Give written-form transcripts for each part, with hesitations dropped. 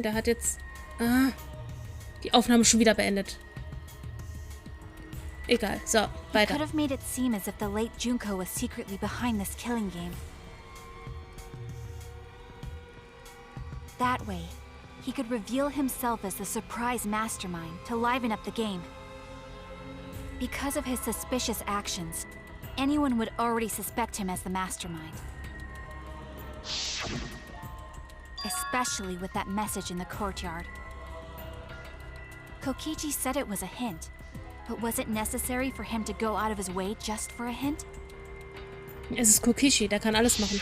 Der hat jetzt... die Aufnahme schon wieder beendet. Egal, so, weiter. Could have made it seem as if the late Junko was secretly behind this killing game. That way, he could reveal himself as the surprise mastermind to liven up the game. Because of his suspicious actions, anyone would already suspect him as the mastermind. Especially with that message in the courtyard. Kokichi said it was a hint, but was it necessary for him to go out of his way just for a hint? Es ist Kokichi, der kann alles machen.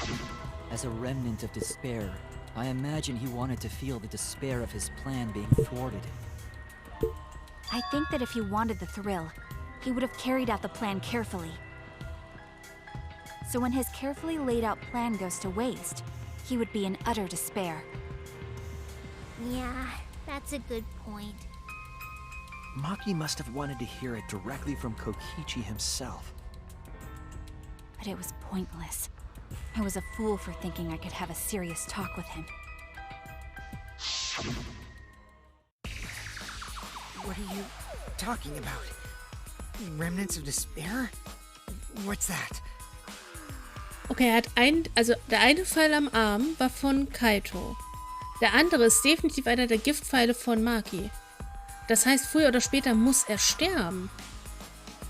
As a remnant of despair, I imagine he wanted to feel the despair of his plan being thwarted. I think that if he wanted the thrill, he would have carried out the plan carefully. So when his carefully laid out plan goes to waste, he would be in utter despair. Yeah, that's a good point. Maki must have wanted to hear it directly from Kokichi himself. But it was pointless. I was a fool for thinking I could have a serious talk with him. What are you talking about? Remnants of despair? What's that? Okay, er hat also der eine Pfeil am Arm war von Kaito. Der andere ist definitiv einer der Giftpfeile von Maki. Das heißt, früher oder später muss er sterben.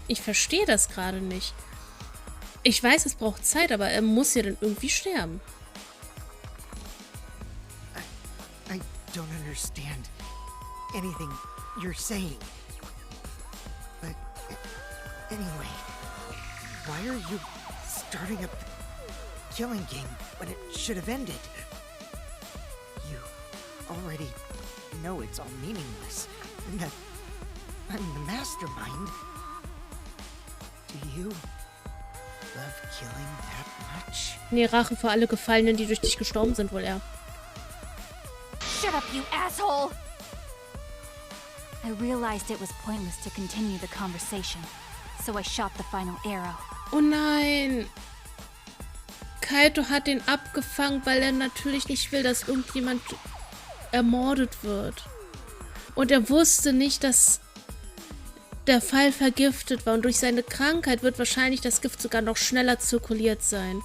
Ich verstehe das gerade nicht. Ich weiß, es braucht Zeit, aber er muss ja dann irgendwie sterben. I don't understand anything you're saying. But anyway, why are you starting a killing game when it should have ended? You already know it's all meaningless and that I'm the mastermind. Do you love killing that much? Nee, Rache für alle Gefallenen, die durch dich gestorben sind, wohl eher. Shut up, you asshole! I realized it was pointless to continue the conversation, so I shot the final arrow. Oh nein! Kaito hat den abgefangen, weil er natürlich nicht will, dass irgendjemand ermordet wird. Und er wusste nicht, dass der Pfeil vergiftet war. Und durch seine Krankheit wird wahrscheinlich das Gift sogar noch schneller zirkuliert sein.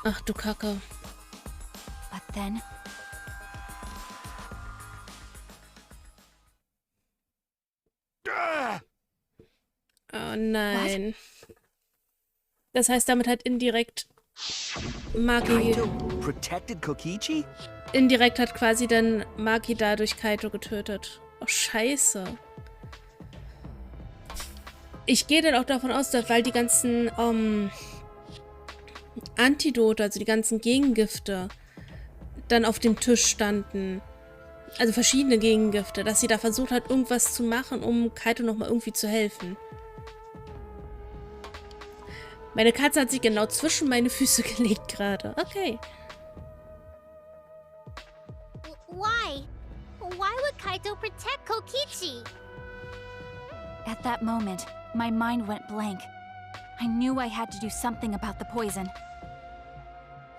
Ach du Kacke. But then... Oh nein. Das heißt, damit hat indirekt Maki... Protected Kokichi? Indirekt hat quasi dann Maki dadurch Kaito getötet. Oh, scheiße. Ich gehe dann auch davon aus, dass, weil die ganzen Antidote, also die ganzen Gegengifte, dann auf dem Tisch standen. Also verschiedene Gegengifte, dass sie da versucht hat, irgendwas zu machen, um Kaito nochmal irgendwie zu helfen. Meine Katze hat sich genau zwischen meine Füße gelegt gerade. Okay. Why? Why would Kaito protect Kokichi? At that moment, my mind went blank. I knew I had to do something about the poison.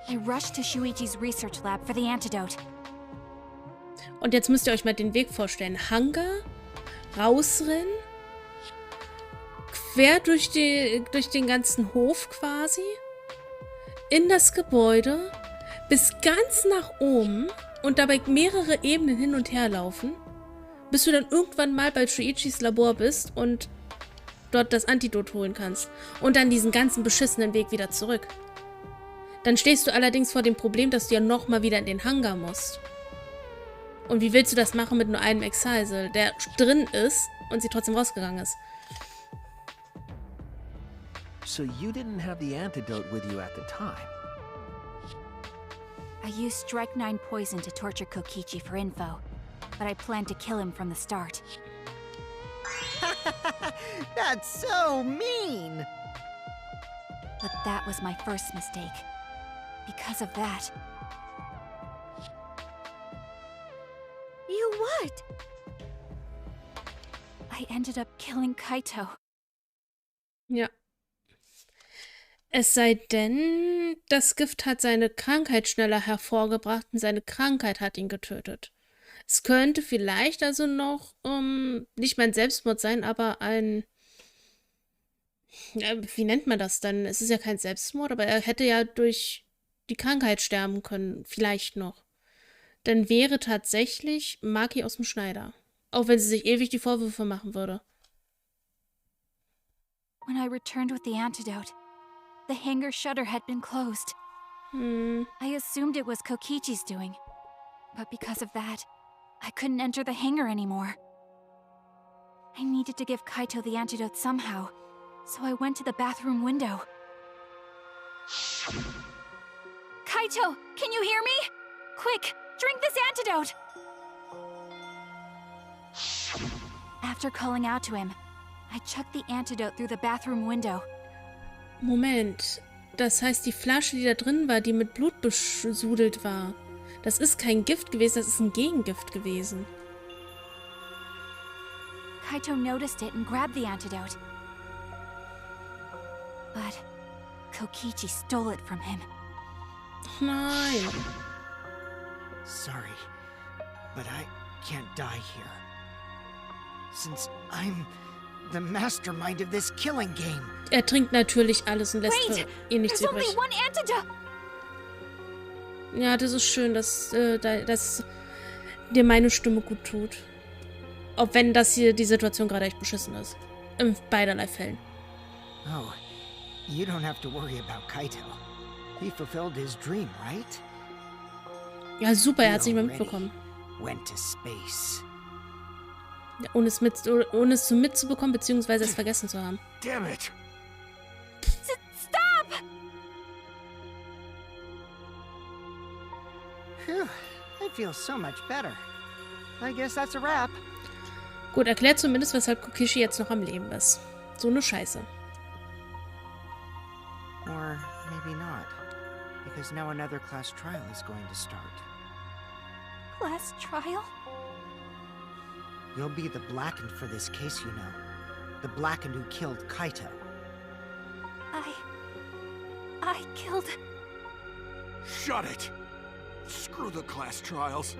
I rushed to Shuichi's research lab for the antidote. Und jetzt müsst ihr euch mal den Weg vorstellen. Hangar, rausrennen, quer durch den ganzen Hof quasi, in das Gebäude, bis ganz nach oben und dabei mehrere Ebenen hin und her laufen, bis du dann irgendwann mal bei Shuichis Labor bist und dort das Antidot holen kannst. Und dann diesen ganzen beschissenen Weg wieder zurück. Dann stehst du allerdings vor dem Problem, dass du ja nochmal wieder in den Hangar musst. Und wie willst du das machen mit nur einem Exile, der drin ist und sie trotzdem rausgegangen ist? So you didn't have the antidote with you at the time. I used Strike 9 poison to torture Kokichi for info, but I planned to kill him from the start. That's so mean! But that was my first mistake. Because of that... You what? I ended up killing Kaito. Ja. Es sei denn, das Gift hat seine Krankheit schneller hervorgebracht und seine Krankheit hat ihn getötet. Es könnte vielleicht also noch nicht mal ein Selbstmord sein, aber ein... Ja, wie nennt man das dann? Es ist ja kein Selbstmord, aber er hätte ja durch die Krankheit sterben können. Vielleicht noch. Dann wäre tatsächlich Maki aus dem Schneider. Auch wenn sie sich ewig die Vorwürfe machen würde. When I returned with the antidote, the hangar shutter had been closed. I assumed it was Kokichi's doing, but because of that, I couldn't enter the hangar anymore. I needed to give Kaito the antidote somehow, so I went to the bathroom window. Kaito, can you hear me? Quick, drink this antidote! After calling out to him, I chucked the antidote through the bathroom window. Moment. Das heißt, die Flasche, die da drin war, die mit Blut besudelt war, das ist kein Gift gewesen, das ist ein Gegengift gewesen. Kaito noticed it and grabbed the antidote. But Kokichi stole it from him. Nein. Sorry, but I can't die here. Since I'm the mastermind of this killing game. Er trinkt natürlich alles und lässt für ihn nichts there's only übrig. one antidote! Ja, das ist schön, dass dir meine Stimme gut tut. Auch wenn das hier die Situation gerade echt beschissen ist. In beiderlei Fällen. Oh, you don't have to worry about Kaito. He fulfilled his dream, right? Ja, super, er hat es nicht mehr He already mitbekommen. Went to space. Ja, ohne es mitzubekommen, beziehungsweise es vergessen zu haben. Damn it! Stop! Phew, I feel so much better. I guess that's a wrap. Gut, erklärt zumindest, weshalb Kokichi jetzt noch am Leben ist. So eine Scheiße. Or maybe not. Because now another class trial is going to start. Class trial? You'll be the blackened for this case, you know. The blackened who killed Kaito. I killed... Shut it! Screw the class trials.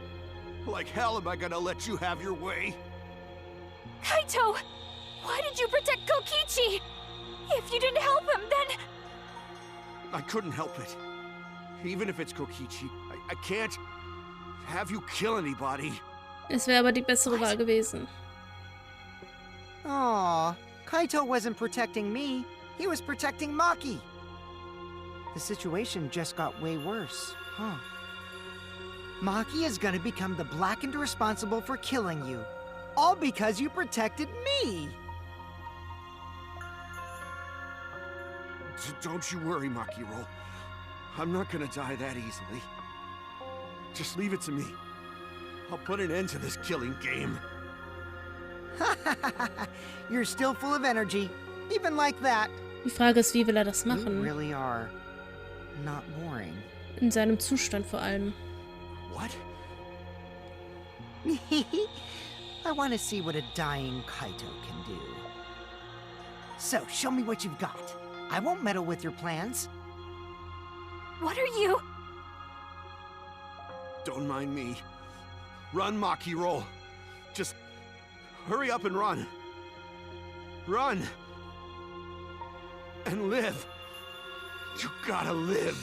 Like hell am I gonna let you have your way? Kaito! Why did you protect Kokichi? If you didn't help him, then... I couldn't help it. Even if it's Kokichi, I can't have you kill anybody. Es wäre aber die bessere Wahl gewesen. Aw, Kaito wasn't protecting me. He was protecting Maki. The situation just got way worse, huh? Maki is gonna become the blackened responsible for killing you. All because you protected me! Don't you worry, Makiro. I'm not gonna die that easily. Just leave it to me. I'll put an end to this killing game. You're still full of energy, even like that. Die Frage ist, wie will er das You machen? really are not boring. In seinem Zustand vor allem. What? I want to see what a dying Kaito can do. So, show me what you've got. I won't meddle with your plans. What are you... Don't mind me. Run, Makiro. Just hurry up and run. Run. And live. You gotta live.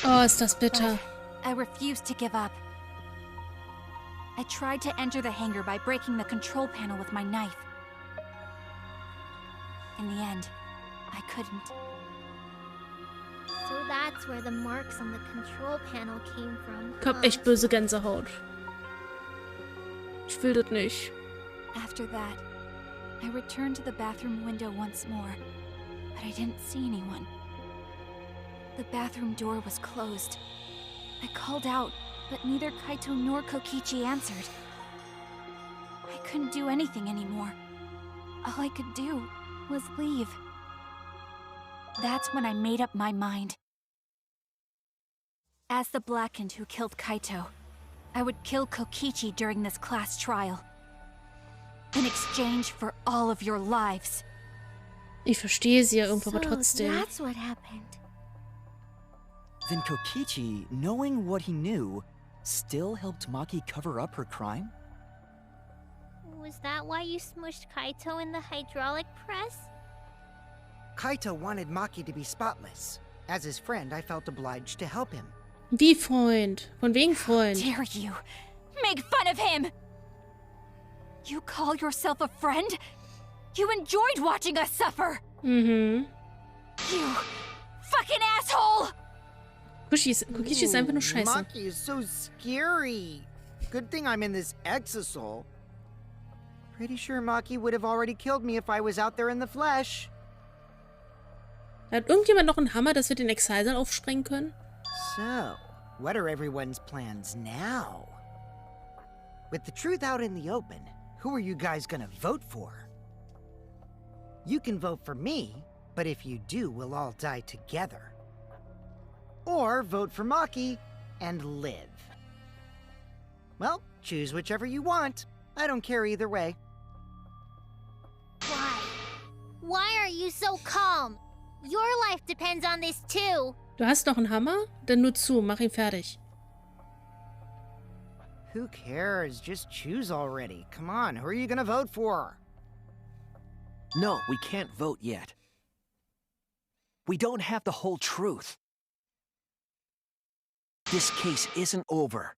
Oh, ist das bitter. I refused to give up. I tried to enter the hangar by breaking the control panel with my knife. In the end, I couldn't. So that's where the marks on the control panel came from. Ich hab echt böse Gänsehaut. Ich will das nicht. After that, I returned to the bathroom window once more, but I didn't see anyone. The bathroom door was closed. I called out, but neither Kaito nor Kokichi answered. I couldn't do anything anymore. All I could do was leave. That's when I made up my mind. As the blackened who killed Kaito, I would kill Kokichi during this class trial. In exchange for all of your lives. Ich verstehe sie ja irgendwo, aber So trotzdem. that's what happened. Then Kokichi, knowing what he knew, still helped Maki cover up her crime? Was that why you smushed Kaito in the hydraulic press? Kaito wanted Maki to be spotless. As his friend, I felt obliged to help him. Wie Freund? Von wegen Freund? Dare you make fun of him? You call yourself a friend? You enjoyed watching us suffer. Mhm. You fucking asshole! Kokichi ist einfach nur scheiße. Maki is so scary. Good thing I'm in this exisal. Pretty sure Maki would have already killed me if I was out there in the flesh. Hat irgendjemand noch einen Hammer, dass wir den Exile aufsprengen können? So, what are everyone's plans now? With the truth out in the open, who are you guys gonna vote for? You can vote for me, but if you do, we'll all die together. Or vote for Maki and live. Well, choose whichever you want. I don't care either way. Why? Why are you so calm? Your life depends on this too. Du hast noch einen Hammer? Dann nur zu, mach ihn fertig. Who cares? Just choose already. Come on, who are you gonna vote for? No, we can't vote yet. We don't have the whole truth. This case isn't over.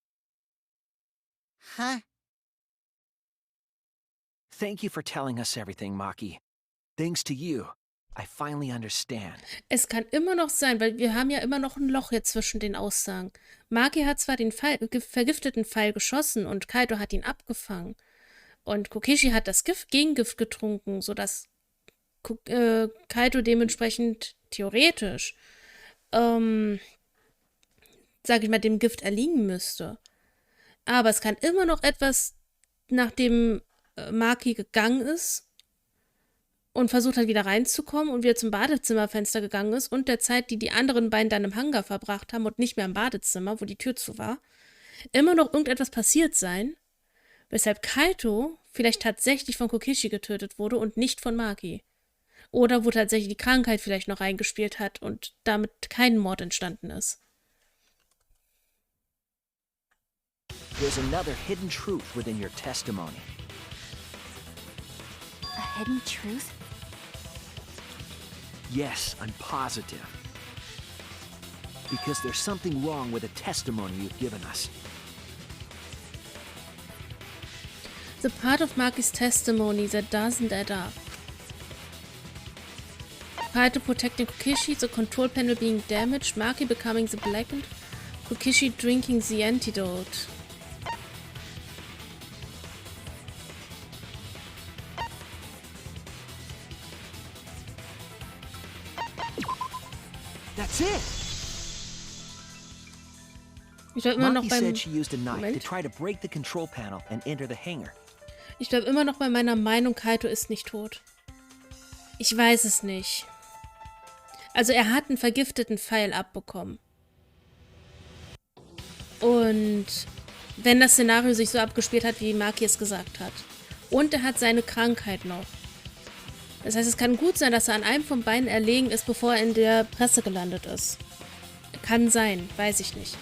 Huh? Thank you for telling us everything, Maki. Thanks to you, I finally understand. Es kann immer noch sein, weil wir haben ja immer noch ein Loch jetzt zwischen den Aussagen. Maki hat zwar den vergifteten Pfeil geschossen und Kaito hat ihn abgefangen. Und Kokichi hat das Gegengift getrunken, sodass Kaito dementsprechend theoretisch, sag ich mal, dem Gift erliegen müsste. Aber es kann immer noch etwas, nachdem Maki gegangen ist und versucht hat, wieder reinzukommen und wieder zum Badezimmerfenster gegangen ist und der Zeit, die die anderen beiden dann im Hangar verbracht haben und nicht mehr im Badezimmer, wo die Tür zu war, immer noch irgendetwas passiert sein, weshalb Kaito vielleicht tatsächlich von Kokichi getötet wurde und nicht von Maki. Oder wo tatsächlich die Krankheit vielleicht noch reingespielt hat und damit kein Mord entstanden ist. There's another hidden truth within your testimony. A hidden truth? Yes, I'm positive. Because there's something wrong with the testimony you've given us. The part of Maki's testimony that doesn't add up. Kaito protecting Kokichi, the control panel being damaged, Maki becoming the blackened, Kokichi drinking the antidote. That's it! Ich bleib immer noch Maki beim said she used a knife Moment. to try to break the control panel and enter the hangar. Ich bleib immer noch bei meiner Meinung, Kaito ist nicht tot. Ich weiß es nicht. Also er hat einen vergifteten Pfeil abbekommen. Und wenn das Szenario sich so abgespielt hat, wie Maki es gesagt hat. Und er hat seine Krankheit noch. Das heißt, es kann gut sein, dass er an einem von beiden erlegen ist, bevor er in der Presse gelandet ist. Kann sein, weiß ich nicht.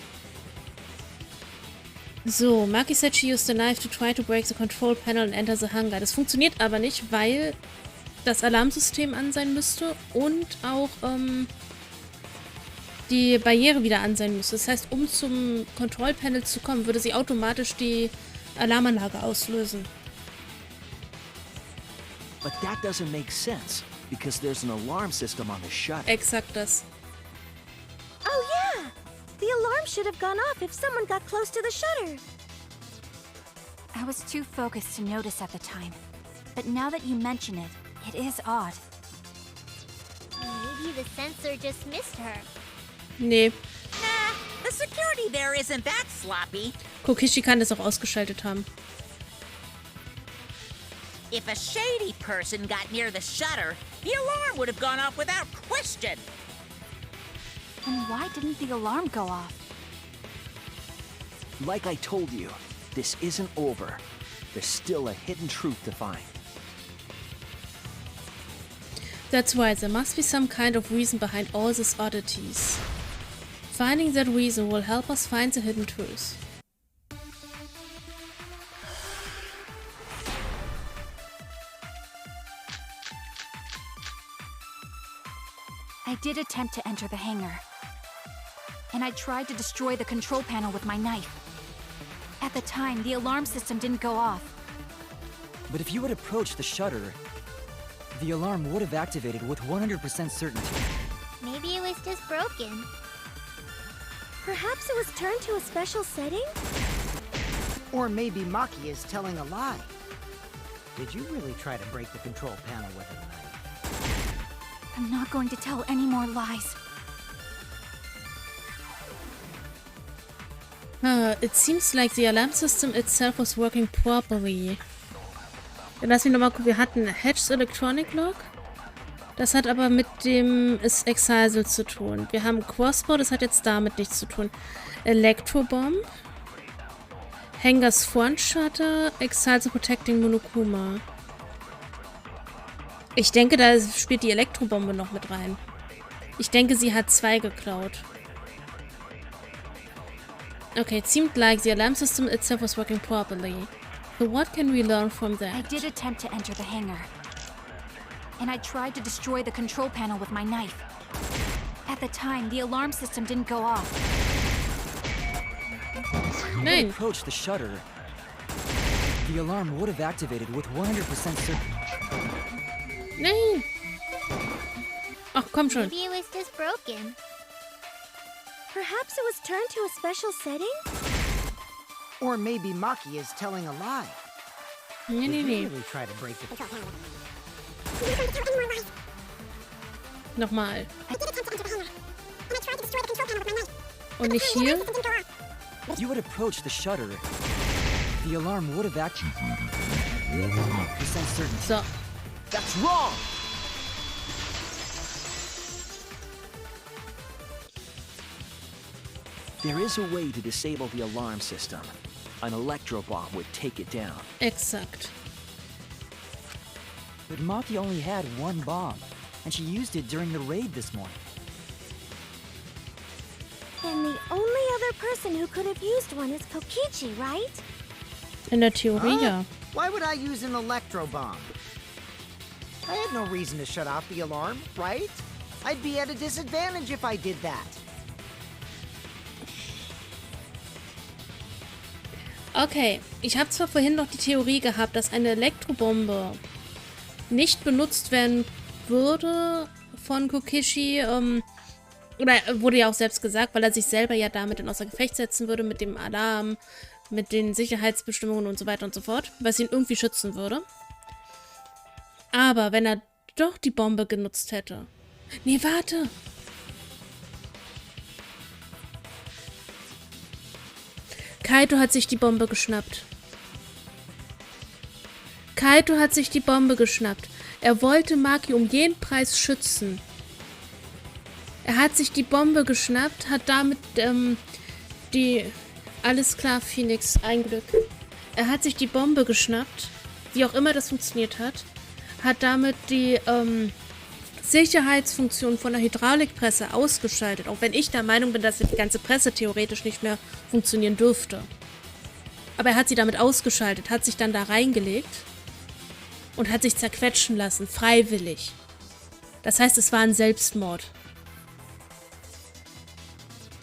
So, Maki said she used a knife to try to break the control panel and enter the hangar. Das funktioniert aber nicht, weil das Alarmsystem an sein müsste und auch die Barriere wieder an sein müsste. Das heißt, um zum Control Panel zu kommen, würde sie automatisch die Alarmanlage auslösen. But that doesn't make sense, because there's an alarm system on the shutter. Exakt das. Oh yeah! The alarm should have gone off if someone got close to the shutter. I was too focused to notice at the time. But now that you mention it, it is odd. Maybe the sensor just missed her. Nee, Nah, the security there isn't that sloppy. Kokichi kann das auch ausgeschaltet haben. If a shady person got near the shutter, the alarm would have gone off without question. Then why didn't the alarm go off? Like I told you, this isn't over. There's still a hidden truth to find. That's why there must be some kind of reason behind all these oddities. Finding that reason will help us find the hidden truth. I did attempt to enter the hangar. And I tried to destroy the control panel with my knife. At the time, the alarm system didn't go off. But if you had approached the shutter, the alarm would have activated with 100% certainty. Maybe it was just broken. Perhaps it was turned to a special setting? Or maybe Maki is telling a lie. Did you really try to break the control panel with a knife? I'm not going to tell any more lies. It seems like the alarm system itself was working properly. Lass mich nochmal gucken. Wir hatten Hedges Electronic Lock. Das hat aber mit dem Exile zu tun. Wir haben Crossbow, das hat jetzt damit nichts zu tun. Electrobomb. Hangars Front Shutter. Exile to Protecting Monokuma. Ich denke, da spielt die Elektrobombe noch mit rein. Ich denke, sie hat 2 geklaut. Okay, it seemed like the alarm system itself was working properly. So what can we learn from that? I did attempt to enter the hangar. And I tried to destroy the control panel with my knife. At the time, the alarm system didn't go off. Nein. Approach the shutter. The alarm would have activated with 100% certainty. Nein. Ach, komm schon. Maybe it was just broken. Perhaps it was turned to a special setting? Or maybe Maki is telling a lie. Nee, nee, Did you nee. really try to break the control panel? Nochmal. Und nicht hier? If you had approached the shutter, the alarm would have activated 100% certainty. So. That's wrong! There is a way to disable the alarm system. An electro bomb would take it down. Exakt. But Maki only had 1 bomb, and she used it during the raid this morning. And the only other person who could have used one is Kokichi, right? In der Theorie ja. Why would I use an electro bomb? I had no reason to shut off the alarm, right? I'd be at a disadvantage if I did that. Okay, ich habe zwar vorhin noch die Theorie gehabt, dass eine Elektrobombe nicht benutzt werden würde von Kokishi, oder wurde ja auch selbst gesagt, weil er sich selber ja damit in außer Gefecht setzen würde mit dem Alarm, mit den Sicherheitsbestimmungen und so weiter und so fort, was ihn irgendwie schützen würde. Aber wenn er doch die Bombe genutzt hätte... Nee, warte! Kaito hat sich die Bombe geschnappt. Kaito hat sich die Bombe geschnappt. Er wollte Maki um jeden Preis schützen. Er hat sich die Bombe geschnappt, hat damit die... Alles klar, Phoenix, ein Glück. Er hat sich die Bombe geschnappt, wie auch immer das funktioniert hat damit die Sicherheitsfunktion von der Hydraulikpresse ausgeschaltet, auch wenn ich der Meinung bin, dass die ganze Presse theoretisch nicht mehr funktionieren dürfte. Aber er hat sie damit ausgeschaltet, hat sich dann da reingelegt und hat sich zerquetschen lassen, freiwillig. Das heißt, es war ein Selbstmord.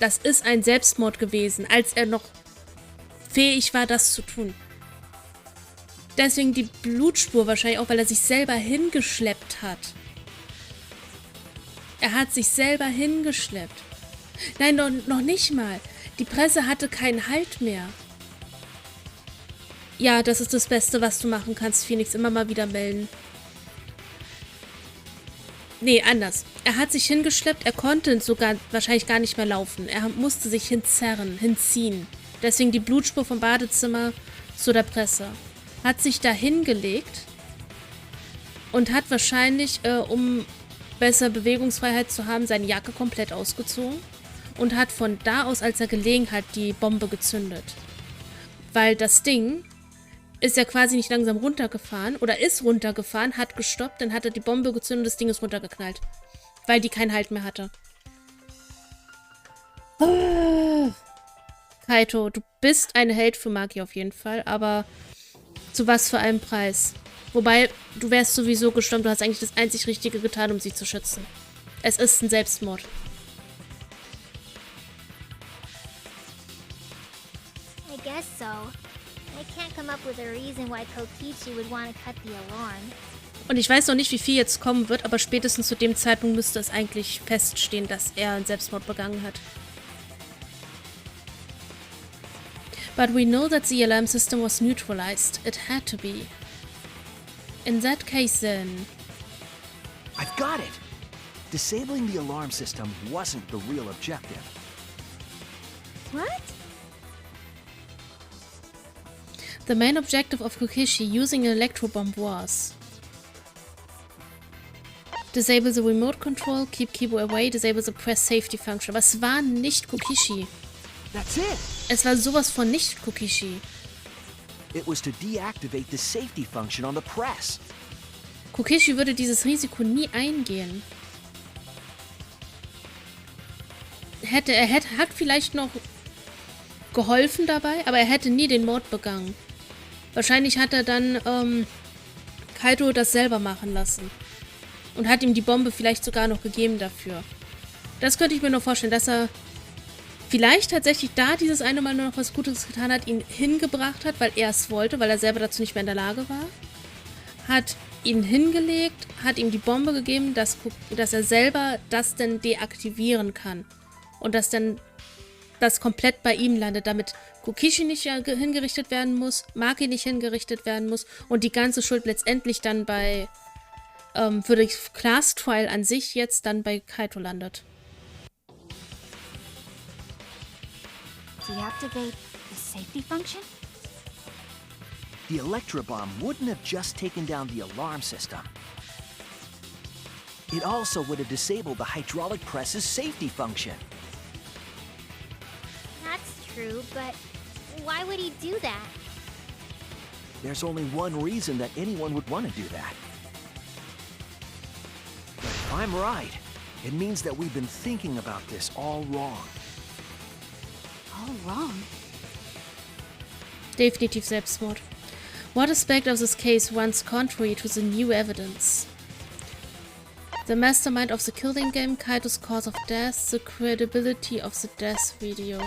Das ist ein Selbstmord gewesen, als er noch fähig war, das zu tun. Deswegen die Blutspur wahrscheinlich auch, weil er sich selber hingeschleppt hat. Er hat sich selber hingeschleppt. Nein, noch nicht mal. Die Presse hatte keinen Halt mehr. Ja, das ist das Beste, was du machen kannst, Phoenix. Immer mal wieder melden. Nee, anders. Er hat sich hingeschleppt, er konnte sogar wahrscheinlich gar nicht mehr laufen. Er musste sich hinzerren, hinziehen. Deswegen die Blutspur vom Badezimmer zu der Presse. Hat sich da hingelegt und hat wahrscheinlich, um besser Bewegungsfreiheit zu haben, seine Jacke komplett ausgezogen und hat von da aus, als er gelegen hat, die Bombe gezündet. Weil das Ding ist er quasi nicht langsam runtergefahren oder ist runtergefahren, hat gestoppt, dann hat er die Bombe gezündet und das Ding ist runtergeknallt. Weil die keinen Halt mehr hatte. Kaito, du bist ein Held für Maki auf jeden Fall, aber zu was für einem Preis? Wobei, du wärst sowieso gestorben, du hast eigentlich das einzig Richtige getan, um sie zu schützen. Es ist ein Selbstmord. I guess so. I can't come up with a reason why Kokichi would want to cut the alarm. Und ich weiß noch nicht, wie viel jetzt kommen wird, aber spätestens zu dem Zeitpunkt müsste es eigentlich feststehen, dass er einen Selbstmord begangen hat. But we know that the alarm system was neutralized. It had to be. In that case then... I've got it! Disabling the alarm system wasn't the real objective. What? The main objective of Kokichi using an electrobomb was... Disable the remote control, keep Kibo away, disable the press safety function. Was war nicht Kokichi? That's it! Es war sowas von nicht Kokichi. It was to deactivate the safety function on the press. Kokichi würde dieses Risiko nie eingehen. Er hat vielleicht noch geholfen dabei, aber er hätte nie den Mord begangen. Wahrscheinlich hat er dann Kaito das selber machen lassen. Und hat ihm die Bombe vielleicht sogar noch gegeben dafür. Das könnte ich mir noch vorstellen, dass er vielleicht tatsächlich da dieses eine Mal nur noch was Gutes getan hat, ihn hingebracht hat, weil er es wollte, weil er selber dazu nicht mehr in der Lage war. Hat ihn hingelegt, hat ihm die Bombe gegeben, dass er selber das dann deaktivieren kann. Und dass dann das komplett bei ihm landet, damit Kokichi nicht hingerichtet werden muss, Maki nicht hingerichtet werden muss und die ganze Schuld letztendlich dann bei für das Class Trial an sich jetzt dann bei Kaito landet. Deactivate the safety function? The Electrobomb wouldn't have just taken down the alarm system. It also would have disabled the hydraulic press's safety function. That's true, but why would he do that? There's only one reason that anyone would want to do that. But if I'm right, it means that we've been thinking about this all wrong. All wrong? Definitiv Selbstmord. What aspect of this case runs contrary to the new evidence? The mastermind of the killing game, Kaito's cause of death, the credibility of the death video.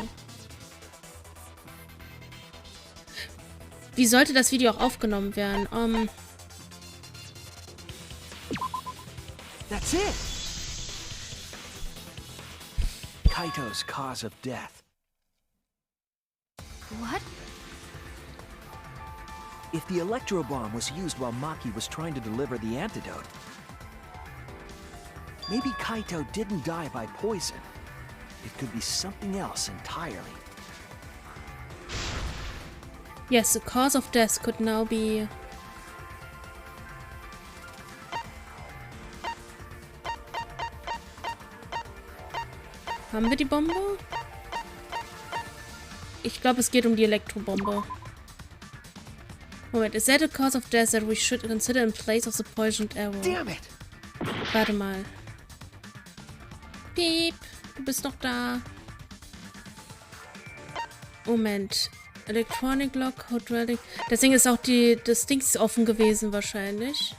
Wie sollte das Video auch aufgenommen werden? That's it! Kaito's cause of death. What? If the Electrobomb was used while Maki was trying to deliver the antidote, maybe Kaito didn't die by poison. It could be something else entirely. Yes, the cause of death could now be... Haben wir die Bombe? Ich glaube, es geht um die Elektrobombe. Moment, is that a cause of death that we should consider in place of the poisoned arrow? Damn it! Warte mal. Piep, du bist noch da. Moment. Electronic Lock, Hydraulic. Deswegen ist auch das Ding ist offen gewesen wahrscheinlich.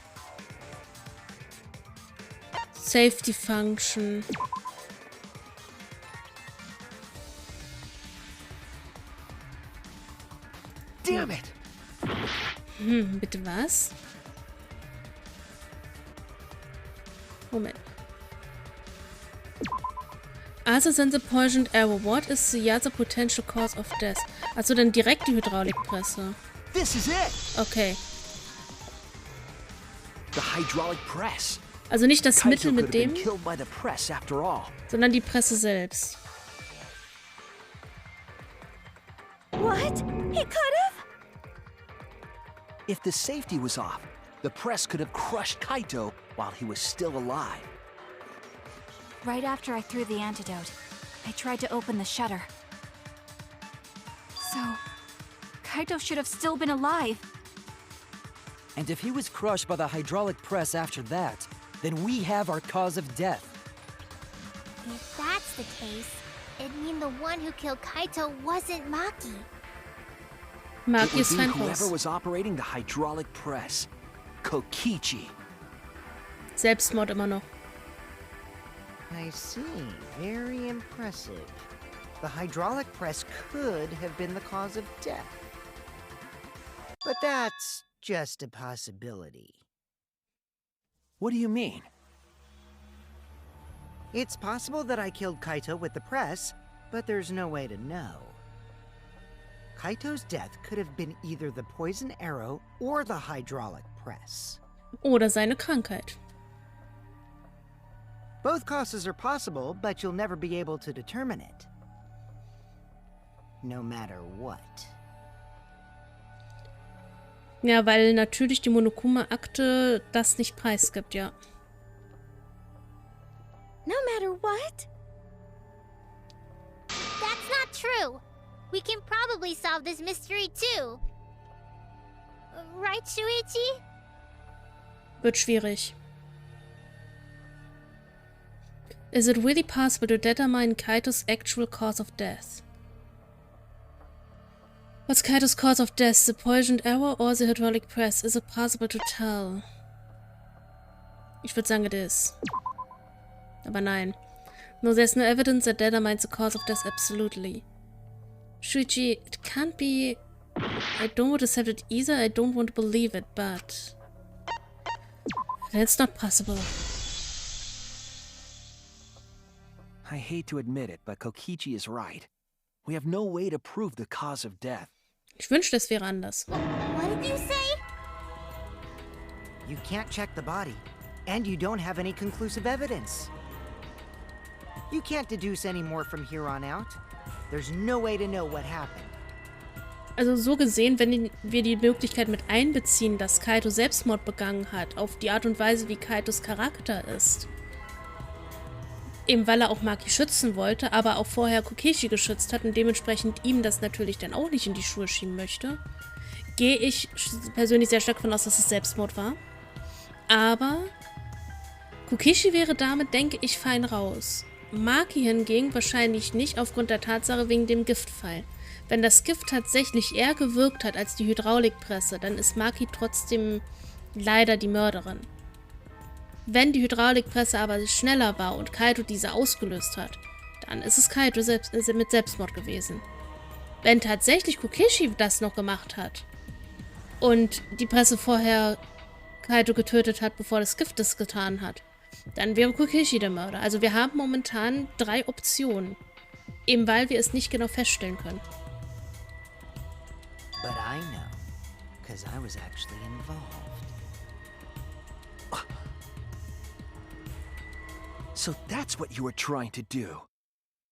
Safety Function. Damn it! Bitte was? Moment. Other than the poisoned arrow, what is the other potential cause of death? Also dann direkt die Hydraulikpresse. This is it! Okay. The hydraulic press. Also nicht das Mittel Kaito mit could have been dem, killed by the press after all. sondern die Presse selbst. What? He could have? If the safety was off, the press could have crushed Kaito while he was still alive. Right after I threw the antidote, I tried to open the shutter. So, Kaito should have still been alive. And if he was crushed by the hydraulic press after that, then we have our cause of death. If that's the case, it'd mean the one who killed Kaito wasn't Maki. It Maki would ist be fein whoever raus. was operating the hydraulic press. Kokichi. Selbstmord immer noch. I see. Very impressive. The hydraulic press could have been the cause of death. But that's just a possibility. What do you mean? It's possible that I killed Kaito with the press, but there's no way to know. Kaito's death could have been either the poison arrow or the hydraulic press. Oder seine Krankheit. Both causes are possible, but you'll never be able to determine it. No matter what. Ja, weil natürlich die Monokuma-Akte das nicht preisgibt, ja. No matter what? That's not true. We can probably solve this mystery too. Right, Shuichi? Wird schwierig. Is it really possible to determine Kaito's actual cause of death? What's Kaito's cause of death? The poisoned arrow or the hydraulic press? Is it possible to tell? Ich würde sagen, it is. Aber nein. No, there's no evidence that determines the cause of death absolutely. Shuichi, it can't be... I don't want to accept it either, I don't want to believe it, but... That's not possible. I hate to admit it, but Kokichi is right. We have no way to prove the cause of death. Ich wünschte, es wäre anders. What did you say? You can't check the body, and you don't have any conclusive evidence. You can't deduce any more from here on out. There's no way to know what happened. Also so gesehen, wenn wir die Möglichkeit mit einbeziehen, dass Kaito Selbstmord begangen hat, auf die Art und Weise, wie Kaitos Charakter ist, eben weil er auch Maki schützen wollte, aber auch vorher Kokichi geschützt hat und dementsprechend ihm das natürlich dann auch nicht in die Schuhe schieben möchte, gehe ich persönlich sehr stark davon aus, dass es Selbstmord war. Aber Kokichi wäre damit, denke ich, fein raus. Maki hingegen wahrscheinlich nicht, aufgrund der Tatsache wegen dem Giftfall. Wenn das Gift tatsächlich eher gewirkt hat als die Hydraulikpresse, dann ist Maki trotzdem leider die Mörderin. Wenn die Hydraulikpresse aber schneller war und Kaito diese ausgelöst hat, dann ist es Kaito mit Selbstmord gewesen. Wenn tatsächlich Kokichi das noch gemacht hat und die Presse vorher Kaito getötet hat, bevor das Gift es getan hat, dann wäre Kokichi der Mörder. Also wir haben momentan 3 Optionen, eben weil wir es nicht genau feststellen können. But I know, because I was actually involved. So that's what you were trying to do.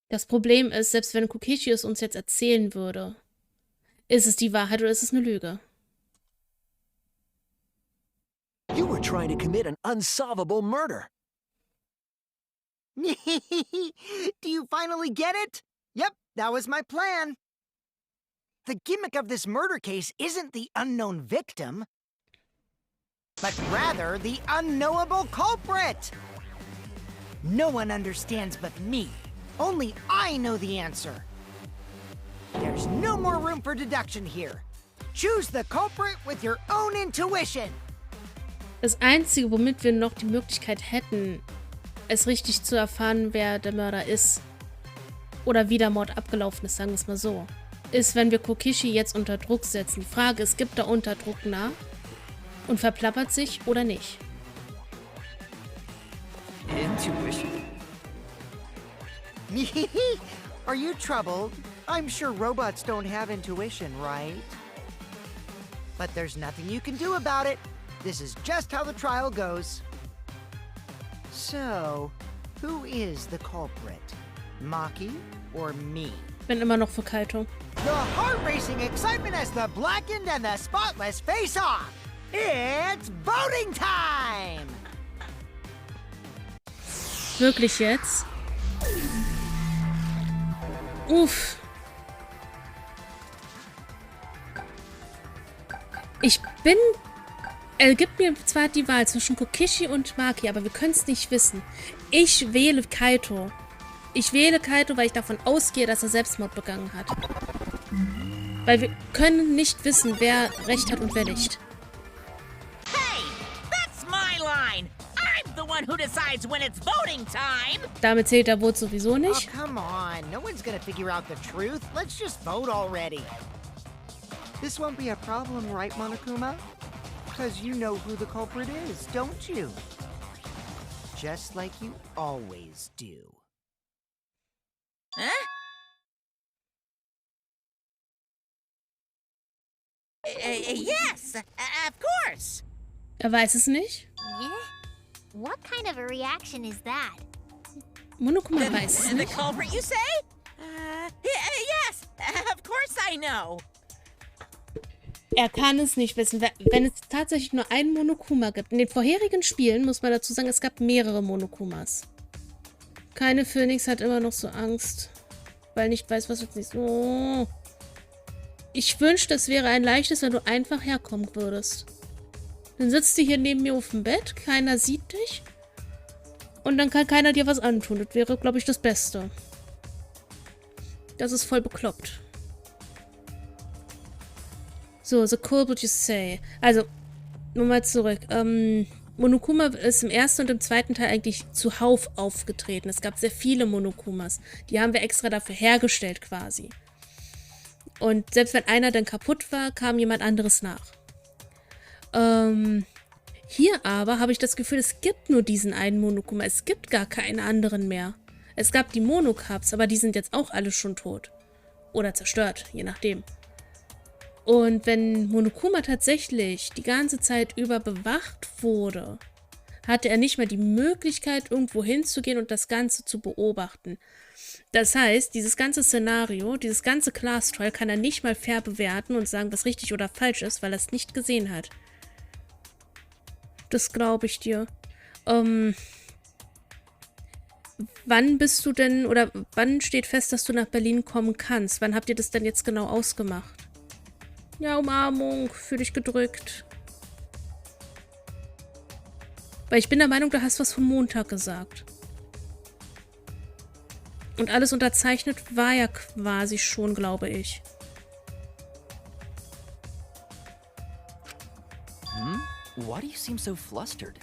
Das Problem ist, selbst wenn Kokichi es uns jetzt erzählen würde, ist es die Wahrheit oder ist es eine Lüge? You were trying to commit an unsolvable murder. Do you finally get it? Yep, that was my plan. The gimmick of this murder case isn't the unknown victim, but rather the unknowable culprit. No one understands but me. Only I know the answer. There's no more room for deduction here. Choose the culprit with your own intuition. Das Einzige, womit wir noch die Möglichkeit hätten, es richtig zu erfahren, wer der Mörder ist, oder wie der Mord abgelaufen ist, sagen wir es mal so, ist, wenn wir Kokichi jetzt unter Druck setzen. Die Frage ist, gibt er unter Druck nach und verplappert sich oder nicht? Intuition? Are you troubled? I'm sure robots don't have intuition, right? But there's nothing you can do about it. This is just how the trial goes. So, who is the culprit? Maki or me? Bin immer noch für Kaito. The heart-racing excitement as the blackened and the spotless face off. It's voting time! Wirklich jetzt? Uff. Ich bin Er gibt mir zwar die Wahl zwischen Kokichi und Maki, aber wir können es nicht wissen. Ich wähle Kaito. Ich wähle Kaito, weil ich davon ausgehe, dass er Selbstmord begangen hat. Weil wir können nicht wissen, wer recht hat und wer nicht. Hey, that's my line. I'm the one who decides when it's voting time. Damit zählt der Vote sowieso Oh, nicht. come on. No one's gonna figure out the truth. Let's just vote already. This won't be a problem, right, Monokuma? Because you know who the culprit is, don't you? Just like you always do. Huh? Yes, of course. Er weiß es nicht. Yeah? What kind of a reaction is that? Monokuma weiß es The nicht. culprit, you say? Yes, of course I know. Er kann es nicht wissen. Wenn es tatsächlich nur einen Monokuma gibt. In den vorherigen Spielen, muss man dazu sagen, es gab mehrere Monokumas. Keine Phönix hat immer noch so Angst. Weil nicht weiß, was jetzt nicht so... Ich wünschte, es wäre ein leichtes, wenn du einfach herkommen würdest. Dann sitzt du hier neben mir auf dem Bett, keiner sieht dich. Und dann kann keiner dir was antun. Das wäre, glaube ich, das Beste. Das ist voll bekloppt. So, the culprit you say. Also, nochmal zurück. Monokuma ist im ersten und im zweiten Teil eigentlich zuhauf aufgetreten. Es gab sehr viele Monokumas. Die haben wir extra dafür hergestellt quasi. Und selbst wenn einer dann kaputt war, kam jemand anderes nach. Hier aber habe ich das Gefühl, es gibt nur diesen einen Monokuma. Es gibt gar keinen anderen mehr. Es gab die Monocups, aber die sind jetzt auch alle schon tot. Oder zerstört, je nachdem. Und wenn Monokuma tatsächlich die ganze Zeit über bewacht wurde, hatte er nicht mehr die Möglichkeit, irgendwo hinzugehen und das Ganze zu beobachten. Das heißt, dieses ganze Szenario, dieses ganze Class Trial kann er nicht mal fair bewerten und sagen, was richtig oder falsch ist, weil er es nicht gesehen hat. Das glaube ich dir. Wann bist du denn, oder wann steht fest, dass du nach Berlin kommen kannst? Wann habt ihr das denn jetzt genau ausgemacht? Ja, Umarmung, fühl dich gedrückt. Weil ich bin der Meinung, du hast was vom Montag gesagt. Und alles unterzeichnet war ja quasi schon, glaube ich. Why do you seem so flustered?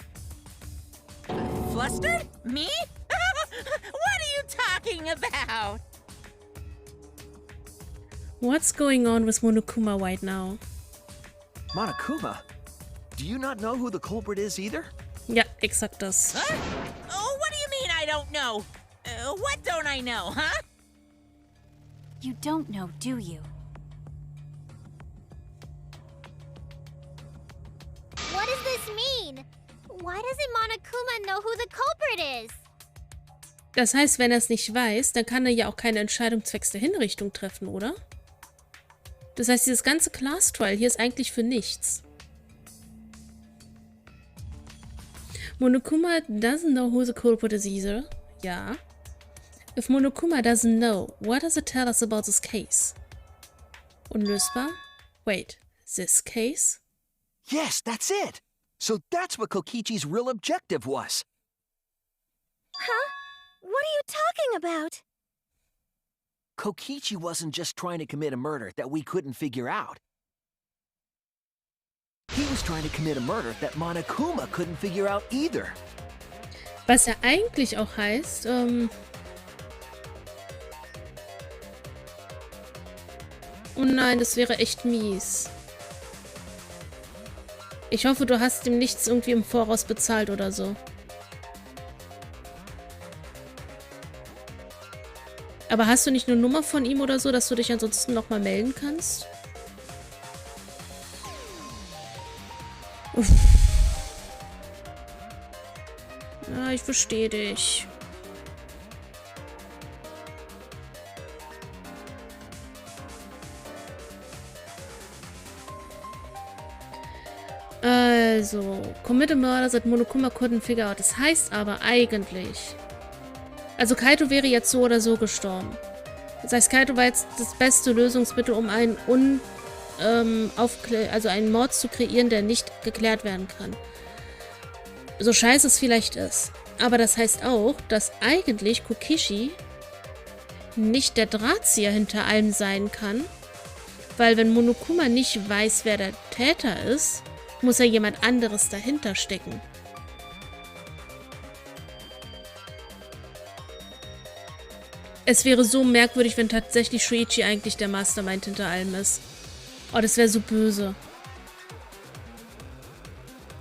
Flustered? Me? What are you talking about? What's going on with Monokuma right now? Monokuma? Do you not know who the culprit is either? Ja, exakt das. Huh? Oh, what do you mean I don't know? What don't I know, huh? You don't know, do you? What does this mean? Why doesn't Monokuma know who the culprit is? Das heißt, wenn er es nicht weiß, dann kann er ja auch keine Entscheidung zwecks der Hinrichtung treffen, oder? Das heißt, dieses ganze Class Trial hier ist eigentlich für nichts. Monokuma doesn't know who the culprit is either. Ja. If Monokuma doesn't know, what does it tell us about this case? Unlösbar? Wait, this case? Yes, that's it! So that's what Kokichi's real objective was. Huh? What are you talking about? Kokichi wasn't just trying to commit a murder that we couldn't figure out. He was trying to commit a murder that Monokuma couldn't figure out either. Was ja eigentlich auch heißt, oh nein, das wäre echt mies. Ich hoffe, du hast ihm nichts irgendwie im Voraus bezahlt oder so. Aber hast du nicht eine Nummer von ihm oder so, dass du dich ansonsten nochmal melden kannst? Uff. Ja, ich verstehe dich. Also, commit a murder that Monokuma couldn't figure out. Das heißt aber eigentlich... Also Kaito wäre jetzt so oder so gestorben. Das heißt, Kaito war jetzt das beste Lösungsmittel, um einen also einen Mord zu kreieren, der nicht geklärt werden kann. So scheiße es vielleicht ist. Aber das heißt auch, dass eigentlich Kokichi nicht der Drahtzieher hinter allem sein kann, weil wenn Monokuma nicht weiß, wer der Täter ist, muss ja jemand anderes dahinter stecken. Es wäre so merkwürdig, wenn tatsächlich Shuichi eigentlich der Mastermind hinter allem ist. Oh, das wäre so böse.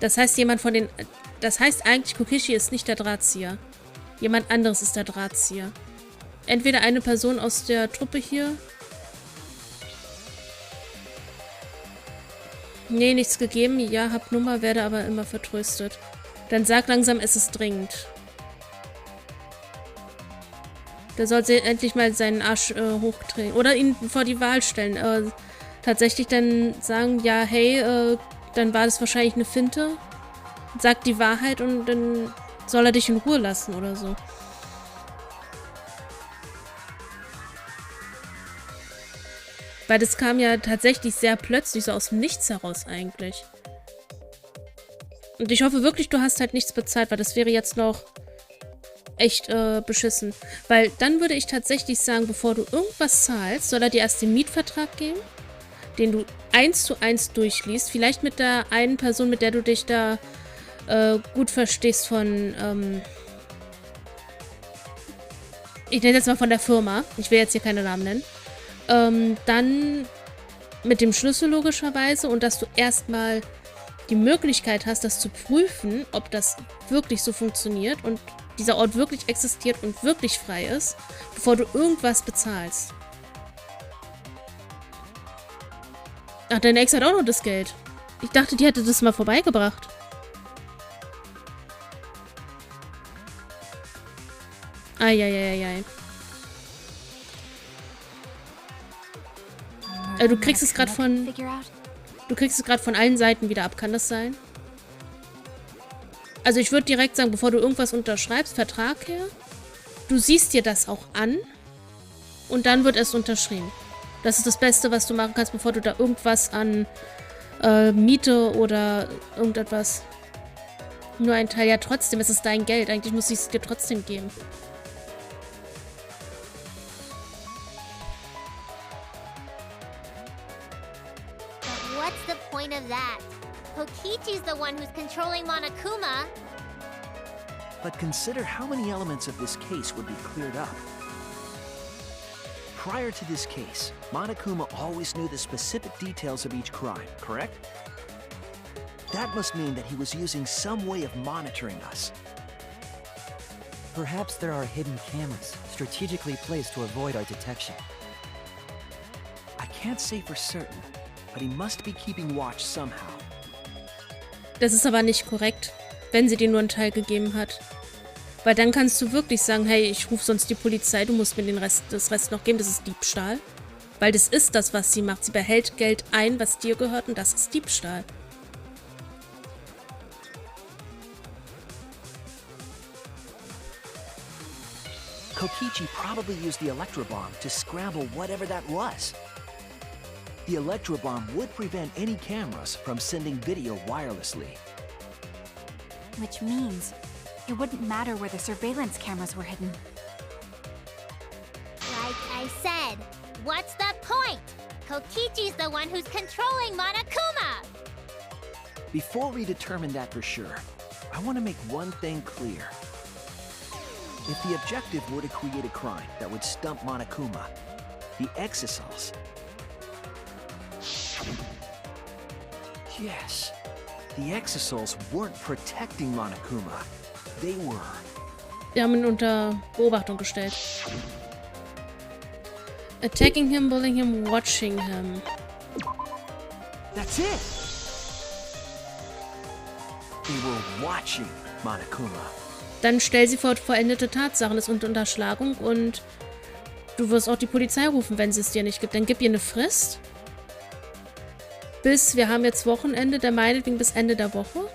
Das heißt, das heißt eigentlich, Kokichi ist nicht der Drahtzieher. Jemand anderes ist der Drahtzieher. Entweder eine Person aus der Truppe hier. Nee, nichts gegeben. Ja, hab Nummer, werde aber immer vertröstet. Dann sag langsam, es ist dringend. Der soll endlich mal seinen Arsch hochdrehen. Oder ihn vor die Wahl stellen. Tatsächlich dann sagen, ja, hey, dann war das wahrscheinlich eine Finte. Sag die Wahrheit und dann soll er dich in Ruhe lassen oder so. Weil das kam ja tatsächlich sehr plötzlich, so aus dem Nichts heraus eigentlich. Und ich hoffe wirklich, du hast halt nichts bezahlt, weil das wäre jetzt noch echt beschissen. Weil dann würde ich tatsächlich sagen, bevor du irgendwas zahlst, soll er dir erst den Mietvertrag geben, den du 1:1 durchliest. Vielleicht mit der einen Person, mit der du dich da gut verstehst von, ich nenne jetzt mal von der Firma. Ich will jetzt hier keine Namen nennen. Dann mit dem Schlüssel logischerweise und dass du erstmal die Möglichkeit hast, das zu prüfen, ob das wirklich so funktioniert und dieser Ort wirklich existiert und wirklich frei ist, bevor du irgendwas bezahlst. Ach, deine Ex hat auch noch das Geld. Ich dachte, die hätte das mal vorbeigebracht. Eieieiei. Du kriegst es gerade von... Du kriegst es gerade von allen Seiten wieder ab, kann das sein? Also ich würde direkt sagen, bevor du irgendwas unterschreibst, Vertrag her, du siehst dir das auch an und dann wird es unterschrieben. Das ist das Beste, was du machen kannst, bevor du da irgendwas an Miete oder irgendetwas... Nur ein Teil, ja trotzdem, es ist dein Geld, eigentlich muss ich es dir trotzdem geben. What's the point of that? Kokichi's the one who's controlling Monokuma. But consider how many elements of this case would be cleared up. Prior to this case, Monokuma always knew the specific details of each crime, correct? That must mean that he was using some way of monitoring us. Perhaps there are hidden cameras, strategically placed to avoid our detection. I can't say for certain, but he must be keeping watch somehow. Das ist aber nicht korrekt, wenn sie dir nur einen Teil gegeben hat. Weil dann kannst du wirklich sagen, hey, ich rufe sonst die Polizei, du musst mir das Rest noch geben, das ist Diebstahl. Weil das ist das, was sie macht. Sie behält Geld ein, was dir gehört und das ist Diebstahl. Kokichi probably used the electrobomb to scramble whatever that was. The electrobomb would prevent any cameras from sending video wirelessly. Which means it wouldn't matter where the surveillance cameras were hidden. Like I said, what's the point? Kokichi's the one who's controlling Monokuma! Before we determine that for sure, I want to make one thing clear. If the objective were to create a crime that would stump Monokuma, the Exisals... Yes, the Exisals weren't protecting Monokuma. They were. Wir haben ihn unter Beobachtung gestellt. Attacking him, bullying him, watching him. That's it! They were watching Monokuma. Dann stell sie vor vollendete Tatsachen, es ist Unterschlagung und du wirst auch die Polizei rufen, wenn sie es dir nicht gibt. Dann gib ihr eine Frist. Bis, wir haben jetzt Wochenende, der meinetwegen bis Ende der Woche.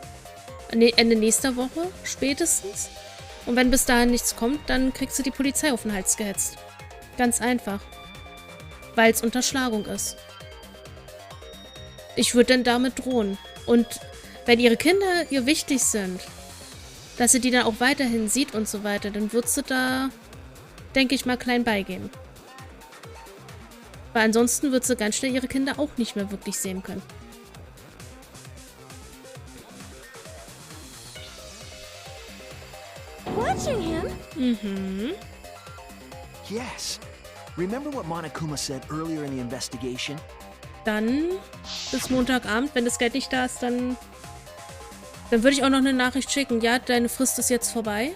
Nee, Ende nächster Woche spätestens. Und wenn bis dahin nichts kommt, dann kriegst du die Polizei auf den Hals gehetzt. Ganz einfach. Weil es Unterschlagung ist. Ich würde dann damit drohen. Und wenn ihre Kinder ihr wichtig sind, dass sie die dann auch weiterhin sieht und so weiter, dann wird sie da, denke ich mal, klein beigeben. Weil ansonsten wird sie ganz schnell ihre Kinder auch nicht mehr wirklich sehen können. Watching him? Mhm. Yes. Remember what Monokuma said earlier in the investigation? Dann bis Montagabend, wenn das Geld nicht da ist, dann würde ich auch noch eine Nachricht schicken. Ja, deine Frist ist jetzt vorbei.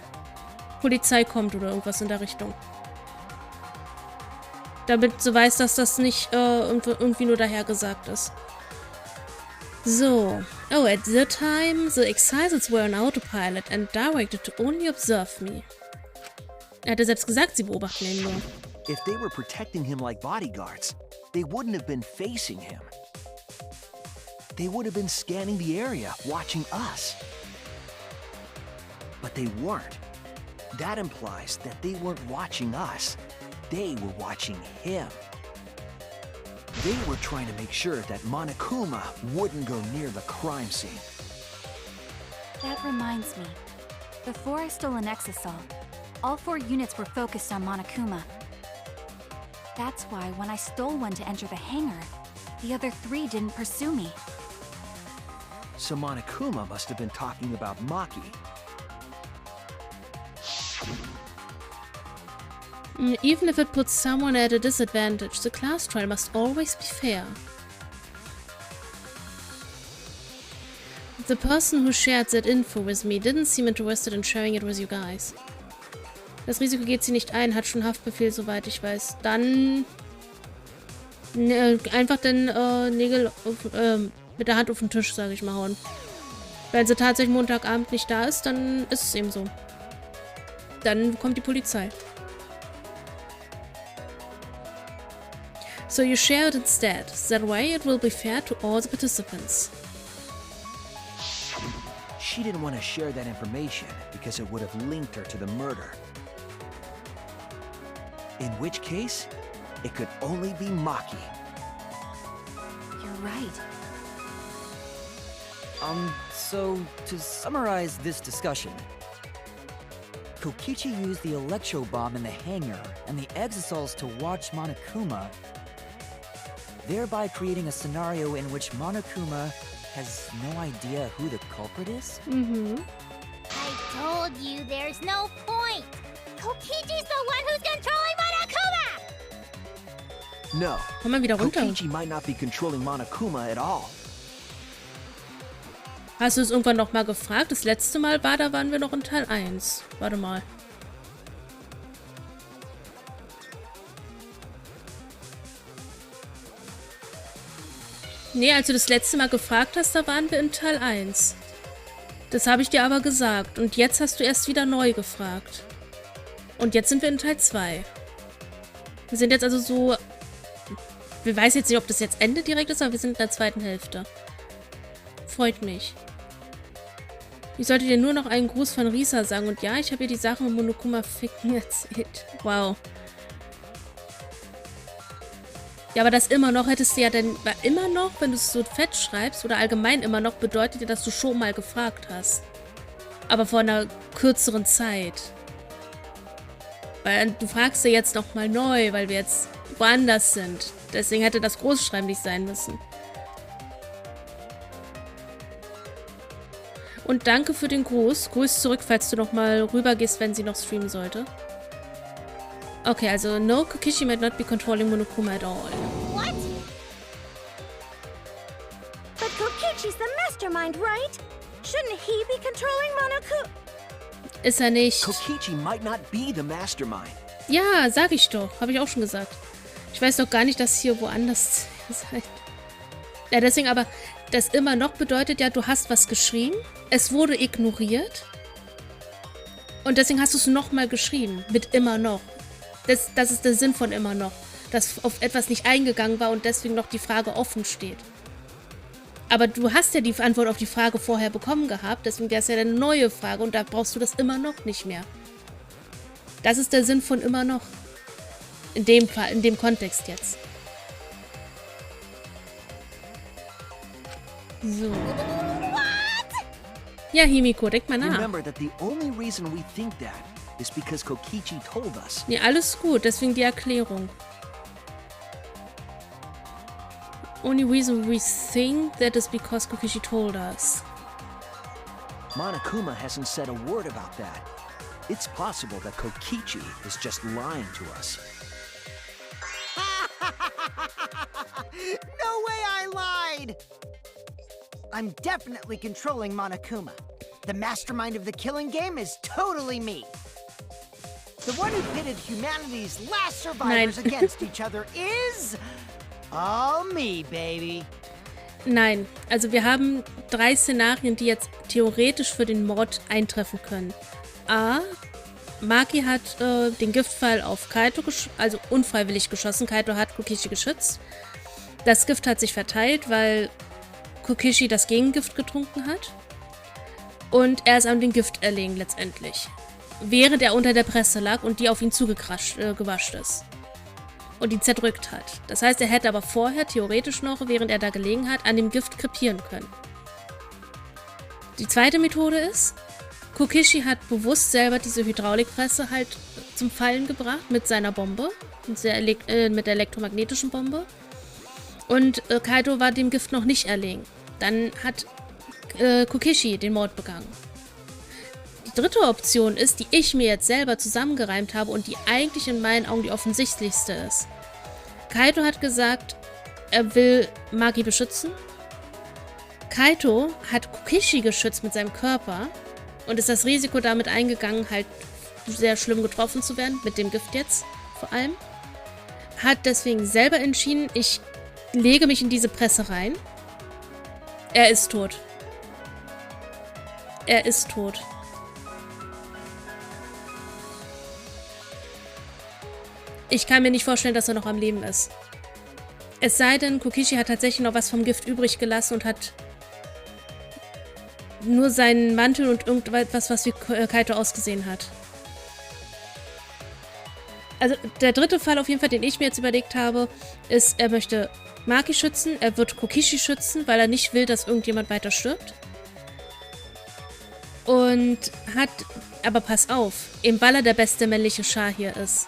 Polizei kommt oder irgendwas in der Richtung. Damit sie weiß, dass das nicht irgendwie nur dahergesagt ist. So. Oh, at the time, the excited were on autopilot and directed to only observe me. Er hatte selbst gesagt, sie beobachten ihn nur. If they were protecting him like bodyguards, they wouldn't have been facing him. They would have been scanning the area, watching us. But they weren't. That implies that they weren't watching us. They were watching him. They were trying to make sure that Monokuma wouldn't go near the crime scene. That reminds me. Before I stole an exisal, all 4 units were focused on Monokuma. That's why when I stole one to enter the hangar, the other 3 didn't pursue me. So Monokuma must have been talking about Maki. Even if it puts someone at a disadvantage, the class trial must always be fair. The person who shared that info with me didn't seem interested in sharing it with you guys. Das Risiko geht sie nicht ein, hat schon Haftbefehl, soweit ich weiß. Dann einfach den Nägel mit der Hand auf den Tisch, sage ich mal, hauen. Wenn sie tatsächlich Montagabend nicht da ist, dann ist es eben so. Dann kommt die Polizei. So you share it instead. That way it will be fair to all the participants. She didn't want to share that information because it would have linked her to the murder. In which case, it could only be Maki. You're right. So to summarize this discussion, Kokichi used the electro bomb in the hangar and the exisals to watch Monokuma, thereby creating a scenario in which Monokuma has no idea who the culprit is? Mhm. I told you there's no point. Kokichi's the one who's controlling Monokuma! No, Komm mal wieder runter. Kokichi might not be controlling Monokuma at all. Hast du es irgendwann noch mal gefragt? Das letzte Mal war, da waren wir noch in Teil 1. Warte mal. Nee, als du das letzte Mal gefragt hast, da waren wir in Teil 1. Das habe ich dir aber gesagt. Und jetzt hast du erst wieder neu gefragt. Und jetzt sind wir in Teil 2. Wir sind jetzt also so... Wir weiß jetzt nicht, ob das jetzt Ende direkt ist, aber wir sind in der zweiten Hälfte. Freut mich. Ich sollte dir nur noch einen Gruß von Risa sagen. Und ja, ich habe ihr die Sachen mit Monokuma ficken erzählt. Wow. Ja, aber das immer noch hättest du ja dann... Immer noch, wenn du es so fett schreibst oder allgemein immer noch, bedeutet ja, dass du schon mal gefragt hast. Aber vor einer kürzeren Zeit. Weil du fragst ja jetzt nochmal neu, weil wir jetzt woanders sind. Deswegen hätte das Großschreiben nicht sein müssen. Und danke für den Gruß. Gruß zurück, falls du nochmal rübergehst, wenn sie noch streamen sollte. Okay, also no, Kokichi might not be controlling Monokuma at all. What? But Kokichi's the mastermind, right? Shouldn't he be controlling Monokuma? Ist er nicht. Kokichi might not be the mastermind. Ja, sag ich doch. Habe ich auch schon gesagt. Ich weiß doch gar nicht, dass hier woanders seid. Ja, deswegen aber, das immer noch bedeutet ja, du hast was geschrieben, es wurde ignoriert und deswegen hast du es nochmal geschrieben, mit immer noch. Das ist der Sinn von immer noch, dass auf etwas nicht eingegangen war und deswegen noch die Frage offen steht. Aber du hast ja die Antwort auf die Frage vorher bekommen gehabt, deswegen wäre es ja eine neue Frage und da brauchst du das immer noch nicht mehr. Das ist der Sinn von immer noch. In dem Fall, in dem Kontext jetzt. So. Ja, Himiko, denk mal nach. Remember that the only reason we think that is because Kokichi told us. Nee, alles gut, deswegen die Erklärung. Only reason we think that is because Kokichi told us. Monokuma hasn't said a word about that. It's possible that Kokichi is just lying to us. No way I lied! I'm definitely controlling Monokuma. The mastermind of the killing game is totally me. The one who pitted humanity's last survivors against each other is... all me, baby. Nein, also wir haben 3 Szenarien, die jetzt theoretisch für den Mord eintreffen können. A. Maki hat den Giftpfeil auf Kaito, also unfreiwillig geschossen. Kaito hat Kokichi geschützt. Das Gift hat sich verteilt, weil Kokichi das Gegengift getrunken hat. Und er ist an dem Gift erlegen letztendlich. Während er unter der Presse lag und die auf ihn gewascht ist. Und ihn zerdrückt hat. Das heißt, er hätte aber vorher theoretisch noch, während er da gelegen hat, an dem Gift krepieren können. Die zweite Methode ist, Kokichi hat bewusst selber diese Hydraulikpresse halt zum Fallen gebracht mit seiner Bombe, mit der elektromagnetischen Bombe. Und Kaito war dem Gift noch nicht erlegen. Dann hat Kokichi den Mord begangen. Die dritte Option ist, die ich mir jetzt selber zusammengereimt habe und die eigentlich in meinen Augen die offensichtlichste ist. Kaito hat gesagt, er will Maki beschützen. Kaito hat Kokichi geschützt mit seinem Körper und ist das Risiko damit eingegangen, halt sehr schlimm getroffen zu werden, mit dem Gift jetzt vor allem. Hat deswegen selber entschieden, ich lege mich in diese Presse rein. Er ist tot. Er ist tot. Ich kann mir nicht vorstellen, dass er noch am Leben ist. Es sei denn, Kokichi hat tatsächlich noch was vom Gift übrig gelassen und hat nur seinen Mantel und irgendwas, was wie Kaito ausgesehen hat. Also der dritte Fall auf jeden Fall, den ich mir jetzt überlegt habe, ist, er möchte Maki schützen, er wird Kokichi schützen, weil er nicht will, dass irgendjemand weiter stirbt. Und hat, aber pass auf, eben weil er der beste männliche Schar hier ist.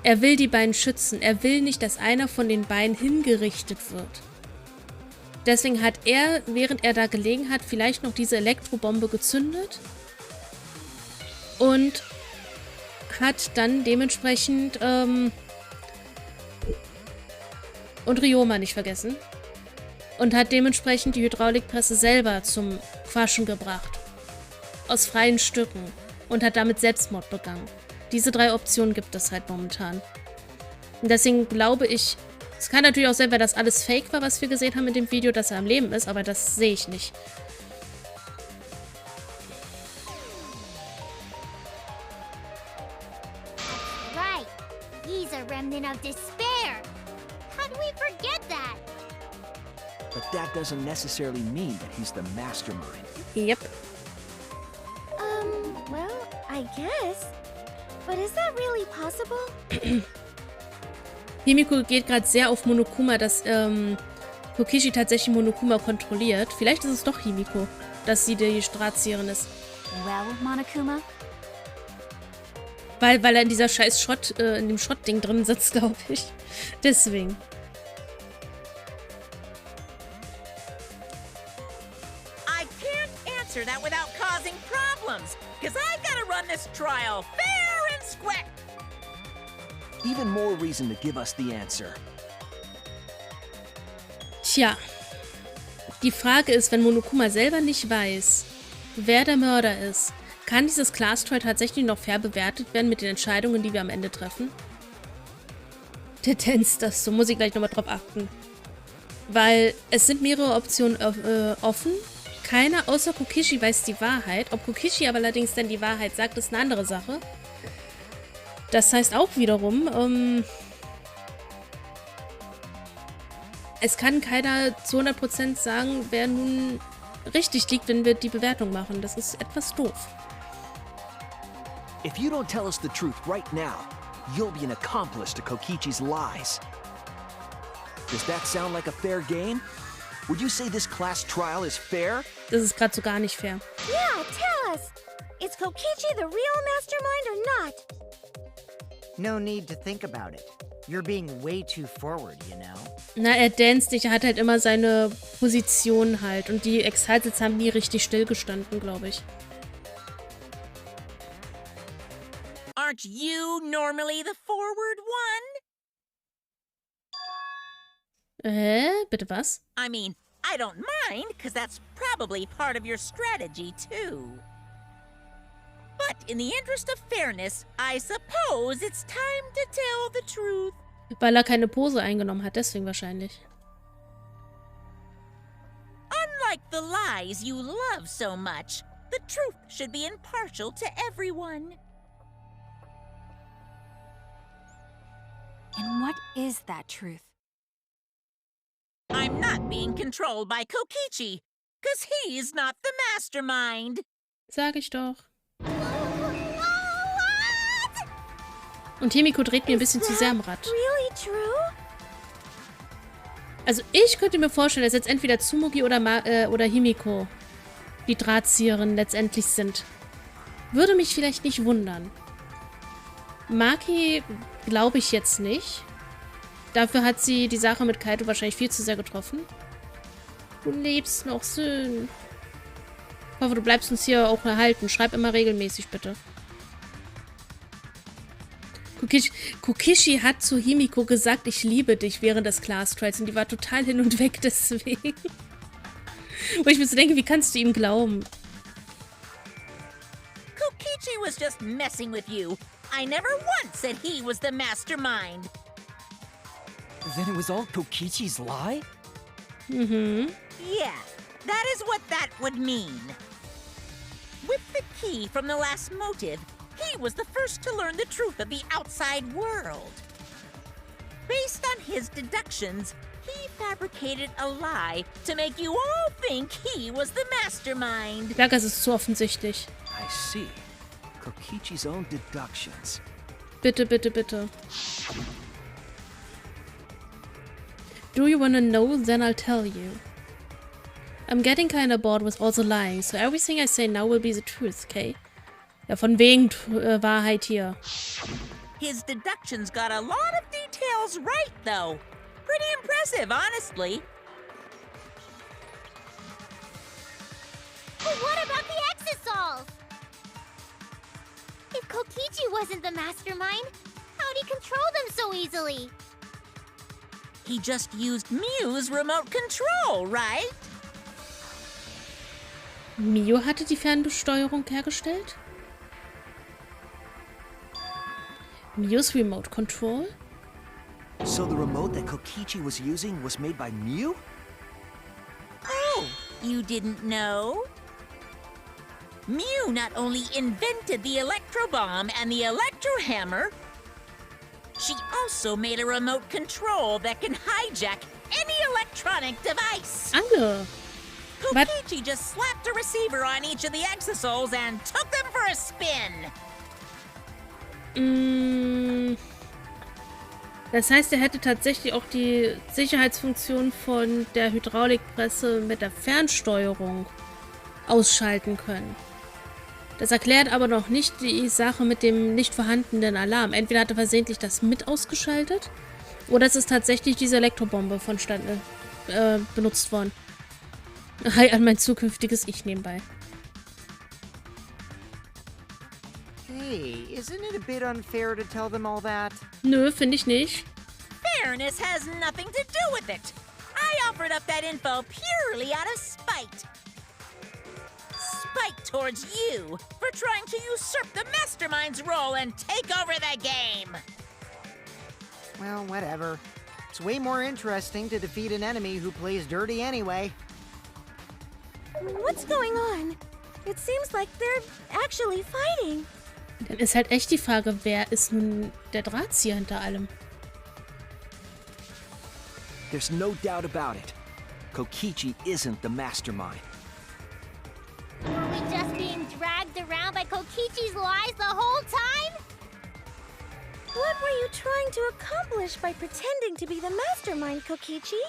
Er will die beiden schützen. Er will nicht, dass einer von den beiden hingerichtet wird. Deswegen hat er, während er da gelegen hat, vielleicht noch diese Elektrobombe gezündet. Und hat dann dementsprechend und Ryoma nicht vergessen. Und hat dementsprechend die Hydraulikpresse selber zum Quaschen gebracht. Aus freien Stücken. Und hat damit Selbstmord begangen. Diese 3 Optionen gibt es halt momentan. Und deswegen glaube ich, es kann natürlich auch sein, weil das alles Fake war, was wir gesehen haben in dem Video, dass er am Leben ist, aber das sehe ich nicht. Right. He's a remnant of despair. How do we forget that? But that doesn't necessarily mean that he's the mastermind. Yep. Well, I guess. But is that really possible? Himiko geht gerade sehr auf Monokuma, dass Kokichi tatsächlich Monokuma kontrolliert. Vielleicht ist es doch Himiko, dass sie die Drahtzieherin ist. Well, Monokuma? Weil er in dieser scheiß in dem Schrottding drin sitzt, glaube ich. Deswegen. I can't answer that without causing problems, because I gotta run this trial fair and square. Even more reason to give us the answer. Tja. Die Frage ist, wenn Monokuma selber nicht weiß, wer der Mörder ist, kann dieses Class Trial tatsächlich noch fair bewertet werden mit den Entscheidungen, die wir am Ende treffen? Tendenz, das so muss ich gleich nochmal drauf achten. Weil es sind mehrere Optionen offen. Keiner außer Kokichi weiß die Wahrheit. Ob Kokichi aber allerdings denn die Wahrheit sagt, ist eine andere Sache. Das heißt auch wiederum, es kann keiner zu 100% sagen, wer nun richtig liegt, wenn wir die Bewertung machen. Das ist etwas doof. If you don't tell us the truth right now, you'll be an accomplice to Kokichi's lies. Does that sound like a fair game? Would you say this class trial is fair? Das ist gerade so gar nicht fair. Yeah, tell us. Is Kokichi the real mastermind or not? No need to think about it. You're being way too forward, you know? Na, er danst nicht, er hat halt immer seine Position halt. Und die Excited haben nie richtig stillgestanden, glaube ich. Aren't you normally the forward one? Bitte was? I mean, I don't mind, because that's probably part of your strategy, too. But in the interest of fairness, I suppose it's time to tell the truth. Weil er keine Pose eingenommen hat, deswegen wahrscheinlich. Unlike the lies you love so much, the truth should be impartial to everyone. And what is that truth? I'm not being controlled by Kokichi, because he's not the mastermind. Sag ich doch. Und Himiko dreht mir ein bisschen zu sehr am Rad. Really true? Also ich könnte mir vorstellen, dass jetzt entweder Tsumugi oder Himiko die Drahtzieherin letztendlich sind. Würde mich vielleicht nicht wundern. Maki glaube ich jetzt nicht. Dafür hat sie die Sache mit Kaito wahrscheinlich viel zu sehr getroffen. Du lebst noch, Sön. Ich hoffe, du bleibst uns hier auch erhalten. Schreib immer regelmäßig, bitte. Kokichi hat zu Himiko gesagt, ich liebe dich während des Class Trials. Und die war total hin und weg deswegen. Wo ich mir so denke, wie kannst du ihm glauben? Kokichi was just messing with you. I never once said he was the mastermind. Then it was all Kokichi's lie? Yeah, that is what that would mean. With the key from the last motive, he was the first to learn the truth of the outside world. Based on his deductions, he fabricated a lie to make you all think he was the mastermind. Ja, das ist zu offensichtlich. I see. Kokichi's own deductions. Bitte, bitte, bitte. Do you wanna know? Then I'll tell you. I'm getting kinda bored with all the lying, so everything I say now will be the truth, okay? Ja, von wegen Wahrheit hier. His deductions got a lot of details right, though. Pretty impressive, honestly. But what about the Exosols? If Kokichi wasn't the mastermind, how'd he control them so easily? He just used Miu's remote control, right? Miu hatte die Fernbesteuerung hergestellt? Miu's remote control? So the remote that Kokichi was using was made by Miu? Oh, you didn't know? Miu not only invented the electro bomb and the electro hammer, she also made a remote control that can hijack any electronic device. Ange. Kokichi just slapped a receiver on each of the Exosols and took them for a spin. Das heißt, er hätte tatsächlich auch die Sicherheitsfunktion von der Hydraulikpresse mit der Fernsteuerung ausschalten können. Das erklärt aber noch nicht die Sache mit dem nicht vorhandenen Alarm. Entweder hat er versehentlich das mit ausgeschaltet oder es ist tatsächlich diese Elektrobombe benutzt worden. Hi an mein zukünftiges Ich nebenbei. Hey, isn't it a bit unfair to tell them all that? Nö, finde ich nicht. Fairness has nothing to do with it. I offered up that info purely out of spite. Spite towards you for trying to usurp the mastermind's role and take over the game. Well, whatever. It's way more interesting to defeat an enemy who plays dirty anyway. What's going on? It seems like they're actually fighting. Dann ist halt echt die Frage, wer ist nun der Drahtzieher hinter allem? There's no doubt about it. Kokichi isn't the mastermind. Were we just being dragged around by Kokichi's lies the whole time? What were you trying to accomplish by pretending to be the mastermind, Kokichi?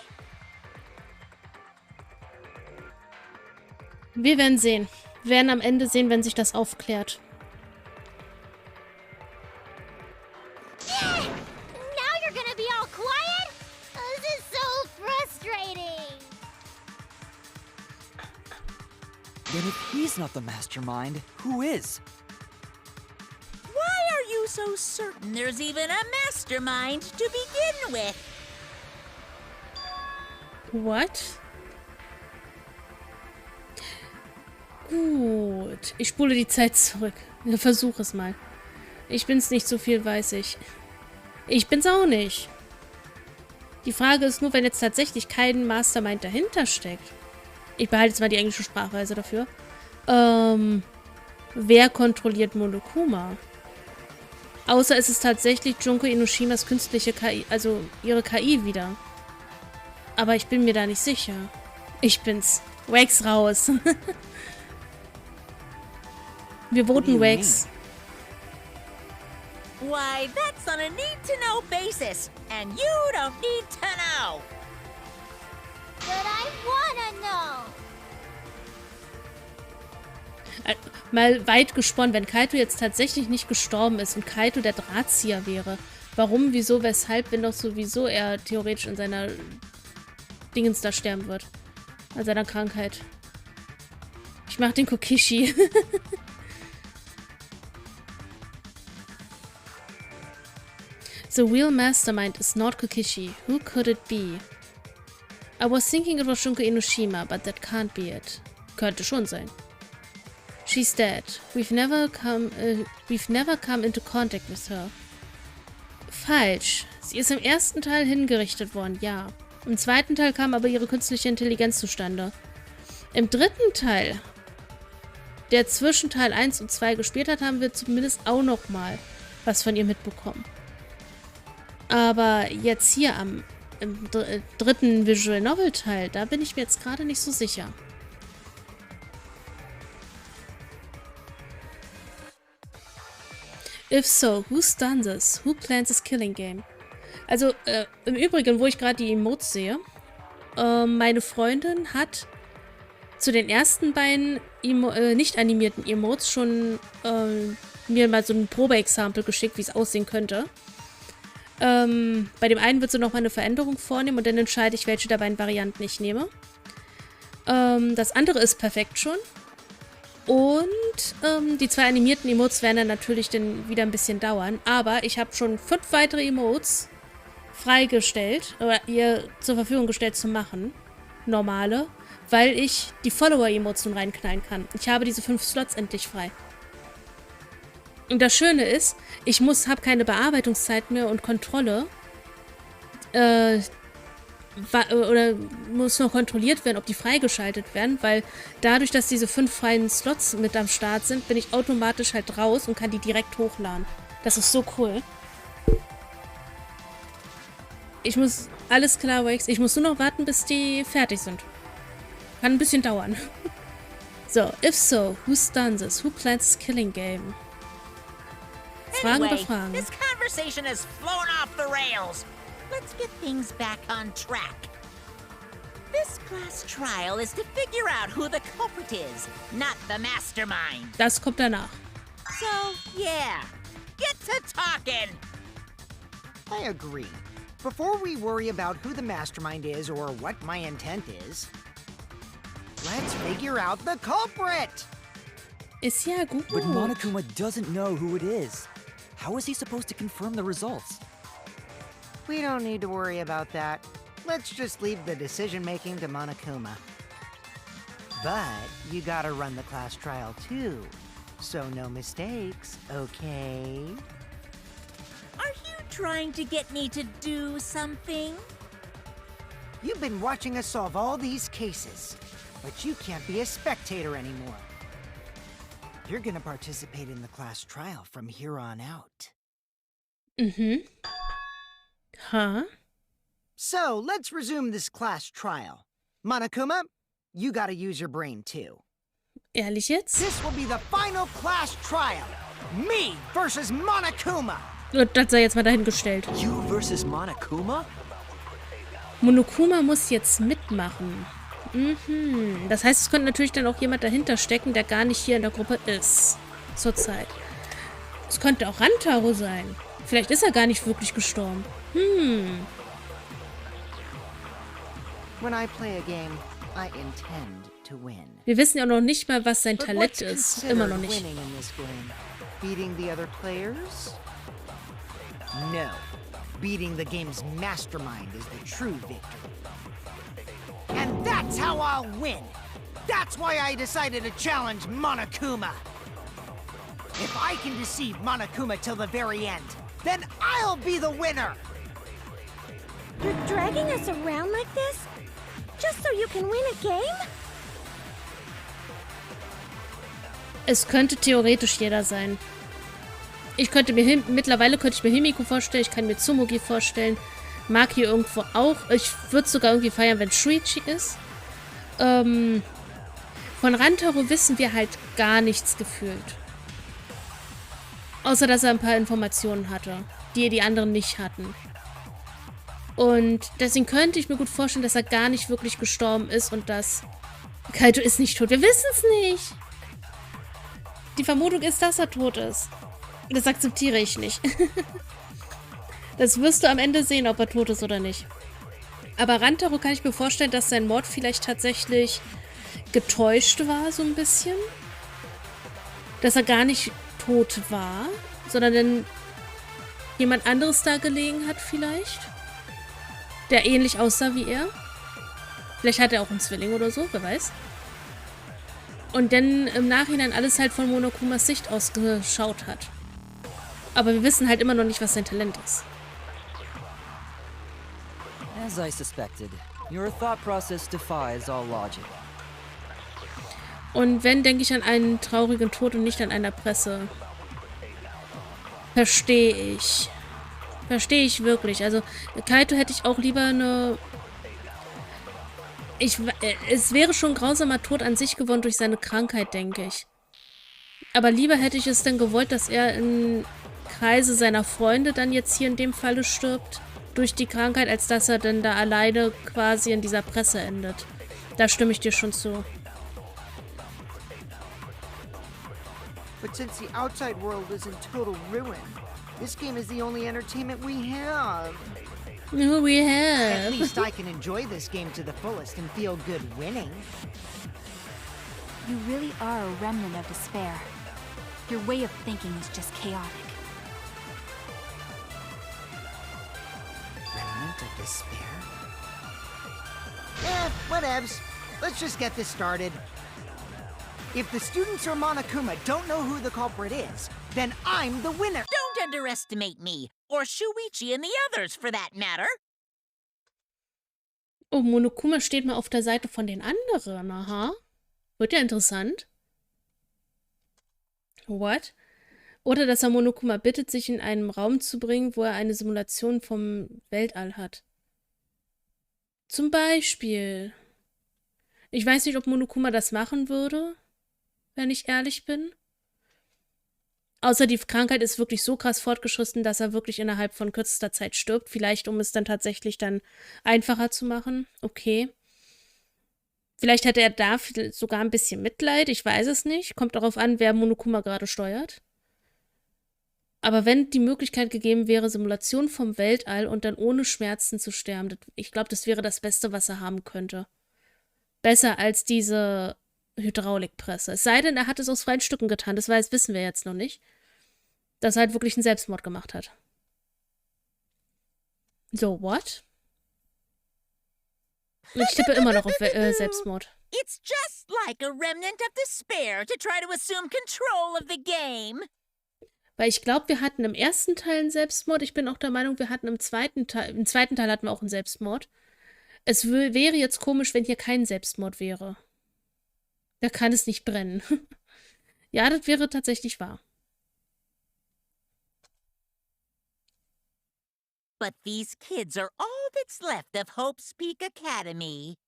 Wir werden sehen. Wir werden am Ende sehen, wenn sich das aufklärt. Now you're gonna be all quiet? This is so frustrating. Then if he's not the mastermind, who is? Why are you so certain there's even a mastermind to begin with? What? Gut. Ich spule die Zeit zurück. Versuch es mal. Ich bin's nicht, so viel weiß ich. Ich bin's auch nicht. Die Frage ist nur, wenn jetzt tatsächlich kein Mastermind dahinter steckt. Ich behalte jetzt mal die englische Sprachweise dafür. Wer kontrolliert Monokuma? Außer es ist tatsächlich Junko Inoshimas künstliche KI, also ihre KI wieder. Aber ich bin mir da nicht sicher. Ich bin's. Wax raus. Wir voten Wax. Why, that's on a need-to-know basis, and you don't need to know. But I wanna know. Mal weit gesponnen, wenn Kaito jetzt tatsächlich nicht gestorben ist und Kaito der Drahtzieher wäre. Warum, wieso, weshalb, wenn doch sowieso er theoretisch in seiner Dingens da sterben wird. An seiner Krankheit. Ich mach den Kokishi. The real mastermind is not Kokishi. Who could it be? I was thinking it was Junko Enoshima, but that can't be it. Könnte schon sein. She's dead. We've never come into contact with her. Falsch. Sie ist im ersten Teil hingerichtet worden, ja. Im zweiten Teil kam aber ihre künstliche Intelligenz zustande. Im dritten Teil, der zwischen Teil 1 und 2 gespielt hat, haben wir zumindest auch noch mal was von ihr mitbekommen. Aber jetzt hier im dritten Visual Novel Teil, da bin ich mir jetzt gerade nicht so sicher. If so, who's done this? Who plans this killing game? Also, im Übrigen, wo ich gerade die Emotes sehe, meine Freundin hat zu den ersten beiden nicht animierten Emotes schon mir mal so ein Probeexempel geschickt, wie es aussehen könnte. Bei dem einen wird sie noch mal eine Veränderung vornehmen und dann entscheide ich, welche der beiden Varianten ich nehme. Das andere ist perfekt schon. Und die 2 animierten Emotes werden dann natürlich dann wieder ein bisschen dauern. Aber ich habe schon 5 weitere Emotes freigestellt oder ihr zur Verfügung gestellt zu machen. Normale. Weil ich die Follower-Emotes nun reinknallen kann. Ich habe diese 5 Slots endlich frei. Und das Schöne ist, ich habe keine Bearbeitungszeit mehr und Kontrolle. Oder muss noch kontrolliert werden, ob die freigeschaltet werden, weil dadurch, dass diese 5 freien Slots mit am Start sind, bin ich automatisch halt raus und kann die direkt hochladen. Das ist so cool. Alles klar, Wax, ich muss nur noch warten, bis die fertig sind. Kann ein bisschen dauern. So, if so, who's done this? Who plans this killing game? Fragen über Fragen. This conversation has flown off the rails. Let's get things back on track. This class trial is to figure out who the culprit is, not the mastermind. Das kommt danach. So, yeah, get to talking. I agree. Before we worry about who the mastermind is or what my intent is, let's figure out the culprit! Ist ja gut. But Monokuma doesn't know who it is. How is he supposed to confirm the results? We don't need to worry about that. Let's just leave the decision-making to Monokuma. But you gotta run the class trial too, so no mistakes, okay? Are you trying to get me to do something? You've been watching us solve all these cases, but you can't be a spectator anymore. You're gonna participate in the class trial from here on out. Mhm. Huh? So, let's resume this class trial. Monokuma, you gotta use your brain too. Ehrlich jetzt? This will be the final class trial. Me versus Monokuma. Das sei jetzt mal dahingestellt. You versus Monokuma? Monokuma muss jetzt mitmachen. Das heißt, es könnte natürlich dann auch jemand dahinter stecken, der gar nicht hier in der Gruppe ist. Zurzeit. Es könnte auch Rantaro sein. Vielleicht ist er gar nicht wirklich gestorben. When I play a game, I intend to win. Wir wissen ja noch nicht mal, was sein But Talent what's ist. considered Immer noch nicht. winning in this game? Beating the other players? No. Beating the game's mastermind is the true victory. And that's how I'll win! That's why I decided to challenge Monokuma! If I can deceive Monokuma till the very end, then I'll be the winner! You're dragging us around like this? Just so you can win a game? Es könnte theoretisch jeder sein. Mittlerweile könnte ich mir Himiko vorstellen, ich kann mir Tsumugi vorstellen, Maki irgendwo auch. Ich würde es sogar irgendwie feiern, wenn Shuichi ist. Von Rantaro wissen wir halt gar nichts gefühlt. Außer, dass er ein paar Informationen hatte, die die anderen nicht hatten. Und deswegen könnte ich mir gut vorstellen, dass er gar nicht wirklich gestorben ist und dass Kaito ist nicht tot. Wir wissen es nicht. Die Vermutung ist, dass er tot ist. Das akzeptiere ich nicht. Das wirst du am Ende sehen, ob er tot ist oder nicht. Aber Rantaro kann ich mir vorstellen, dass sein Mord vielleicht tatsächlich getäuscht war, so ein bisschen. Dass er gar nicht tot war, sondern dann jemand anderes da gelegen hat vielleicht. Der ähnlich aussah wie er. Vielleicht hat er auch einen Zwilling oder so, wer weiß. Und dann im Nachhinein alles halt von Monokumas Sicht aus geschaut hat. Aber wir wissen halt immer noch nicht, was sein Talent ist. As I suspected, your thought process defies all logic. Und wenn, denke ich an einen traurigen Tod und nicht an einer Presse. Verstehe ich. Verstehe ich wirklich. Also, Kaito hätte ich auch lieber eine... Es wäre schon ein grausamer Tod an sich geworden durch seine Krankheit, denke ich. Aber lieber hätte ich es denn gewollt, dass er in Kreise seiner Freunde dann jetzt hier in dem Falle stirbt, durch die Krankheit, als dass er dann da alleine quasi in dieser Presse endet. Da stimme ich dir schon zu. But since the outside world is in total ruin, this game is the only entertainment we have. No, we At have. least I can enjoy this game to the fullest and feel good winning. You really are a remnant of despair. Your way of thinking is just chaotic. Remnant of despair? Whatevs. Let's just get this started. If the students or Monokuma don't know who the culprit is, then I'm the winner. Don't underestimate me, or Shuichi and the others, for that matter. Oh, Monokuma steht mal auf der Seite von den anderen, aha. Wird ja interessant. What? Oder dass er Monokuma bittet, sich in einen Raum zu bringen, wo er eine Simulation vom Weltall hat. Zum Beispiel. Ich weiß nicht, ob Monokuma das machen würde, wenn ich ehrlich bin. Außer die Krankheit ist wirklich so krass fortgeschritten, dass er wirklich innerhalb von kürzester Zeit stirbt. Vielleicht, um es dann tatsächlich dann einfacher zu machen. Okay. Vielleicht hat er da sogar ein bisschen Mitleid. Ich weiß es nicht. Kommt darauf an, wer Monokuma gerade steuert. Aber wenn die Möglichkeit gegeben wäre, Simulation vom Weltall und dann ohne Schmerzen zu sterben, ich glaube, das wäre das Beste, was er haben könnte. Besser als diese Hydraulikpresse. Es sei denn, er hat es aus freien Stücken getan. Das wissen wir jetzt noch nicht. Dass er halt wirklich einen Selbstmord gemacht hat. So, what? Ich tippe immer noch auf Selbstmord. It's just like a remnant of despair to try to assume control of the game. Weil ich glaube, wir hatten im ersten Teil einen Selbstmord. Ich bin auch der Meinung, wir hatten im zweiten Teil hatten wir auch einen Selbstmord. Es wäre jetzt komisch, wenn hier kein Selbstmord wäre. Da kann es nicht brennen. Ja, das wäre tatsächlich wahr. But these kids are all that's left of Hope's Peak Academy.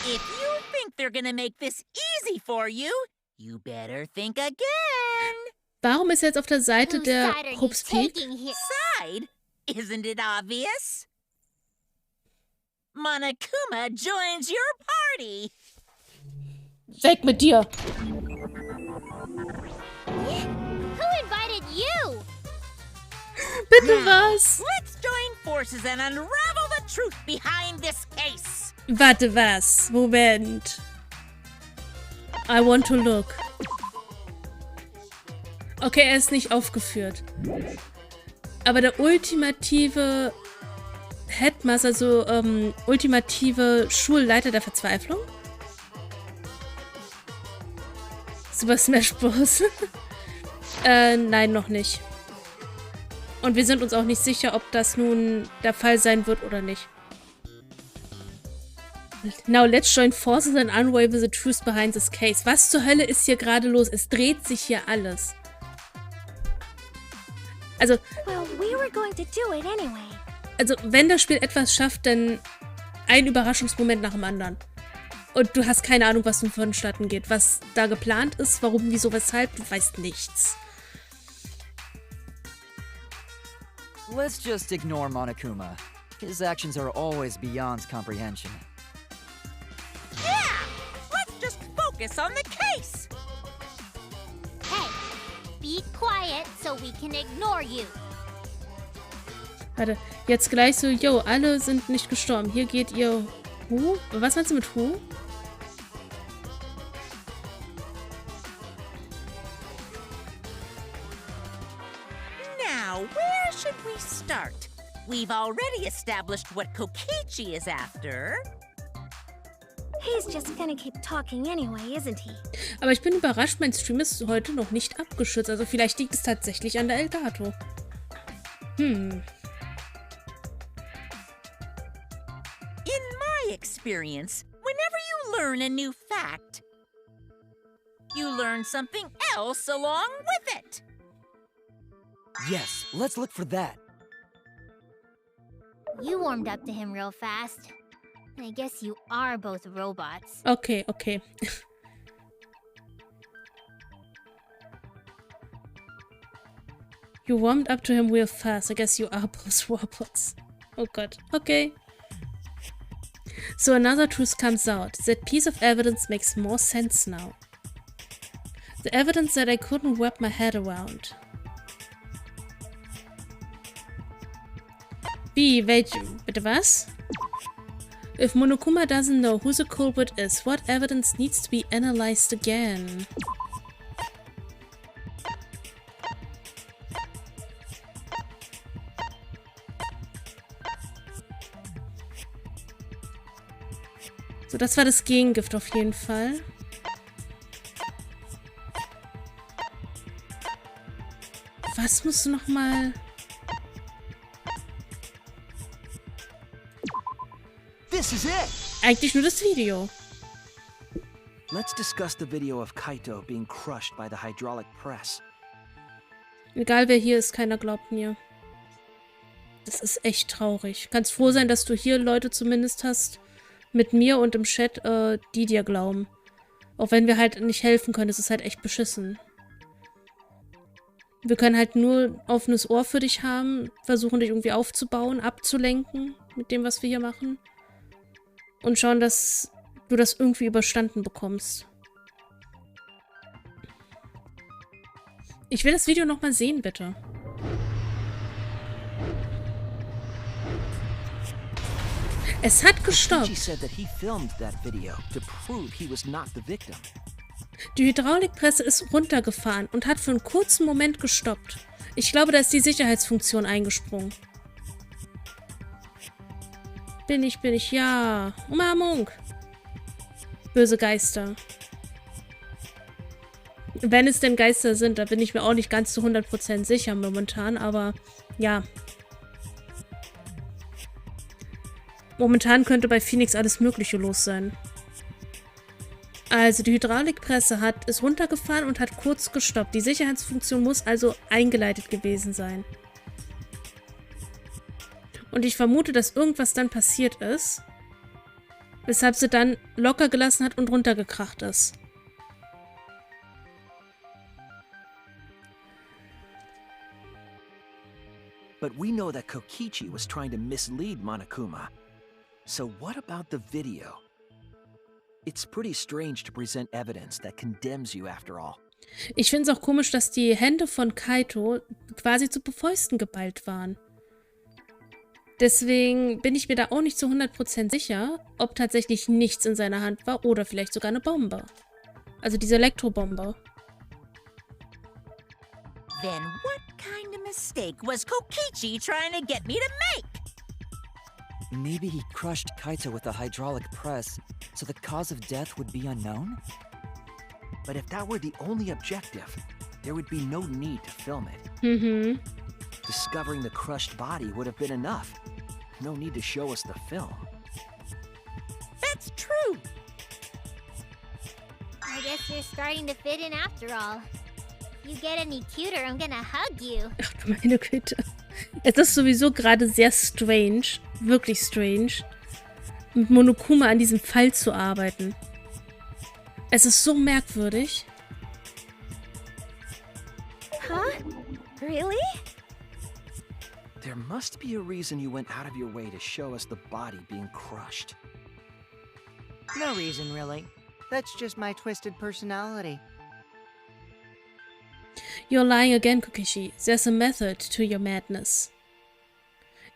If you think they're gonna make this easy for you, you better think again. Warum ist er jetzt auf der Seite Whose der side are you Hope's Peak? taking here? Side? Isn't it obvious? Monokuma joins your party. Weg mit dir. Who invited you? Bitte was? Let's join forces and unravel the truth behind this case. Warte, was? Moment. I want to look. Okay, er ist nicht aufgeführt. Aber der ultimative Headmaster, also ultimative Schulleiter der Verzweiflung? Super Smash Bros. Nein, noch nicht. Und wir sind uns auch nicht sicher, ob das nun der Fall sein wird oder nicht. Now let's join forces and unravel the truth behind this case. Was zur Hölle ist hier gerade los? Es dreht sich hier alles. Also, Well, we were going to do it anyway. also wenn das Spiel etwas schafft, dann ein Überraschungsmoment nach dem anderen. Und du hast keine Ahnung, was nun vonstatten geht. Was da geplant ist, warum, wieso, weshalb, du weißt nichts. Let's just ignore Monokuma. His actions are always beyond comprehension. Yeah! Let's just focus on the case. Hey, be quiet so we can ignore you. Warte, jetzt gleich so, yo, alle sind nicht gestorben. Hier geht ihr Hu? Was meinst du mit Hu? Now, where should we start? We've already established what Kokichi is after. He's just gonna keep talking anyway, isn't he? Aber ich bin überrascht, mein Stream ist heute noch nicht abgeschützt. Also vielleicht liegt es tatsächlich an der Elgato. In my experience, whenever you learn a new fact, you learn something else along with it. Yes, let's look for that. You warmed up to him real fast. I guess you are both robots. Okay, okay. You warmed up to him real fast. I guess you are both robots. Oh god. Okay. So another truth comes out. That piece of evidence makes more sense now. The evidence that I couldn't wrap my head around. Wie? Bitte was? If Monokuma doesn't know who the culprit is, what evidence needs to be analyzed again? So, das war das Gegengift auf jeden Fall. Was musst du noch mal... This is it! Eigentlich nur das Video. Let's discuss the video of Kaito being crushed by the hydraulic press. Egal wer hier ist, keiner glaubt mir. Das ist echt traurig. Kannst froh sein, dass du hier Leute zumindest hast, mit mir und im Chat, die dir glauben. Auch wenn wir halt nicht helfen können, das ist halt echt beschissen. Wir können halt nur offenes Ohr für dich haben, versuchen dich irgendwie aufzubauen, abzulenken mit dem, was wir hier machen. Und schauen, dass du das irgendwie überstanden bekommst. Ich will das Video nochmal sehen, bitte. Es hat gestoppt. Kokichi said that he filmed that video to prove he was not the victim. Die Hydraulikpresse ist runtergefahren und hat für einen kurzen Moment gestoppt. Ich glaube, da ist die Sicherheitsfunktion eingesprungen. Bin ich, ja. Umarmung. Böse Geister. Wenn es denn Geister sind, da bin ich mir auch nicht ganz zu 100% sicher momentan, aber ja. Momentan könnte bei Phoenix alles Mögliche los sein. Also die Hydraulikpresse ist runtergefahren und hat kurz gestoppt. Die Sicherheitsfunktion muss also eingeleitet gewesen sein. Und ich vermute, dass irgendwas dann passiert ist, weshalb sie dann locker gelassen hat und runtergekracht ist. But we know that Kokichi was trying to mislead Monokuma. So what about the video? It's pretty strange to present evidence that condemns you after all. Ich finde es auch komisch, dass die Hände von Kaito quasi zu Fäusten geballt waren. Deswegen bin ich mir da auch nicht zu 100% sicher, ob tatsächlich nichts in seiner Hand war oder vielleicht sogar eine Bombe. Also diese Elektrobombe. Then what kind of mistake was Kokichi trying to get me to make? Maybe he crushed Kaito with a hydraulic press, so the cause of death would be unknown? But if that were the only objective, there would be no need to film it. Mhm. Discovering the crushed body would have been enough. No need to show us the film. That's true. I guess you're starting to fit in after all. If you get any cuter, I'm gonna hug you. Ach du meine Güte. Es ist sowieso gerade sehr strange, wirklich strange, mit Monokuma an diesem Fall zu arbeiten. Es ist so merkwürdig. Huh? Really? There must be a reason you went out of your way to show us the body being crushed. No reason, really. That's just my twisted personality. You're lying again, Kokichi. There's a method to your madness.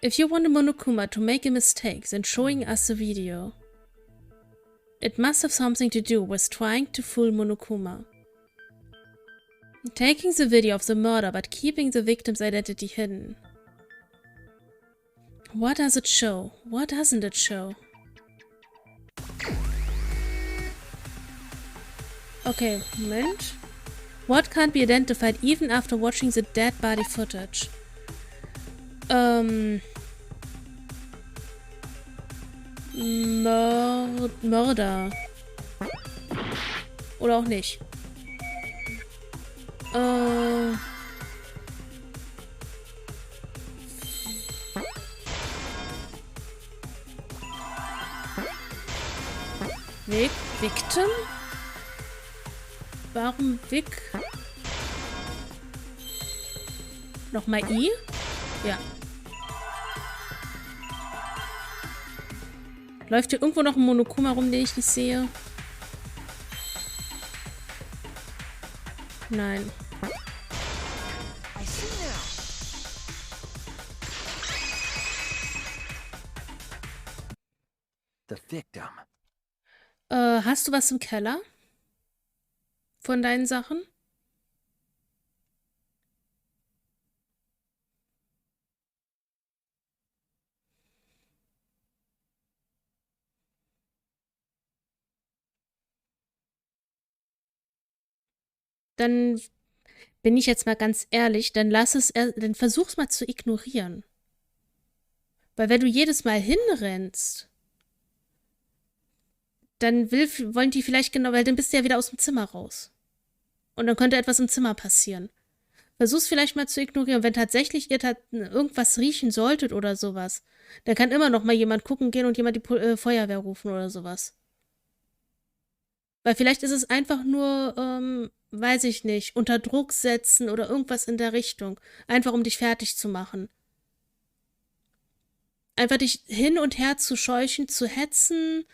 If you want a Monokuma to make a mistake, then showing us a video. It must have something to do with trying to fool Monokuma. Taking the video of the murder but keeping the victim's identity hidden. What does it show? What doesn't it show? Okay, Moment. What can't be identified even after watching the dead body footage? Mörder. Oder auch nicht. Victim? Warum Vic? Nochmal I? Ja. Läuft hier irgendwo noch ein Monokuma rum, den ich nicht sehe? Nein. The victim. Hast du was im Keller? Von deinen Sachen? Dann bin ich jetzt mal ganz ehrlich, dann dann versuch's mal zu ignorieren. Weil wenn du jedes Mal hinrennst, dann wollen die vielleicht genau, weil dann bist du ja wieder aus dem Zimmer raus. Und dann könnte etwas im Zimmer passieren. Versuch's vielleicht mal zu ignorieren. Wenn tatsächlich ihr irgendwas riechen solltet oder sowas, dann kann immer noch mal jemand gucken gehen und jemand die Feuerwehr rufen oder sowas. Weil vielleicht ist es einfach nur, weiß ich nicht, unter Druck setzen oder irgendwas in der Richtung. Einfach um dich fertig zu machen. Einfach dich hin und her zu scheuchen, zu hetzen,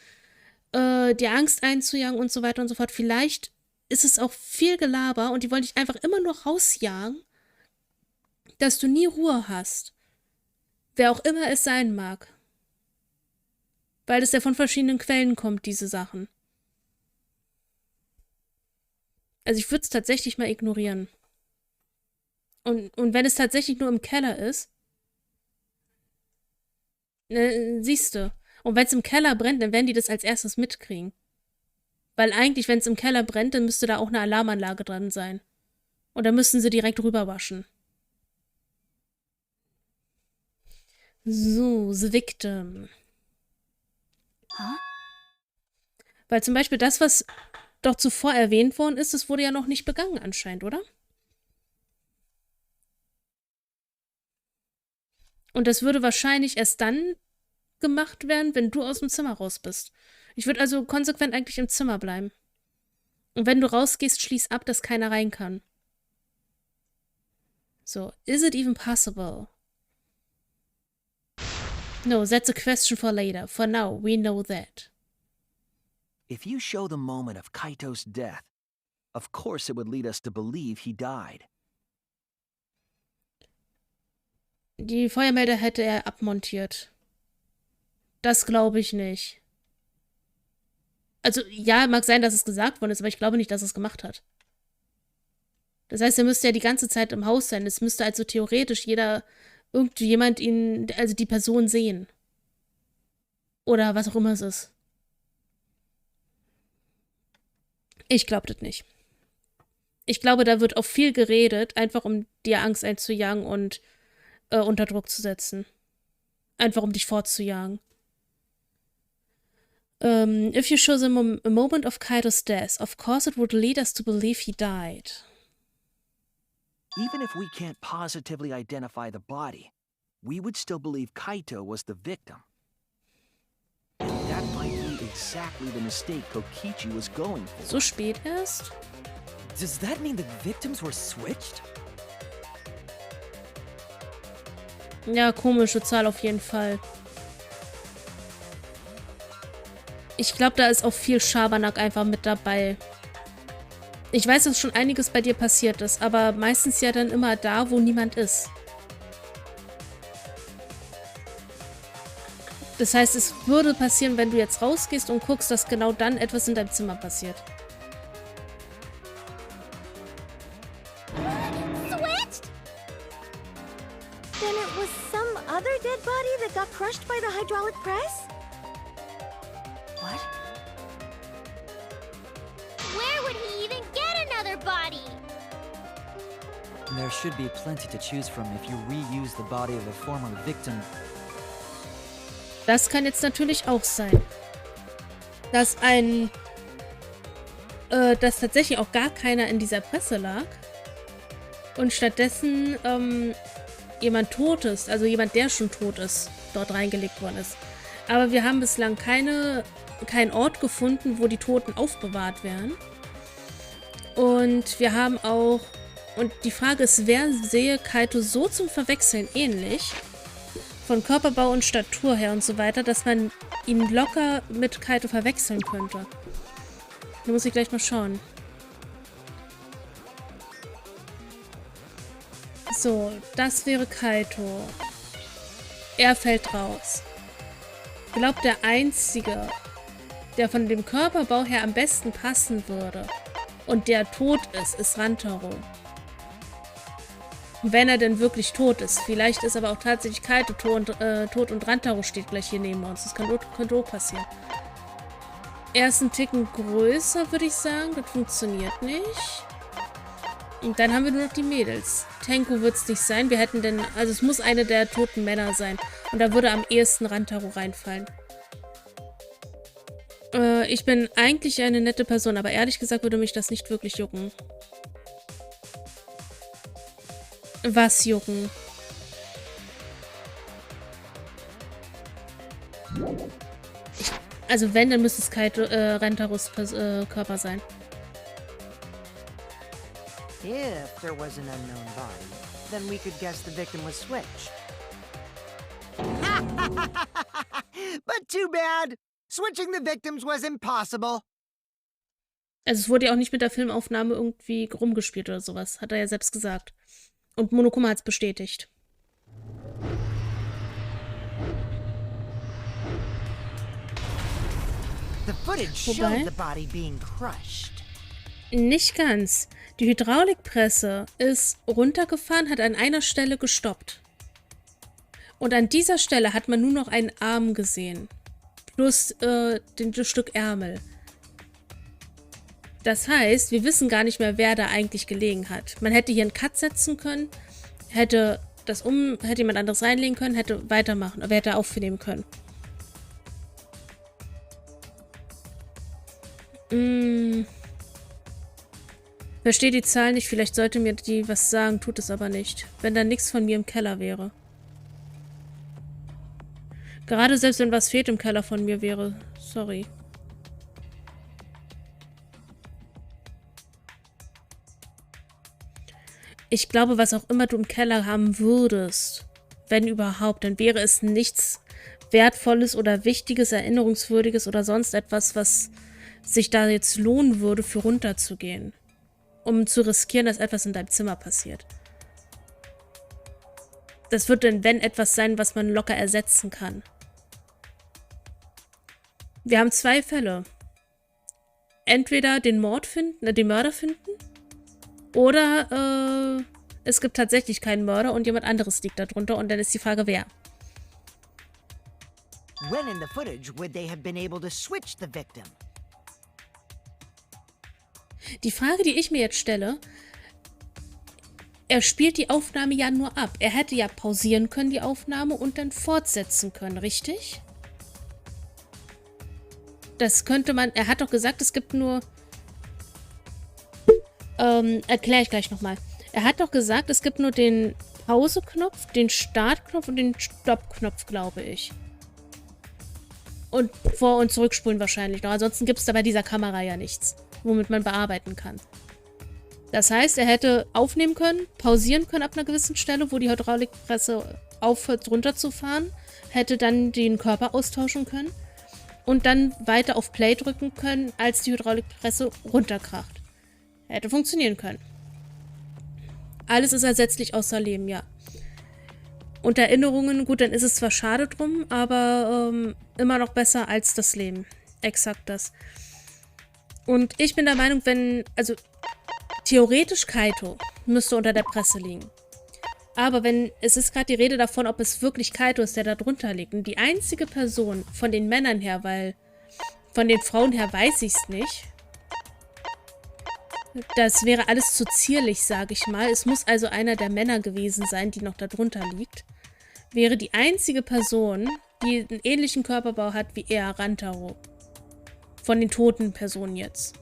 dir Angst einzujagen und so weiter und so fort. Vielleicht ist es auch viel Gelaber und die wollen dich einfach immer nur rausjagen, dass du nie Ruhe hast. Wer auch immer es sein mag. Weil es ja von verschiedenen Quellen kommt, diese Sachen. Also ich würde es tatsächlich mal ignorieren. Und wenn es tatsächlich nur im Keller ist, siehst du. Und wenn es im Keller brennt, dann werden die das als erstes mitkriegen. Weil eigentlich, wenn es im Keller brennt, dann müsste da auch eine Alarmanlage dran sein. Und dann müssten sie direkt rüberwaschen. So, the victim. Huh? Weil zum Beispiel das, was doch zuvor erwähnt worden ist, das wurde ja noch nicht begangen anscheinend, oder? Und das würde wahrscheinlich erst dann gemacht werden, wenn du aus dem Zimmer raus bist. Ich würde also konsequent eigentlich im Zimmer bleiben. Und wenn du rausgehst, schließ ab, dass keiner rein kann. So, is it even possible? No, that's a question for later. For now, we know that. If you show the moment of Kaito's death, of course it would lead us to believe he died. Die Feuermelder hätte er abmontiert. Das glaube ich nicht. Also, ja, mag sein, dass es gesagt worden ist, aber ich glaube nicht, dass er es gemacht hat. Das heißt, er müsste ja die ganze Zeit im Haus sein. Es müsste also theoretisch irgendjemand ihn, also die Person sehen. Oder was auch immer es ist. Ich glaube das nicht. Ich glaube, da wird auch viel geredet, einfach um dir Angst einzujagen und unter Druck zu setzen. Einfach um dich fortzujagen. If you show them a moment of Kaito's death, of course it would lead us to believe he died. Even if we can't positively identify the body, we would still believe Kaito was the victim. And that might be exactly the mistake Kokichi was going for. So spät erst? Does that mean the victims were switched? Ja, komische Zahl auf jeden Fall. Ich glaube, da ist auch viel Schabernack einfach mit dabei. Ich weiß, dass schon einiges bei dir passiert ist, aber meistens ja dann immer da, wo niemand ist. Das heißt, es würde passieren, wenn du jetzt rausgehst und guckst, dass genau dann etwas in deinem Zimmer passiert. Switched? Then it was some other dead body that got crushed by the hydraulic press? What? Where would he even get another body? There should be plenty to choose from if you reuse the body of a former victim. Das kann jetzt natürlich auch sein. Dass dass tatsächlich auch gar keiner in dieser Presse lag. Und stattdessen jemand Totes, also jemand, der schon tot ist, dort reingelegt worden ist. Aber wir haben bislang keinen Ort gefunden, wo die Toten aufbewahrt werden. Und wir haben auch... Und die Frage ist, wer sehe Kaito so zum Verwechseln ähnlich? Von Körperbau und Statur her und so weiter, dass man ihn locker mit Kaito verwechseln könnte. Da muss ich gleich mal schauen. So, das wäre Kaito. Er fällt raus. Ich glaube, der Einzige, der von dem Körperbau her am besten passen würde und der tot ist Rantaro. Wenn er denn wirklich tot ist. Vielleicht ist aber auch tatsächlich Kaito tot und Rantaro steht gleich hier neben uns. Das könnte auch passieren. Er ist ein Ticken größer, würde ich sagen. Das funktioniert nicht. Und dann haben wir nur noch die Mädels. Tenko wird es nicht sein. Wir hätten denn... Also es muss eine der toten Männer sein. Und da würde am ehesten Rantaro reinfallen. Ich bin eigentlich eine nette Person, aber ehrlich gesagt würde mich das nicht wirklich jucken. Was jucken? Also wenn, dann müsste es Rantaros Körper sein. If there was an unknown body, then we could guess the victim was switched. But too bad! Switching the victims was impossible. Also es wurde ja auch nicht mit der Filmaufnahme irgendwie rumgespielt oder sowas. Hat er ja selbst gesagt. Und Monokuma hat es bestätigt. The footage showed the body being crushed. Nicht ganz. Die Hydraulikpresse ist runtergefahren, hat an einer Stelle gestoppt. Und an dieser Stelle hat man nur noch einen Arm gesehen. Plus das Stück Ärmel. Das heißt, wir wissen gar nicht mehr, wer da eigentlich gelegen hat. Man hätte hier einen Cut setzen können, hätte jemand anderes reinlegen können, hätte weitermachen, aber hätte aufnehmen können. Verstehe die Zahl nicht, vielleicht sollte mir die was sagen, tut es aber nicht. Wenn da nichts von mir im Keller wäre. Gerade selbst wenn was fehlt im Keller von mir wäre. Sorry. Ich glaube, was auch immer du im Keller haben würdest, wenn überhaupt, dann wäre es nichts, Wertvolles oder Wichtiges, Erinnerungswürdiges oder sonst etwas, was sich da jetzt lohnen würde, für runterzugehen. Um zu riskieren, dass etwas in deinem Zimmer passiert. Das wird dann, wenn, etwas sein, was man locker ersetzen kann. Wir haben 2 Fälle. Entweder den Mörder finden, oder es gibt tatsächlich keinen Mörder und jemand anderes liegt da drunter und dann ist die Frage, wer. When in the footage would they have been able to switch the victim? Die Frage, die ich mir jetzt stelle, er spielt die Aufnahme ja nur ab. Er hätte ja pausieren können, die Aufnahme, und dann fortsetzen können, richtig? Das könnte man... Er hat doch gesagt, es gibt nur... erkläre ich gleich nochmal. Er hat doch gesagt, es gibt nur den Pause-Knopf, den Start-Knopf und den Stopp-Knopf, glaube ich. Und vor- und zurückspulen wahrscheinlich noch. Ansonsten gibt es da bei dieser Kamera ja nichts, womit man bearbeiten kann. Das heißt, er hätte aufnehmen können, pausieren können ab einer gewissen Stelle, wo die Hydraulikpresse aufhört runterzufahren, hätte dann den Körper austauschen können und dann weiter auf Play drücken können, als die Hydraulikpresse runterkracht. Hätte funktionieren können. Alles ist ersetzlich außer Leben, ja. Und Erinnerungen, gut, dann ist es zwar schade drum, aber immer noch besser als das Leben. Exakt das. Und ich bin der Meinung, also theoretisch Kaito müsste unter der Presse liegen. Aber es ist gerade die Rede davon, ob es wirklich Kaito ist, der da drunter liegt. Und die einzige Person von den Männern her, weil von den Frauen her weiß ich es nicht. Das wäre alles zu zierlich, sage ich mal. Es muss also einer der Männer gewesen sein, die noch da drunter liegt. Wäre die einzige Person, die einen ähnlichen Körperbau hat wie er, Rantaro. Von den toten Personen jetzt.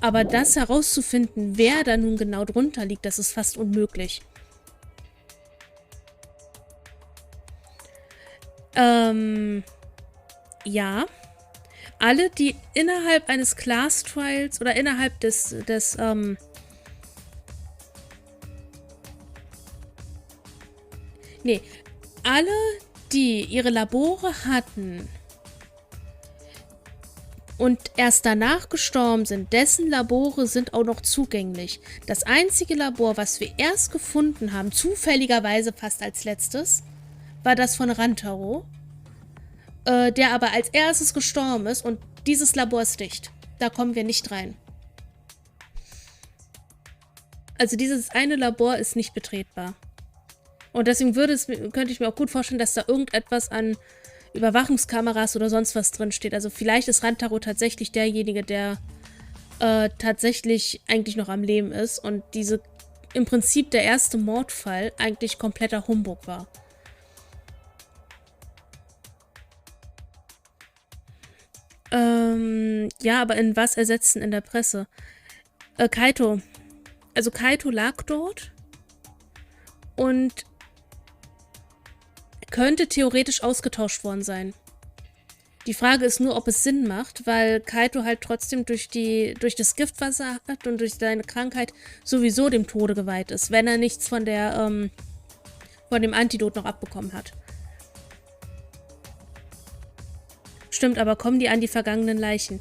Aber das herauszufinden, wer da nun genau drunter liegt, das ist fast unmöglich. Ja. Alle, die innerhalb eines Class Trials oder innerhalb alle, die ihre Labore hatten und erst danach gestorben sind, dessen Labore sind auch noch zugänglich. Das einzige Labor, was wir erst gefunden haben, zufälligerweise fast als letztes, war das von Rantaro, der aber als erstes gestorben ist, und dieses Labor ist dicht. Da kommen wir nicht rein. Also dieses eine Labor ist nicht betretbar. Und deswegen könnte ich mir auch gut vorstellen, dass da irgendetwas an Überwachungskameras oder sonst was drin steht. Also vielleicht ist Rantaro tatsächlich derjenige, der tatsächlich eigentlich noch am Leben ist und im Prinzip der erste Mordfall eigentlich kompletter Humbug war. Ja, aber in was ersetzen in der Presse? Kaito. Also Kaito lag dort und könnte theoretisch ausgetauscht worden sein. Die Frage ist nur, ob es Sinn macht, weil Kaito halt trotzdem durch das Gift, was er hat und durch seine Krankheit sowieso dem Tode geweiht ist, wenn er nichts von dem Antidot noch abbekommen hat. Stimmt, aber kommen die an die vergangenen Leichen?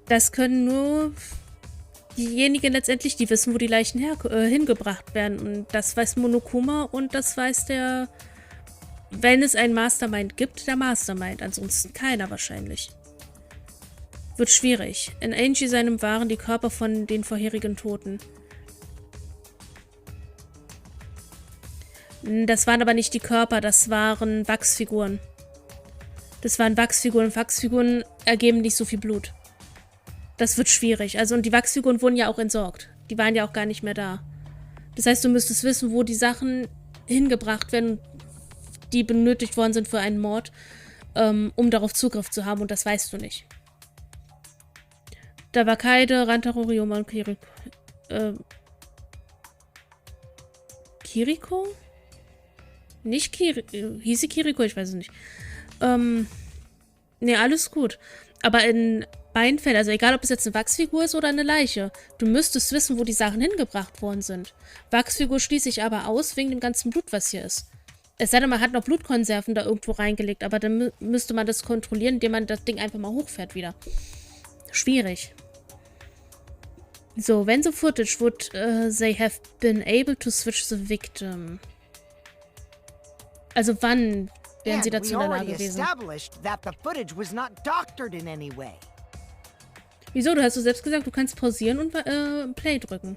Das können nur diejenigen letztendlich, die wissen, wo die Leichen hingebracht werden. Und das weiß Monokuma und das weiß der, wenn es einen Mastermind gibt, der Mastermind. Ansonsten keiner wahrscheinlich. Wird schwierig. In Angie seinem waren die Körper von den vorherigen Toten. Das waren aber nicht die Körper, das waren Wachsfiguren. Das waren Wachsfiguren. Wachsfiguren ergeben nicht so viel Blut. Das wird schwierig. Also, und die Wachsfiguren wurden ja auch entsorgt. Die waren ja auch gar nicht mehr da. Das heißt, du müsstest wissen, wo die Sachen hingebracht werden, die benötigt worden sind für einen Mord, um darauf Zugriff zu haben. Und das weißt du nicht. Da war Kaide, Rantaro, Ryoma und Kiriko. Kiriko? Nicht Kiriko. Hieß sie Kiriko? Ich weiß es nicht. Ne, alles gut. Aber in beiden Fällen, also egal ob es jetzt eine Wachsfigur ist oder eine Leiche, du müsstest wissen, wo die Sachen hingebracht worden sind. Wachsfigur schließe ich aber aus, wegen dem ganzen Blut, was hier ist. Es sei denn, man hat noch Blutkonserven da irgendwo reingelegt, aber dann müsste man das kontrollieren, indem man das Ding einfach mal hochfährt wieder. Schwierig. So, when the footage would they have been able to switch the victim. Also wann wären sie dazu in der Lage gewesen? Wieso? Du hast doch selbst gesagt, du kannst pausieren und Play drücken.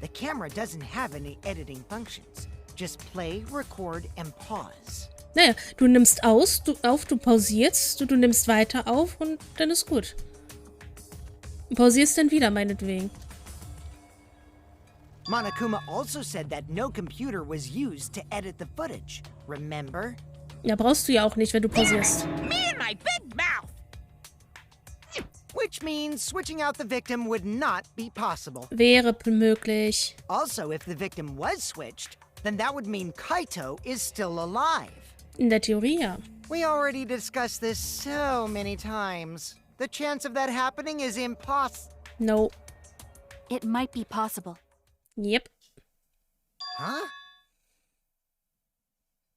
The camera doesn't have any editing functions. Just play, record and pause. Naja, du nimmst du pausierst, du nimmst weiter auf und dann ist gut. Pausierst dann wieder, meinetwegen. Monokuma also said that no computer was used to edit the footage. Remember? Ja, brauchst du ja auch nicht, wenn du pausierst. Me and my big mouth! Which means switching out the victim would not be possible. Wäre möglich. Also, if the victim was switched, then that would mean Kaito is still alive. In der Theorie ja. We already discussed this so many times. The chance of that happening is impossible. No. It might be possible. Yep. Huh?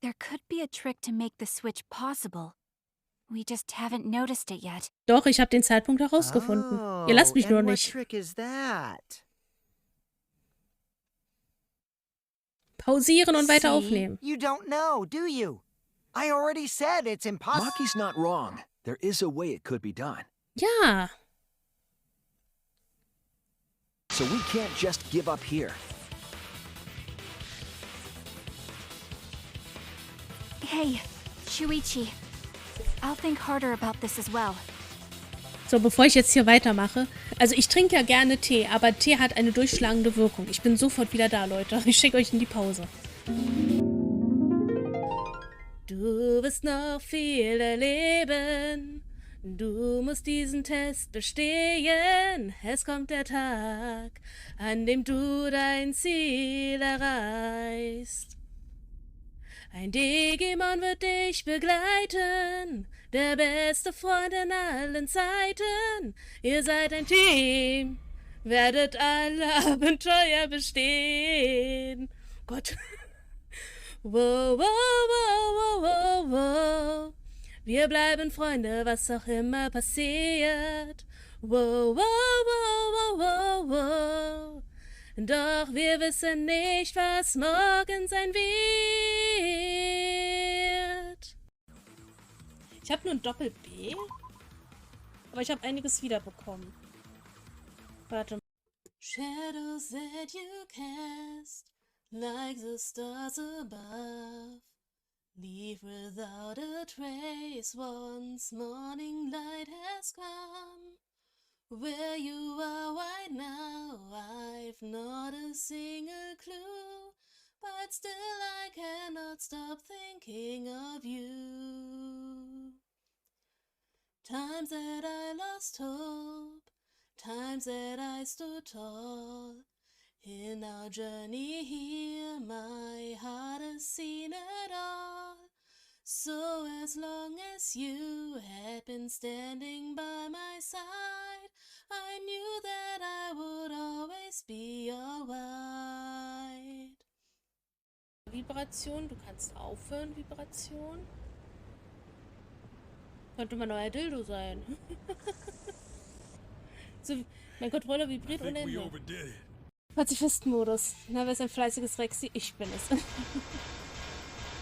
There could be a trick to make the switch possible. We just haven't noticed it yet. Doch, ich habe den Zeitpunkt herausgefunden. Ihr lasst mich nur nicht. What trick is that? Pausieren und weiter aufnehmen. You don't know, do you? I already said it's impossible. Maki's not wrong. There is a way it could be done. Ja. So we can't just give up here. Hey, Shuichi. I'll think harder about this as well. So, bevor ich jetzt hier weitermache. Also ich trinke ja gerne Tee, aber Tee hat eine durchschlagende Wirkung. Ich bin sofort wieder da, Leute. Ich schicke euch in die Pause. Du wirst noch viel erleben. Du musst diesen Test bestehen. Es kommt der Tag, an dem du dein Ziel erreichst. Ein Digimon wird dich begleiten, der beste Freund in allen Zeiten. Ihr seid ein Team, werdet alle Abenteuer bestehen. Gott. Wow, wow, wow, wow, wow, wow. Wir bleiben Freunde, was auch immer passiert. Wow, wow, wow, wow, wow, wow. Doch wir wissen nicht, was morgen sein wird. Ich habe nur ein Doppel-B, aber ich habe einiges wiederbekommen. Warte. Shadows that you cast, like the stars above, leave without a trace once morning light has come. Where you are right now, I've not a single clue, but still I cannot stop thinking of you. Times that I lost hope, times that I stood tall. In our journey here, my heart has seen it all. So as long as you had been standing by my side, I knew that I would always be alright. Vibration, du kannst aufhören, Vibration. Könnte mein neuer Dildo sein. So, mein Controller vibriert ohne Ende. Pazifisten-Modus. Na, wer ist ein fleißiges Rexi? Ich bin es.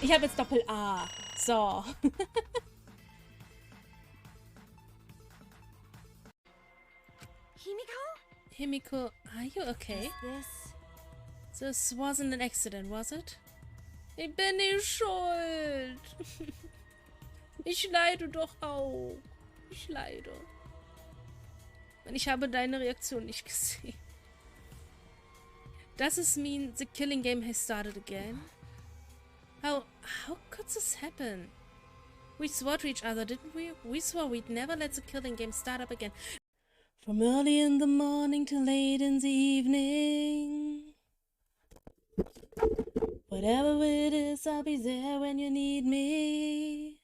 Ich habe jetzt Doppel-A. So. Himiko, are you okay? This wasn't an accident, was it? Ich bin nicht schuld. Ich leide doch auch. Ich leide. Und ich habe deine Reaktion nicht gesehen. Does this mean the killing game has started again? How could this happen? We swore to each other, didn't we? We swore we'd never let the killing game start up again. From early in the morning till late in the evening. Whatever it is, I'll be there when you need me.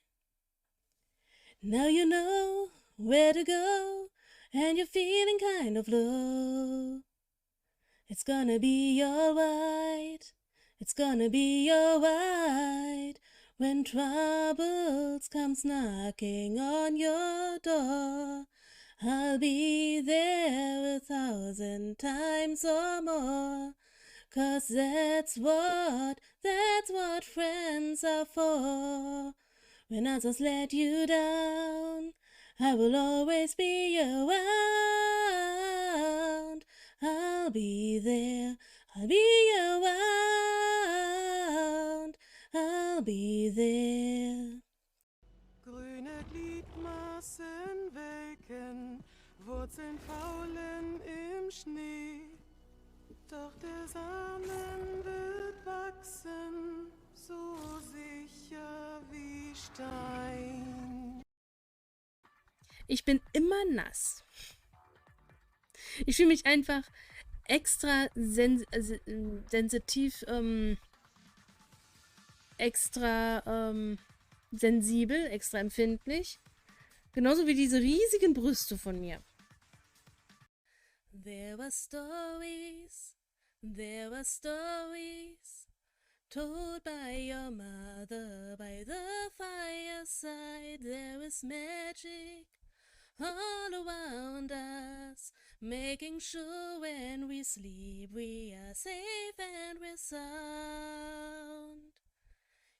Now you know where to go, and you're feeling kind of low. It's gonna be alright. It's gonna be alright. When troubles comes knocking on your door, I'll be there 1,000 times or more. 'Cause that's what friends are for. When others let you down, I will always be around. I'll be there, I'll be around, I'll be there. Grüne Gliedmaßen welken, Wurzeln faulen im Schnee. Doch der Samen wird wachsen, so sicher wie Stein. Ich bin immer nass. Ich fühle mich einfach extra sensitiv, extra sensibel, extra empfindlich. Genauso wie diese riesigen Brüste von mir. There were stories told by your mother by the fireside. There is magic all around us, making sure when we sleep we are safe and we're sound.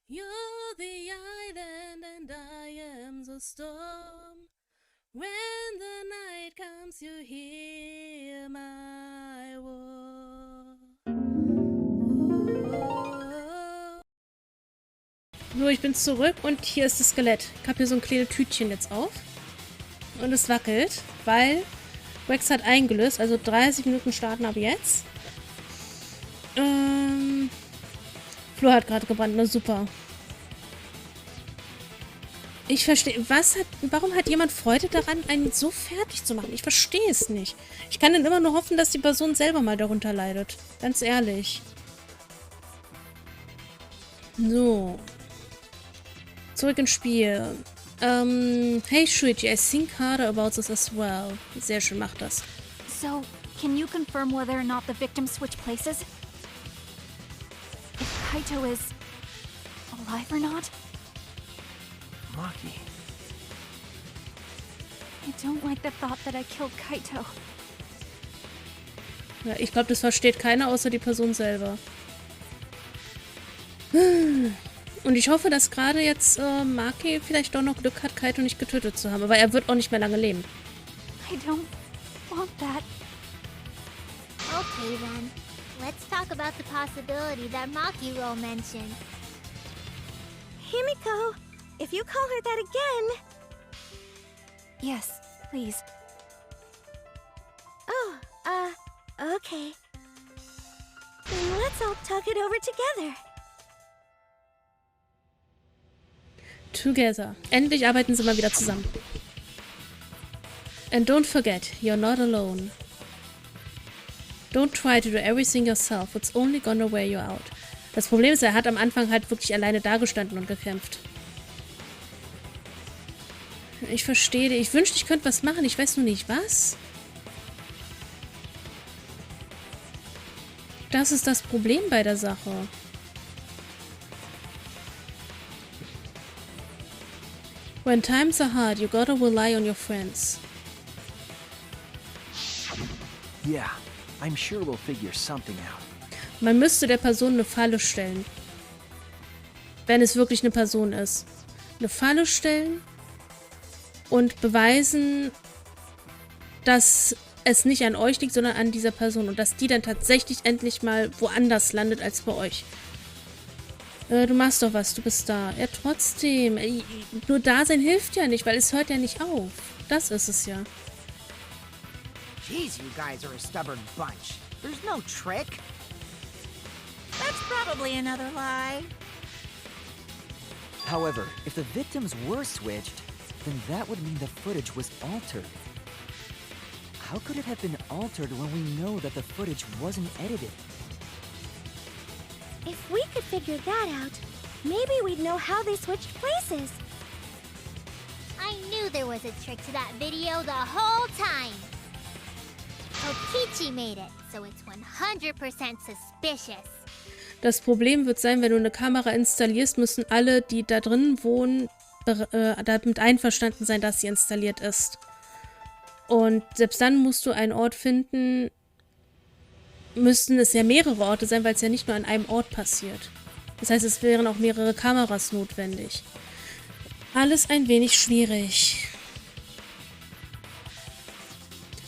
You're the island and I am the storm. When the night comes you hear my war. So, ich bin zurück und hier ist das Skelett. Ich habe hier so ein kleines Tütchen jetzt auf. Und es wackelt, weil Wax hat eingelöst. Also 30 Minuten starten ab jetzt. Flo hat gerade gebrannt, na super. Ich verstehe, warum hat jemand Freude daran, einen so fertig zu machen? Ich verstehe es nicht. Ich kann dann immer nur hoffen, dass die Person selber mal darunter leidet. Ganz ehrlich. So. Zurück ins Spiel. Hey Shuichi, I think harder about this as well. Sehr schön, mach das. So, can you confirm whether or not the victims switch places? If Kaito is alive or not? Maki. I don't like the thought that I killed Kaito. Ja, ich glaube, das versteht keiner außer die Person selber. Und ich hoffe, dass gerade jetzt Maki vielleicht doch noch Glück hat, Kaito nicht getötet zu haben. Aber er wird auch nicht mehr lange leben. I don't want that. Okay then, let's talk about the possibility that Maki-ro mentioned. Himiko, if you call her that again... Yes, please. Oh, okay. Then let's all talk it over together. Together. Endlich arbeiten sie mal wieder zusammen. And don't forget, you're not alone. Don't try to do everything yourself. It's only gonna wear you out. Das Problem ist, er hat am Anfang halt wirklich alleine dagestanden und gekämpft. Ich verstehe dich. Ich wünschte, ich könnte was machen. Ich weiß nur nicht, was. Das ist das Problem bei der Sache. When times are hard, you gotta rely on your friends. Yeah, I'm sure we'll figure something out. Man müsste der Person eine Falle stellen. Wenn es wirklich eine Person ist. Eine Falle stellen und beweisen, dass es nicht an euch liegt, sondern an dieser Person. Und dass die dann tatsächlich endlich mal woanders landet als bei euch. Du machst doch was, du bist da. Ja, trotzdem. Nur Dasein hilft ja nicht, weil es hört ja nicht auf. Das ist es ja. Jeez, you guys are a stubborn bunch. There's no trick. That's probably another lie. However, if the victims were switched, then that would mean the footage was altered. How could it have been altered when we know that the footage wasn't edited? If we could figure that out, maybe we'd know how they switched places. I knew there was a trick to that video the whole time. Kokichi made it, so it's 100% suspicious. Das Problem wird sein, wenn du eine Kamera installierst, müssen alle, die da drin wohnen, damit einverstanden sein, dass sie installiert ist. Und selbst dann musst du einen Ort finden, müssten es ja mehrere Orte sein, weil es ja nicht nur an einem Ort passiert. Das heißt, es wären auch mehrere Kameras notwendig. Alles ein wenig schwierig.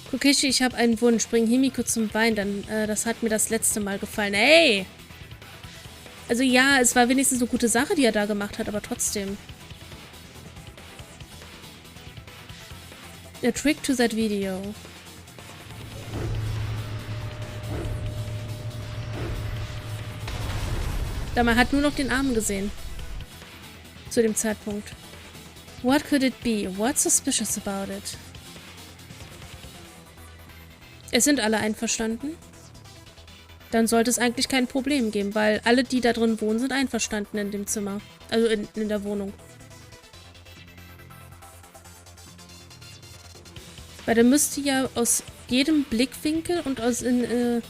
Kokichi, ich habe einen Wunsch. Bring Himiko zum Wein, dann das hat mir das letzte Mal gefallen. Ey! Also ja, es war wenigstens eine gute Sache, die er da gemacht hat, aber trotzdem. A trick to that video. Da man hat nur noch den Arm gesehen. Zu dem Zeitpunkt. What could it be? What's suspicious about it? Es sind alle einverstanden. Dann sollte es eigentlich kein Problem geben, weil alle, die da drin wohnen, sind einverstanden in dem Zimmer. Also in der Wohnung. Weil da müsste ja aus jedem Blickwinkel und aus in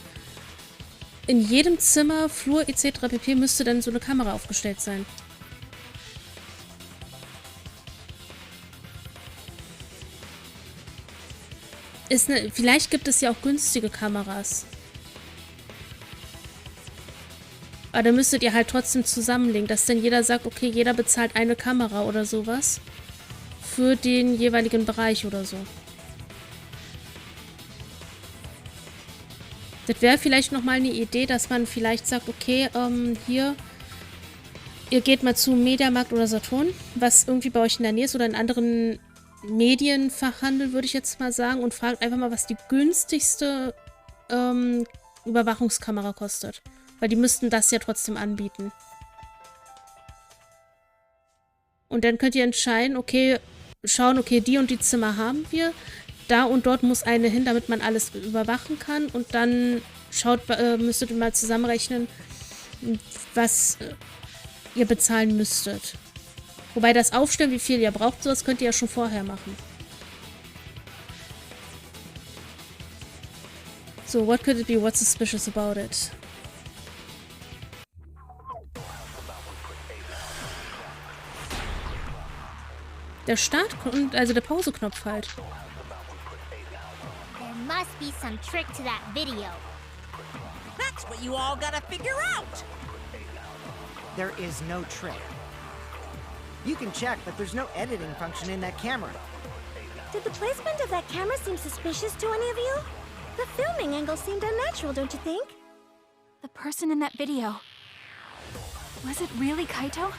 jedem Zimmer, Flur etc. pp. Müsste dann so eine Kamera aufgestellt sein. Vielleicht gibt es ja auch günstige Kameras. Aber dann müsstet ihr halt trotzdem zusammenlegen, dass dann jeder sagt, okay, jeder bezahlt eine Kamera oder sowas. Für den jeweiligen Bereich oder so. Das wäre vielleicht nochmal eine Idee, dass man vielleicht sagt, okay, hier, ihr geht mal zu Mediamarkt oder Saturn, was irgendwie bei euch in der Nähe ist oder in anderen Medienfachhandel, würde ich jetzt mal sagen, und fragt einfach mal, was die günstigste Überwachungskamera kostet. Weil die müssten das ja trotzdem anbieten. Und dann könnt ihr entscheiden, okay, schauen, okay, die und die Zimmer haben wir. Da und dort muss eine hin, damit man alles überwachen kann. Und dann müsstet ihr mal zusammenrechnen, was ihr bezahlen müsstet. Wobei das Aufstellen, wie viel ihr braucht, sowas könnt ihr ja schon vorher machen. So, what could it be? What's suspicious about it? Der Start- und also der Pauseknopf halt. There must be some trick to that video. That's what you all gotta figure out. There is no trick. You can check, but there's no editing function in that camera. Did the placement of that camera seem suspicious to any of you? The filming angle seemed unnatural, don't you think? The person in that video. Was it really Kaito?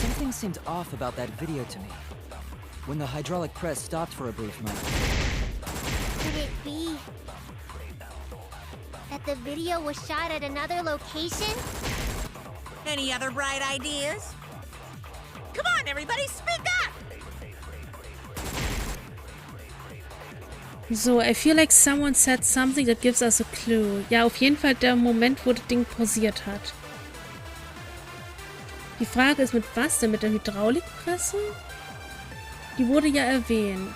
Something seemed off about that video to me. When the hydraulic press stopped for a brief moment. Could it be that the video was shot at another location? Any other bright ideas? Come on, everybody, speak up! So, I feel like someone said something that gives us a clue. Ja, auf jeden Fall der Moment, wo das Ding pausiert hat. Die Frage ist, mit was denn? Mit der Hydraulikpresse? Die wurde ja erwähnt.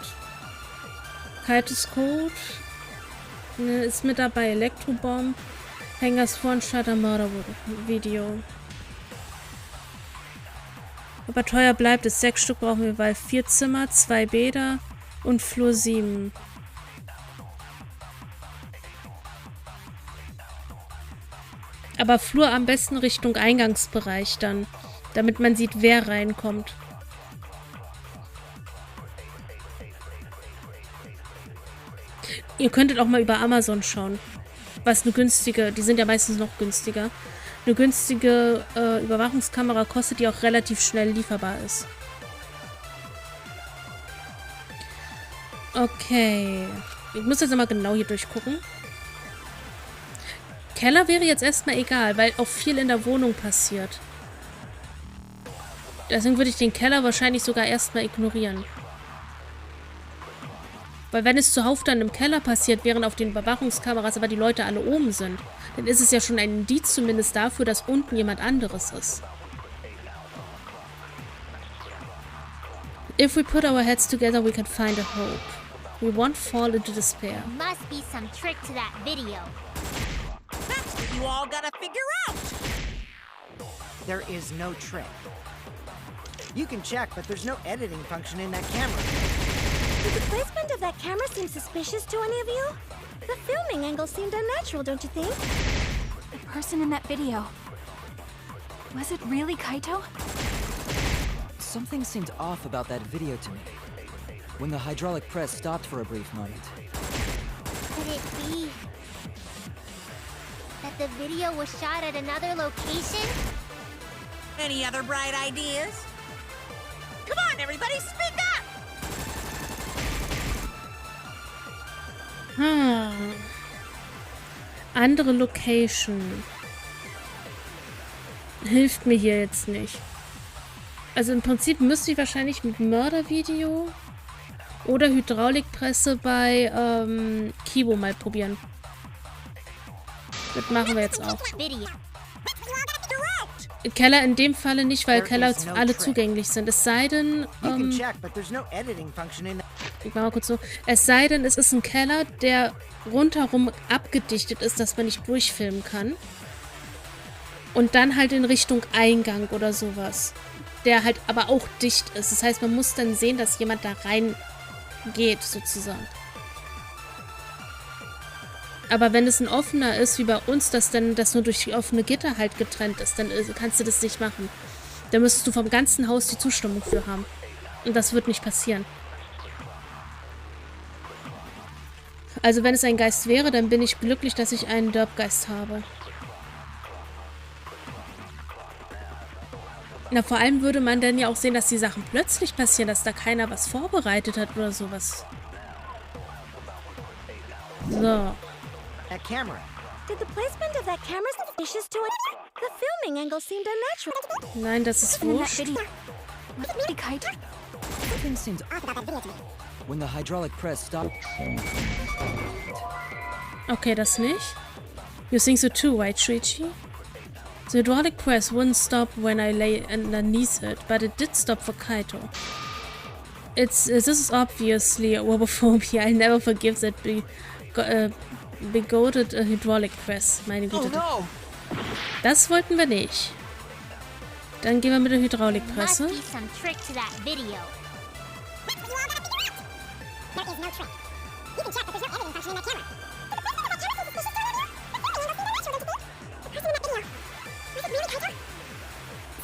Kaltes Code. Ne, ist mit dabei. Elektrobomb. Hangers von Shutter Murder Video. Aber teuer bleibt es. 6 Stück brauchen wir, weil 4 Zimmer, 2 Bäder und Flur 7. Aber Flur am besten Richtung Eingangsbereich dann. Damit man sieht, wer reinkommt. Ihr könntet auch mal über Amazon schauen. Was eine günstige, die sind ja meistens noch günstiger. Eine günstige Überwachungskamera kostet, die auch relativ schnell lieferbar ist. Okay. Ich muss jetzt nochmal genau hier durchgucken. Keller wäre jetzt erstmal egal, weil auch viel in der Wohnung passiert. Deswegen würde ich den Keller wahrscheinlich sogar erstmal ignorieren. Weil wenn es zuhauf dann im Keller passiert, während auf den Überwachungskameras aber die Leute alle oben sind, dann ist es ja schon ein Indiz zumindest dafür, dass unten jemand anderes ist. If we put our heads together, we can find a hope. We won't fall into despair. There must be some trick to that video. That's what you all gotta figure out. There is no trick. You can check, but there's no editing function in that camera. Did the placement of that camera seem suspicious to any of you? The filming angle seemed unnatural, don't you think? The person in that video. Was it really Kaito? Something seemed off about that video to me. When the hydraulic press stopped for a brief moment. Could it be that the video was shot at another location? Any other bright ideas? Come on, everybody, speak up! Andere Location. Hilft mir hier jetzt nicht. Also im Prinzip müsste ich wahrscheinlich mit Mördervideo oder Hydraulikpresse bei Kibo mal probieren. Das machen wir jetzt auch. Keller in dem Falle nicht, weil Keller alle zugänglich sind. Es sei denn, ich mach mal kurz so. Es sei denn, es ist ein Keller, der rundherum abgedichtet ist, dass man nicht durchfilmen kann. Und dann halt in Richtung Eingang oder sowas. Der halt aber auch dicht ist. Das heißt, man muss dann sehen, dass jemand da reingeht, sozusagen. Aber wenn es ein offener ist, wie bei uns, dass dann das nur durch offene Gitter halt getrennt ist, dann kannst du das nicht machen. Da müsstest du vom ganzen Haus die Zustimmung für haben. Und das wird nicht passieren. Also wenn es ein Geist wäre, dann bin ich glücklich, dass ich einen Derpgeist habe. Na, vor allem würde man dann ja auch sehen, dass die Sachen plötzlich passieren, dass da keiner was vorbereitet hat oder sowas. So. That camera. Did the placement of that camera suspicious to it? The filming angle seemed unnatural. Nein, das ist wurscht. Something seemed off about that video. When the hydraulic press stopped. Okay, das nicht. You think so too, right, Shuichi? The hydraulic press wouldn't stop when I lay underneath it, but it did stop for Kaito. This is obviously homophobia. I'll never forgive that bigoted hydraulic press. Meine Güte. Oh no. Das wollten wir nicht. Dann gehen wir mit der Hydraulikpresse. Must be some trick to that video. There is no trick. You can check, but there's no editing function in that camera.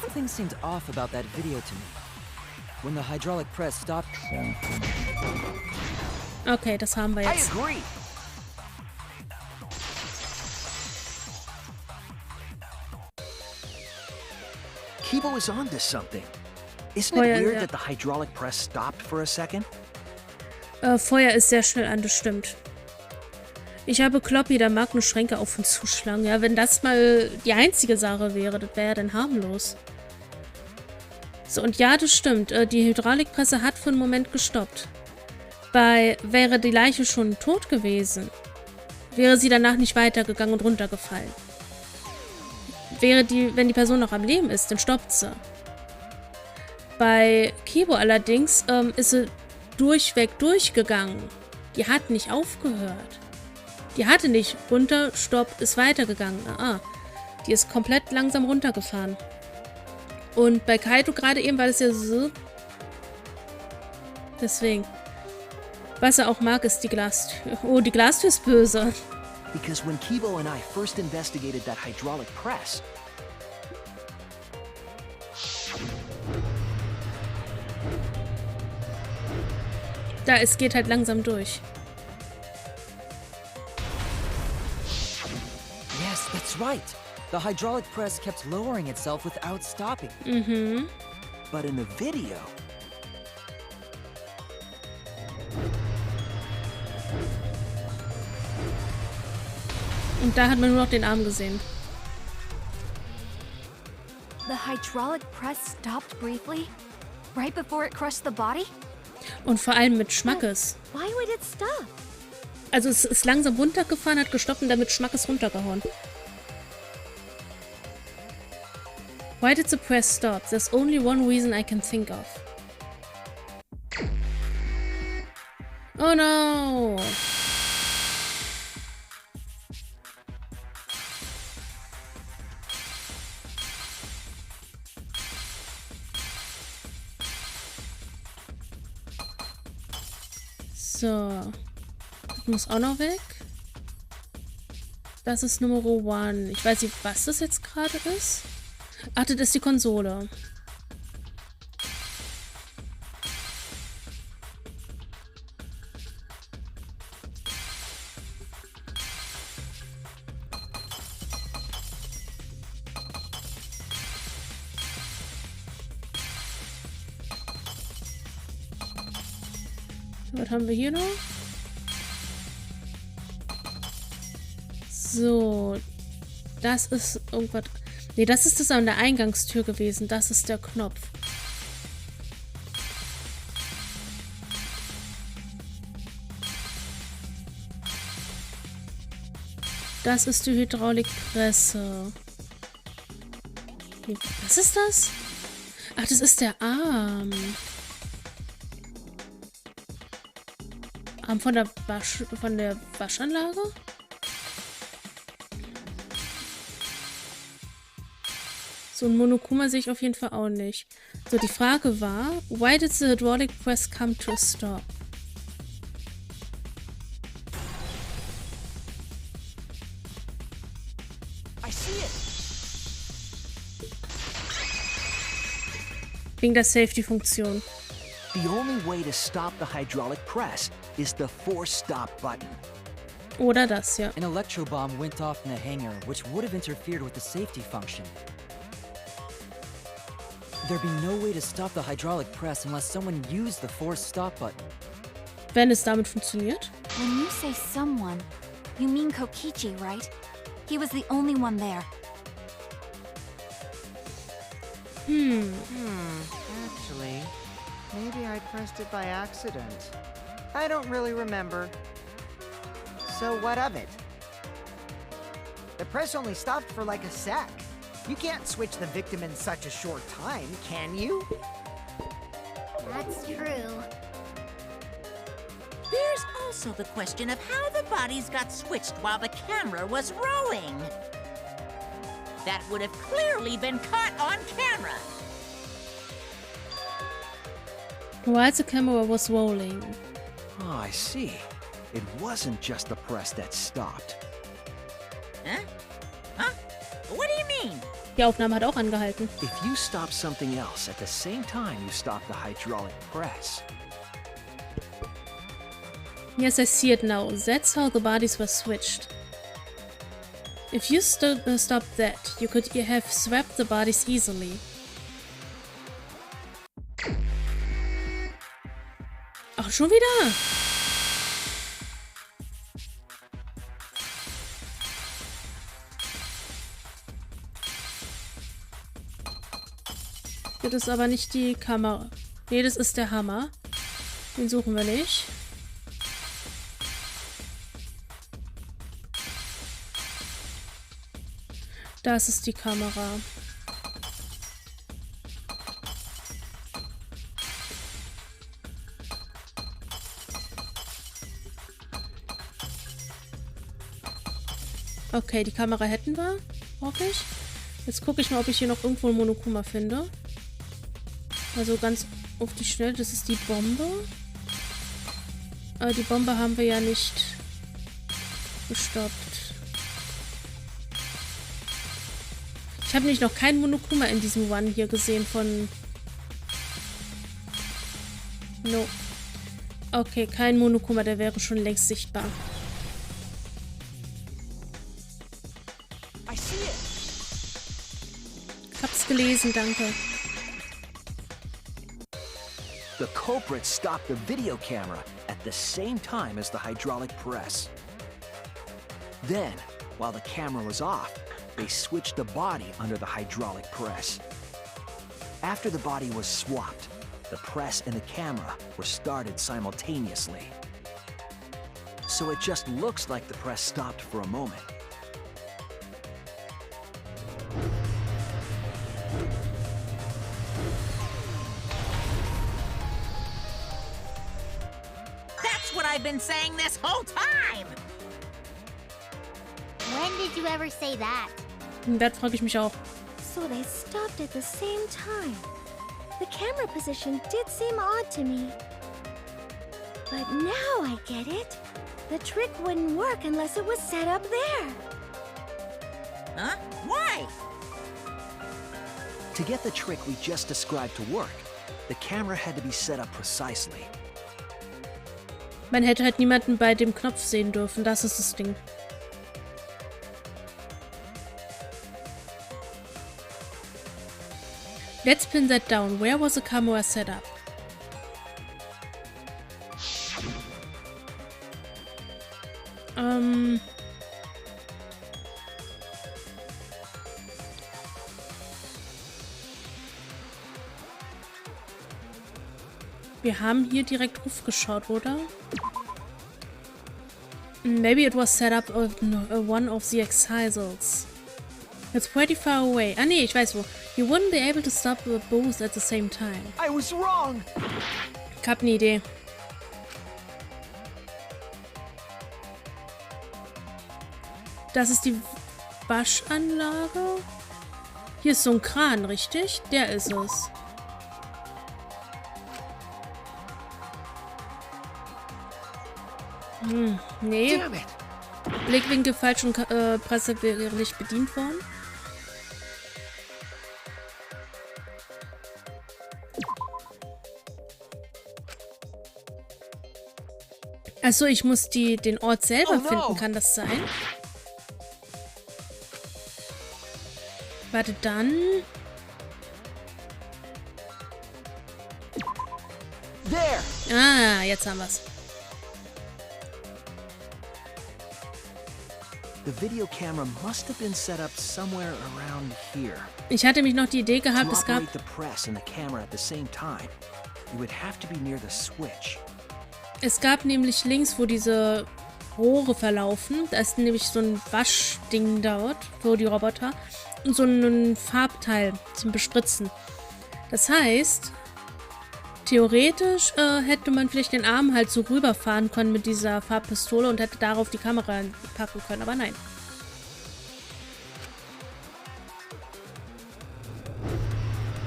Something seemed off about that video to me. When the hydraulic press stopped. Okay, das haben wir I jetzt. agree. Kibo is onto something. Isn't it weird that the hydraulic press stopped for a second? Feuer ist sehr schnell an, das stimmt. Ich habe Kloppy, der mag nur Schränke auf und zuschlagen. Ja, wenn das mal die einzige Sache wäre, das wäre ja dann harmlos. So, und ja, das stimmt. Die Hydraulikpresse hat für einen Moment gestoppt. Wäre die Leiche schon tot gewesen, wäre sie danach nicht weitergegangen und runtergefallen. Wenn die Person noch am Leben ist, dann stoppt sie. Bei Kibo allerdings ist sie durchweg durchgegangen. Die hat nicht aufgehört. Die hatte nicht runter, stopp, ist weitergegangen. Die ist komplett langsam runtergefahren. Und bei Kaito gerade eben, weil es ja so... Deswegen. Was er auch mag, ist die Glastür. Oh, die Glastür ist böse. Because when Kibo and I first investigated that hydraulic press, Es geht halt langsam durch. Yes, that's right. The hydraulic press kept lowering itself without stopping. Mhm. but in the video, Und da hat man nur noch den Arm gesehen. The hydraulic press stopped briefly, right before it crushed the body? Und vor allem mit Schmackes. Why would it stop? Also es ist langsam runtergefahren, hat gestoppt und damit Schmackes runtergehauen. Why did the press stop? There's only one reason I can think of. Oh no! So. Das muss auch noch weg. Das ist Nummer 1. Ich weiß nicht, was das jetzt gerade ist. Ach, das ist die Konsole. Was haben wir hier noch? So. Das ist irgendwas. Ne, das ist das an der Eingangstür gewesen. Das ist der Knopf. Das ist die Hydraulikpresse. Was ist das? Ach, das ist der Arm. Arm von der Waschanlage? So ein Monokuma sehe ich auf jeden Fall auch nicht. So, die Frage war, why did the hydraulic press come to a stop? I see it. Wegen der Safety-Funktion. The only way to stop the hydraulic press is the force stop button. Oder das, ja. An electro bomb went off in the hangar, which would have interfered with the safety function. There'd be no way to stop the hydraulic press unless someone used the force stop button. Wenn es damit funktioniert. When you say someone, you mean Kokichi, right? He was the only one there. Actually, maybe I pressed it by accident. I don't really remember. So what of it? The press only stopped for like a sec. You can't switch the victim in such a short time, can you? That's true. There's also the question of how the bodies got switched while the camera was rolling. That would have clearly been caught on camera. While the camera was rolling. Oh, I see. It wasn't just the press that stopped. Huh? Huh? What do you mean? Die Aufnahme hat auch angehalten. If you stop something else at the same time you stop the hydraulic press. Yes, I see it now. That's how the bodies were switched. If you stopped that, you could have swapped the bodies easily. Ach, schon wieder? Das ist aber nicht die Kamera. Nee, das ist der Hammer. Den suchen wir nicht. Das ist die Kamera. Okay, die Kamera hätten wir, hoffe ich. Jetzt gucke ich mal, ob ich hier noch irgendwo ein Monokuma finde. Also ganz auf die Schnelle, das ist die Bombe. Aber die Bombe haben wir ja nicht gestoppt. Ich habe nämlich noch keinen Monokuma in diesem One hier gesehen von... No. Okay, kein Monokuma, der wäre schon längst sichtbar. Ich hab's gelesen, danke. The culprit stopped the video camera at the same time as the hydraulic press. Then, while the camera was off, they switched the body under the hydraulic press. After the body was swapped, the press and the camera were started simultaneously. So it just looks like the press stopped for a moment. I've been saying this whole time. When did you ever say that? Das frage ich mich auch. So they stopped at the same time. The camera position did seem odd to me. But now I get it. The trick wouldn't work unless it was set up there. Huh? Why? To get the trick we just described to work, the camera had to be set up precisely. Man hätte halt niemanden bei dem Knopf sehen dürfen. Das ist das Ding. Let's pin that down. Where was the camera set up? Wir haben hier direkt aufgeschaut, oder? Maybe it was set up on one of the excisals. It's pretty far away. Ah nee, ich weiß wo. You wouldn't be able to stop both at the same time. I was wrong! Ich hab ne Idee. Das ist die Waschanlage. Hier ist so ein Kran, richtig? Der ist es. Nee. Blickwinkel falsch und Presse wäre nicht bedient worden. Achso, ich muss den Ort selber finden. Kann das sein? Warte, dann... Ah, jetzt haben wir's. The video camera must have been set up somewhere around here. Ich hatte mich noch die Idee gehabt, es gab... the press and the camera at the same time, you would have to be near the switch. Es gab nämlich links, wo diese Rohre verlaufen, da ist nämlich so ein Waschding dort, wo die Roboter, und so ein Farbteil zum Bespritzen. Das heißt, theoretisch hätte man vielleicht den Arm halt so rüberfahren können mit dieser Farbpistole und hätte darauf die Kamera packen können, aber nein.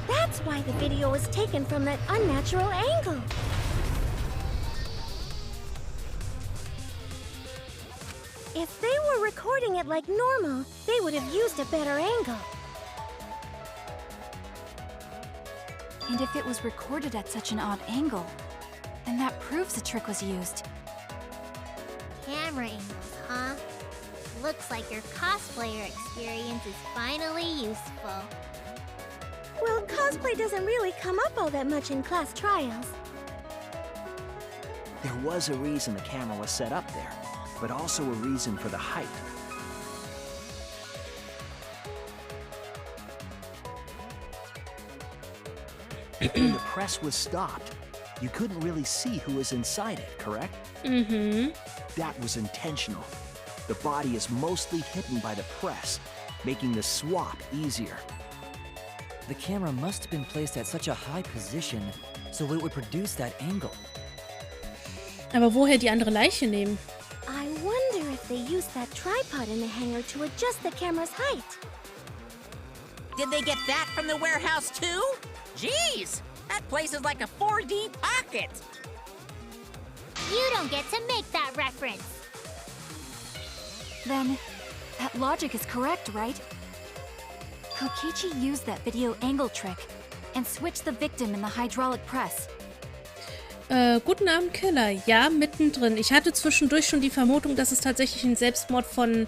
That's why the video was taken from that unnatural angle. If they were recording it like normal, they would have used a better angle. And if it was recorded at such an odd angle, then that proves the trick was used. Camera angles, huh? Looks like your cosplayer experience is finally useful. Well, cosplay doesn't really come up all that much in class trials. There was a reason the camera was set up there, but also a reason for the height. When the press was stopped, you couldn't really see who was inside it, correct? Mm-hmm. That was intentional. The body is mostly hidden by the press, making the swap easier. The camera must have been placed at such a high position, so it would produce that angle. Aber woher die andere Leiche nehmen? I wonder if they used that tripod in the hangar to adjust the camera's height. Did they get that from the warehouse too? Jeez, that place is like a 4D pocket. You don't get to make that reference. Then, that logic is correct, right? Kokichi used that video angle trick and switched the victim in the hydraulic press. Guten Abend, Killer. Ja, mittendrin. Ich hatte zwischendurch schon die Vermutung, dass es tatsächlich ein Selbstmord von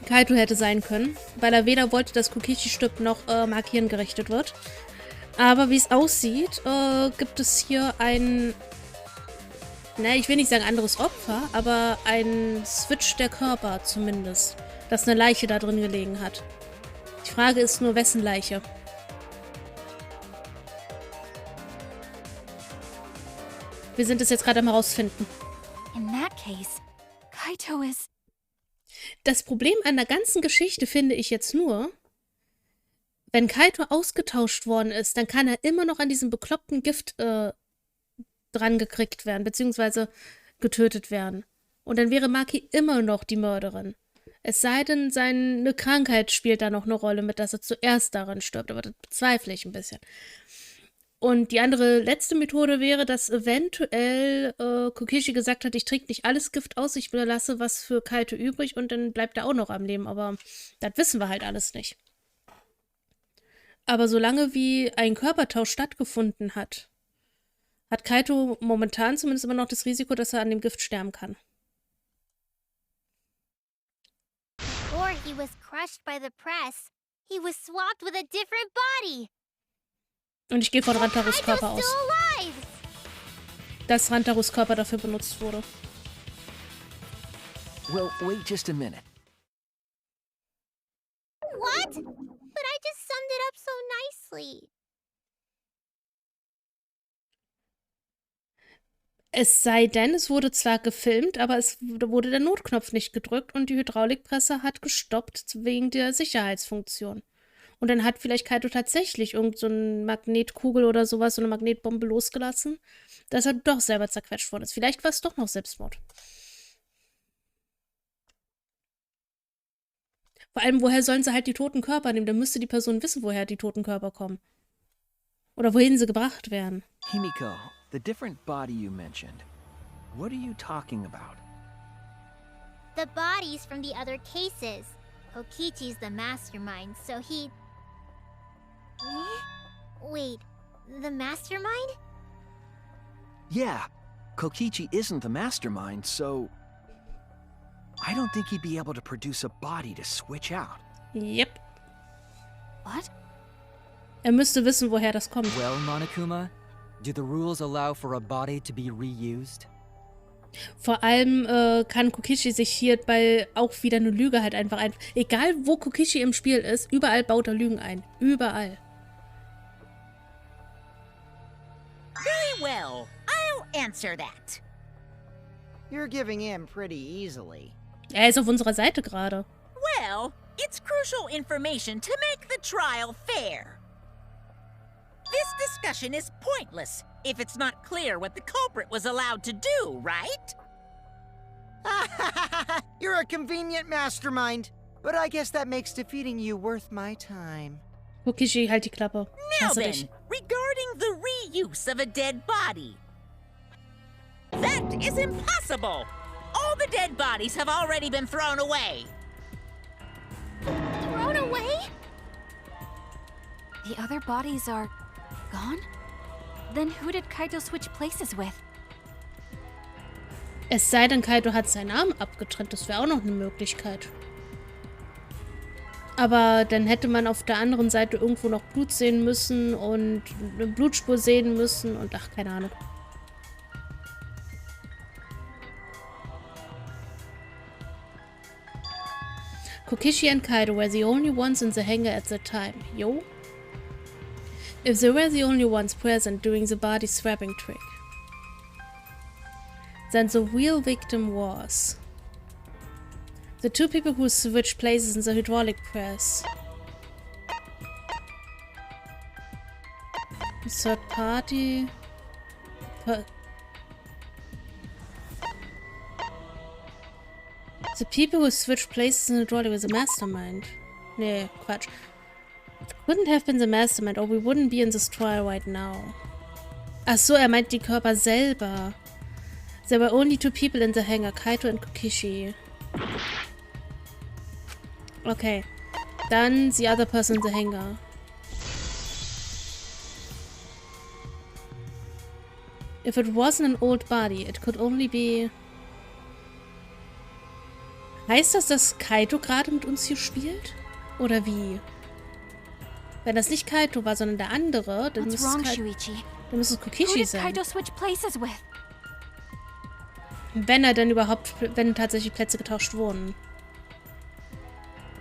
Kaito hätte sein können, weil er weder wollte, dass Kokichi-Stück noch Markieren gerichtet wird. Aber wie es aussieht, gibt es hier ein, ich will nicht sagen anderes Opfer, aber ein Switch der Körper zumindest, dass eine Leiche da drin gelegen hat. Die Frage ist nur, wessen Leiche? Wir sind es jetzt gerade am herausfinden. In that case, Kaito is... Das Problem an der ganzen Geschichte finde ich jetzt nur, wenn Kaito ausgetauscht worden ist, dann kann er immer noch an diesem bekloppten Gift dran gekriegt werden, beziehungsweise getötet werden. Und dann wäre Maki immer noch die Mörderin. Es sei denn, seine Krankheit spielt da noch eine Rolle mit, dass er zuerst daran stirbt, aber das bezweifle ich ein bisschen. Und die andere letzte Methode wäre, dass eventuell Kokishi gesagt hat, ich trinke nicht alles Gift aus, ich lasse was für Kaito übrig und dann bleibt er auch noch am Leben, aber das wissen wir halt alles nicht. Aber solange wie ein Körpertausch stattgefunden hat, hat Kaito momentan zumindest immer noch das Risiko, dass er an dem Gift sterben kann. Before he was crushed by the press, he was swapped with a different body. Und ich gehe von Rantarus Körper aus. Still alive. Dass Rantarus Körper dafür benutzt wurde. Well, wait just a minute. What? But I just summed it up so nicely. Es sei denn, es wurde zwar gefilmt, aber es wurde der Notknopf nicht gedrückt und die Hydraulikpresse hat gestoppt wegen der Sicherheitsfunktion. Und dann hat vielleicht Kaito tatsächlich irgend so eine Magnetkugel oder sowas, so eine Magnetbombe losgelassen, dass er doch selber zerquetscht worden ist. Vielleicht war es doch noch Selbstmord. Vor allem, woher sollen sie halt die toten Körper nehmen? Dann müsste die Person wissen, woher die toten Körper kommen. Oder wohin sie gebracht werden. Himiko, the different body you mentioned, what are you talking about? The bodies from the other cases. Kokichi's the mastermind, so he... Wait, the mastermind? Yeah, Kokichi isn't the mastermind, so... I don't think he'd be able to produce a body to switch out. Yep. What? Er müsste wissen, woher das kommt. Well, Monokuma, do the rules allow for a body to be reused? Vor allem kann Kokichi sich hierbei auch wieder eine Lüge halt einfach ein. Egal, wo Kokichi im Spiel ist, überall baut er Lügen ein. Überall. Very well. I'll answer that. You're giving in pretty easily. Er ist auf unserer Seite gerade. Well, it's crucial information to make the trial fair. This discussion is pointless if it's not clear what the culprit was allowed to do, right? You're a convenient mastermind. But I guess that makes defeating you worth my time. Kokichi, halt die Klappe. Now Hasse then, dich. regarding the reuse of a dead body. That is impossible! All the dead bodies have already been thrown away. Thrown away? The other bodies are gone? Then who did Kaito switch places with? Es sei denn, Kaito hat seinen Arm abgetrennt. Das wäre auch noch eine Möglichkeit. Aber dann hätte man auf der anderen Seite irgendwo noch Blut sehen müssen und eine Blutspur sehen müssen und ach, keine Ahnung. Kokichi and Kaito were the only ones in the hangar at the time. Yo? If they were the only ones present during the body swapping trick, then the real victim was the two people who switched places in the hydraulic press. The third party... The people who switched places in the hydraulic was the mastermind. Nee, Quatsch. It couldn't have been the mastermind or we wouldn't be in this trial right now. Ach so, er meint die Körper selber. There were only two people in the hangar, Kaito and Kokichi. Okay. Dann the other person in the hangar. If it wasn't an old body, it could only be... Heißt das, dass Kaito gerade mit uns hier spielt? Oder wie? Wenn das nicht Kaito war, sondern der andere, dann müsste es Kokichi sein. Wenn er denn überhaupt, wenn tatsächlich Plätze getauscht wurden.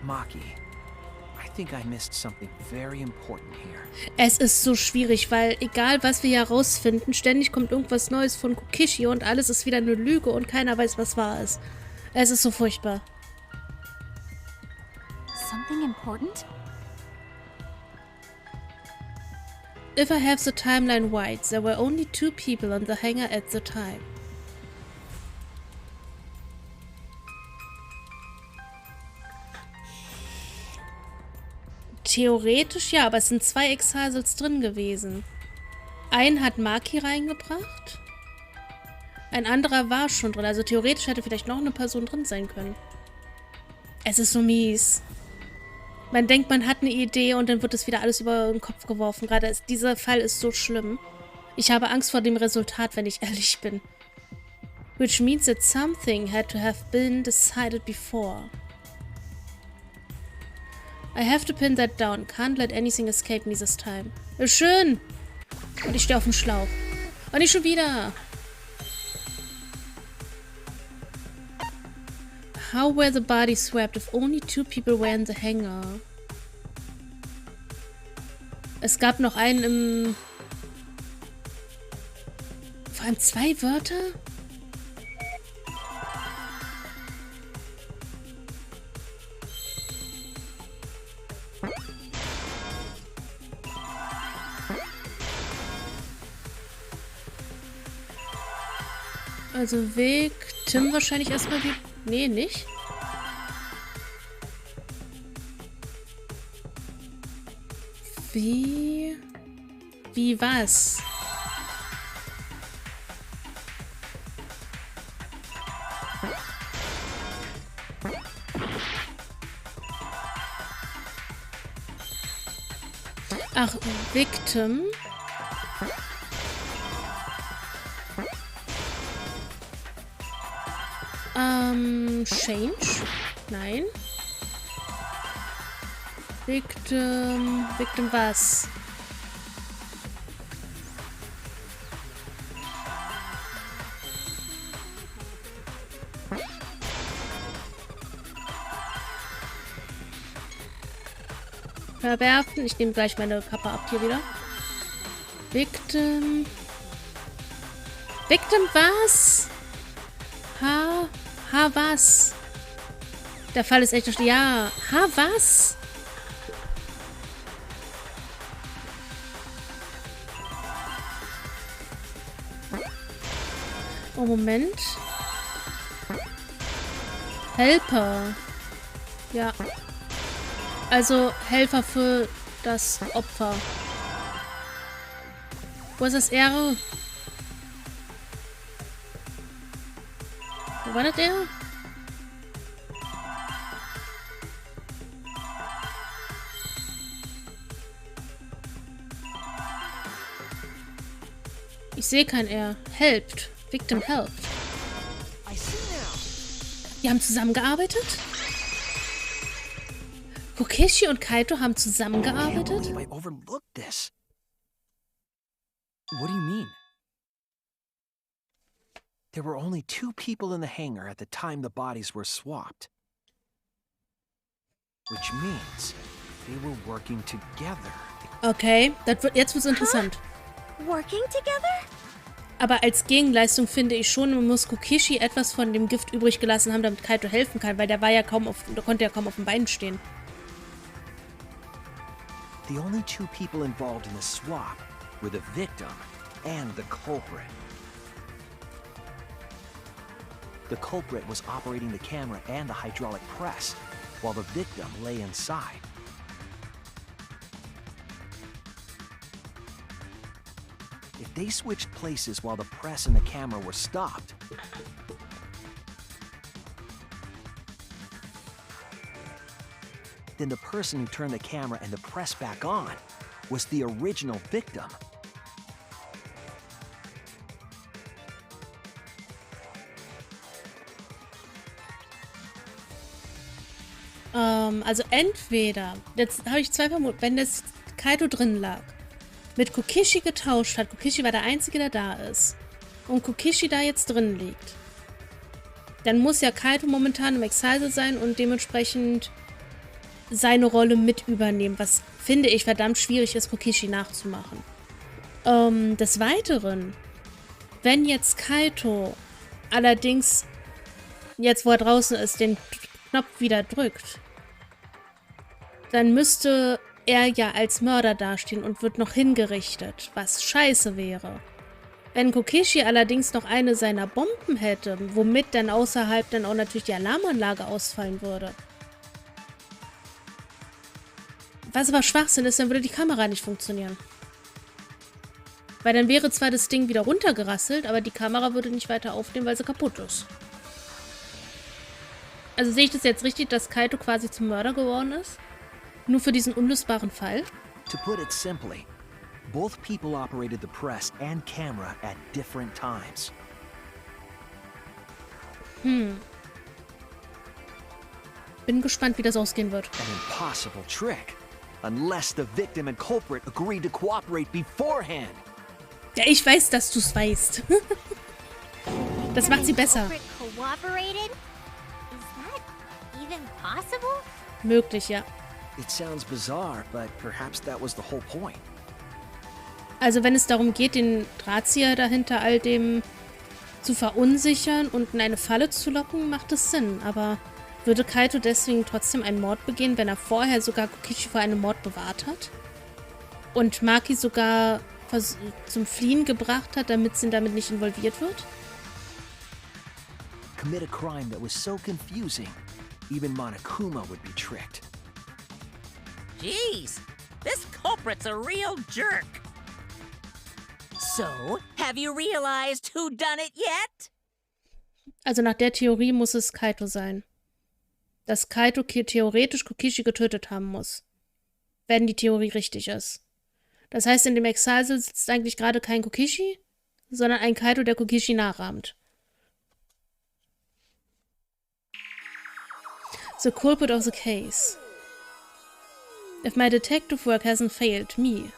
Maki, I think I missed something very important here. Es ist so schwierig, weil egal was wir hier rausfinden, ständig kommt irgendwas Neues von Kokichi und alles ist wieder eine Lüge und keiner weiß, was wahr ist. Es ist so furchtbar. Something important? If I have the timeline right, there were only 2 people on the hangar at the time. Theoretisch ja, aber es sind 2 Exhalsels drin gewesen. Einen hat Maki reingebracht. Ein anderer war schon drin. Also theoretisch hätte vielleicht noch eine Person drin sein können. Es ist so mies. Man denkt, man hat eine Idee und dann wird es wieder alles über den Kopf geworfen. Gerade dieser Fall ist so schlimm. Ich habe Angst vor dem Resultat, wenn ich ehrlich bin. Which means that something had to have been decided before. I have to pin that down. Can't let anything escape me this time. Schön! Und ich stehe auf dem Schlauch. Und nicht schon wieder! How were the bodies swept if only 2 people were in the hangar? Es gab noch einen im... Vor allem 2 Wörter? Also Weg, Tim wahrscheinlich erstmal die... Nee, nicht. Wie was? Ach, Victim. Change? Nein. Victim was? Verwerfen. Ich nehme gleich meine Kappe ab hier wieder. Victim was? Was? Der Fall ist echt noch... Ja. Was? Oh, Moment. Helper. Ja. Also Helfer für das Opfer. Wo ist das R? Wo war das R? Ich sehe kein R. Helped. Victim helped. Die haben zusammengearbeitet? Kokeshi und Kaito haben zusammengearbeitet? I overlooked this. What do you mean? There were only 2 people in the hangar at the time the bodies were swapped. Which means they were working together. Okay, jetzt wird's interessant. Working together? Aber als Gegenleistung finde ich schon, man muss Kokeshi etwas von dem Gift übrig gelassen haben, damit Kaito helfen kann, weil der konnte ja kaum auf den Beinen stehen. The only 2 people involved in the swap were the victim and the culprit. The culprit was operating the camera and the hydraulic press, while the victim lay inside. If they switched places while the press and the camera were stopped, then the person who turned the camera and the press back on was the original victim. Also entweder, jetzt habe ich 2 Vermutungen, wenn das Kaito drin lag, mit Kokeshi getauscht hat, Kokeshi war der Einzige, der da ist, und Kokeshi da jetzt drin liegt, dann muss ja Kaito momentan im Exile sein und dementsprechend seine Rolle mit übernehmen, was, finde ich, verdammt schwierig ist, Kokeshi nachzumachen. Des Weiteren, wenn jetzt Kaito allerdings, jetzt wo er draußen ist, den Knopf wieder drückt, dann müsste er ja als Mörder dastehen und wird noch hingerichtet, was scheiße wäre. Wenn Kokishi allerdings noch eine seiner Bomben hätte, womit dann außerhalb dann auch natürlich die Alarmanlage ausfallen würde. Was aber Schwachsinn ist, dann würde die Kamera nicht funktionieren. Weil dann wäre zwar das Ding wieder runtergerasselt, aber die Kamera würde nicht weiter aufnehmen, weil sie kaputt ist. Also sehe ich das jetzt richtig, dass Kaito quasi zum Mörder geworden ist? Nur für diesen unlösbaren Fall? To put it simply, both people operated the press and camera at different times. Bin gespannt, wie das ausgehen wird. An impossible trick, unless the victim and culprit agreed to cooperate beforehand. Ja, ich weiß, dass du es weißt. Das macht sie besser. Cooperated? Is that even possible? Möglich, ja. It sounds bizarre, but perhaps that was the whole point. Also wenn es darum geht, den Drahtzieher dahinter all dem zu verunsichern und in eine Falle zu locken, macht es Sinn. Aber würde Kaito deswegen trotzdem einen Mord begehen, wenn er vorher sogar Kokichi vor einem Mord bewahrt hat? Und Maki sogar zum Fliehen gebracht hat, damit sie damit nicht involviert wird? Commit a crime that was so confusing, even Monokuma would be tricked. Jeez, this culprit's a real jerk. So, have you realized who done it yet? Also nach der Theorie muss es Kaito sein. Dass Kaito theoretisch Kokichi getötet haben muss. Wenn die Theorie richtig ist. Das heißt, in dem Exil sitzt eigentlich gerade kein Kokichi, sondern ein Kaito, der Kokichi nachahmt. The culprit of the case. If my detective work hasn't failed me,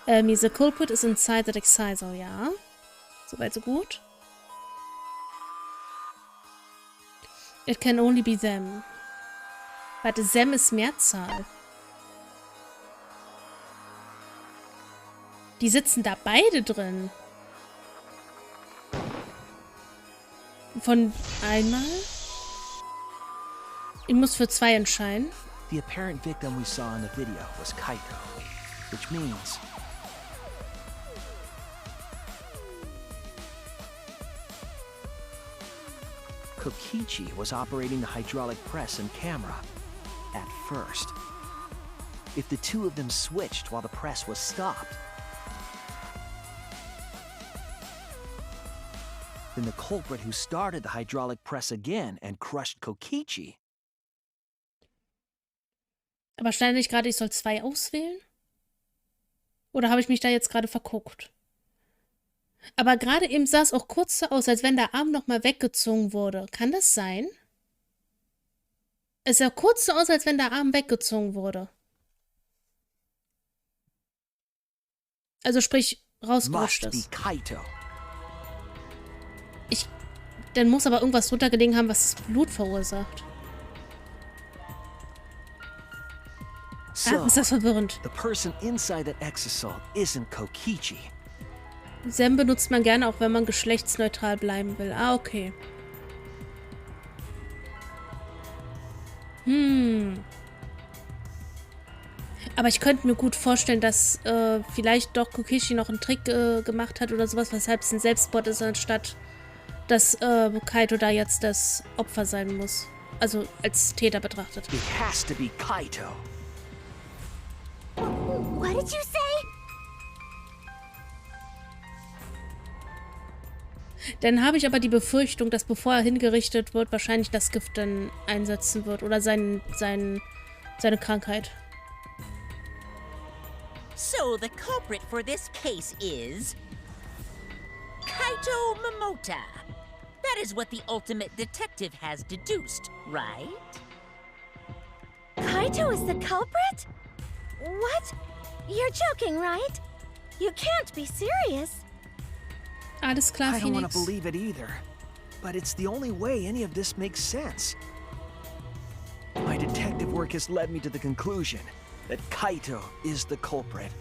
the culprit is inside that excisal, ja. Soweit so gut. It can only be them. Warte, them ist Mehrzahl. Die sitzen da beide drin. Von einmal? Ich muss für 2 entscheiden. The apparent victim we saw in the video was Kaito, which means Kokichi was operating the hydraulic press and camera at first. If the two of them switched while the press was stopped, then the culprit who started the hydraulic press again and crushed Kokichi. Aber stand nicht gerade, ich soll 2 auswählen? Oder habe ich mich da jetzt gerade verguckt? Aber gerade eben sah es auch kurz so aus, als wenn der Arm nochmal weggezogen wurde. Kann das sein? Es sah kurz so aus, als wenn der Arm weggezogen wurde. Also sprich, rausgerutscht ist. Dann muss aber irgendwas drunter gelegen haben, was das Blut verursacht. So, ist das verwirrend. the person inside that exisal isn't Kokichi. Sem benutzt man gerne, auch wenn man geschlechtsneutral bleiben will. Ah, okay. Aber ich könnte mir gut vorstellen, dass vielleicht doch Kokichi noch einen Trick gemacht hat oder sowas, weshalb es ein Selbstmord ist, anstatt dass Kaito da jetzt das Opfer sein muss. Also als Täter betrachtet. It has to be Kaito. What did you say? Dann habe ich aber die Befürchtung, dass bevor er hingerichtet wird, wahrscheinlich das Gift dann einsetzen wird oder seine Krankheit. So the culprit for this case is Kaito Momota. That is what the ultimate detective has deduced, right? Kaito is the culprit? What? You're joking, right? You can't be serious. Alles klar, I don't want Phoenix. to believe it either, but it's the only way any of this makes sense. My detective work has led me to the conclusion that Kaito is the culprit.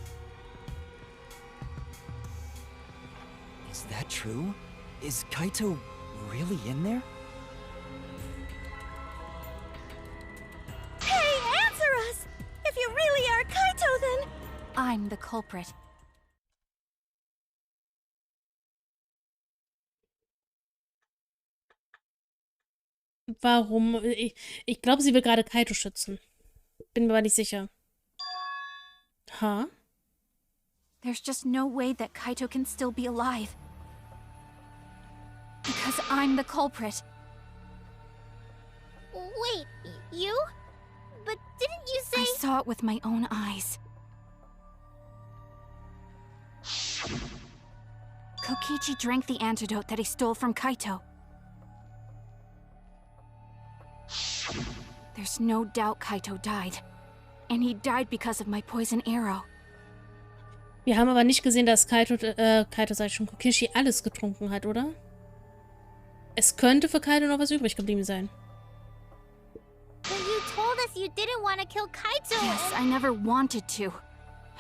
Is that true? Is Kaito really in there? Hey, answer us! If you really are Kaito, I'm the culprit. Warum? Ich glaube, sie will gerade Kaito schützen. Bin mir aber nicht sicher. Ha? There's just no way that Kaito can still be alive. Because I'm the culprit. Wait, you? But didn't you say— I saw it with my own eyes. Kokichi drank the antidote that he stole from Kaito. There's no doubt Kaito died. And he died because of my poison arrow. Wir haben aber nicht gesehen, dass Kaito sag ich schon, Kokichi alles getrunken hat, oder? Es könnte für Kaito noch was übrig geblieben sein. But you told us you didn't want to kill Kaito. Yes, I never wanted to.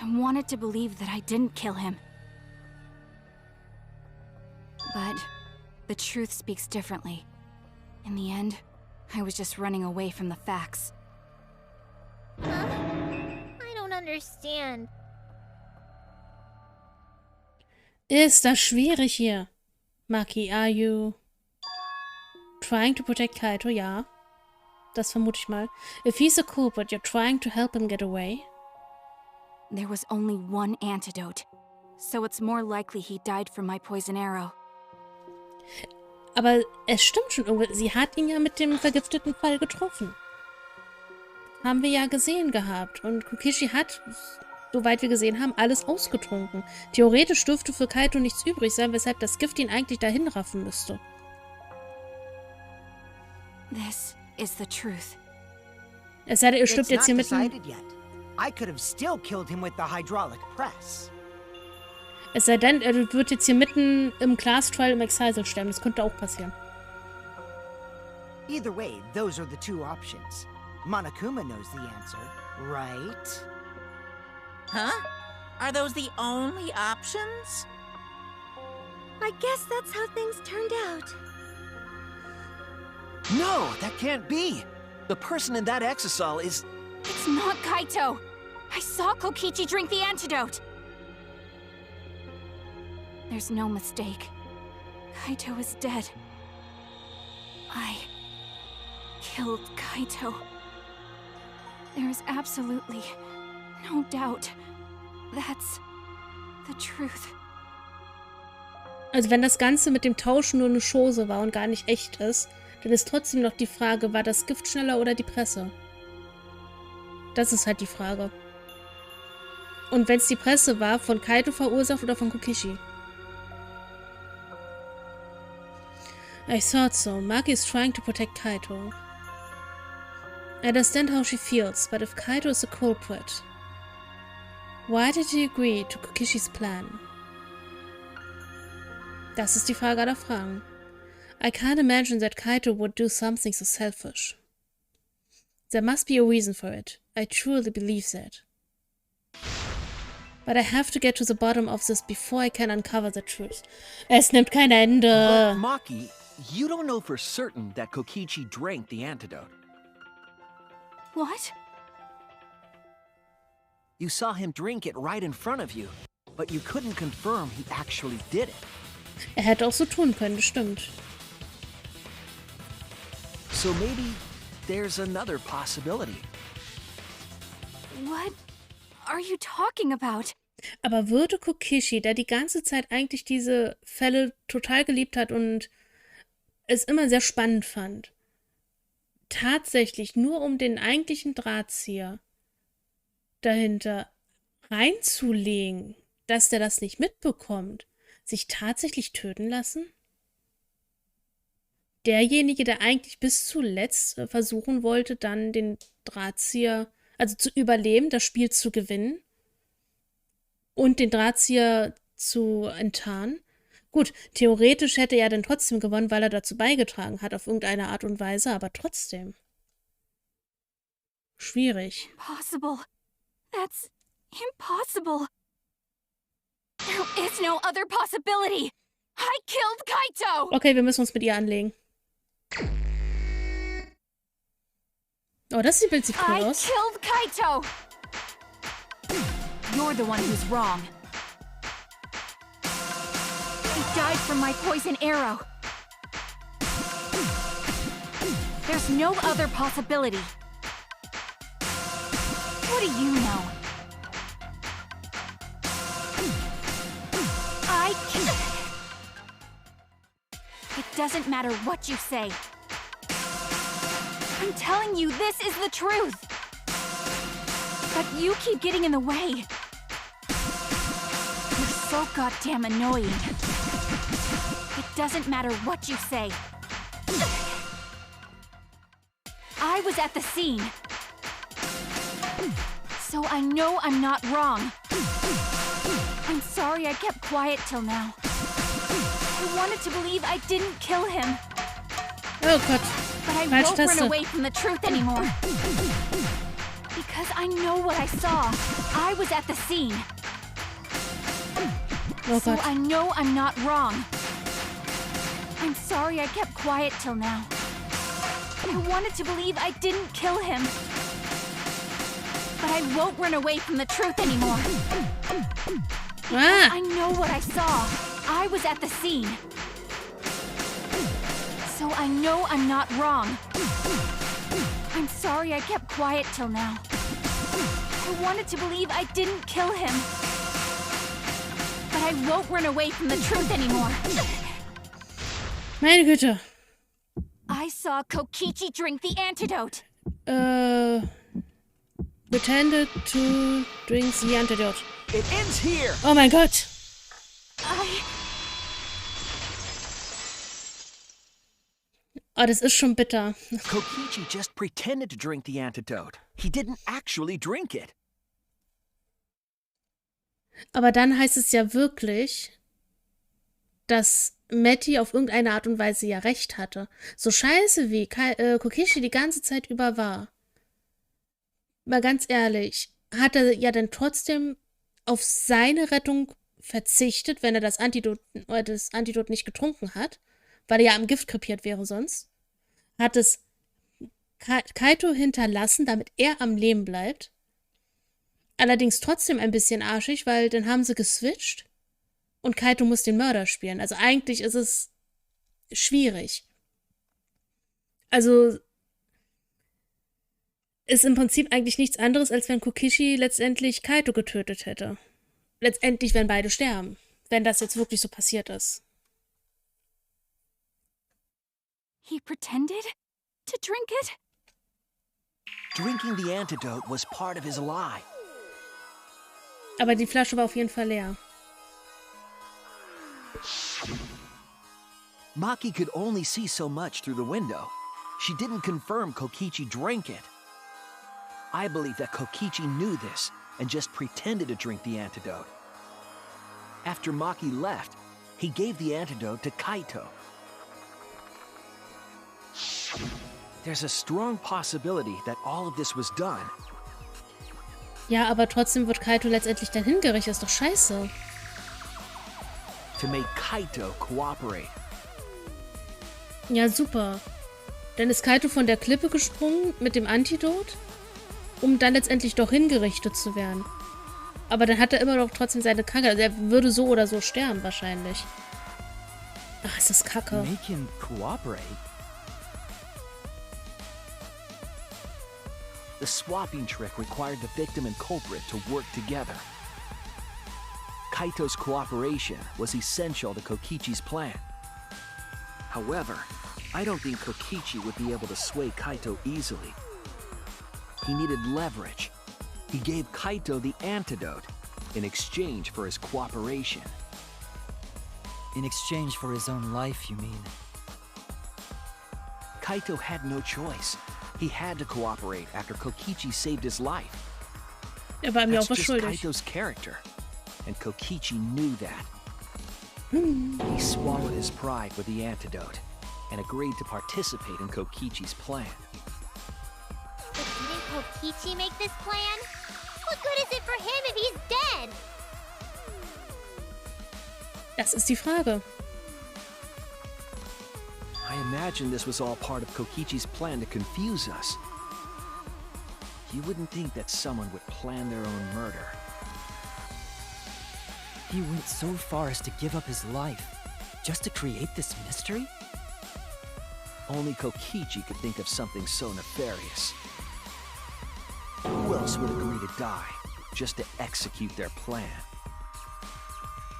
I wanted to believe that I didn't kill him. But the truth speaks differently. In the end, I was just running away from the facts. Huh? I don't understand. Ist das schwierig hier? Maki, are you trying to protect Kaito? Ja. Das vermute ich mal. If he's a culprit, you're trying to help him get away? There was only one antidote. So it's more likely he died from my poison arrow. Aber es stimmt schon irgendwie. Sie hat ihn ja mit dem vergifteten Fall getroffen. Haben wir ja gesehen gehabt. Und Kokichi hat, soweit wir gesehen haben, alles ausgetrunken. Theoretisch dürfte für Kaito nichts übrig sein, weshalb das Gift ihn eigentlich dahin raffen müsste. This is the truth. Es sei denn, ihr It's stirbt jetzt hier not mitten. decided yet. I could have still killed him with the hydraulic press. Es sei denn, er wird jetzt hier mitten im Class Trial im Exile sterben. Das könnte auch passieren. Either way, those are the two options. Monokuma knows the answer, right? Huh? Are those the only options? I guess that's how things turned out. No, that can't be. The person in that exisal is... It's not Kaito! I saw Kokichi drink the antidote! There's no mistake. Kaito is dead. I killed Kaito. There is absolutely no doubt. That's the truth. Also wenn das Ganze mit dem Tauschen nur eine Chose war und gar nicht echt ist, dann ist trotzdem noch die Frage, war das Gift schneller oder die Presse? Das ist halt die Frage. Und wenn es die Presse war, von Kaito verursacht oder von Kokichi? I thought so. Maki is trying to protect Kaito. I understand how she feels, but if Kaito is the culprit, why did he agree to Kokishis plan? Das ist die Frage aller Fragen. I can't imagine that Kaito would do something so selfish. There must be a reason for it. I truly believe that. But I have to get to the bottom of this before I can uncover the truth. Es nimmt kein Ende. But Maki, you don't know for certain that Kokichi drank the antidote. What? You saw him drink it right in front of you, but you couldn't confirm he actually did it. Er hätte auch so tun können, das stimmt. So maybe there's another possibility. What are you talking about? Aber würde Kokichi, der die ganze Zeit eigentlich diese Fälle total geliebt hat und es immer sehr spannend fand, tatsächlich nur um den eigentlichen Drahtzieher dahinter reinzulegen, dass der das nicht mitbekommt, sich tatsächlich töten lassen? Derjenige, der eigentlich bis zuletzt versuchen wollte, dann den Drahtzieher, also zu überleben, das Spiel zu gewinnen und den Drahtzieher zu enttarnen. Gut, theoretisch hätte er dann trotzdem gewonnen, weil er dazu beigetragen hat, auf irgendeine Art und Weise, aber trotzdem. Schwierig. Impossible. That's impossible. There is no other possibility. I killed Kaito! Okay, wir müssen uns mit ihr anlegen. Oh, das sieht cool I aus. killed Kaito! You're the one who's wrong. He died from my poison arrow. There's no other possibility. What do you know? I can... It doesn't matter what you say. I'm telling you, this is the truth. But you keep getting in the way. You're so goddamn annoying. It doesn't matter what you say. I was at the scene. So I know I'm not wrong. I'm sorry I kept quiet till now. I wanted to believe I didn't kill him. Oh Gott. But I won't run away from the truth anymore. Because I know what I saw. I was at the scene. Oh so Gott. I know I'm not wrong. I'm sorry I kept quiet till now. I wanted to believe I didn't kill him. But I won't run away from the truth anymore. Ah. I know what I saw. I was at the scene. So I know I'm not wrong. I'm sorry I kept quiet till now. I wanted to believe I didn't kill him. But I won't run away from the truth anymore. Meine Güte. I saw Kokichi drink the antidote. Pretended to drink the antidote. It ends here! Oh mein Gott. Oh, das ist schon bitter. Kokichi just pretended to drink the antidote. He didn't actually drink it. Aber dann heißt es ja wirklich, dass Matty auf irgendeine Art und Weise ja recht hatte. So scheiße wie Kokichi die ganze Zeit über war. Mal ganz ehrlich, hat er ja dann trotzdem auf seine Rettung verzichtet, wenn er das Antidot nicht getrunken hat, weil er ja am Gift krepiert wäre sonst. Hat es Kaito hinterlassen, damit er am Leben bleibt. Allerdings trotzdem ein bisschen arschig, weil dann haben sie geswitcht und Kaito muss den Mörder spielen. Also eigentlich ist es schwierig. Also ist im Prinzip eigentlich nichts anderes, als wenn Kokichi letztendlich Kaito getötet hätte. Letztendlich, wenn beide sterben. Wenn das jetzt wirklich so passiert ist. He pretended to drink it? Drinking the antidote was part of his lie. Aber die Flasche war auf jeden Fall leer. Maki could only see so much through the window. She didn't confirm Kokichi drank it. I believe that Kokichi knew this and just pretended to drink the antidote. After Maki left, he gave the antidote to Kaito. There's a strong possibility that all of this was done. Ja, aber trotzdem wird Kaito letztendlich dann hingerichtet. Ist doch scheiße. To make Kaito cooperate. Ja, super. Dann ist Kaito von der Klippe gesprungen mit dem Antidot, um dann letztendlich doch hingerichtet zu werden. Aber dann hat er immer noch trotzdem seine Krankheit. Also er würde so oder so sterben wahrscheinlich. Ach, ist das kacke. Make him cooperate? The swapping trick required the victim and culprit to work together. Kaito's cooperation was essential to Kokichi's plan. However, I don't think Kokichi would be able to sway Kaito easily. He needed leverage. He gave Kaito the antidote in exchange for his cooperation. In exchange for his own life, you mean? Kaito had no choice. He had to cooperate after Kokichi saved his life. Er war mir That's auch was just schuldig. Kaito's character, and Kokichi knew that. He swallowed his pride with the antidote and agreed to participate in Kokichi's plan. But didn't Kokichi make this plan? What good is it for him if he's dead? Das ist die Frage. I imagine this was all part of Kokichi's plan to confuse us. You wouldn't think that someone would plan their own murder. He went so far as to give up his life, just to create this mystery? Only Kokichi could think of something so nefarious. Who else would agree to die, just to execute their plan?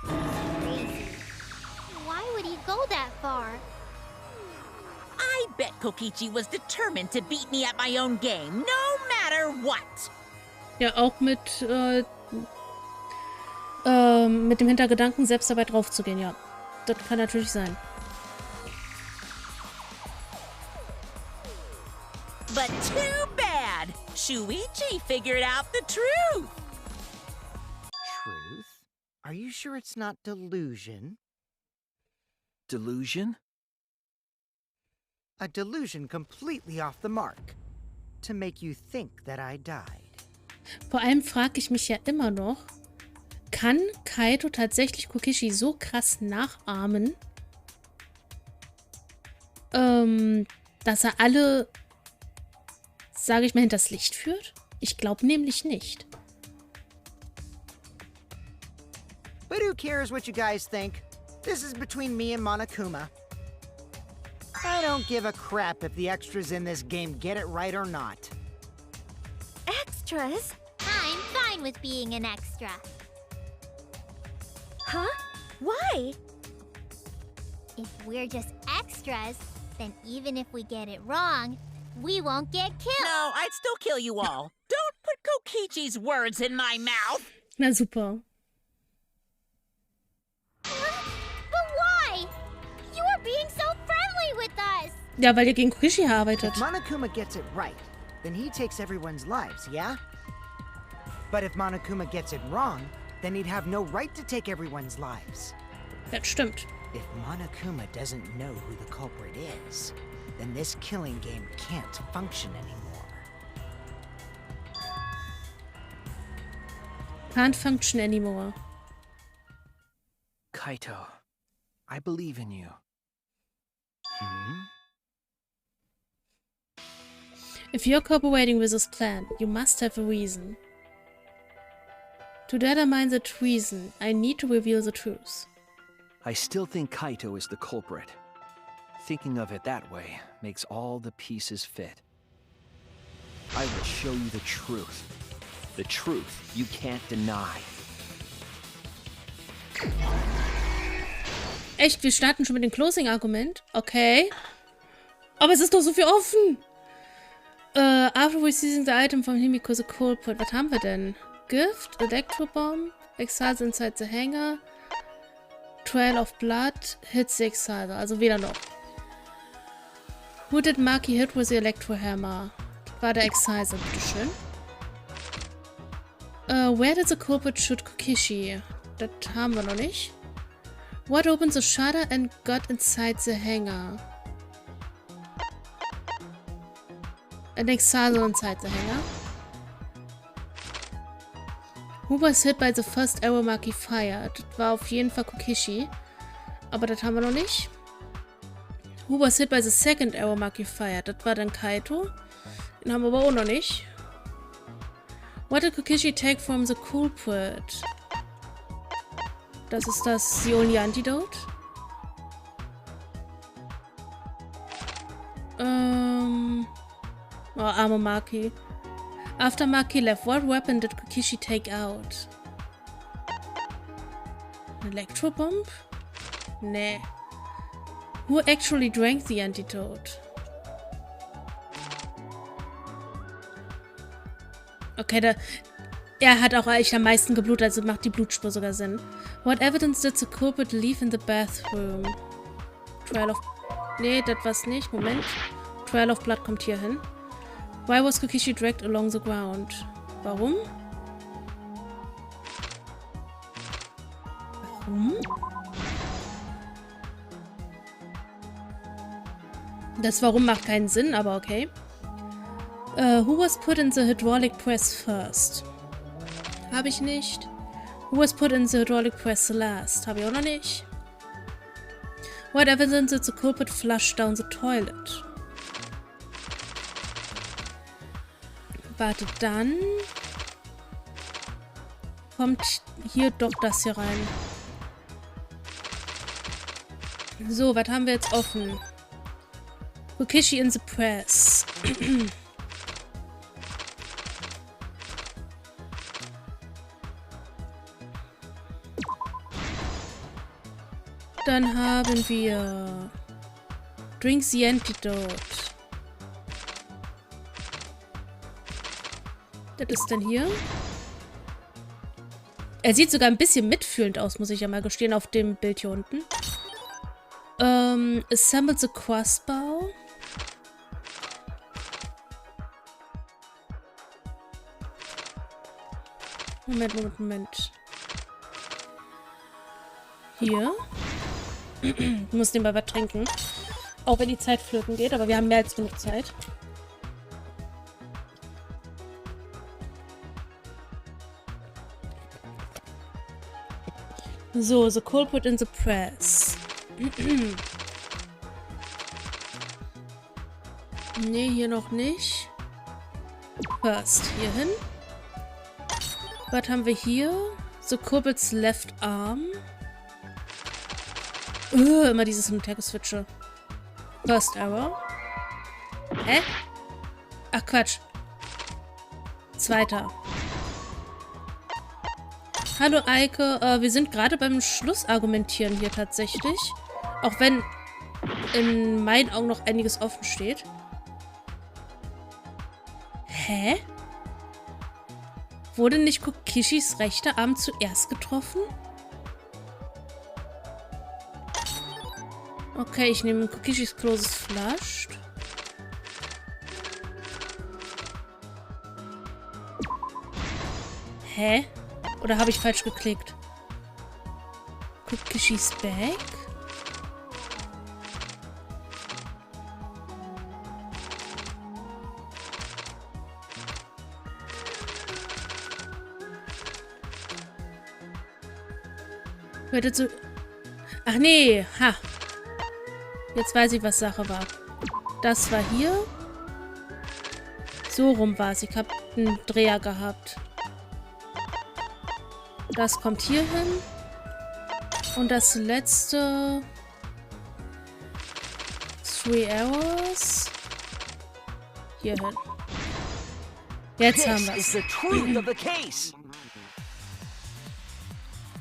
Crazy. Why would he go that far? I bet Kokichi was determined to beat me at my own game, no matter what. Ja, auch mit dem Hintergedanken, selbst dabei drauf zu gehen, ja. Das kann natürlich sein. But too bad! Shuichi figured out the truth! Truth? Are you sure it's not delusion? Delusion? A delusion completely off the mark. To make you think that I died. Vor allem frage ich mich ja immer noch, kann Kaito tatsächlich Kokichi so krass nachahmen, dass er alle, sage ich mal, hinters Licht führt? Ich glaube nämlich nicht. But who cares what you guys think? This is between me and Monokuma. I don't give a crap if the extras in this game get it right or not. Extras? I'm fine with being an extra. Huh? Why? If we're just extras, then even if we get it wrong, we won't get killed. No, I'd still kill you all. Don't put Kokichi's words in my mouth. Na super. But why? You are being so friendly with us. Ja, weil ihr gegen Kokichi arbeitet. If Monokuma gets it right, then he takes everyone's lives, yeah? But if Monokuma gets it wrong, then he'd have no right to take everyone's lives. Das stimmt. If Monokuma doesn't know who the culprit is, then this killing game can't function anymore. Can't function anymore. Kaito, I believe in you. If you're cooperating with this plan, you must have a reason. To determine that reason, I need to reveal the truth. I still think Kaito is the culprit. Thinking of it that way makes all the pieces fit. I will show you the truth. The truth you can't deny. Echt, wir starten schon mit dem Closing-Argument? Okay. Aber es ist doch so viel offen. After receiving the item from him because a culprit. Was haben wir denn? Gift, Electrobomb, Exiles inside the hangar, Trail of Blood, hits the Exiler. Also weder noch. Who did Maki hit with the Electrohammer? War der Exiler, bitteschön. Where did the culprit shoot Kokichi? Das haben wir noch nicht. What opened the shutter and got inside the hangar? An Exile inside the hangar. Who was hit by the first arrow Maki fired? Das war auf jeden Fall Kokichi. Aber das haben wir noch nicht. Who was hit by the second arrow Maki fired? Das war dann Kaito. Den haben wir aber auch noch nicht. What did Kokichi take from the culprit? Das ist das The Only Antidote. Oh, arme Maki. After Maki left, what weapon did Kokichi take out? An Electrobomb? Nee. Who actually drank the antidote? Okay, er hat auch echt am meisten geblutet, also macht die Blutspur sogar Sinn. What evidence did the culprit leave in the bathroom? Trail of... Nee, das war's nicht. Moment. Trail of Blood kommt hier hin. Why was Kokichi dragged along the ground? Warum? Warum? Das Warum macht keinen Sinn, aber okay. Who was put in the hydraulic press first? Habe ich nicht. Who was put in the hydraulic press last? Habe ich auch noch nicht. What evidence did the culprit flush down the toilet? Warte, dann... kommt hier doch das hier rein. So, was haben wir jetzt offen? Kokishi in the Press. Dann haben wir Drink the Antidote. Das ist denn hier? Er sieht sogar ein bisschen mitfühlend aus, muss ich ja mal gestehen, auf dem Bild hier unten. Assemble the Crossbow. Moment. Hier. Ich muss nebenbei was trinken. Auch wenn die Zeit flöten geht, aber wir haben mehr als genug Zeit. So, the culprit in the press. Nee, hier noch nicht. First, hier hin. Was haben wir hier? The culprit's left arm. Immer dieses Hin- und Her-Geswitche. First Arrow. Hä? Ach, Quatsch. Zweiter. Hallo Eike, wir sind gerade beim Schlussargumentieren hier tatsächlich. Auch wenn in meinen Augen noch einiges offen steht. Hä? Wurde nicht Kokishis rechter Arm zuerst getroffen? Okay, ich nehme Kokishis Closes Flushed. Hä? Oder habe ich falsch geklickt? Kokishis Bag? Werde zu... Ach nee, ha. Jetzt weiß ich, was Sache war. Das war hier. So rum war es. Ich habe einen Dreher gehabt. Das kommt hier hin. Und das letzte... 3 Hours. Hier hin. Jetzt haben wir es.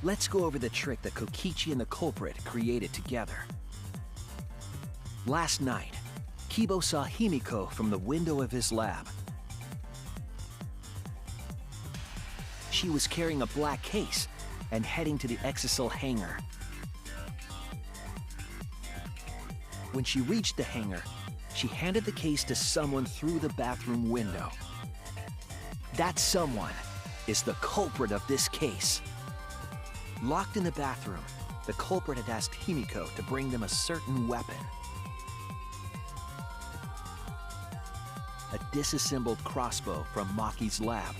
Let's go over the trick that Kokichi and the culprit created together. Last night, Kibo saw Himiko from the window of his lab. She was carrying a black case and heading to the Exisal hangar. When she reached the hangar, she handed the case to someone through the bathroom window. That someone is the culprit of this case. Locked in the bathroom, the culprit had asked Himiko to bring them a certain weapon. A disassembled crossbow from Maki's lab.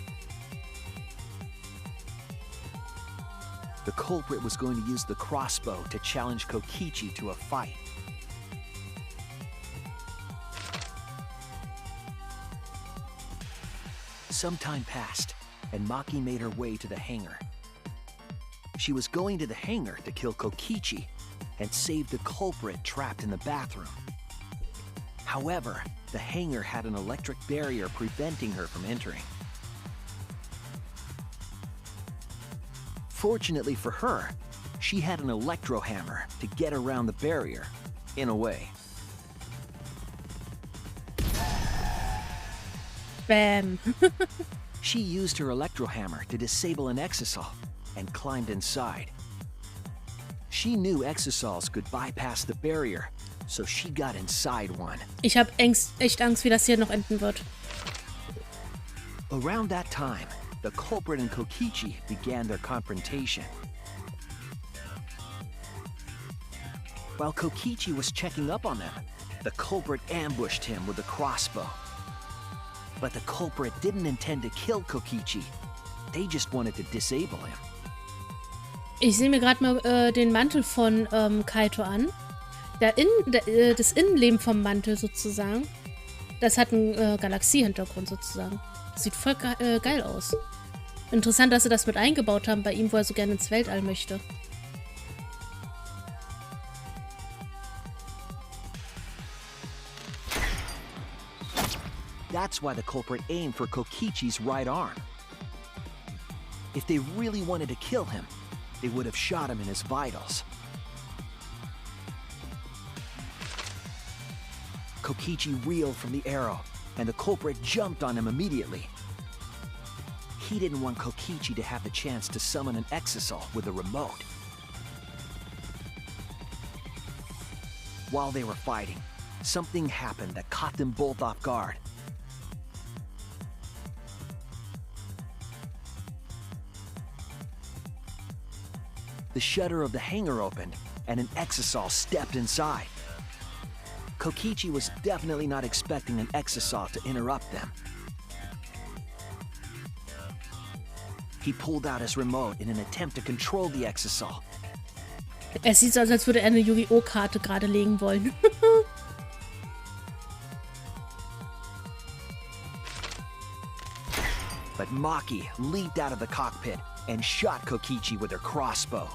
The culprit was going to use the crossbow to challenge Kokichi to a fight. Some time passed, and Maki made her way to the hangar. She was going to the hangar to kill Kokichi and save the culprit trapped in the bathroom. However, the hangar had an electric barrier preventing her from entering. Fortunately for her, she had an electro hammer to get around the barrier, in a way. Bam. She used her electro hammer to disable an Exisal and climbed inside. She knew Exisals could bypass the barrier, so she got inside one. Ich habe echt Angst, wie das hier noch enden wird. Around that time, the culprit and Kokichi began their confrontation. While Kokichi was checking up on them, the culprit ambushed him with a crossbow. But the culprit didn't intend to kill Kokichi. They just wanted to disable him. Ich sehe mir gerade mal den Mantel von Kaito an. Das Innenleben vom Mantel sozusagen. Das hat einen Galaxie-Hintergrund sozusagen. Sieht voll geil aus. Interessant, dass sie das mit eingebaut haben bei ihm, wo er so gerne ins Weltall möchte. That's why the culprit aimed for Kokichi's right arm. If they really wanted to kill him, they would have shot him in his vitals. Kokichi reeled from the arrow, and the culprit jumped on him immediately. He didn't want Kokichi to have the chance to summon an exisal with a remote. While they were fighting, something happened that caught them both off guard. The shutter of the hangar opened, and an exisal stepped inside. Kokichi was definitely not expecting an exisal to interrupt them. He pulled out his remote in an attempt to control the exisal. Es sieht so aus, als würde er eine Yu-Gi-Oh! Karte gerade legen wollen. But Maki leaped out of the cockpit and shot Kokichi with her crossbow.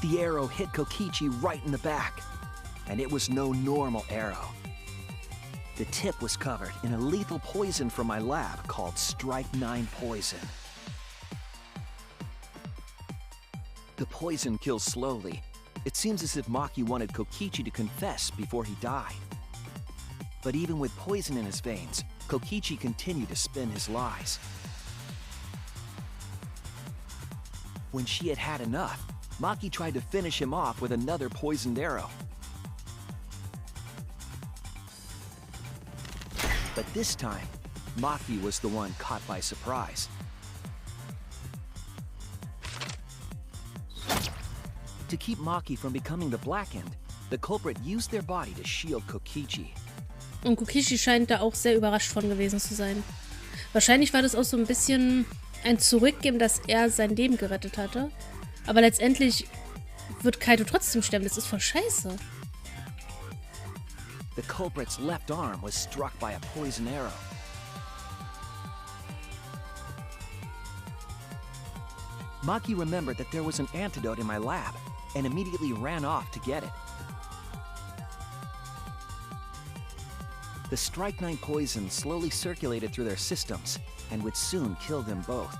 The arrow hit Kokichi right in the back, and it was no normal arrow. The tip was covered in a lethal poison from my lab called Strike 9 poison. The poison kills slowly. It seems as if Maki wanted Kokichi to confess before he died. But even with poison in his veins, Kokichi continued to spin his lies. When she had had enough, Maki tried to finish him off with another poisoned arrow. But this time, Maki was the one caught by surprise. To keep Maki from becoming the Blackened, the culprit used their body to shield Kokichi. Und Kokichi scheint da auch sehr überrascht von gewesen zu sein. Wahrscheinlich war das auch so ein bisschen ein Zurückgeben, dass er sein Leben gerettet hatte. Aber letztendlich wird Kaito trotzdem sterben. Das ist voll scheiße. The culprit's left arm was struck by a poison arrow. Maki remembered that there was an antidote in my lab and immediately ran off to get it. The Strike 9 poison slowly circulated through their systems and would soon kill them both.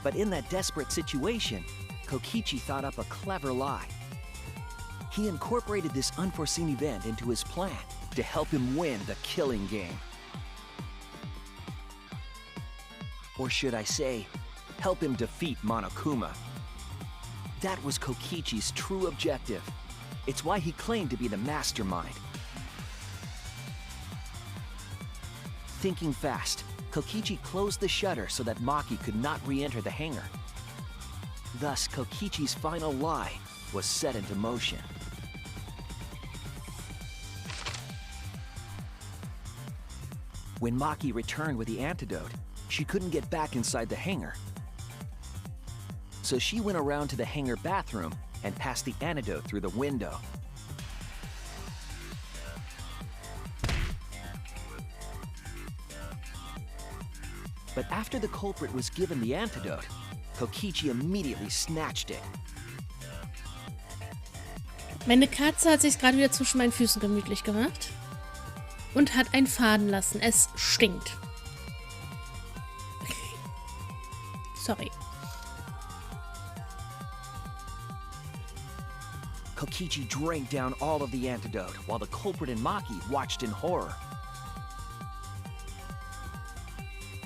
But in that desperate situation, Kokichi thought up a clever lie. He incorporated this unforeseen event into his plan to help him win the killing game. Or should I say, help him defeat Monokuma. That was Kokichi's true objective. It's why he claimed to be the mastermind. Thinking fast, Kokichi closed the shutter so that Maki could not re-enter the hangar. Thus, Kokichi's final lie was set into motion. When Maki returned with the antidote, she couldn't get back inside the hangar. So she went around to the hangar bathroom and passed the antidote through the window. But after the culprit was given the antidote, Kokichi immediately snatched it. Meine Katze hat sich gerade wieder zwischen meinen Füßen gemütlich gemacht und hat einen Faden lassen. Es stinkt. Sorry. Kokichi drank down all of the antidote while the culprit and Maki watched in horror.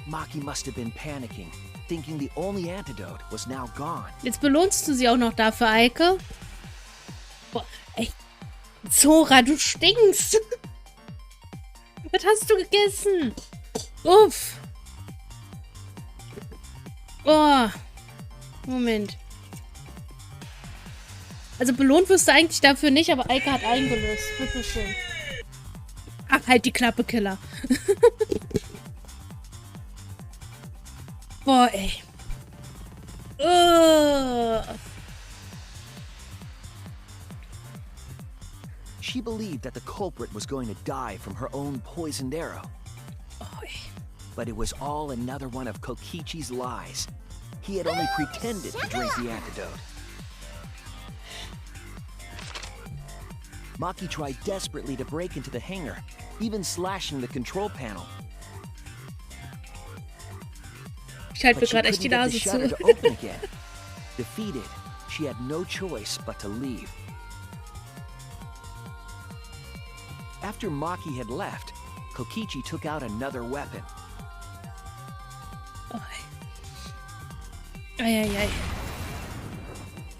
Maki must have been panicking, thinking the only antidote was now gone. Jetzt belohnst du sie auch noch dafür, Eike. Boah, ey. Zora, du stinkst. Was hast du gegessen? Uff. Oh. Moment. Also belohnt wirst du eigentlich dafür nicht, aber Eike hat eingelöst. Bitteschön. Ach, halt die Klappe, Killer. Boah, ey. She believed that the culprit was going to die from her own poisoned arrow. But it was all another one of Kokichi's lies. He had only pretended to drink the antidote. Maki tried desperately to break into the hangar, even slashing the control panel. Ich halte mir But she gerade echt die couldn't get the Nase shutter zu. to open again. Defeated, she had no choice but to leave. After Maki had left, Kokichi took out another weapon. Eieiei.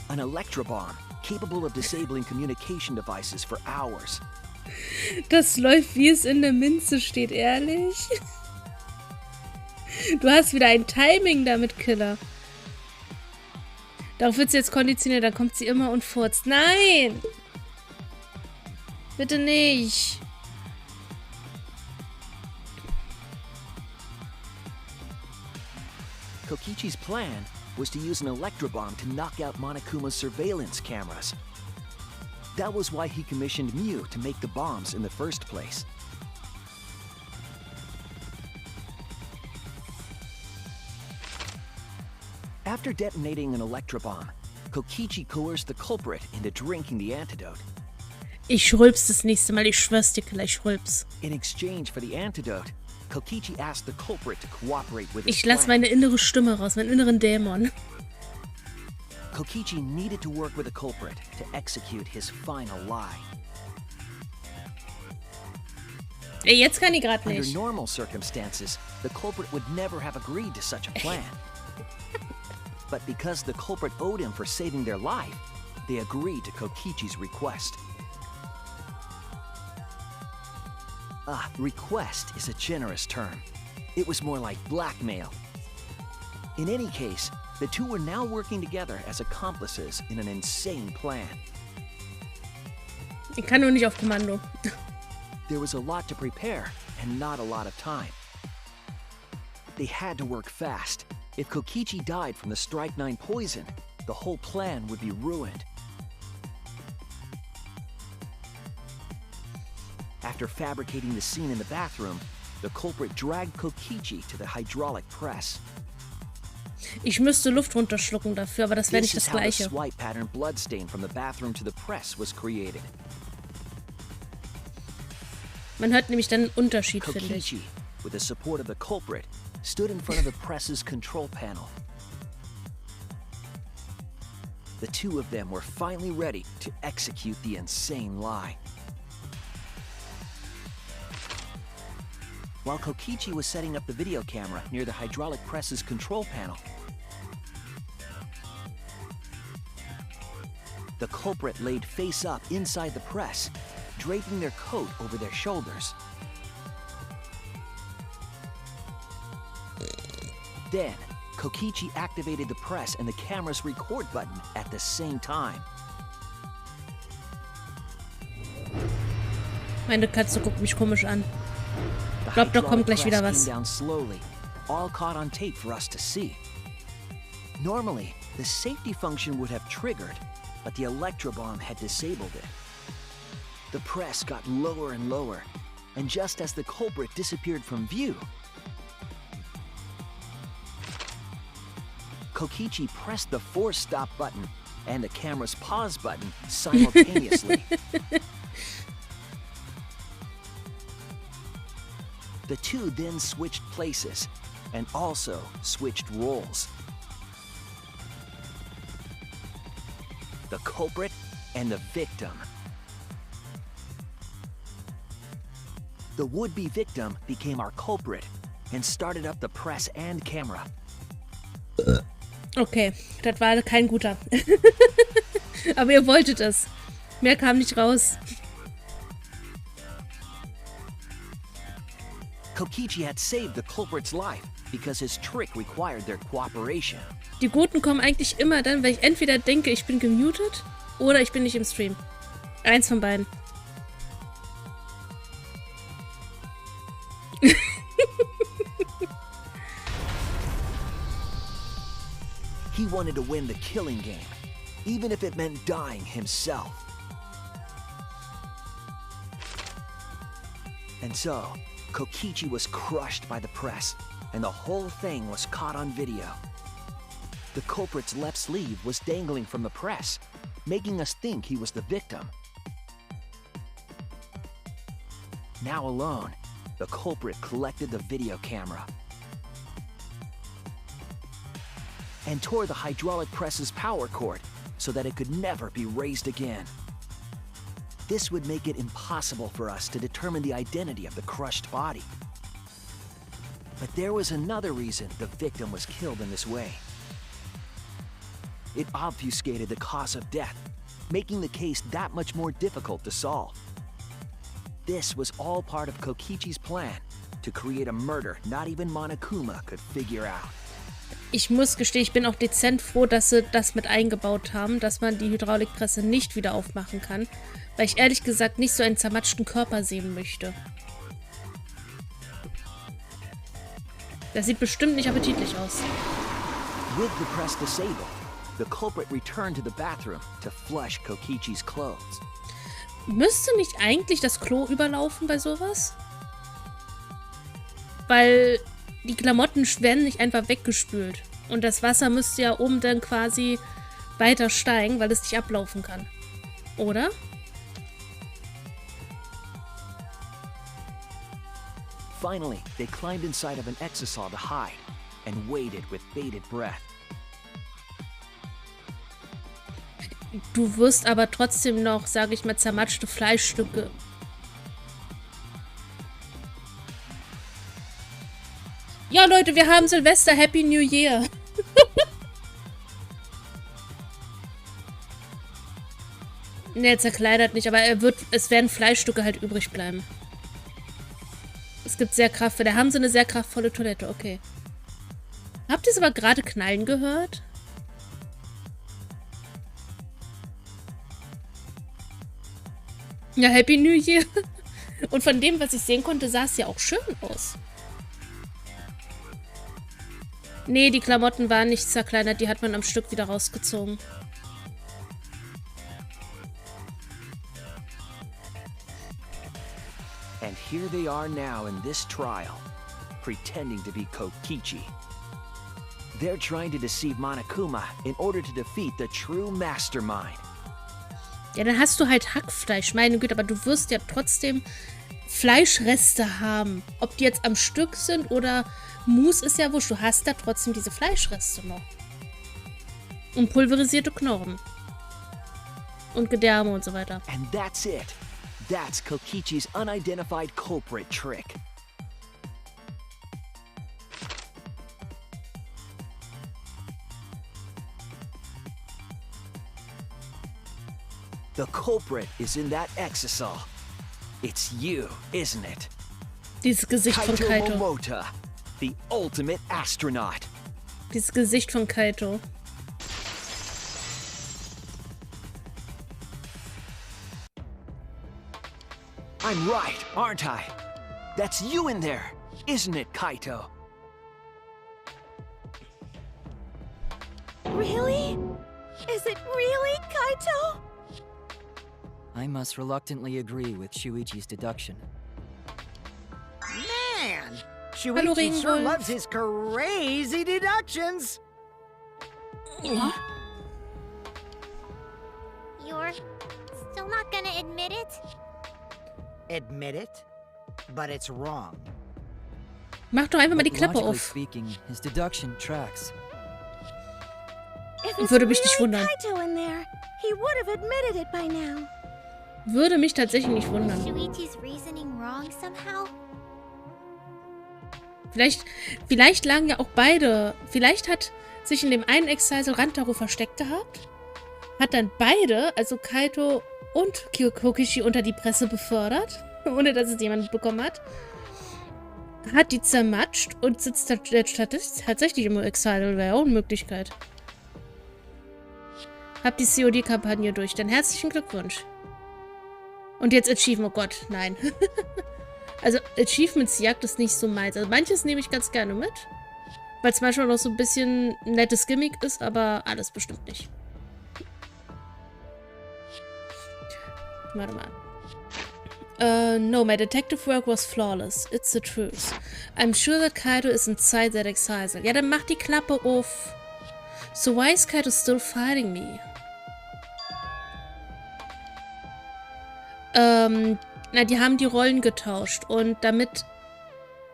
An electrobomb, capable of disabling communication devices for hours. Das läuft, wie es in der Minze steht, ehrlich? Du hast wieder ein Timing damit, Killer. Darauf wird sie jetzt konditioniert, dann kommt sie immer und furzt. Nein! Bitte nicht. Kokichi's plan was to use an electrobomb to knock out Monokuma's surveillance cameras. That was why he commissioned Mew to make the bombs in the first place. After detonating an electrobomb, Kokichi coerced the culprit into drinking the antidote. Ich rülps das nächste Mal, ich schwör's dir, Killer, ich rülps. In exchange for the antidote, Kokichi asked the culprit to cooperate with his Ich lass plan. meine innere Stimme raus, meinen inneren Dämon. Kokichi needed to work with the culprit to execute his final lie. Ey, jetzt kann ich grad Under nicht. normal circumstances, the culprit would never have agreed to such a plan. But because the culprit owed him for saving their life, they agreed to Kokichi's request. Request is a generous term. It was more like blackmail. In any case, the two were now working together as accomplices in an insane plan. Ich kann nur nicht auf Kommando. There was a lot to prepare and not a lot of time. They had to work fast. If Kokichi died from the Strychnine poison, the whole plan would be ruined. After fabricating the scene in the bathroom, the culprit dragged Kokichi to the hydraulic press. Ich müsste Luft runterschlucken dafür, aber das wäre This nicht is das how the Gleiche. swipe pattern bloodstain from the bathroom to the press was created. Man hört nämlich dann einen Unterschied, finde ich. Kokichi, with the support of the culprit, stood in front of the press's control panel. The two of them were finally ready to execute the insane lie. While Kokichi was setting up the video camera near the hydraulic press's control panel, the culprit laid face up inside the press, draping their coat over their shoulders. Then, Kokichi activated the press and the camera's record button at the same time. Meine Katze guckt mich komisch an. The Ich glaube, da kommt hydraulic gleich wieder press was. came down slowly, all caught on tape for us to see. Normally, the safety function would have triggered, but the electrobomb had disabled it. The press got lower and lower, and just as the culprit disappeared from view, Kokichi pressed the force stop button and the camera's pause button simultaneously. The two then switched places and also switched roles. The culprit and the victim. The would-be victim became our culprit and started up the press and camera. Okay, das war kein guter. Aber ihr wolltet es. Mehr kam nicht raus. Kokichi had saved the culprit's life because his trick required their cooperation. Die Guten kommen eigentlich immer dann, weil ich entweder denke, ich bin gemutet oder ich bin nicht im Stream. Eins von beiden. He wanted to win the killing game, even if it meant dying himself. And so, Kokichi was crushed by the press, and the whole thing was caught on video. The culprit's left sleeve was dangling from the press, making us think he was the victim. Now alone, the culprit collected the video camera and tore the hydraulic press's power cord so that it could never be raised again. This would make it impossible for us to determine the identity of the crushed body. But there was another reason the victim was killed in this way. It obfuscated the cause of death, making the case that much more difficult to solve. This was all part of Kokichi's plan to create a murder not even Monokuma could figure out. Ich muss gestehen, ich bin auch dezent froh, dass sie das mit eingebaut haben, dass man die Hydraulikpresse nicht wieder aufmachen kann, weil ich ehrlich gesagt nicht so einen zermatschten Körper sehen möchte. Das sieht bestimmt nicht appetitlich aus. With the press disabled, the culprit returned to the bathroom to flush Kokichi's clothes. Müsste nicht eigentlich das Klo überlaufen bei sowas? Weil die Klamotten werden nicht einfach weggespült. Und das Wasser müsste ja oben dann quasi weiter steigen, weil es nicht ablaufen kann. Oder? Finally, they climbed inside of an exisal to hide and waited with bated breath. Du wirst aber trotzdem noch, sage ich mal, zermatschte Fleischstücke. Ja, Leute, wir haben Silvester. Happy New Year. Ne, er zerkleidert nicht, aber es werden Fleischstücke halt übrig bleiben. Es gibt sehr kraftvolle, da haben sie eine sehr kraftvolle Toilette, okay. Habt ihr es aber gerade knallen gehört? Ja, Happy New Year. Und von dem, was ich sehen konnte, sah es ja auch schön aus. Nee, die Klamotten waren nicht zerkleinert, die hat man am Stück wieder rausgezogen. And here they are now in this trial, pretending to be Kokichi. They're trying to deceive Monokuma in order to defeat the true mastermind. Ja, dann hast du halt Hackfleisch, meine Güte, aber du wirst ja trotzdem Fleischreste haben. Ob die jetzt am Stück sind oder Mus ist ja wurscht, du hast da trotzdem diese Fleischreste noch. Und pulverisierte Knochen. Und Gedärme und so weiter. And that's it. That's Kokichi's unidentified culprit trick. The culprit is in that exisal. It's you, isn't it? Dieses Gesicht von Kaito. Momota, the ultimate astronaut. Dieses Gesicht von Kaito. I'm right, aren't I? That's you in there, isn't it, Kaito? Really? Is it really Kaito? I must reluctantly agree with Shuichi's deduction. Man! Hello, Shuichi sure Ringwolf. loves his crazy deductions! You're still not gonna admit it? Admit it, but it's wrong. Mach doch einfach mal die Klappe Logically auf. speaking, his deduction tracks. If it's Würde mich nicht really wundern. Kaito in there, he would have admitted it by now. Würde mich tatsächlich nicht wundern. Shuichi's reasoning wrong somehow? Vielleicht lagen ja auch beide. Vielleicht hat sich in dem einen Exile Rantaro versteckt gehabt. Hat dann beide, also Kaito und Kokichi, unter die Presse befördert. Ohne dass es jemand mitbekommen hat. Hat die zermatscht und sitzt tatsächlich im Exile. Wäre ja auch eine Möglichkeit. Hab die COD-Kampagne durch. Dann herzlichen Glückwunsch. Und jetzt Achievement. Oh Gott, nein. Also Achievements-Jagd ist nicht so meins. Also manches nehme ich ganz gerne mit. Weil es manchmal noch so ein bisschen ein nettes Gimmick ist, aber alles bestimmt nicht. Warte mal. No, my detective work was flawless. It's the truth. I'm sure that Kaito is inside that exile. Ja, dann mach die Klappe auf. So why is Kaito still fighting me? Na, die haben die Rollen getauscht. Und damit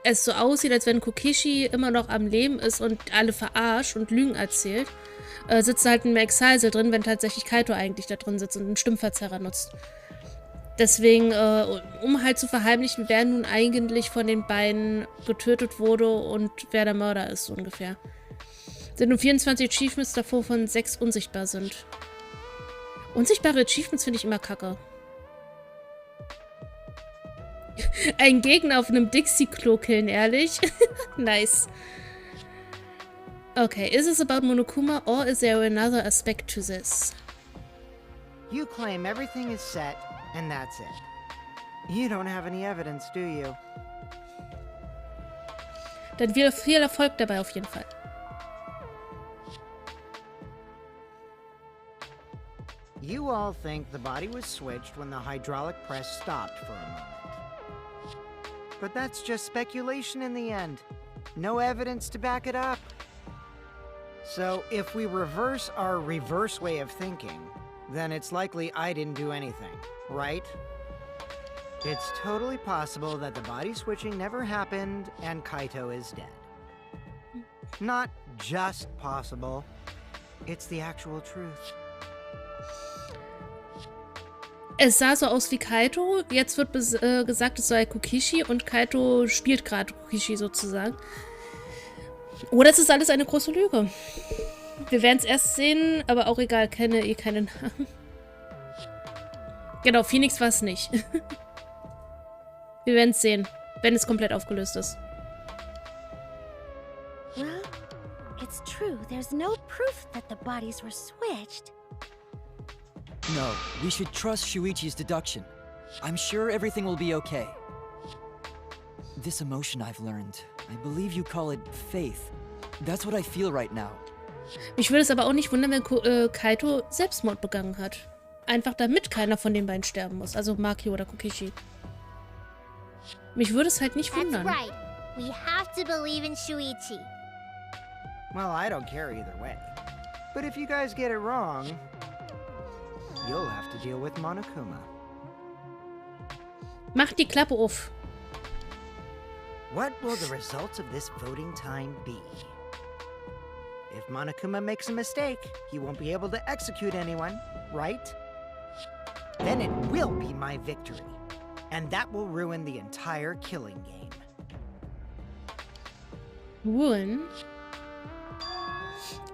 es so aussieht, als wenn Kokishi immer noch am Leben ist und alle verarscht und Lügen erzählt, sitzt er halt in einem Exile drin, wenn tatsächlich Kaito eigentlich da drin sitzt und einen Stimmverzerrer nutzt. Deswegen, um halt zu verheimlichen, wer nun eigentlich von den beiden getötet wurde und wer der Mörder ist, so ungefähr. Sind nur 24 Achievements, davon 6 unsichtbar sind. Unsichtbare Achievements finde ich immer kacke. Ein Gegner auf einem Dixie-Klo killen, ehrlich? Nice. Okay, is this about Monokuma or is there another aspect to this? You claim everything is set, and that's it. You don't have any evidence, do you? Dann viel Erfolg dabei auf jeden Fall. You all think the body was switched when the hydraulic press stopped for a moment. But that's just speculation in the end. No evidence to back it up. So if we reverse our reverse way of thinking, then it's likely I didn't do anything, right? It's totally possible that the body switching never happened and Kaito is dead. Not just possible, it's the actual truth. Es sah so aus wie Kaito, jetzt wird gesagt, es sei Kokishi und Kaito spielt gerade Kokishi sozusagen. Oder es ist alles eine große Lüge. Wir werden es erst sehen, aber auch egal, kenne eh keinen Namen. Genau, Phoenix war es nicht. Wir werden es sehen, wenn es komplett aufgelöst ist. Well, it's true. There's no proof that the bodies were switched. No, we should trust Shuichi's deduction. I'm sure everything will be okay. This emotion I've learned, I believe you call it faith. That's what I feel right now. Mich würde es aber auch nicht wundern, wenn Kaito Selbstmord begangen hat. Einfach damit keiner von den beiden sterben muss. Also Maki oder Kokishi. Mich würde es halt nicht wundern. That's right. We have to believe in Shuichi. Well, I don't care either way. But if you guys get it wrong, you'll have to deal with Monokuma. Mach die Klappe auf. What will the results of this voting time be? If Monokuma makes a mistake, he won't be able to execute anyone, right? Then it will be my victory. And that will ruin the entire killing game. Ruin?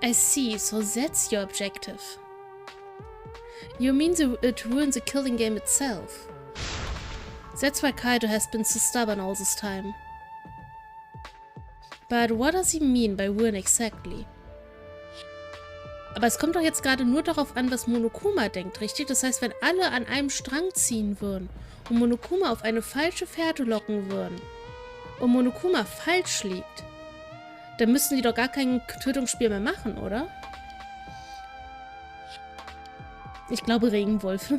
I see, so that's your objective. You mean to ruin the killing game itself? That's why Kaito has been so stubborn all this time. But what does he mean by ruin exactly? Aber es kommt doch jetzt gerade nur darauf an, was Monokuma denkt, richtig? Das heißt, wenn alle an einem Strang ziehen würden und Monokuma auf eine falsche Fährte locken würden und Monokuma falsch liegt, dann müssten die doch gar kein Tötungsspiel mehr machen, oder? Ich glaube Regenwolf.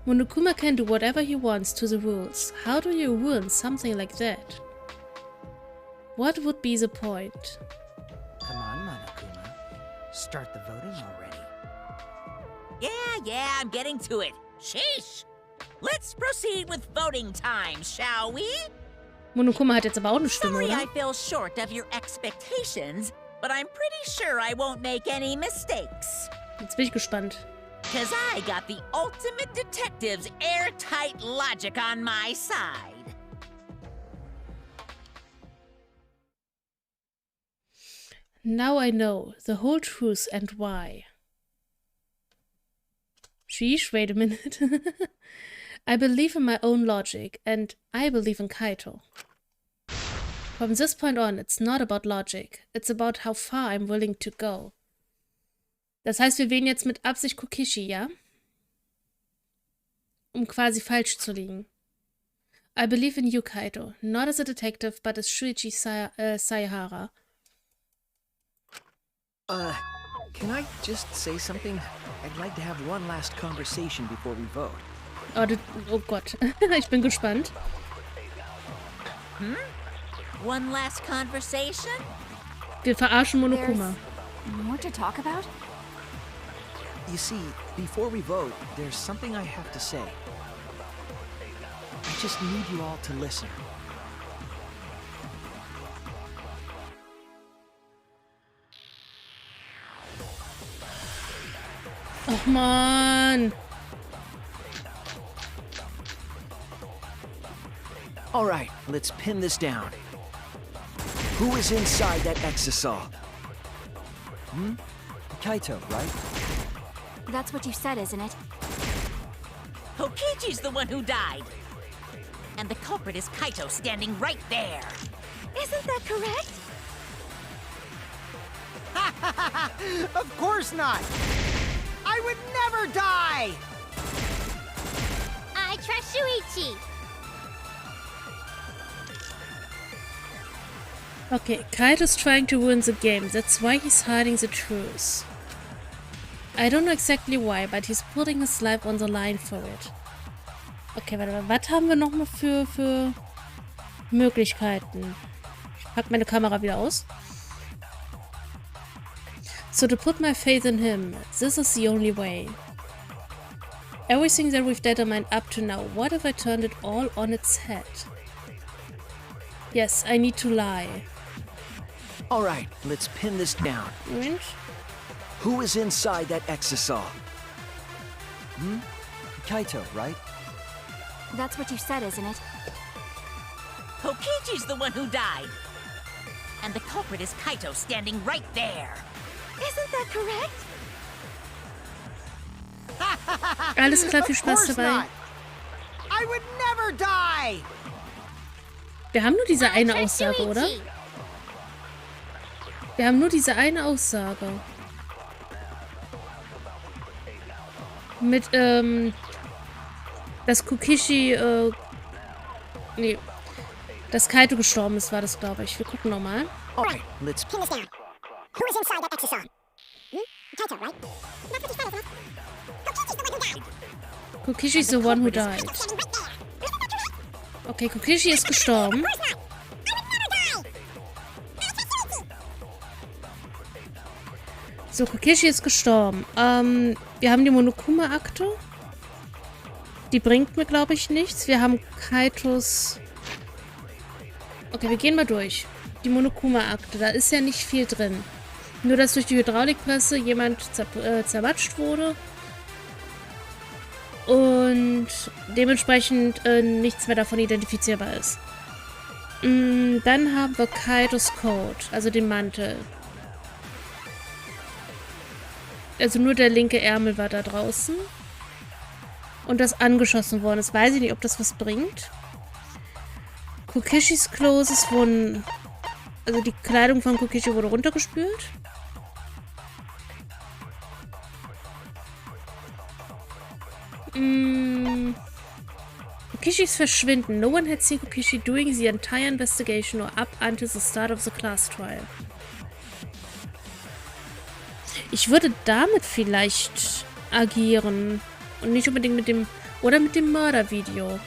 Monokuma can do whatever he wants to the rules. How do you ruin something like that? What would be the point? Come on, Monokuma. Start the voting already. Yeah, I'm getting to it. Sheesh! Let's proceed with voting time, shall we? Monokuma hat jetzt aber auch eine Stimme, Sorry oder? I fell short of your expectations, but I'm pretty sure I won't make any mistakes. Jetzt bin ich gespannt. Cause I got the ultimate detective's airtight logic on my side. Now I know the whole truth and why. Sheesh, wait a minute. I believe in my own logic, and I believe in Kaito. From this point on, it's not about logic. It's about how far I'm willing to go. Das heißt, wir wählen jetzt mit Absicht Kokishi, ja? Um quasi falsch zu liegen. I believe in you, Kaito. Not as a detective, but as Shuichi Sayahara. Can I just say something? I'd like to have one last conversation before we vote. Oh, oh Gott. Ich bin gespannt. One last conversation? Wir verarschen Monokuma. More to talk about? You see, before we vote, there's something I have to say. I just need you all to listen. Och man. All right, let's pin this down. Who is inside that exisal? Kaito, right? That's what you said, isn't it? Kokichi's the one who died. And the culprit is Kaito standing right there. Isn't that correct? Of course not! I would never die! I trust Shuichi. Okay, Kaito's trying to ruin the game. That's why he's hiding the truth. I don't know exactly why, but he's putting his life on the line for it. Okay, warte mal. Was haben wir nochmal für Möglichkeiten? Ich pack meine Kamera wieder aus. So to put my faith in him, this is the only way. Everything that we've determined up to now, what if I turned it all on its head? Yes, I need to lie. All right, let's pin this down. Moment. Who is inside that exisal? Kaito, right? That's what you said, isn't it? Kokichi's the one who died. And the culprit is Kaito standing right there. Isn't that correct? Alles klar, viel Of Spaß course dabei. not! I would never die! Wir haben nur diese eine I trust Aussage, oder? Shuichi. Wir haben nur diese eine Aussage. Mit, dass Kokichi, nee, dass Kaito gestorben ist, war das, glaube ich. Wir gucken nochmal. All right, let's Pin this down. Who is inside that exisal? Kaito, right? That's what you said, isn't it? Kokichi's the one who died. Kokichi is the one who died. Standing right there. Isn't that correct? Okay, Kokichi ist gestorben. Of course not. I would never die. I trust Shuichi. So, Kokichi ist gestorben. Wir haben die Monokuma-Akte. Die bringt mir, glaube ich, nichts. Wir haben Kaitos... Okay, wir gehen mal durch. Die Monokuma-Akte, da ist ja nicht viel drin. Nur, dass durch die Hydraulikpresse jemand zermatscht wurde. Und dementsprechend nichts mehr davon identifizierbar ist. Dann haben wir Kaitos Code, also den Mantel. Also nur der linke Ärmel war da draußen. Und das angeschossen worden ist. Weiß ich nicht, ob das was bringt. Kokishis Clothes wurden... Also die Kleidung von Kokichi wurde runtergespült. Kokishis Verschwinden. No one had seen Kokichi doing the entire investigation or up until the start of the class trial. Ich würde damit vielleicht agieren. Und nicht unbedingt mit dem... Oder mit dem Mördervideo.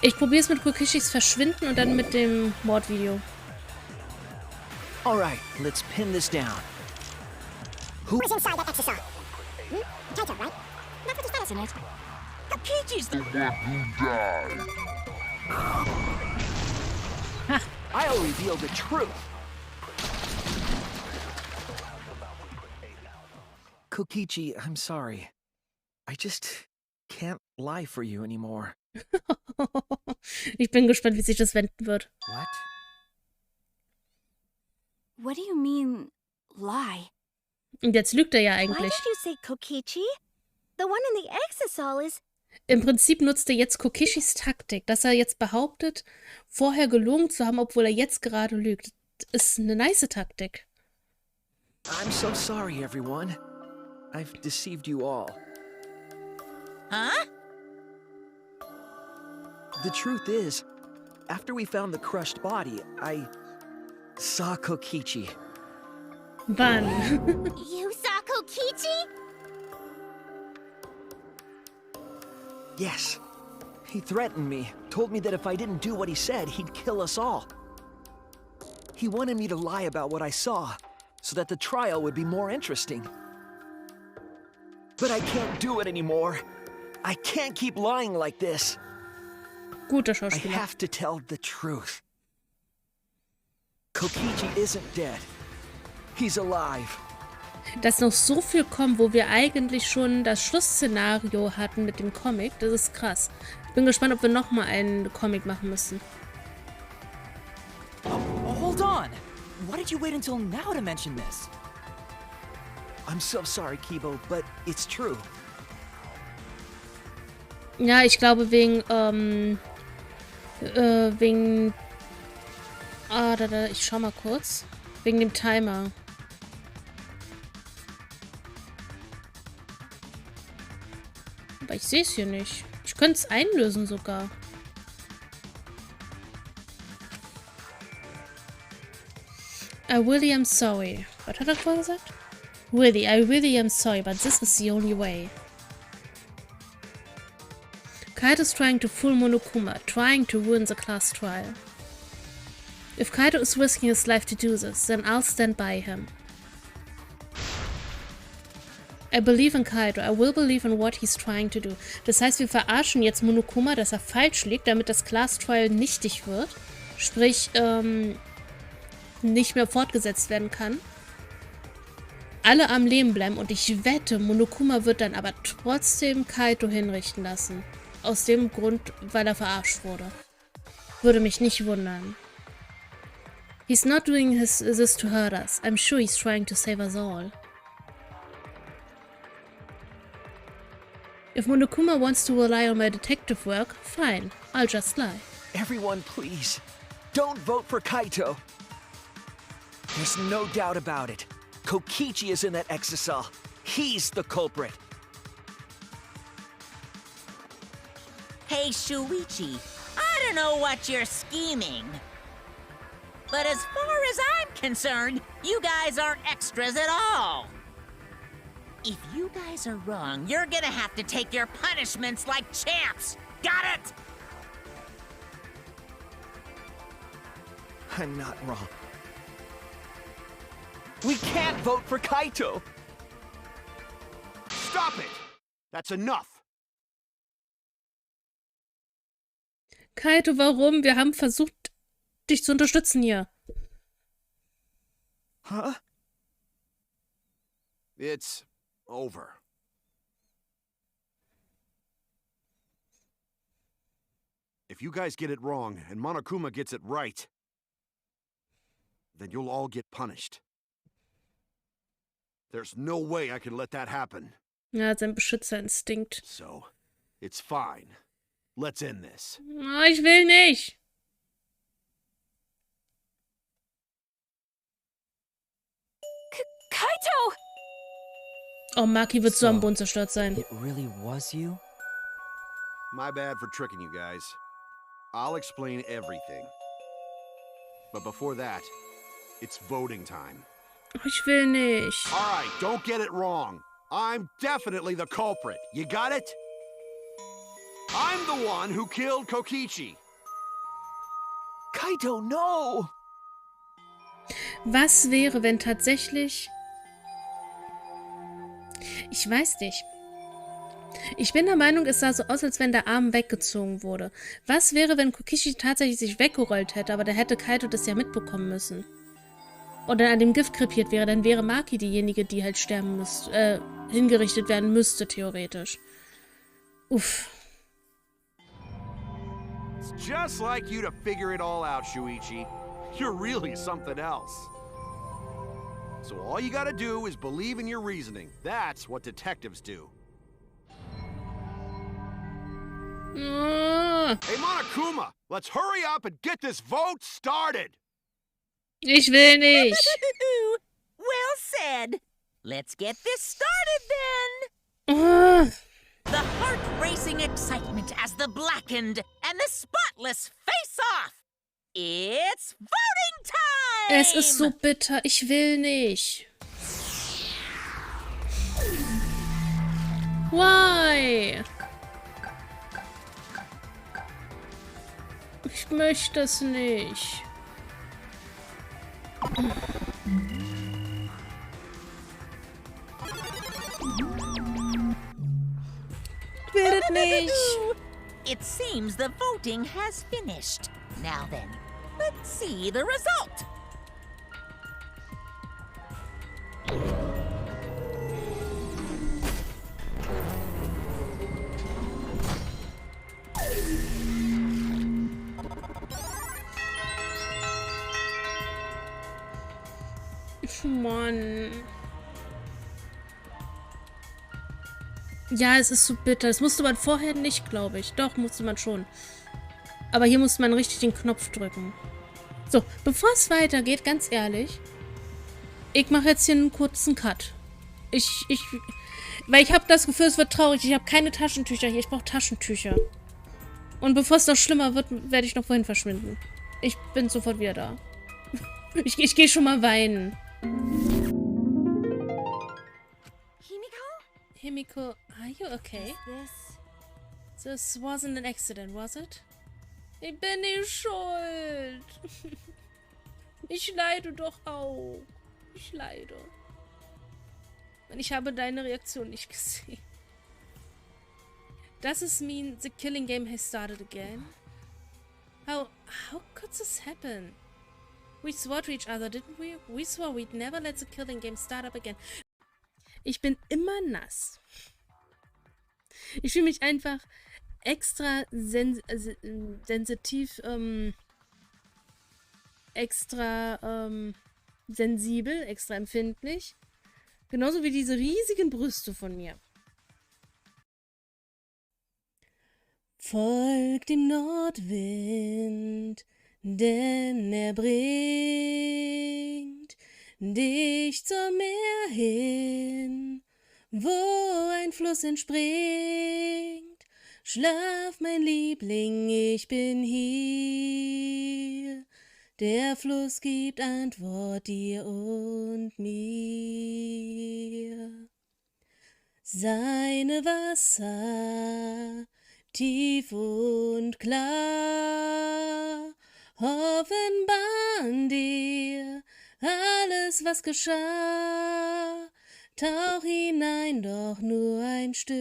Ich probiere es mit Kokishis Verschwinden und dann mit dem Mordvideo. All right, let's pin this down. Who is inside that exisal? Kaito, right? That's what you said, Isn't it? Kokichi's the I'll reveal the truth. Kokichi, I'm sorry. I just can't lie for you anymore. Ich bin gespannt, wie sich das wenden wird. What? What do you mean, lie? Und jetzt lügt er ja Why eigentlich. did you say Kokichi? The one in the exisal is... Im Prinzip nutzt er jetzt Kokishis Taktik, dass er jetzt behauptet, vorher gelogen zu haben, obwohl er jetzt gerade lügt. Das ist eine nice Taktik. I'm so sorry, everyone. I've deceived you all. Huh? The truth is, after we found the crushed body, I saw Kokichi. Wann? You saw Kokichi? Yes. He threatened me, told me that if I didn't do what he said, he'd kill us all. He wanted me to lie about what I saw, so that the trial would be more interesting. But I can't do it anymore. I can't keep lying like this. Guter I Schauspieler. have to tell the truth. Kokichi isn't dead. He's alive. Dass noch so viel kommt, wo wir eigentlich schon das Schlussszenario hatten mit dem Comic, das ist krass. Ich bin gespannt, ob wir nochmal einen Comic machen müssen. Oh, hold on! Why did you wait until now to mention this? I'm so sorry, Kibo, but it's true. Ja, ich glaube wegen, ich schau mal kurz. Wegen dem Timer. Aber ich sehe es hier nicht. Ich könnte es einlösen sogar. I really am sorry. Was hat er vorher gesagt? Really, I really am sorry, but this is the only way. Kaito is trying to fool Monokuma, trying to ruin the class trial. If Kaito is risking his life to do this, then I'll stand by him. I believe in Kaito, I will believe in what he's trying to do. Das heißt, wir verarschen jetzt Monokuma, dass er falsch liegt, damit das Class Trial nichtig wird. Sprich, nicht mehr fortgesetzt werden kann. Alle am Leben bleiben und ich wette, Monokuma wird dann aber trotzdem Kaito hinrichten lassen. Aus dem Grund, weil er verarscht wurde. Würde mich nicht wundern. He's not doing this to hurt us. I'm sure he's trying to save us all. If Monokuma wants to rely on my detective work, fine. I'll just lie. Everyone, please, don't vote for Kaito. There's no doubt about it. Kokichi is in that exisal. He's the culprit. Hey, Shuichi, I don't know what you're scheming. But as far as I'm concerned, you guys aren't extras at all. If you guys are wrong, you're gonna have to take your punishments like champs. Got it? I'm not wrong. We can't vote for Kaito! Stop it! That's enough! Kaito, warum? Wir haben versucht, dich zu unterstützen hier. Huh? It's over. If you guys get it wrong and Monokuma gets it right, then you'll all get punished. There's no way I can let that happen. Ja, sein Beschützerinstinkt. So, it's fine. Let's end this. Oh, ich will nicht. Kaito! Oh, Maki wird so am Boden zerstört sein. It really was you? My bad for tricking you guys. I'll explain everything. But before that, it's voting time. Oh, ich will nicht. All right, don't get it wrong. I'm definitely the culprit. You got it? I'm the one who killed Kokichi. Kaito, no! Was wäre, wenn tatsächlich... Ich weiß nicht. Ich bin der Meinung, es sah so aus, als wenn der Arm weggezogen wurde. Was wäre, wenn Kokichi tatsächlich sich weggerollt hätte, aber da hätte Kaito das ja mitbekommen müssen. Und dann an dem Gift krepiert wäre, dann wäre Maki diejenige, die halt sterben müsste, hingerichtet werden müsste, theoretisch. Uff. It's just like you to figure it all out, Shuichi. You're really something else. So all you gotta do is believe in your reasoning. That's what detectives do. Hey, Monokuma, let's hurry up and get this vote started! Ich will nicht. Well said. Let's get this started then. The heart-racing excitement as the blackened and the spotless face off. It's voting Es ist so bitter. Ich will nicht. Why? Ich möchte es nicht. Ich will es nicht. It seems the voting has finished. Now then, let's see the result. Mann. Ja, es ist so bitter. Das musste man vorher nicht, glaube ich. Doch, musste man schon. Aber hier musste man richtig den Knopf drücken. So, bevor es weitergeht, ganz ehrlich, ich mache jetzt hier einen kurzen Cut. Weil ich habe das Gefühl, es wird traurig. Ich habe keine Taschentücher hier. Ich brauche Taschentücher. Und bevor es noch schlimmer wird, werde ich noch vorhin verschwinden. Ich bin sofort wieder da. Ich gehe schon mal weinen. Himiko, are you okay? This wasn't an accident, was it? Ich bin nicht schuld. Ich leide doch auch. Ich leide. Und ich habe deine Reaktion nicht gesehen. Does this mean the killing game has started again? How could this happen? We swore to each other, didn't we? We swore we'd never let the killing game start up again. Ich bin immer nass. Ich fühle mich einfach extra sensitiv, extra sensibel, extra empfindlich. Genauso wie diese riesigen Brüste von mir. Folgt dem Nordwind, denn er bringt dich zum Meer hin, wo ein Fluss entspringt. Schlaf, mein Liebling, ich bin hier. Der Fluss gibt Antwort dir und mir. Seine Wasser, tief und klar, offenbaren dir alles, was geschah. Tauch hinein, doch nur ein Stück,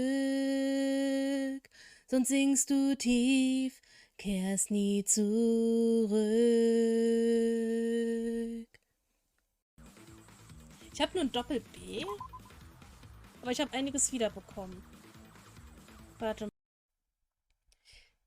sonst sinkst du tief, kehrst nie zurück. Ich habe nur ein Doppel-B, aber ich habe einiges wiederbekommen. Warte.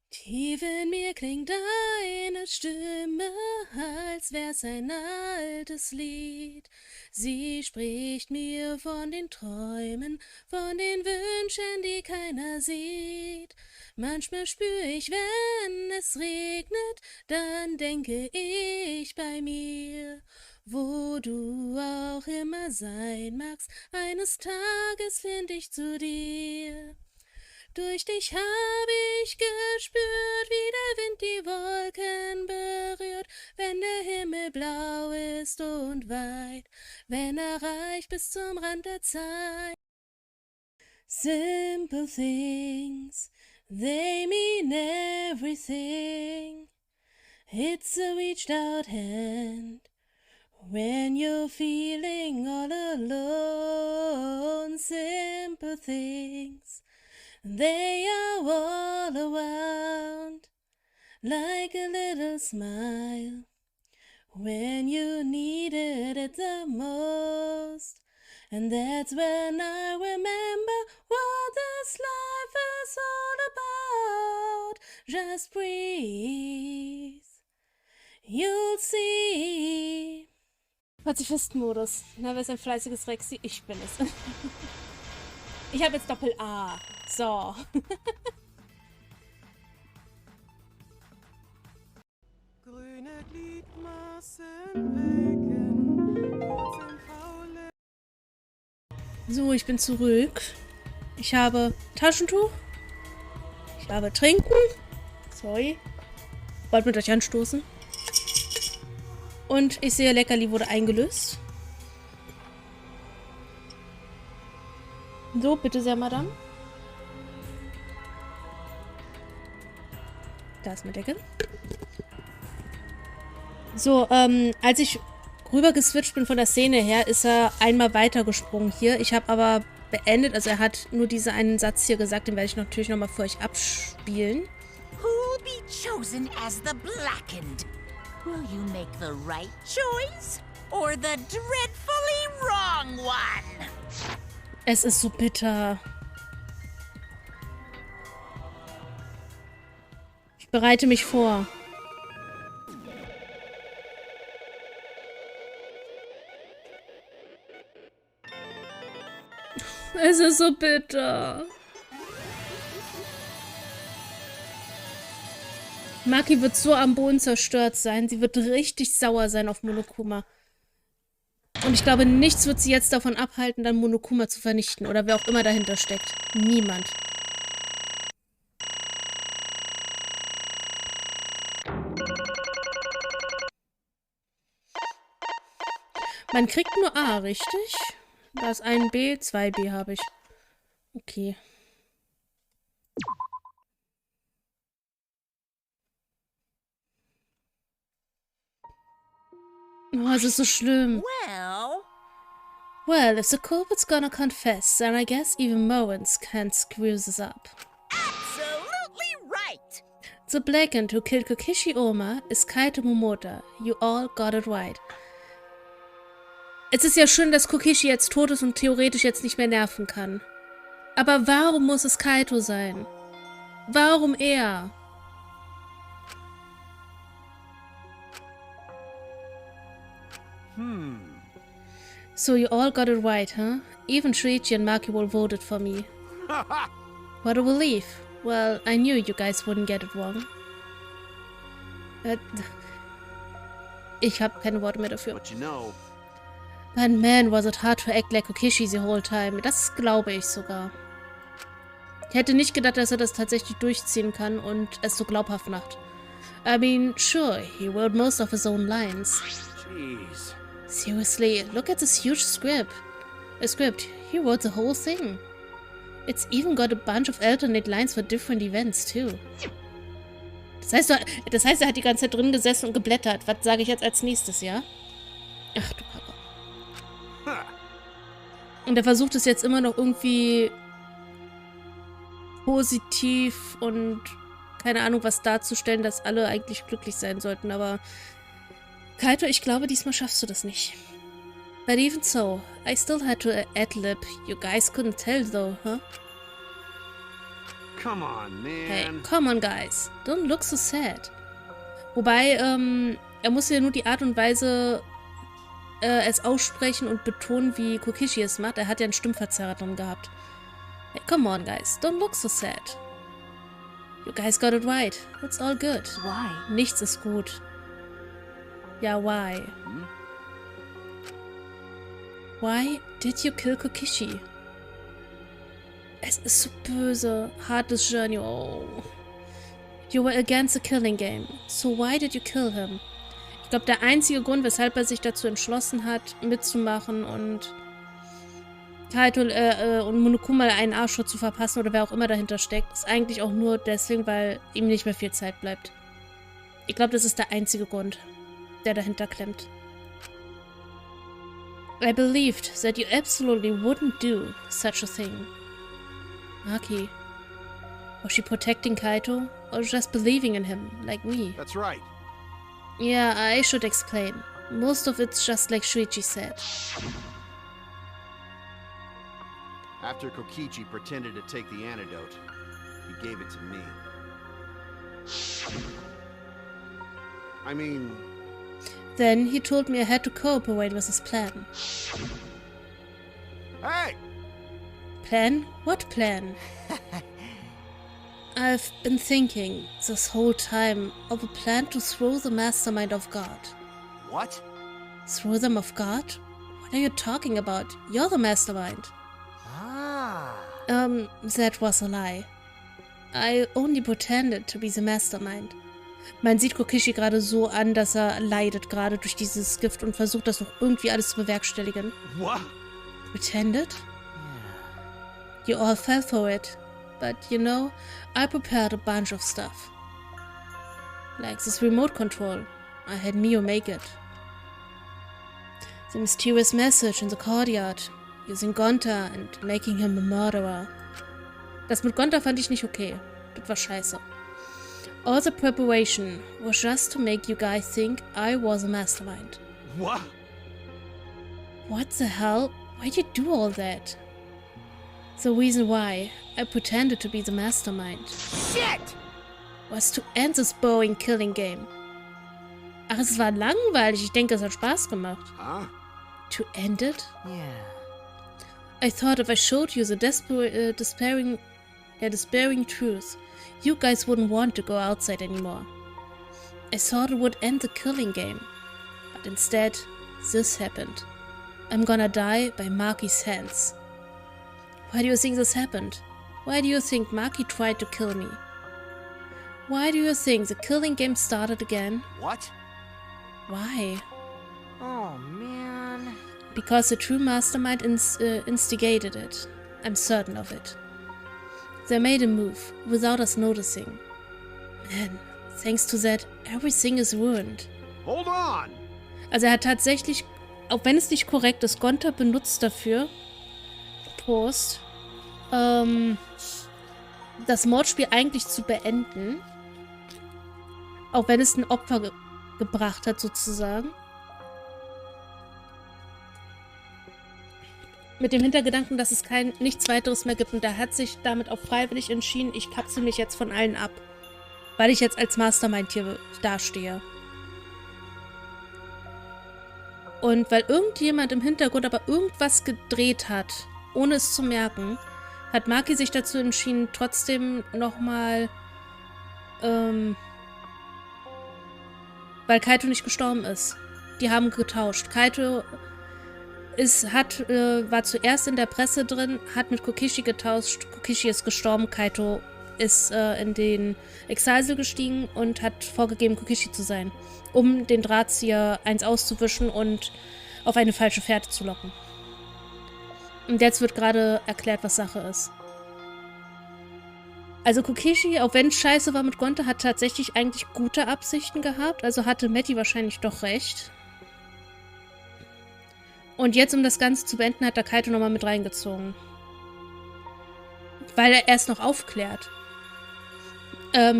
Tief in mir klingt deine Stimme, als wär's ein altes Lied. Sie spricht mir von den Träumen, von den Wünschen, die keiner sieht. Manchmal spür ich, wenn es regnet, dann denke ich bei mir, wo du auch immer sein magst, eines Tages find ich zu dir. Durch dich habe ich gespürt, wie der Wind die Wolken berührt, wenn der Himmel blau ist und weit, wenn er reicht bis zum Rand der Zeit. Simple things, they mean everything. It's a reached out hand when you're feeling all alone. Simple things, they are all around, like a little smile, when you needed it the most. And that's when I remember what this life is all about. Just breathe, you'll see. Pazifisten-Modus. Na, wer ist ein fleißiges Rexi? Ich bin es. Ich habe jetzt Doppel-A. So. Grüne Gliedmaßen welken, Wurzeln faule. So, ich bin zurück. Ich habe Taschentuch. Ich habe Trinken. Sorry. Wollt mit euch anstoßen. Und ich sehe, Leckerli wurde eingelöst. So, bitte sehr, Madame. Da ist mein Deckel. So, als ich rüber geswitcht bin von der Szene her, ist er einmal weitergesprungen hier. Ich habe aber beendet, also er hat nur diesen einen Satz hier gesagt, den werde ich natürlich nochmal für euch abspielen. Who'll be chosen as the blackened? Will you make the right choice or the dreadfully wrong one? Es ist so bitter. Ich bereite mich vor. Es ist so bitter. Maki wird so am Boden zerstört sein. Sie wird richtig sauer sein auf Monokuma. Und ich glaube, nichts wird sie jetzt davon abhalten, dann Monokuma zu vernichten. Oder wer auch immer dahinter steckt. Niemand. Man kriegt nur A, richtig? Da ist ein B, 2 B habe ich. Okay. Oh, es ist so schlimm. Well, if the culprit's gonna confess, then I guess even Moens can't screw this up. Absolutely right. The blackened who killed Kokishi Oma is Kaito Momoda. You all got it right. Es ist ja schön, dass Kokishi jetzt tot ist und theoretisch jetzt nicht mehr nerven kann. Aber warum muss es Kaito sein? Warum er? So you all got it right, huh? Even Shuichi and Maki will voted for me. What a relief. Well, I knew you guys wouldn't get it wrong. Ich habe keine Worte mehr dafür. But you know, But man, was it hard to act like Kokishi the whole time. Das glaube ich sogar. Ich hätte nicht gedacht, dass er das tatsächlich durchziehen kann und es so glaubhaft macht. I mean, sure, he wrote most of his own lines. jeez. Seriously, look at this huge script. He wrote the whole thing. It's even got a bunch of alternate lines for different events, too. Das heißt, er hat die ganze Zeit drin gesessen und geblättert. Was sage ich jetzt als nächstes, ja? Ach du Papa. Und er versucht es jetzt immer noch irgendwie positiv und keine Ahnung was darzustellen, dass alle eigentlich glücklich sein sollten, aber Kaito, ich glaube, diesmal schaffst du das nicht. But even so, I still had to ad-lib. You guys couldn't tell though, huh? Come on, man. Hey, come on, guys. Don't look so sad. Wobei, er musste ja nur die Art und Weise es aussprechen und betonen, wie Kokishi es macht. Er hat ja einen Stimmverzerrer drin gehabt. Hey, come on, guys. Don't look so sad. You guys got it right. It's all good. Why? Nichts ist gut. Ja, why? Why did you kill Kokishi? Es ist so böse. Heartless Journey. Oh. You were against the killing game. So why did you kill him? Ich glaube, der einzige Grund, weshalb er sich dazu entschlossen hat, mitzumachen und Kaito und Monokuma einen Arschtritt zu verpassen oder wer auch immer dahinter steckt, ist eigentlich auch nur deswegen, weil ihm nicht mehr viel Zeit bleibt. Ich glaube, das ist der einzige Grund, der dahinter klemmt. I believed that you absolutely wouldn't do such a thing. Maki. Was she protecting Kaito? Or just believing in him, like me? That's right. Yeah, I should explain. Most of it's just like Shuichi said. After Kokichi pretended to take the antidote, he gave it to me. I mean... Then he told me I had to cooperate with his plan. Hey! Plan? What plan? I've been thinking this whole time of a plan to throw the mastermind off guard. What? Throw them off guard? What are you talking about? You're the mastermind. Ah. That was a lie. I only pretended to be the mastermind. Man sieht Kokishi gerade so an, dass er leidet gerade durch dieses Gift und versucht, das noch irgendwie alles zu bewerkstelligen. What? Pretended? You all fell for it. But, you know, I prepared a bunch of stuff. Like this remote control. I had Mio make it. The mysterious message in the courtyard. Using Gonta and making him a murderer. Das mit Gonta fand ich nicht okay. Das war scheiße. All the preparation was just to make you guys think I was a mastermind. What? What the hell? Why'd you do all that? The reason why I pretended to be the mastermind Shit! was to end this boring killing game. Ach, es war langweilig. Ich denke, es hat Spaß gemacht. Huh? To end it? Yeah. I thought if I showed you the despairing truth, you guys wouldn't want to go outside anymore. I thought it would end the killing game. But instead, this happened. I'm gonna die by Maki's hands. Why do you think this happened? Why do you think Maki tried to kill me? Why do you think the killing game started again? What? Why? Oh, man. Because the true mastermind instigated it. I'm certain of it. They made a move without us noticing. Man, thanks to that, everything is ruined. Hold on! Also er hat tatsächlich, auch wenn es nicht korrekt ist, Gonta benutzt dafür, Prost, das Mordspiel eigentlich zu beenden. Auch wenn es ein Opfer gebracht hat, sozusagen. Mit dem Hintergedanken, dass es nichts weiteres mehr gibt. Und er hat sich damit auch freiwillig entschieden, ich kapsel mich jetzt von allen ab. Weil ich jetzt als Mastermind hier dastehe. Und weil irgendjemand im Hintergrund aber irgendwas gedreht hat, ohne es zu merken, hat Maki sich dazu entschieden, trotzdem nochmal, weil Kaito nicht gestorben ist. Die haben getauscht. Kaito war zuerst in der Presse drin, hat mit Kokishi getauscht. Kokishi ist gestorben, Kaito ist in den Exilsel gestiegen und hat vorgegeben, Kokishi zu sein, um den Drahtzieher eins auszuwischen und auf eine falsche Fährte zu locken. Und jetzt wird gerade erklärt, was Sache ist. Also Kokishi, auch wenn es scheiße war mit Gonta, hat tatsächlich eigentlich gute Absichten gehabt. Also hatte Matti wahrscheinlich doch recht. Und jetzt, um das Ganze zu beenden, hat er Kaito nochmal mit reingezogen. Weil er erst noch aufklärt.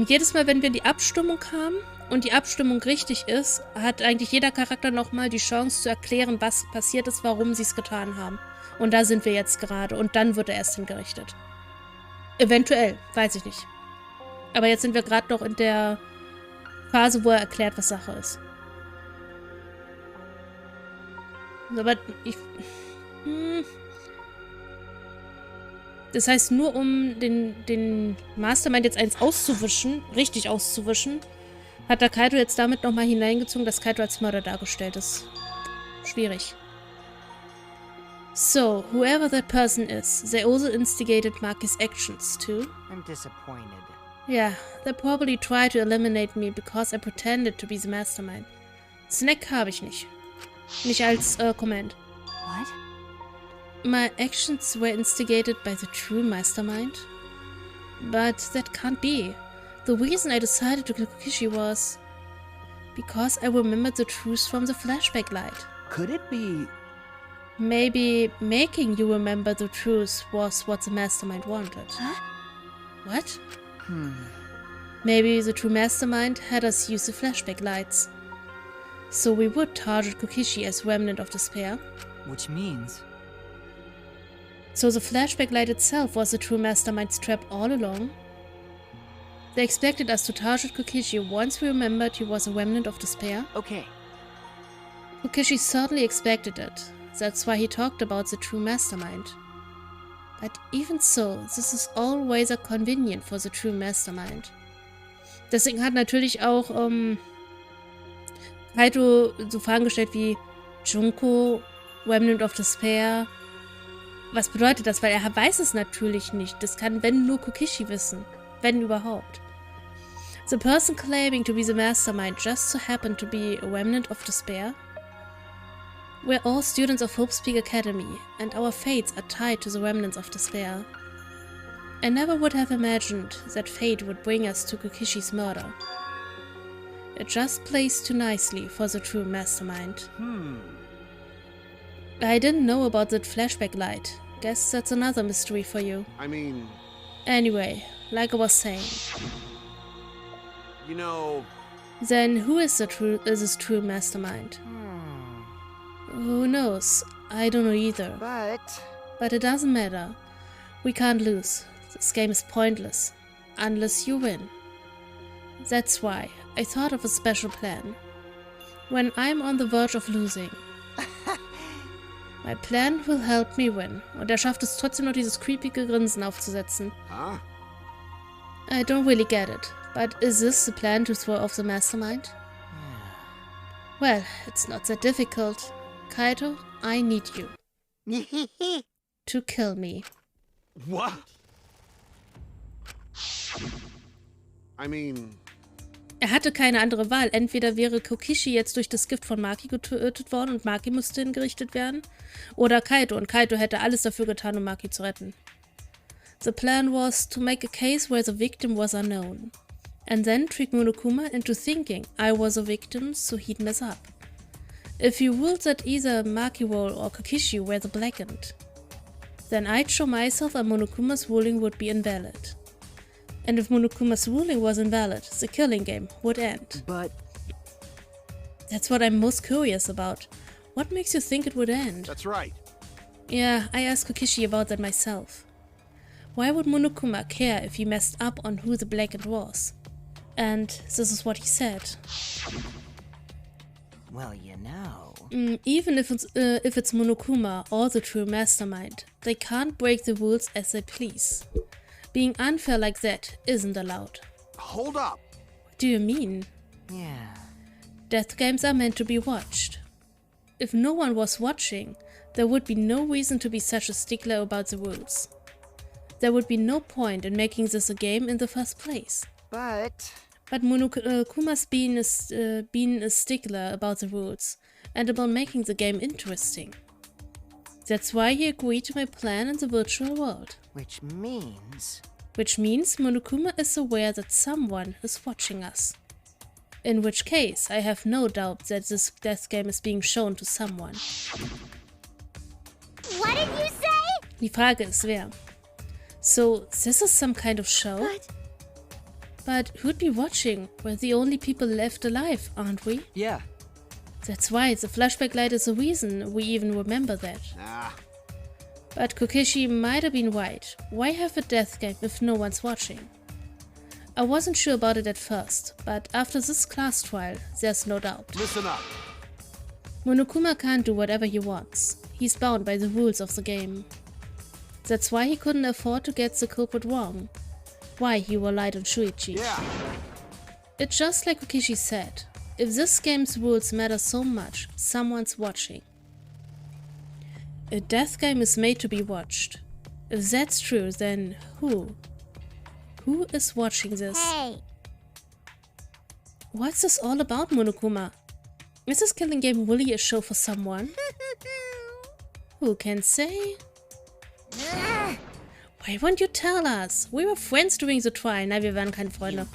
Jedes Mal, wenn wir in die Abstimmung kamen und die Abstimmung richtig ist, hat eigentlich jeder Charakter nochmal die Chance zu erklären, was passiert ist, warum sie es getan haben. Und da sind wir jetzt gerade. Und dann wird er erst hingerichtet. Eventuell, weiß ich nicht. Aber jetzt sind wir gerade noch in der Phase, wo er erklärt, was Sache ist. Aber das heißt, nur um den Mastermind jetzt eins auszuwischen, richtig auszuwischen, hat der Kaito jetzt damit nochmal hineingezogen, dass Kaito als Mörder dargestellt ist. Schwierig. So, whoever that person is, they also instigated Maki's actions too. I'm disappointed. Yeah, they probably tried to eliminate me because I pretended to be the mastermind. Snack habe ich nicht. Nicht als Comment. What? My actions were instigated by the true mastermind? But that can't be. The reason I decided to kill Kokishi was because I remembered the truth from the flashback light. Could it be... Maybe making you remember the truth was what the mastermind wanted. Huh? What? Maybe the true mastermind had us use the flashback lights. So we would target Kokishi as remnant of despair. Which means... So the flashback light itself was the true mastermind's trap all along? They expected us to target Kokishi once we remembered he was a remnant of despair? Okay. Kokishi certainly expected it. That's why he talked about the true mastermind. But even so, this is always a convenient for the true mastermind. Deswegen hat natürlich auch Kaito so Fragen gestellt wie Junko, Remnant of Despair. Was bedeutet das? Weil er weiß es natürlich nicht. Das kann, wenn, nur Kokishi wissen. Wenn überhaupt. The person claiming to be the mastermind just so happened to be a remnant of despair? We're all students of Hope's Peak Academy, and our fates are tied to the remnants of despair. I never would have imagined that fate would bring us to Kokishi's murder. It just plays too nicely for the true mastermind. I didn't know about that flashback light. Guess that's another mystery for you. I mean... Anyway, like I was saying. You know... Then who is this true mastermind? Who knows? I don't know either. But it doesn't matter. We can't lose. This game is pointless. Unless you win. That's why I thought of a special plan. When I'm on the verge of losing. My plan will help me win. Und er schafft es trotzdem noch, dieses creepige Grinsen aufzusetzen. Huh? I don't really get it. But is this the plan to throw off the mastermind? Well, it's not that difficult. Kaito, I need you. To kill me. What? I mean... Er hatte keine andere Wahl. Entweder wäre Kokishi jetzt durch das Gift von Maki getötet worden und Maki musste hingerichtet werden. Oder Kaito. Und Kaito hätte alles dafür getan, um Maki zu retten. The plan was to make a case where the victim was unknown. And then trick Monokuma into thinking I was a victim, so he'd mess up. If you ruled that either Maki role or Kokishi were the blackened, then I'd show myself and Monokuma's ruling would be invalid. And if Monokuma's ruling was invalid, the killing game would end. But... That's what I'm most curious about. What makes you think it would end? That's right. Yeah, I asked Kokishi about that myself. Why would Monokuma care if he messed up on who the blackened was? And this is what he said. Well, you know... Even if it's Monokuma or the true mastermind, they can't break the rules as they please. Being unfair like that isn't allowed. Hold up. What do you mean? Yeah... Death games are meant to be watched. If no one was watching, there would be no reason to be such a stickler about the rules. There would be no point in making this a game in the first place. But Monokuma's being a stickler about the rules and about making the game interesting. That's why he agreed to my plan in the virtual world. Which means Monokuma is aware that someone is watching us. In which case, I have no doubt that this death game is being shown to someone. What did you say? Die Frage ist wer. So, this is some kind of show? But who'd be watching? We're the only people left alive, aren't we? Yeah. That's right, the flashback light is the reason we even remember that. But Kokishi might have been right. Why have a death game if no one's watching? I wasn't sure about it at first, but after this class trial, there's no doubt. Listen up. Monokuma can't do whatever he wants. He's bound by the rules of the game. That's why he couldn't afford to get the culprit wrong. Why he relied on Shuichi. Yeah. It's just like Kokishi said. If this game's rules matter so much, someone's watching. A death game is made to be watched. If that's true, then who? Who is watching this? Hey. What's this all about, Monokuma? Is this killing game really a show for someone? Who can say? Why won't you tell us? We were friends during the trial. Nein, wir waren keine Freunde.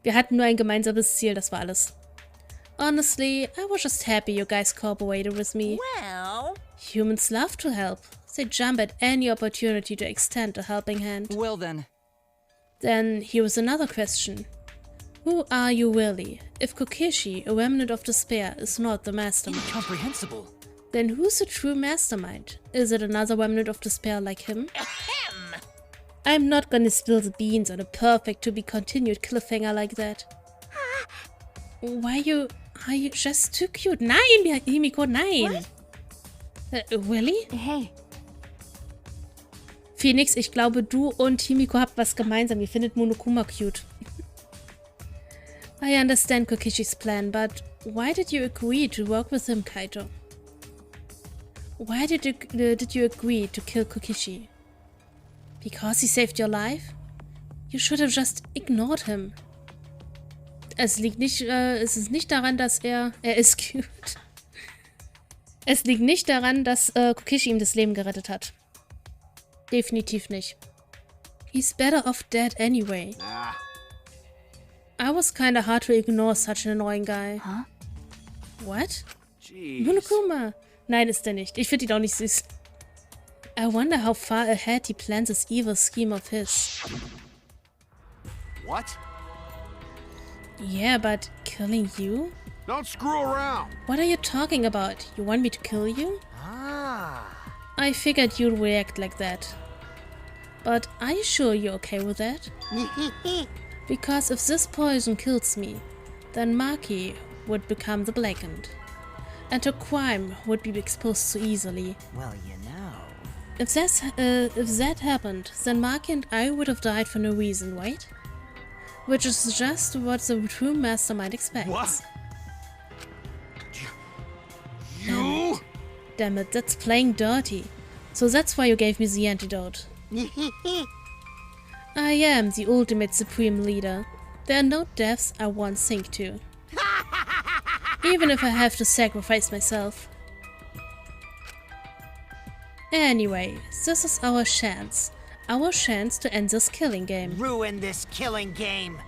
Wir hatten nur ein gemeinsames Ziel, das war alles. Honestly, I was just happy you guys cooperated with me. Well... Humans love to help. They jump at any opportunity to extend a helping hand. Well then. Then here is another question. Who are you really? If Kokishi, a remnant of despair, is not the mastermind, Incomprehensible. then who's the true mastermind? Is it another remnant of despair like him? I'm not gonna spill the beans on a perfect to be continued cliffhanger like that. Why are you just too cute? Nein, Himiko, nein! Really? Hey. Phoenix, ich glaube, du und Himiko habt was gemeinsam. Ihr findet Monokuma cute. I understand Kokishi's plan, but why did you agree to work with him, Kaito? Why did you agree to kill Kokishi? Because he saved your life? You should have just ignored him. Es liegt nicht, es ist nicht daran, dass er ist cute. Es liegt nicht daran, dass Kokishi ihm das Leben gerettet hat. Definitiv nicht. He's better off dead anyway. Ah. I was kinda hard to ignore such an annoying guy. Huh? What? Jeez. Monokuma. Nein, ist er nicht. Ich finde ihn auch nicht süß. I wonder how far ahead he plans his evil scheme of his. What? Yeah, but killing you? Don't screw around. What are you talking about? You want me to kill you? Ah. I figured you'd react like that. But are you sure you're okay with that? Because if this poison kills me, then Maki would become the blackened. And her crime would be exposed so easily. Well, you know. If that happened, then Maki and I would have died for no reason, right? Which is just what the true mastermind expects. What? You? Damn it, that's playing dirty. So that's why you gave me the antidote. I am the ultimate supreme leader. There are no deaths I won't sink to. Even if I have to sacrifice myself. Anyway, this is our chance. Our chance to end this killing game. Ruin this killing game.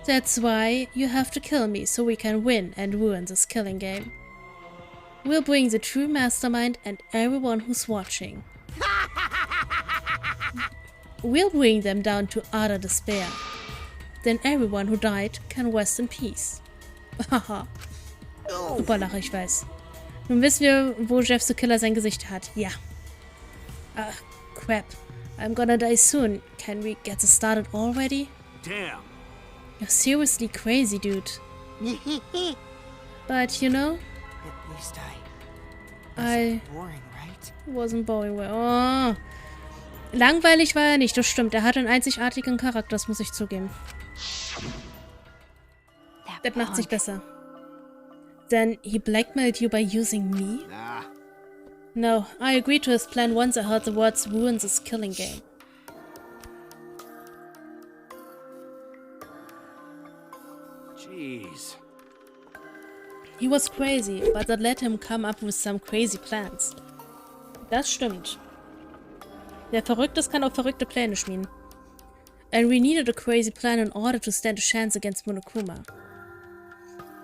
That's why you have to kill me so we can win and ruin this killing game. We'll bring the true mastermind and everyone who's watching. We'll bring them down to utter despair. Then everyone who died can rest in peace. Haha. Super Lache, ich weiß. Nun wissen wir, wo Jeff the Killer sein Gesicht hat. Ja. Ah, crap. I'm gonna die soon. Can we get this started already? Damn. You're seriously crazy, dude. But you know, At least I boring, right? wasn't boring. Oh. Langweilig war er nicht, das stimmt. Er hat einen einzigartigen Charakter, das muss ich zugeben. Das macht sich besser. Then he blackmailed you by using me? Nah. No, I agreed to his plan once I heard the words ruin this killing game. Jeez. He was crazy, but that let him come up with some crazy plans. Das stimmt. Wer verrückt ist, kann auch verrückte Pläne schmieden. And we needed a crazy plan in order to stand a chance against Monokuma.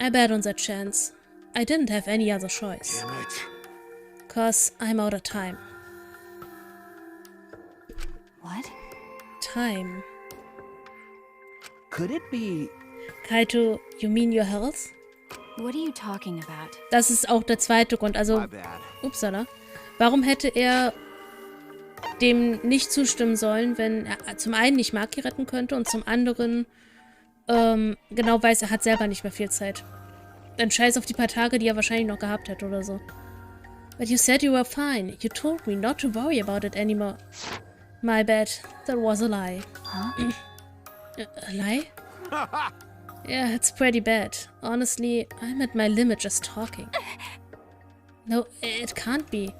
I bet on that chance. I didn't have any other choice. Damn it. 'Cause I'm out of time. What? Time. Could it be... Kaito, you mean your health? What are you talking about? Das ist auch der zweite Grund. Also, My bad. upsala. Warum hätte er dem nicht zustimmen sollen, wenn er zum einen nicht Maki retten könnte und zum anderen genau weiß, er hat selber nicht mehr viel Zeit. Dann scheiß auf die paar Tage, die er wahrscheinlich noch gehabt hätte oder so. But you said you were fine. You told me not to worry about it anymore. My bad. That was a lie. Huh? A lie? Yeah, it's pretty bad. Honestly, I'm at my limit just talking. No, it can't be.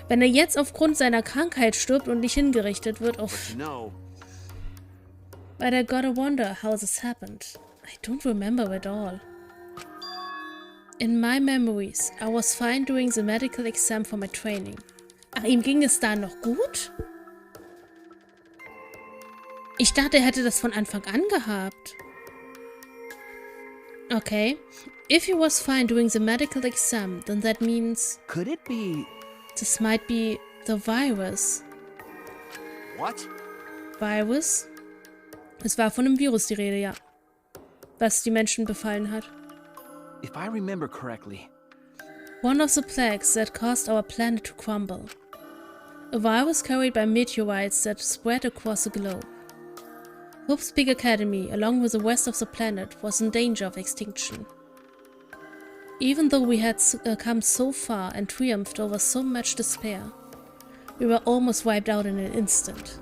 Wenn er jetzt aufgrund seiner Krankheit stirbt und nicht hingerichtet wird auf... No. But I gotta wonder how this happened. I don't remember it all. In my memories, I was fine doing the medical exam for my training. Ach, ihm ging es da noch gut? Ich dachte, er hätte das von Anfang an gehabt. Okay. If he was fine doing the medical exam, then that means... Could it be... This might be the virus. What? Virus? Es war von einem Virus die Rede, ja. Was die Menschen befallen hat. If I remember correctly... One of the plagues that caused our planet to crumble. A virus carried by meteorites that spread across the globe. Hope's big academy, along with the rest of the planet, was in danger of extinction. Even though we had come so far and triumphed over so much despair, we were almost wiped out in an instant.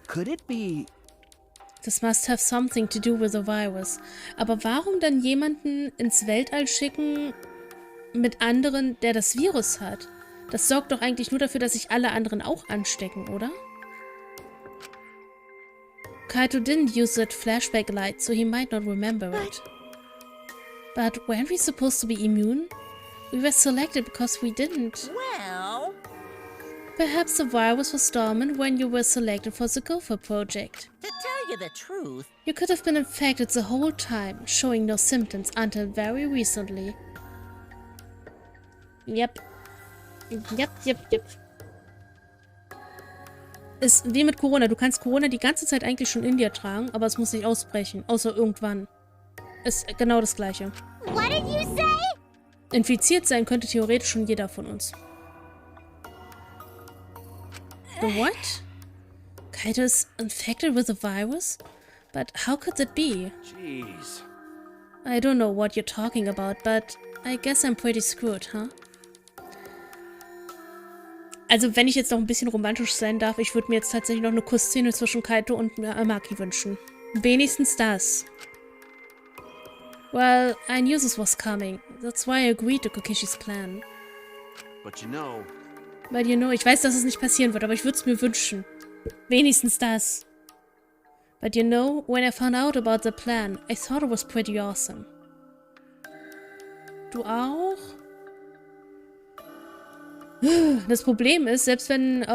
Could it be... This must have something to do with the virus. Aber warum dann jemanden ins Weltall schicken mit anderen, der das Virus hat? Das sorgt doch eigentlich nur dafür, dass sich alle anderen auch anstecken, oder? Kaito didn't use that flashback light, so he might not remember it. But weren't we supposed to be immune? We were selected because we didn't. Well... Perhaps the virus was dormant when you were selected for the Gopher project. To tell you the truth... You could have been infected the whole time, showing no symptoms until very recently. Yep. Yep. Ist wie mit Corona. Du kannst Corona die ganze Zeit eigentlich schon in dir tragen, aber es muss nicht ausbrechen, außer irgendwann. Ist genau das Gleiche. What did you say? Infiziert sein könnte theoretisch schon jeder von uns. What? Kaito is infected with a virus? But how could that be? Jeez. I don't know what you're talking about, but I guess I'm pretty screwed, huh? Also, wenn ich jetzt noch ein bisschen romantisch sein darf, ich würde mir jetzt tatsächlich noch eine Kussszene zwischen Kaito und Maki wünschen. Wenigstens das. Well, I knew this was coming. That's why I agreed to Kokishis plan. But you know... Ich weiß, dass es nicht passieren wird, aber ich würde es mir wünschen. Wenigstens das. But you know, when I found out about the plan, I thought it was pretty awesome. Du auch? Das Problem ist, selbst wenn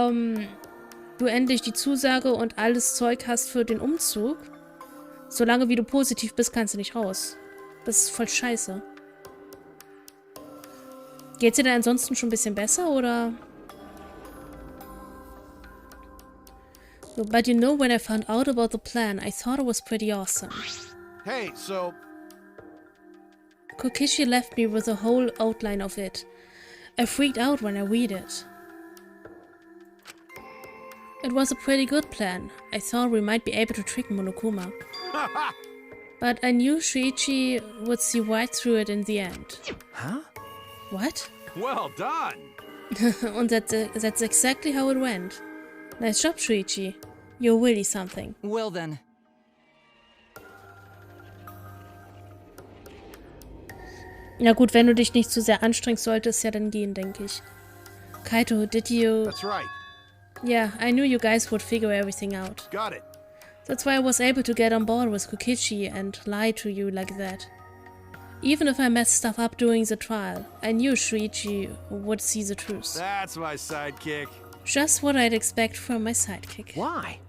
du endlich die Zusage und alles Zeug hast für den Umzug, solange wie du positiv bist, kannst du nicht raus. Das ist voll scheiße. Geht's dir denn ansonsten schon ein bisschen besser, oder? So, but you know, when I found out about the plan, I thought it was pretty awesome. Hey, so... Kokishi left me with a whole outline of it. I freaked out when I read it. It was a pretty good plan. I thought we might be able to trick Monokuma. But I knew Shuichi would see right through it in the end. Huh? What? Well done! And that's exactly how it went. Nice job, Shuichi. You're really something. Well then. Na gut, wenn du dich nicht zu sehr anstrengst, sollte es ja dann gehen, denke ich. Kaito, did you... That's right. Yeah, I knew you guys would figure everything out. Got it. That's why I was able to get on board with Kokichi and lie to you like that. Even if I messed stuff up during the trial, I knew Shuichi would see the truth. That's my sidekick. Just what I'd expect from my sidekick. Why?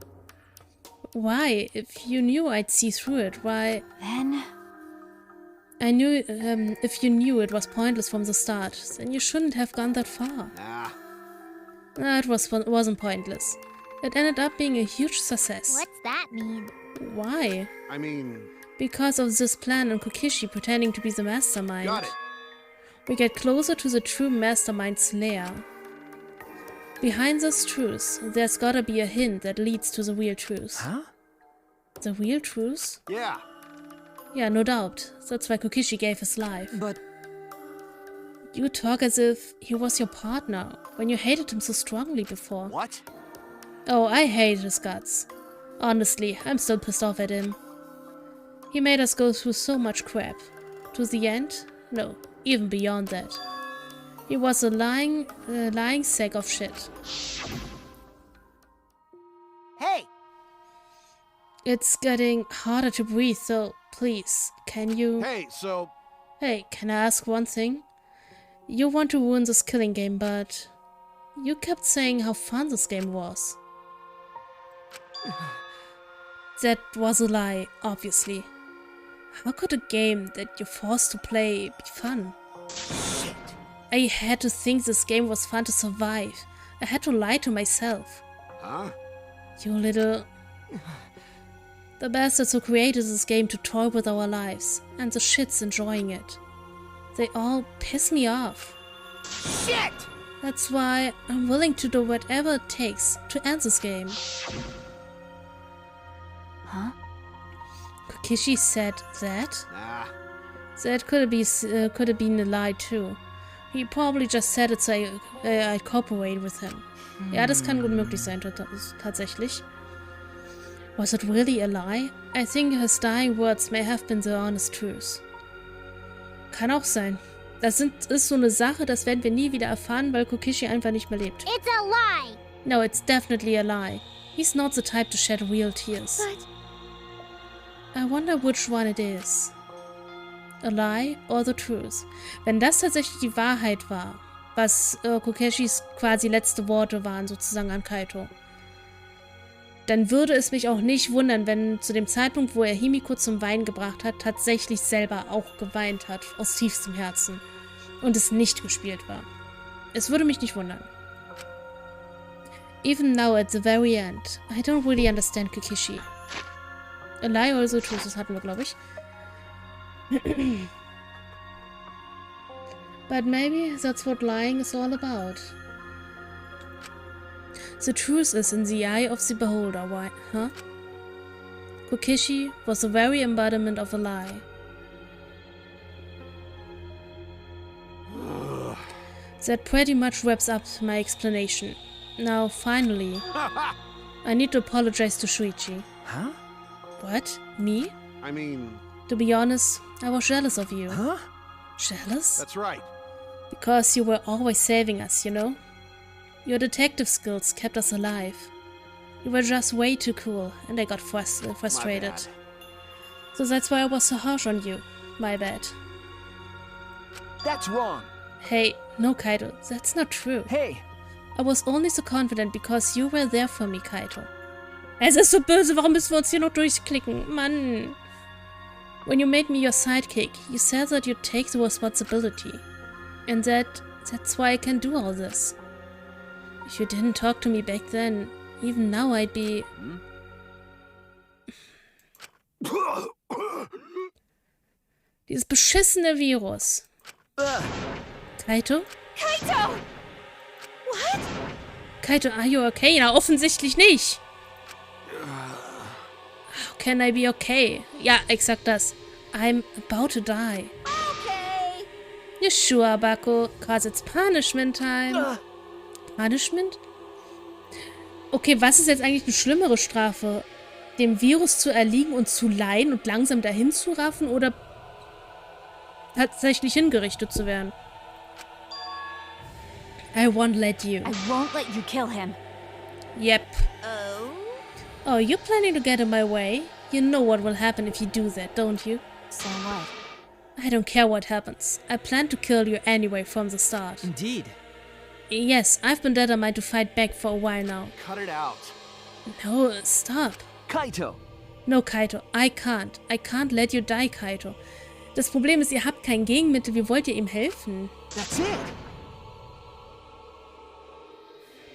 Why? If you knew I'd see through it, why... Then... I knew, if you knew it was pointless from the start, then you shouldn't have gone that far. Nah. No, it wasn't pointless. It ended up being a huge success. What's that mean? Why? I mean... Because of this plan and Kokishi pretending to be the mastermind. Got it. We get closer to the true mastermind's lair. Behind this truth, there's gotta be a hint that leads to the real truth. Huh? The real truth? Yeah. Yeah, no doubt. That's why Kokishi gave his life. But You talk as if he was your partner, when you hated him so strongly before. What? Oh, I hate his guts. Honestly, I'm still pissed off at him. He made us go through so much crap. To the end? No, even beyond that. He was a lying sack of shit. Hey! It's getting harder to breathe, so please, can you... Hey, so... Hey, can I ask one thing? You want to ruin this killing game, but... You kept saying how fun this game was. That was a lie, obviously. How could a game that you're forced to play be fun? Shit. I had to think this game was fun to survive. I had to lie to myself. Huh? You little... The bastards who created this game to toy with our lives, and the shits enjoying it. They all piss me off. Shit! That's why I'm willing to do whatever it takes to end this game. Huh? Kokishi said that? Nah. That could have been a lie too. He probably just said it so I cooperate with him. Ja, das kann gut möglich sein, tatsächlich. Was it really a lie? I think his dying words may have been the honest truth. Kann auch sein. Das ist so eine Sache, das werden wir nie wieder erfahren, weil Kokishi einfach nicht mehr lebt. It's a lie! No, it's definitely a lie. He's not the type to shed real tears. I wonder which one it is. A lie or the truth. Wenn das tatsächlich die Wahrheit war, was Kokeshis quasi letzte Worte waren, sozusagen an Kaito, dann würde es mich auch nicht wundern, wenn zu dem Zeitpunkt, wo er Himiko zum Weinen gebracht hat, tatsächlich selber auch geweint hat, aus tiefstem Herzen, und es nicht gespielt war. Es würde mich nicht wundern. Even now at the very end, I don't really understand Kokeshi. A lie or the truth, das hatten wir, glaube ich. But maybe that's what lying is all about. The truth is in the eye of the beholder, why, huh? Kokeshi was the very embodiment of a lie. That pretty much wraps up my explanation. Now, finally, I need to apologize to Shuichi. Huh? What? Me? I mean... To be honest, I was jealous of you. Huh? Jealous? That's right. Because you were always saving us, you know? Your detective skills kept us alive. You were just way too cool, and I got frustrated. So that's why I was so harsh on you. My bad. That's wrong. Hey, no, Kaito, that's not true. Hey! I was only so confident because you were there for me, Kaito. Es ist so böse, warum müssen wir uns hier noch durchklicken? Mann! When you made me your sidekick, you said that you'd take the responsibility. And that's why I can do all this. If you didn't talk to me back then, even now I'd be... Dieses beschissene Virus. Kaito? Kaito! What? Kaito, are you okay? Na, offensichtlich nicht. How can I be okay? Ja, exakt das. I'm about to die. Okay. You sure, Bako? Cause it's punishment time. Punishment? Okay, was ist jetzt eigentlich eine schlimmere Strafe? Dem Virus zu erliegen und zu leiden und langsam dahin zu raffen oder tatsächlich hingerichtet zu werden? I won't let you. I won't let you kill him. Yep. Oh? Oh, you're planning to get in my way? You know what will happen if you do that, don't you? So what? I don't care what happens. I plan to kill you anyway from the start. Indeed. Yes, I've been determined to fight back for a while now. Cut it out. No, stop. Kaito! No, Kaito, I can't. I can't let you die, Kaito. Das Problem ist, ihr habt kein Gegenmittel. Wie wollt ihr ihm helfen? That's it!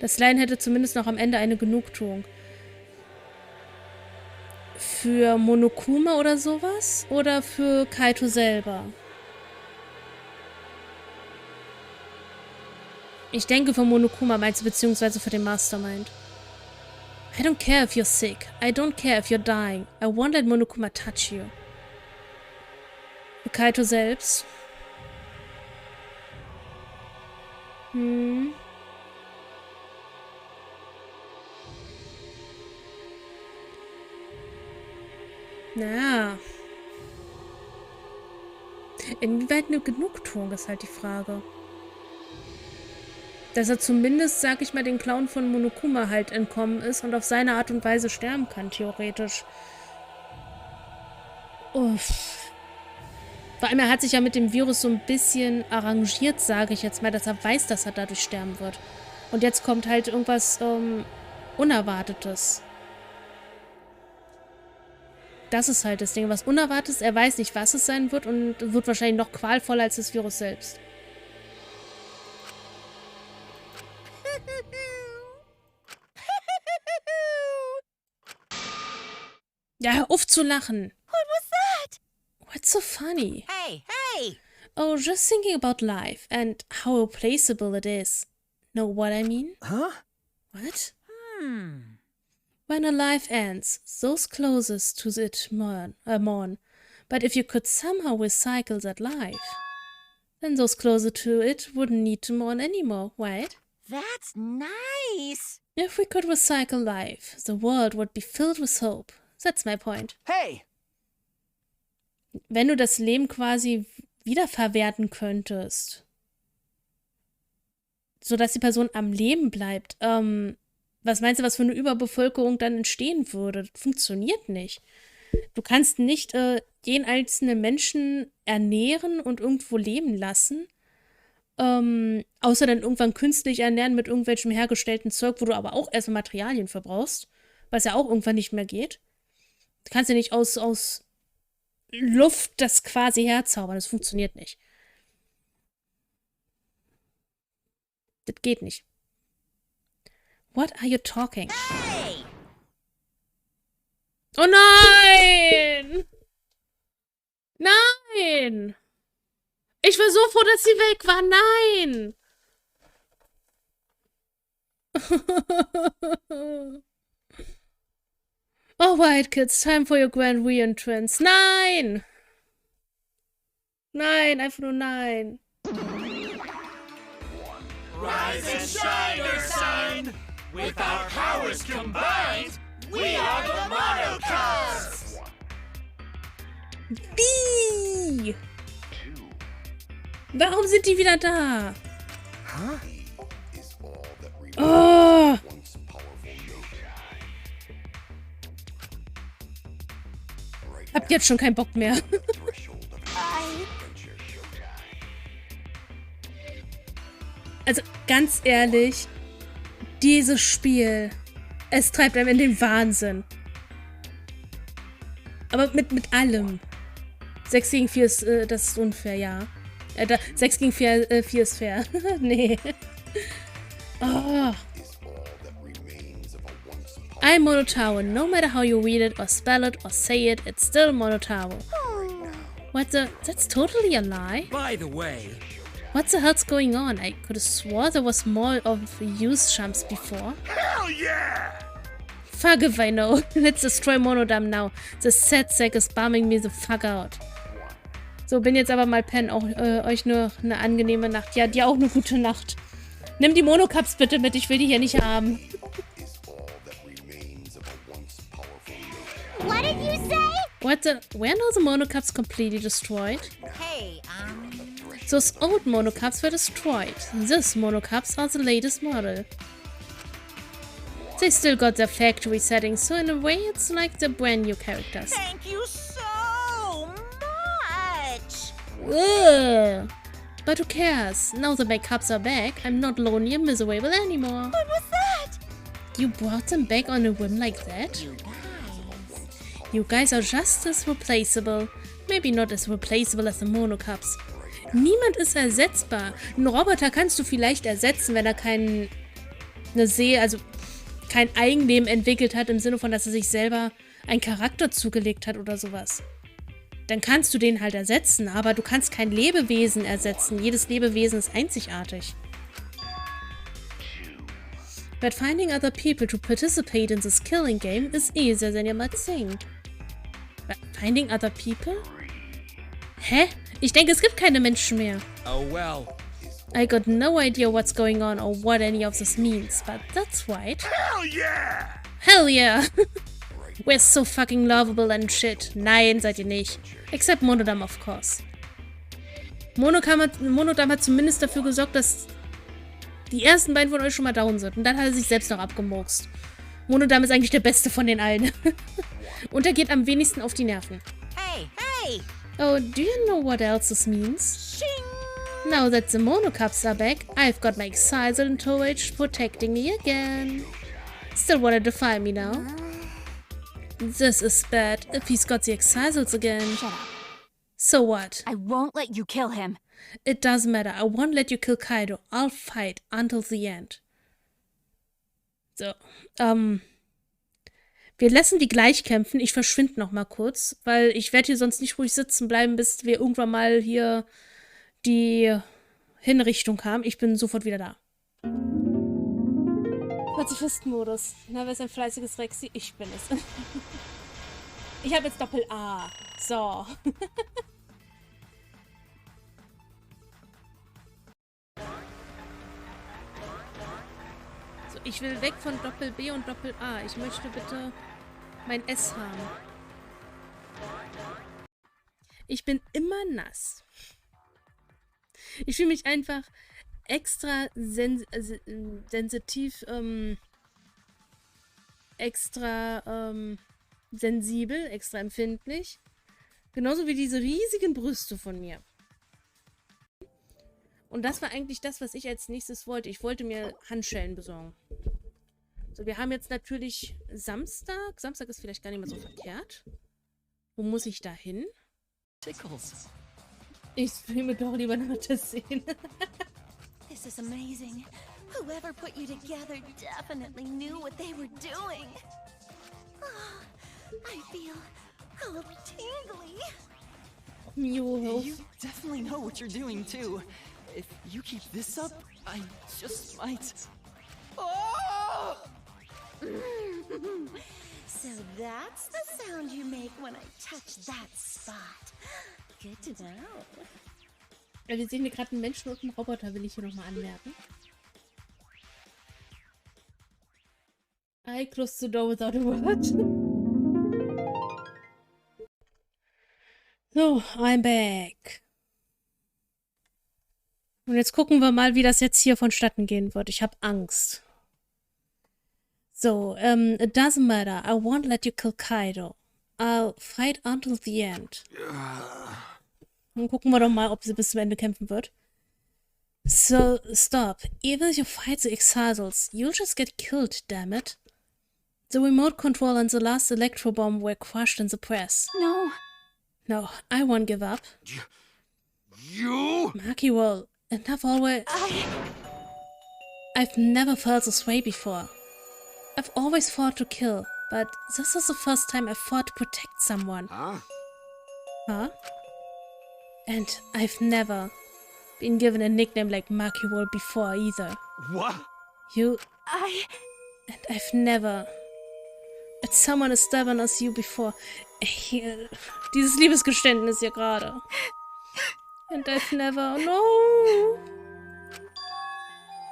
Das Leiden hätte zumindest noch am Ende eine Genugtuung. Für Monokuma oder sowas? Oder für Kaito selber? Ich denke für Monokuma meinst du, beziehungsweise für den Mastermind. I don't care if you're sick. I don't care if you're dying. I won't let Monokuma touch you. Für Kaito selbst. Na. Inwieweit eine Genugtuung ist halt die Frage. Dass er zumindest, sag ich mal, den Clown von Monokuma halt entkommen ist und auf seine Art und Weise sterben kann, theoretisch. Uff. Vor allem, er hat sich ja mit dem Virus so ein bisschen arrangiert, sage ich jetzt mal, dass er weiß, dass er dadurch sterben wird. Und jetzt kommt halt irgendwas Unerwartetes. Das ist halt das Ding, was Unerwartetes. Er weiß nicht, was es sein wird und wird wahrscheinlich noch qualvoller als das Virus selbst. Ja, hör auf zu lachen. What was that? What's so funny? Hey, hey! Oh, just thinking about life and how replaceable it is. Know what I mean? Huh? What? When a life ends, those closest to it mourn. But if you could somehow recycle that life, then those closer to it wouldn't need to mourn anymore, right? That's nice! If we could recycle life, the world would be filled with hope. That's my point. Hey! Wenn du das Leben quasi wiederverwerten könntest, sodass die Person am Leben bleibt, was meinst du, was für eine Überbevölkerung dann entstehen würde? Das funktioniert nicht. Du kannst nicht jeden einzelnen Menschen ernähren und irgendwo leben lassen. Außer dann irgendwann künstlich ernähren mit irgendwelchem hergestellten Zeug, wo du aber auch erstmal Materialien verbrauchst, was ja auch irgendwann nicht mehr geht. Du kannst ja nicht aus Luft das quasi herzaubern. Das funktioniert nicht. Das geht nicht. What are you talking? Hey! Oh nein! Nein! Ich war so froh, dass sie weg war. Nein! Oh, White Kids, time for your grand re-entrance. Nein! Nein, einfach nur nein. Rise and shine, Ursine! With our powers combined, we are the Monocubs! Wie? Warum sind die wieder da? Oh! Habt jetzt schon keinen Bock mehr. Also ganz ehrlich, dieses Spiel, es treibt einem in den Wahnsinn. Aber mit allem. 6 gegen 4 ist, das ist unfair, ja. 6 gegen 4 ist fair. Nee. Oh. I'm monotone. No matter how you read it or spell it or say it, it's still monotone. What the? That's totally a lie. By the way, What the hell's going on? I could have swore there was more of use jumps before. hell yeah! Fuck if I know. Let's destroy Monodam now. The sad sack is bumming me the fuck out. So, bin jetzt aber mal pennen. Auch euch nur eine angenehme Nacht. Ja, dir auch eine gute Nacht. Nimm die Monocups bitte mit. Ich will die hier nicht haben. What did you say? What the? Were now the Monocups completely destroyed? Hey, Those old Monocups were destroyed. These Monocups are the latest model. They still got their factory settings, so in a way it's like the brand new characters. thank you so much! Ugh. But who cares? Now the backups are back, I'm not lonely and miserable anymore. What was that? You brought them back on a whim like that? You guys are just as replaceable. Maybe not as replaceable as the Monocups. Niemand ist ersetzbar. Einen Roboter kannst du vielleicht ersetzen, wenn er kein Eigenleben entwickelt hat, im Sinne von, dass er sich selber einen Charakter zugelegt hat oder sowas. Dann kannst du den halt ersetzen, aber du kannst kein Lebewesen ersetzen. Jedes Lebewesen ist einzigartig. But finding other people to participate in this killing game is easier than you might think. Finding other people? Hä? Ich denke, es gibt keine Menschen mehr. Oh well. I got no idea what's going on or what any of this means, but that's right. Hell yeah! Hell yeah! We're so fucking lovable and shit. Nein, seid ihr nicht. Except Monodam, of course. Monodam hat zumindest dafür gesorgt, dass die ersten beiden von euch schon mal down sind. Und dann hat er sich selbst noch abgemurkst. Monodam ist eigentlich der Beste von den allen. Und er geht am wenigsten auf die Nerven. Hey, hey! Oh, do you know what else this means? Shing! Now that the Monocups are back, I've got my exile into euch protecting me again. Still wanna defy me now? This is bad, if he's got the exiles again. Shut up. So what? I won't let you kill him. It doesn't matter, I won't let you kill Kaido. I'll fight until the end. So, wir lassen die gleich kämpfen. Ich verschwinde noch mal kurz, weil ich werde hier sonst nicht ruhig sitzen bleiben, bis wir irgendwann mal hier die Hinrichtung haben. Ich bin sofort wieder da. Pazifisten-Modus. Na, wer ist ein fleißiges Rexi? Ich bin es. Ich habe jetzt Doppel-A. So. So, ich will weg von Doppel-B und Doppel-A. Ich möchte bitte mein S haben. Ich bin immer nass. Ich fühle mich einfach extra sensitiv, sensibel, extra empfindlich. Genauso wie diese riesigen Brüste von mir. Und das war eigentlich das, was ich als nächstes wollte. Ich wollte mir Handschellen besorgen. So, wir haben jetzt natürlich Samstag. Samstag ist vielleicht gar nicht mehr so verkehrt. Wo muss ich da hin? Tickles. Ich will mir doch lieber nach der Szene. This is amazing. Whoever put you together definitely knew what they were doing. Oh, I feel all tingly. You definitely know what you're doing too. If you keep this up, I just might. Oh! So that's the sound you make when I touch that spot. Good to know. Ja, wir sehen hier gerade einen Menschen und einen Roboter, will ich hier nochmal anmerken. I closed the door without a word. So, I'm back. Und jetzt gucken wir mal, wie das jetzt hier vonstatten gehen wird. Ich habe Angst. So, it doesn't matter. I won't let you kill Kaido. I'll fight until the end. Dann gucken wir doch mal, ob sie bis zum Ende kämpfen wird. So, stop. Even if you fight the Exiles, you'll just get killed, damn it. The remote control and the last electro bomb were crushed in the press. No. No, I won't give up. You? Maki, well, and I've always... I've never felt this way before. I've always fought to kill, but this is the first time I fought to protect someone. Huh? Huh? And I've never been given a nickname like Maki Wall before either. What? And I've never met someone as stubborn as you before. Hier, dieses Liebesgeständnis hier gerade. And I've never, no.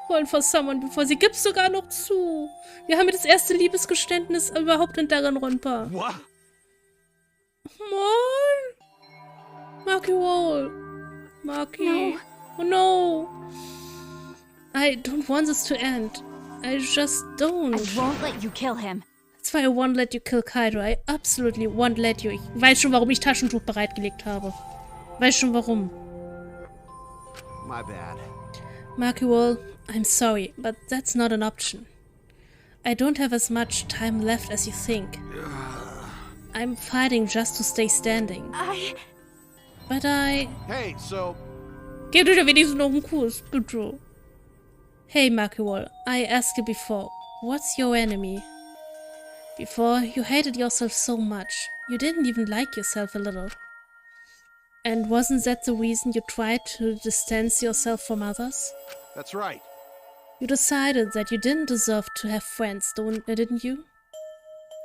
Fallen for someone before. Sie gibt's sogar noch zu. Wir haben das erste Liebesgeständnis überhaupt in Danganronpa. What? Mann. Maki Wall. Maki. No. Oh no. I don't want this to end. I just don't. I won't let you kill him. That's why I won't let you kill Kaido. I absolutely won't let you. Ich weiß schon, warum ich Taschentuch bereitgelegt habe. Weiß schon warum. My bad. Maki Wall, I'm sorry, but that's not an option. I don't have as much time left as you think. I'm fighting just to stay standing. But I... Hey, so... Gib dir wenigstens noch einen Kuss, bitte. Hey, Maki Wall, I asked you before, what's your enemy? Before, you hated yourself so much. You didn't even like yourself a little. And wasn't that the reason you tried to distance yourself from others? That's right. You decided that you didn't deserve to have friends, didn't you?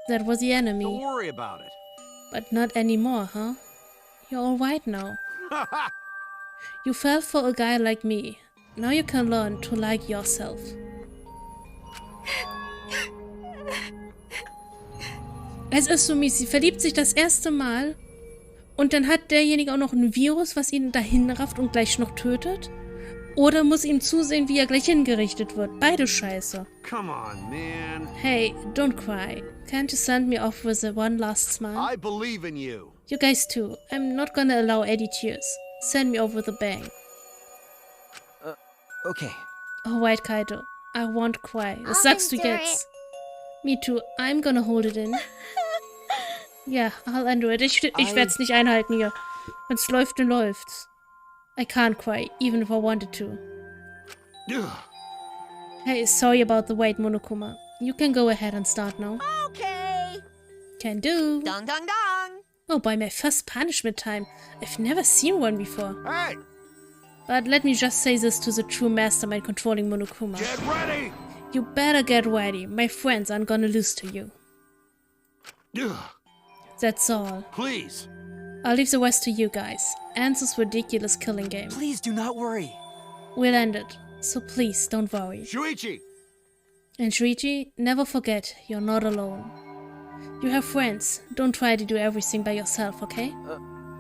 That was the enemy. Don't worry about it. But not anymore, huh? You're all right now. You fell for a guy like me. Now you can learn to like yourself. Es ist so mies. Sie verliebt sich das erste Mal und dann hat derjenige auch noch ein Virus, was ihn dahin rafft und gleich noch tötet. Oder muss ihm zusehen, wie er gleich hingerichtet wird. Beide scheiße. Come on, man. Hey, don't cry. Can't you send me off with a one last smile? I believe in you. You guys too. I'm not gonna allow any tears. Send me off with a bang. Okay. Alright, Kaido. I won't cry. Das sagst du jetzt. Me too. I'm gonna hold it in. Ja, I'll endure it. Ich werd's nicht einhalten hier. Wenn's läuft, dann läuft's. I can't cry, even if I wanted to. Hey, sorry about the wait, Monokuma. You can go ahead and start now. Okay. Can do. Dong, dong, dong. Oh, by my first punishment time. I've never seen one before. Hey! But let me just say this to the true mastermind controlling Monokuma. Get ready! You better get ready. My friends aren't gonna lose to you. That's all. Please. I'll leave the rest to you guys. End this ridiculous killing game. Please do not worry. We'll end it. So please, don't worry. Shuichi! And Shuichi, never forget, you're not alone. You have friends. Don't try to do everything by yourself, okay?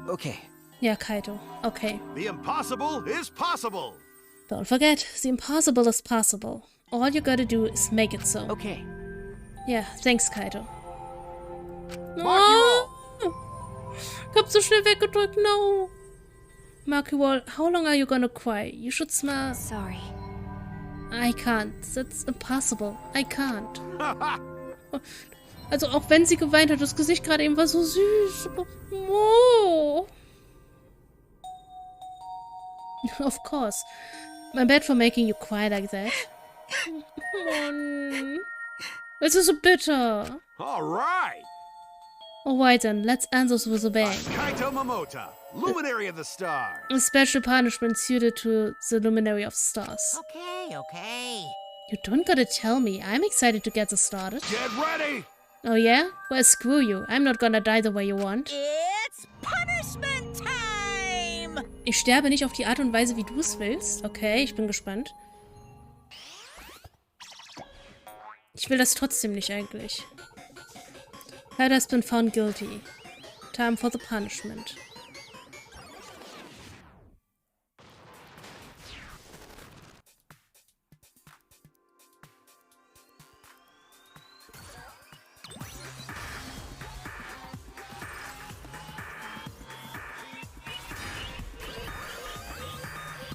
Okay. Yeah, Kaido. Okay. The impossible is possible! Don't forget, the impossible is possible. All you gotta do is make it so. Okay. Yeah, thanks, Kaido. Oh. Ich hab so schnell weggedrückt. No. Maki Wall, how long are you gonna cry? You should smile. Sorry. I can't. That's impossible. I can't. Also auch wenn sie geweint hat, das Gesicht gerade eben war so süß. Oh. Of course. My bad for making you cry like that. Mann. Es ist so bitter. All right. Alright then, let's end this with a bang. Kaito Momota, luminary of the stars. A special punishment suited to the luminary of stars. Okay, okay. You don't gotta tell me. I'm excited to get this started. Get ready. Oh yeah? Well, screw you. I'm not gonna die the way you want. It's punishment time! Ich sterbe nicht auf die Art und Weise, wie du es willst. Okay, ich bin gespannt. Ich will das trotzdem nicht eigentlich. Head has been found guilty. Time for the punishment.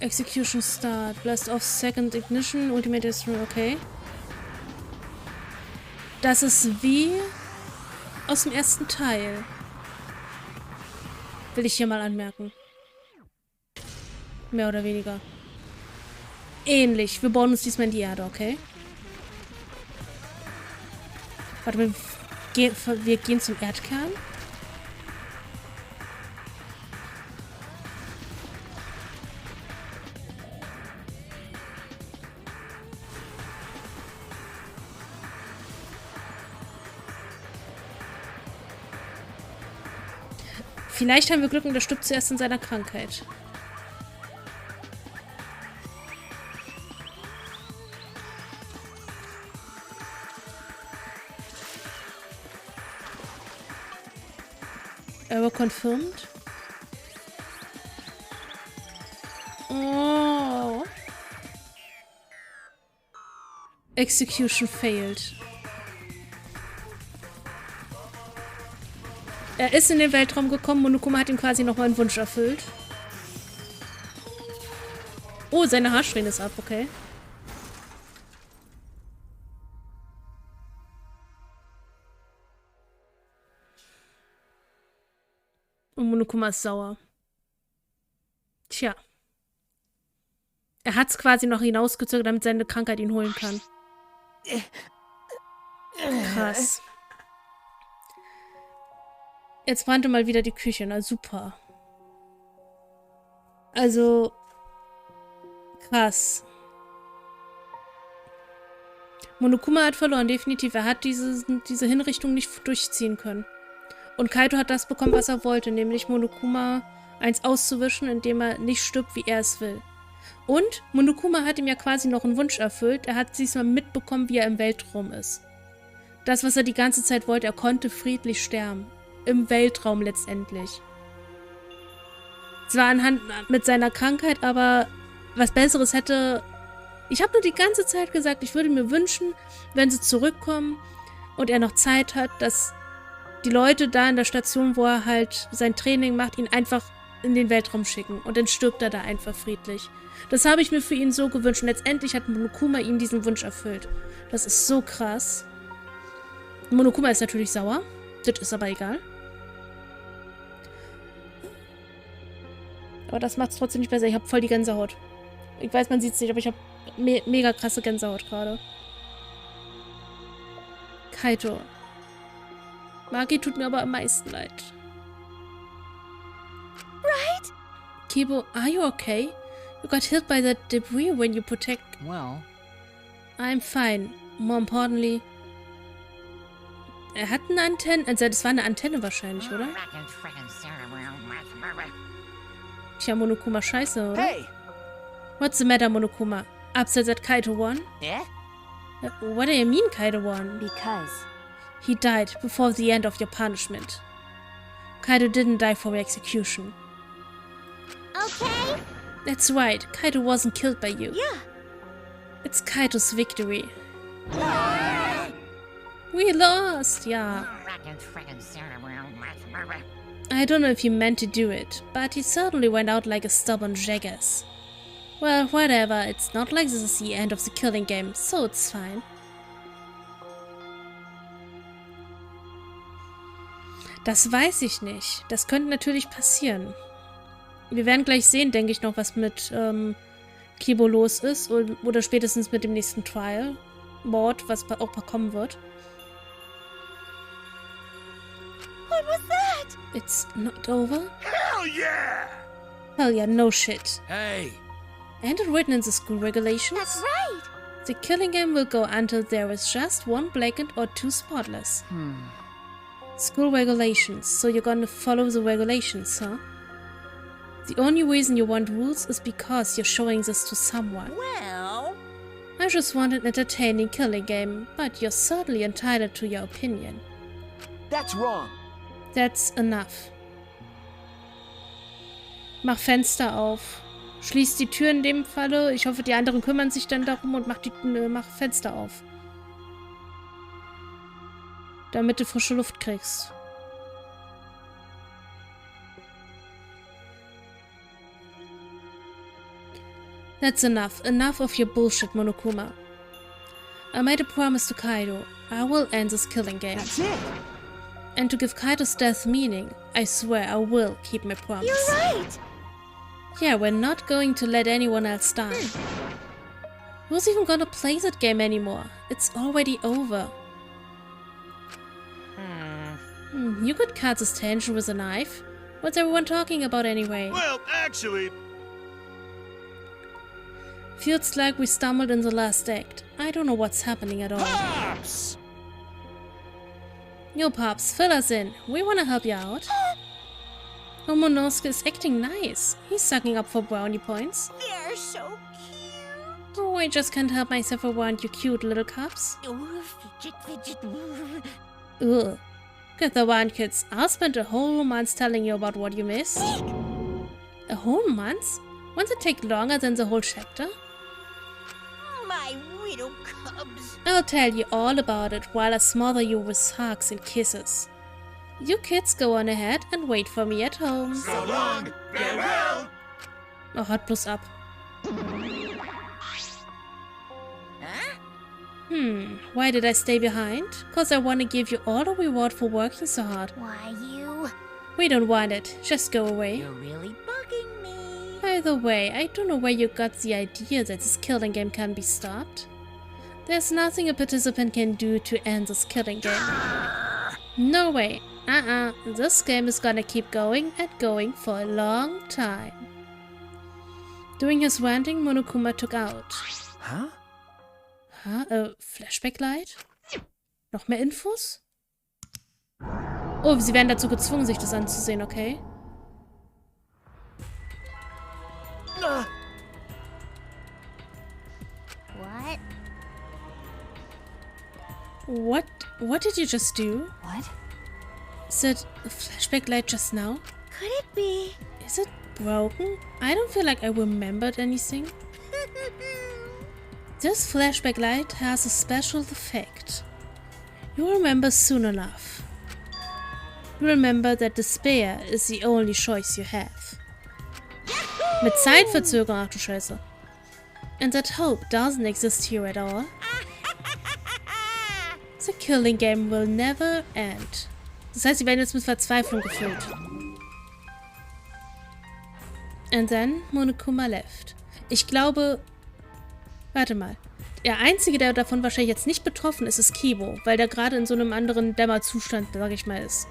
Execution start. Blast off second ignition. Ultimate Destroy. Okay. Das ist wie aus dem ersten Teil. Will ich hier mal anmerken. Mehr oder weniger. Ähnlich. Wir bauen uns diesmal in die Erde, okay? Warte, wir gehen zum Erdkern. Vielleicht haben wir Glück und er stirbt zuerst in seiner Krankheit. Error confirmed. Oh. Execution failed. Er ist in den Weltraum gekommen. Monokuma hat ihm quasi nochmal einen Wunsch erfüllt. Oh, seine Haarsträhne ist ab, okay. Und Monokuma ist sauer. Tja. Er hat es quasi noch hinausgezögert, damit seine Krankheit ihn holen kann. Krass. Jetzt brannte mal wieder die Küche. Na super. Also. Krass. Monokuma hat verloren, definitiv. Er hat diese Hinrichtung nicht durchziehen können. Und Kaito hat das bekommen, was er wollte, nämlich Monokuma eins auszuwischen, indem er nicht stirbt, wie er es will. Und Monokuma hat ihm ja quasi noch einen Wunsch erfüllt. Er hat diesmal mitbekommen, wie er im Weltraum ist. Das, was er die ganze Zeit wollte, er konnte friedlich sterben. Im Weltraum letztendlich. Zwar anhand mit seiner Krankheit, aber was Besseres hätte... Ich habe nur die ganze Zeit gesagt, ich würde mir wünschen, wenn sie zurückkommen und er noch Zeit hat, dass die Leute da in der Station, wo er halt sein Training macht, ihn einfach in den Weltraum schicken. Und dann stirbt er da einfach friedlich. Das habe ich mir für ihn so gewünscht. Und letztendlich hat Monokuma ihm diesen Wunsch erfüllt. Das ist so krass. Monokuma ist natürlich sauer. Das ist aber egal. Aber das macht es trotzdem nicht besser. Ich habe voll die Gänsehaut. Ich weiß, man sieht es nicht, aber ich habe mega krasse Gänsehaut gerade. Kaito. Maki tut mir aber am meisten leid. Right? Kibo, are you okay? You got hit by that debris when you protect... Well... I'm fine. More importantly... Er hat eine Antenne... Also das war eine Antenne wahrscheinlich, oder? Tja, Monokuma, scheiße, oder? Hey! What's the matter, Monokuma? Upset that Kaito won? Yeah? What do you mean, Kaito won? Because He died before the end of your punishment. Kaito didn't die for execution. Okay. That's right, Kaito wasn't killed by you. Yeah. It's Kaito's victory. We lost, yeah. I don't know if he meant to do it, but he certainly went out like a stubborn jackass. Well, whatever, it's not like this is the end of the killing game, so it's fine. Das weiß ich nicht. Das könnte natürlich passieren. Wir werden gleich sehen, denke ich, noch, was mit Kibo los ist. Oder spätestens mit dem nächsten Trial-Mord, was auch kommen wird. What was that? It's not over? Hell yeah! Hell yeah, no shit. Hey! And it written in the school regulations? That's right. The killing game will go until there is just one blackened or two spotless. School regulations, so you're gonna follow the regulations, huh? The only reason you want rules is because you're showing this to someone. Well... I just want an entertaining killing game, but you're certainly entitled to your opinion. That's wrong. That's enough. Mach Fenster auf. Schließ die Tür in dem Falle. Ich hoffe, die anderen kümmern sich dann darum und mach Fenster auf. Damit du frische Luft kriegst. That's enough. Enough of your bullshit, Monokuma. I made a promise to Kaido. I will end this killing game. That's it. And to give Kaido's death meaning, I swear I will keep my promise. You're right. Yeah, we're not going to let anyone else die. Who's even gonna play that game anymore? It's already over. You could cut this tension with a knife. What's everyone talking about anyway? Well, actually... Feels like we stumbled in the last act. I don't know what's happening at all. Pops! Yo, Pops, fill us in. We wanna help you out. Momonosuke is acting nice. He's sucking up for brownie points. They're so cute. Oh, I just can't help myself around you cute little cups. Ooh, fidget, fidget. Ugh. Get the one, kids. I'll spend a whole month telling you about what you missed. A whole month? Won't it take longer than the whole chapter? My widow cubs. I'll tell you all about it while I smother you with hugs and kisses. You kids go on ahead and wait for me at home. So long, farewell! Oh, halt bloß ab. Huh? Why did I stay behind? Cause I want to give you all the reward for working so hard. Why, you... We don't want it. Just go away. You're really bugging me. By the way, I don't know where you got the idea that this killing game can be stopped. There's nothing a participant can do to end this killing game. No way. This game is gonna keep going and going for a long time. Doing his ranting, Monokuma took out. Huh? Flashback Light? Noch mehr Infos? Oh, sie werden dazu gezwungen, sich das anzusehen, okay? What? What did you just do? What? Is it a flashback light just now? Could it be? Is it broken? I don't feel like I remembered anything. This flashback light has a special effect. You remember soon enough. You remember that despair is the only choice you have. Mit Zeitverzögerung, ach du Scheiße. And that hope doesn't exist here at all. The killing game will never end. Das heißt, sie werden jetzt mit Verzweiflung gefüllt. And then Monokuma left. Ich glaube... Warte mal. Der Einzige, der davon wahrscheinlich jetzt nicht betroffen ist, ist Kibo, weil der gerade in so einem anderen Dämmerzustand, sag ich mal, ist.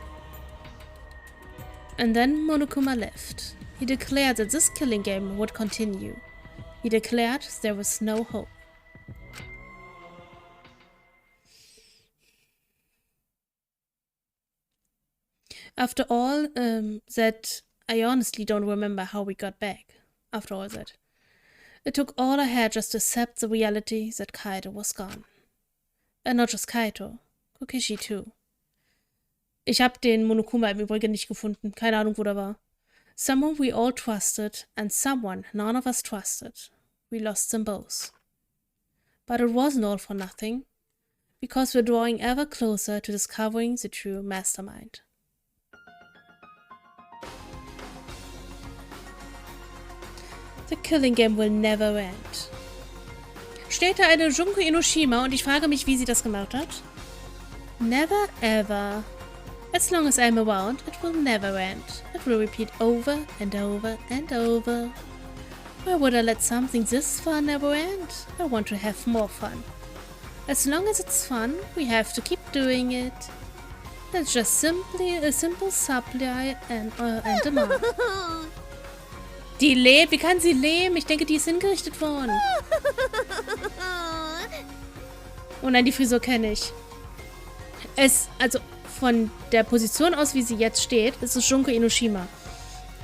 And then Monokuma left. He declared that this killing game would continue. He declared there was no hope. After all that, I honestly don't remember how we got back. After all that. It took all I had just to accept the reality that Kaito was gone. And not just Kaito. Kokishi too. Ich habe den Monokuma im Übrigen nicht gefunden. Keine Ahnung, wo der war. Someone we all trusted and someone none of us trusted. We lost them both. But it wasn't all for nothing. Because we're drawing ever closer to discovering the true mastermind. The killing game will never end. Steht da eine Junko Enoshima und ich frage mich, wie sie das gemacht hat? Never ever. As long as I'm around, it will never end. It will repeat over and over and over. Why would I let something this fun never end? I want to have more fun. As long as it's fun, we have to keep doing it. That's just simply a simple supply and demand. Die lebt? Wie kann sie leben? Ich denke, die ist hingerichtet worden. Oh nein, die Frisur kenne ich. Also von der Position aus, wie sie jetzt steht, ist es Junko Enoshima.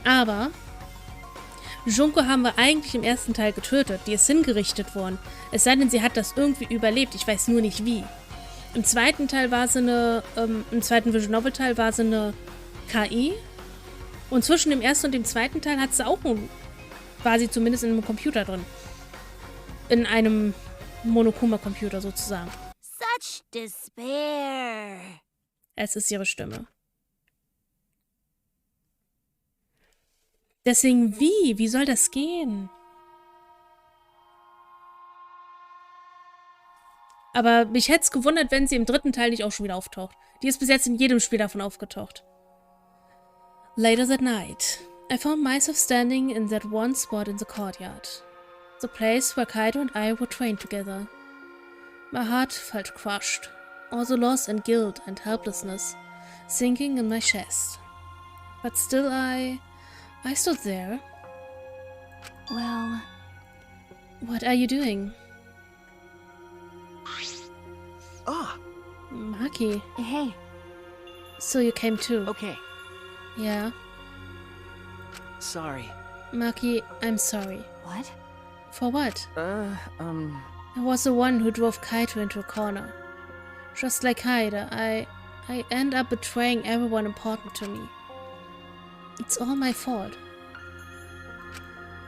Aber Junko haben wir eigentlich im ersten Teil getötet. Die ist hingerichtet worden. Es sei denn, sie hat das irgendwie überlebt. Ich weiß nur nicht wie. Im zweiten Teil war sie im zweiten Visual Novel Teil war sie eine KI. Und zwischen dem ersten und dem zweiten Teil hat sie auch war sie zumindest in einem Computer drin. In einem Monokuma-Computer sozusagen. Such despair. Es ist ihre Stimme. Deswegen wie? Wie soll das gehen? Aber mich hätte es gewundert, wenn sie im dritten Teil nicht auch schon wieder auftaucht. Die ist bis jetzt in jedem Spiel davon aufgetaucht. Later that night, I found myself standing in that one spot in the courtyard. The place where Kaito and I were trained together. My heart felt crushed, also loss and guilt and helplessness, sinking in my chest. But still I stood there. Well... What are you doing? Ah! Maki. Hey. So you came too? Okay. Yeah. Sorry. Maki, I'm sorry. What? For what? I was the one who drove Kaito into a corner. Just like Kaito, I end up betraying everyone important to me. It's all my fault.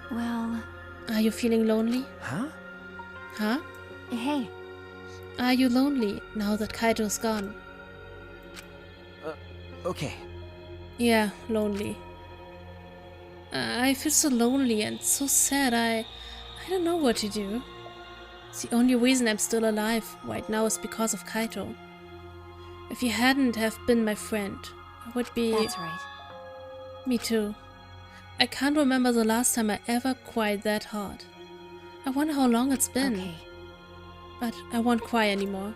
Well... Are you feeling lonely? Huh? Huh? Hey. Are you lonely now that Kaito's gone? Okay. Yeah, lonely. I feel so lonely and so sad. I don't know what to do. The only reason I'm still alive right now is because of Kaito. If you hadn't have been my friend, I would be... That's right. Me too. I can't remember the last time I ever cried that hard. I wonder how long it's been. Okay. But I won't cry anymore.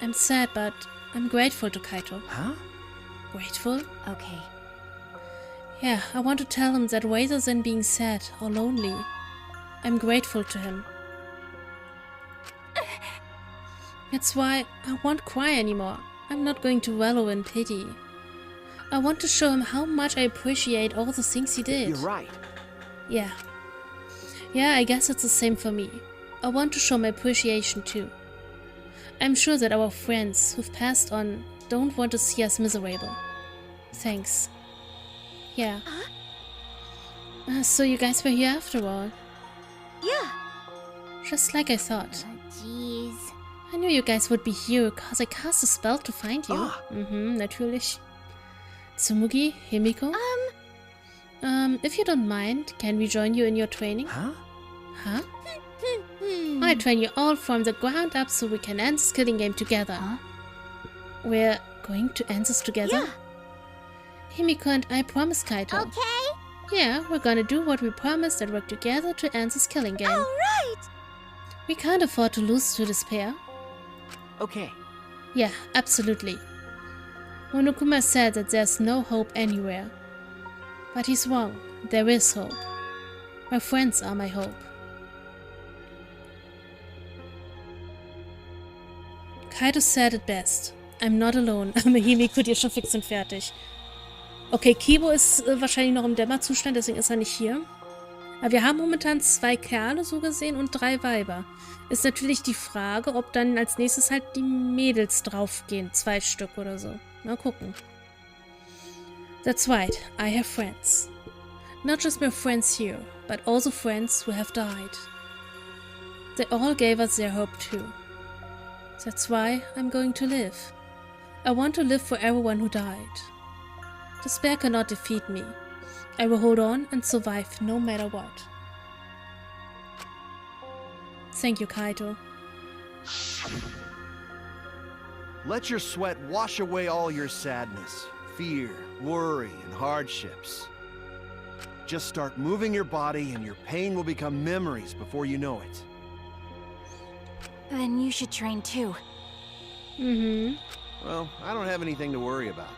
I'm sad, but I'm grateful to Kaito. Huh? Grateful? Okay. Yeah, I want to tell him that rather than being sad or lonely, I'm grateful to him. That's why I won't cry anymore. I'm not going to wallow in pity. I want to show him how much I appreciate all the things he did. You're right. Yeah. Yeah, I guess it's the same for me. I want to show my appreciation too. I'm sure that our friends who've passed on don't want to see us miserable. Thanks. Yeah. So you guys were here after all. Yeah. Just like I thought. Jeez. I knew you guys would be here, cause I cast a spell to find you. Ah. Natürlich. Tsumugi, Himiko? If you don't mind, can we join you in your training? Huh? Huh? I train you all from the ground up so we can end this killing game together. Huh? We're going to end this together? Yeah. Himiko and I promised Kaito. Okay. Yeah, we're gonna do what we promised and work together to end this killing game. All right. We can't afford to lose to despair. Okay. Yeah, absolutely. Monokuma said that there's no hope anywhere. But he's wrong. There is hope. My friends are my hope. Kaito said it best. I'm not alone. Himiko, die ist schon fix und fertig. Okay, Kibo ist wahrscheinlich noch im Dämmerzustand, deswegen ist er nicht hier. Aber wir haben momentan 2 Kerle so gesehen und 3 Weiber. Ist natürlich die Frage, ob dann als nächstes halt die Mädels draufgehen. 2 Stück oder so. Mal gucken. That's right, I have friends. Not just my friends here, but also friends who have died. They all gave us their hope too. That's why I'm going to live. I want to live for everyone who died. Despair cannot defeat me. I will hold on and survive no matter what. Thank you, Kaito. Let your sweat wash away all your sadness, fear, worry, and hardships. Just start moving your body and your pain will become memories before you know it. Then you should train too. Well, I don't have anything to worry about.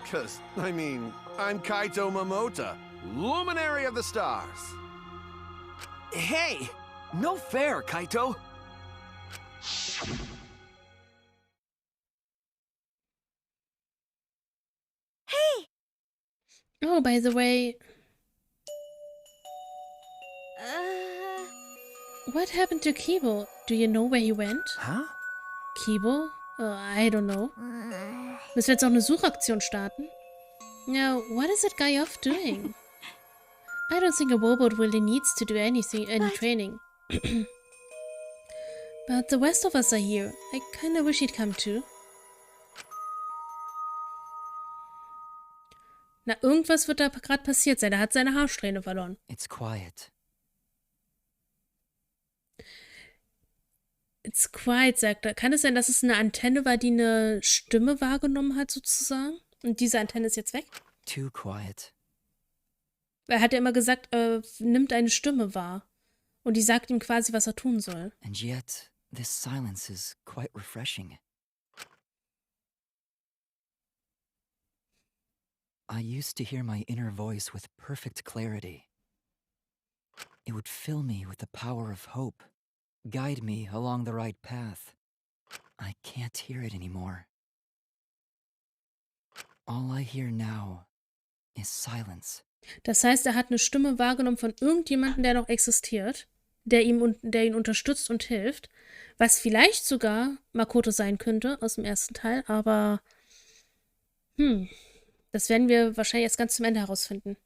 'Cause, I mean, I'm Kaito Momota, luminary of the stars. Hey! No fair, Kaito! Hey! Oh, by the way, what happened to Kibo? Do you know where he went? Huh? Kibo? I don't know. Müssen wir jetzt auch eine Suchaktion starten? Now, what is that guy off doing? I don't think a robot really needs to do any training. But the rest of us are here. I kinda wish he'd come too. Na, irgendwas wird da gerade passiert sein. Er hat seine Haarsträhne verloren. It's quiet. It's quiet, sagt er. Kann es sein, dass es eine Antenne war, die eine Stimme wahrgenommen hat, sozusagen? Und diese Antenne ist jetzt weg? Too quiet. Er hat ja immer gesagt, nimmt eine Stimme wahr. Und die sagt ihm quasi, was er tun soll. And yet, this silence is quite refreshing. I used to hear my inner voice with perfect clarity. It would fill me with the power of hope, guide me along the right path. I can't hear it anymore. All I hear now is silence. Das heißt, er hat eine Stimme wahrgenommen von irgendjemandem, der noch existiert, der ihn unterstützt und hilft, was vielleicht sogar Makoto sein könnte aus dem ersten Teil, aber das werden wir wahrscheinlich erst ganz zum Ende herausfinden.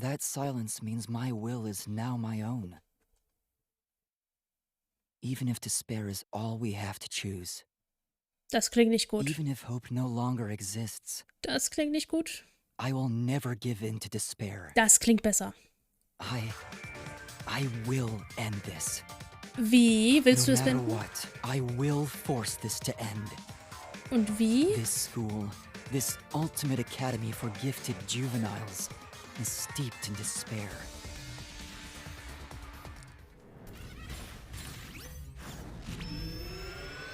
That silence means my will is now my own. Even if despair is all we have to choose. Das klingt nicht gut. Even if hope no longer exists. Das klingt nicht gut. I will never give in to despair. Das klingt besser. I will end this. Wie willst du es No beenden? matter what, I will force this to end. Und wie? This school, this ultimate academy for gifted juveniles, is steeped in despair.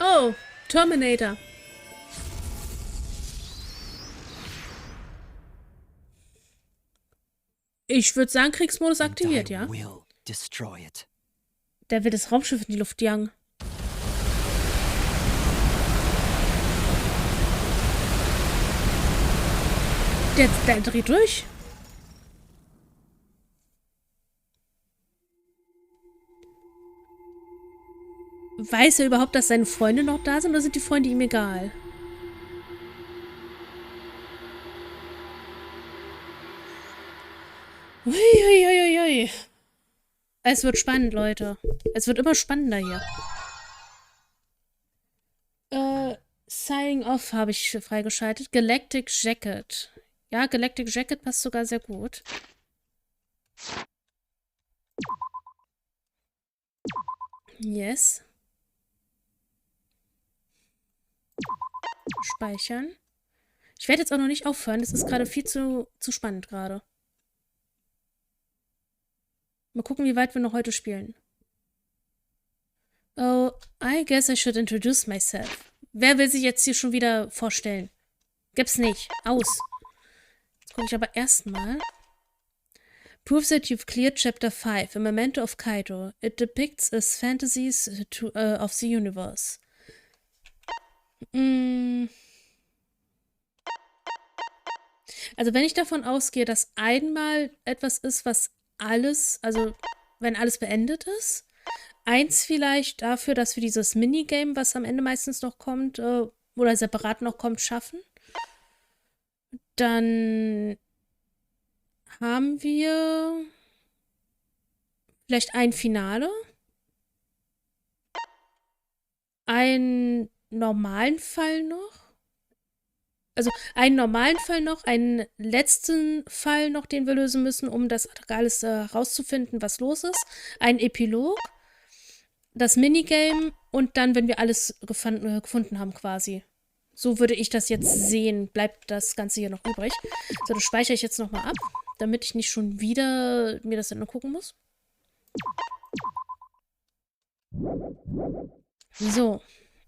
Oh, Terminator. Ich würde sagen, Kriegsmodus aktiviert, ja? Will destroy it. Der will das Raumschiff in die Luft jagen. Der dreht durch. Weiß er überhaupt, dass seine Freunde noch da sind, oder sind die Freunde ihm egal? Uiuiuiui. Es wird spannend, Leute. Es wird immer spannender hier. Signing Off habe ich freigeschaltet. Galactic Jacket. Ja, Galactic Jacket passt sogar sehr gut. Yes. Speichern. Ich werde jetzt auch noch nicht aufhören. Das ist gerade viel zu spannend gerade. Mal gucken, wie weit wir noch heute spielen. Oh, I guess I should introduce myself. Wer will sich jetzt hier schon wieder vorstellen? Gibt's nicht. Aus. Jetzt gucke ich aber erstmal. Prove that you've cleared Chapter 5, a memento of Kaito. It depicts as fantasies of the universe. Also wenn ich davon ausgehe, dass einmal etwas ist, was alles, also wenn alles beendet ist, eins vielleicht dafür, dass wir dieses Minigame, was am Ende meistens noch kommt, oder separat noch kommt, schaffen. Dann haben wir vielleicht ein Finale, ein normalen Fall noch. Also einen normalen Fall noch, einen letzten Fall noch, den wir lösen müssen, um das alles herauszufinden, was los ist. Ein Epilog, das Minigame und dann, wenn wir alles gefunden haben quasi. So würde ich das jetzt sehen. Bleibt das Ganze hier noch übrig. So, das speichere ich jetzt nochmal ab, damit ich nicht schon wieder mir das dann angucken muss. So,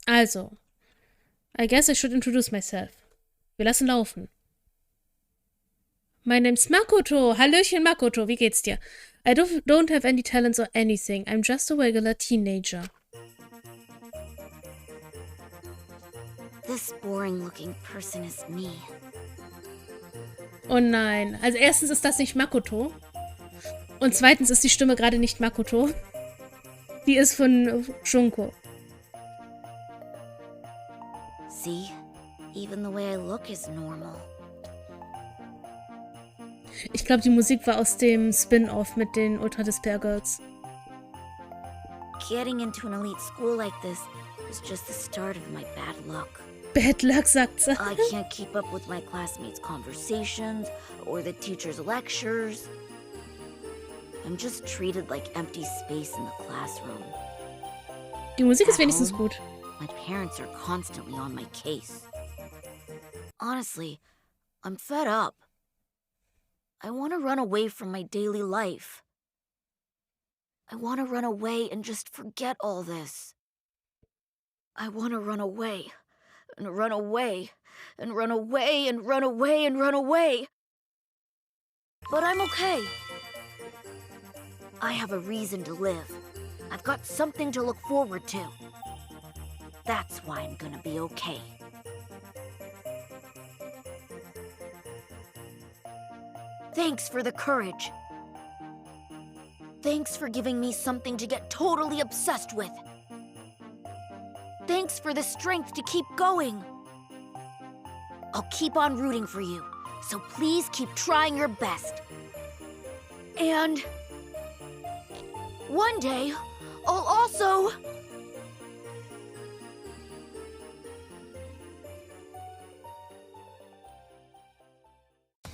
also. I guess I should introduce myself. Wir lassen laufen. My name's Makoto. Hallöchen, Makoto. Wie geht's dir? I don't have any talents or anything. I'm just a regular teenager. This boring-looking person is me. Oh nein. Also erstens ist das nicht Makoto. Und zweitens ist die Stimme gerade nicht Makoto. Die ist von Junko. See? Even the way I look is normal. Ich glaube, die Musik war aus dem Spin-Off mit den Ultra Despair Girls. Getting into an elite school like this is just the start of my bad luck. Bad luck, sagt sie. I can't keep up with my classmates' conversations or the teacher's lectures. I'm just treated like empty space in the classroom. Die Musik ist wenigstens gut. My parents are constantly on my case. Honestly, I'm fed up. I want to run away from my daily life. I want to run away and just forget all this. I want to run away, and run away, and run away, and run away, and run away. But I'm okay. I have a reason to live. I've got something to look forward to. That's why I'm gonna be okay. Thanks for the courage. Thanks for giving me something to get totally obsessed with. Thanks for the strength to keep going. I'll keep on rooting for you, so please keep trying your best. And one day, I'll also...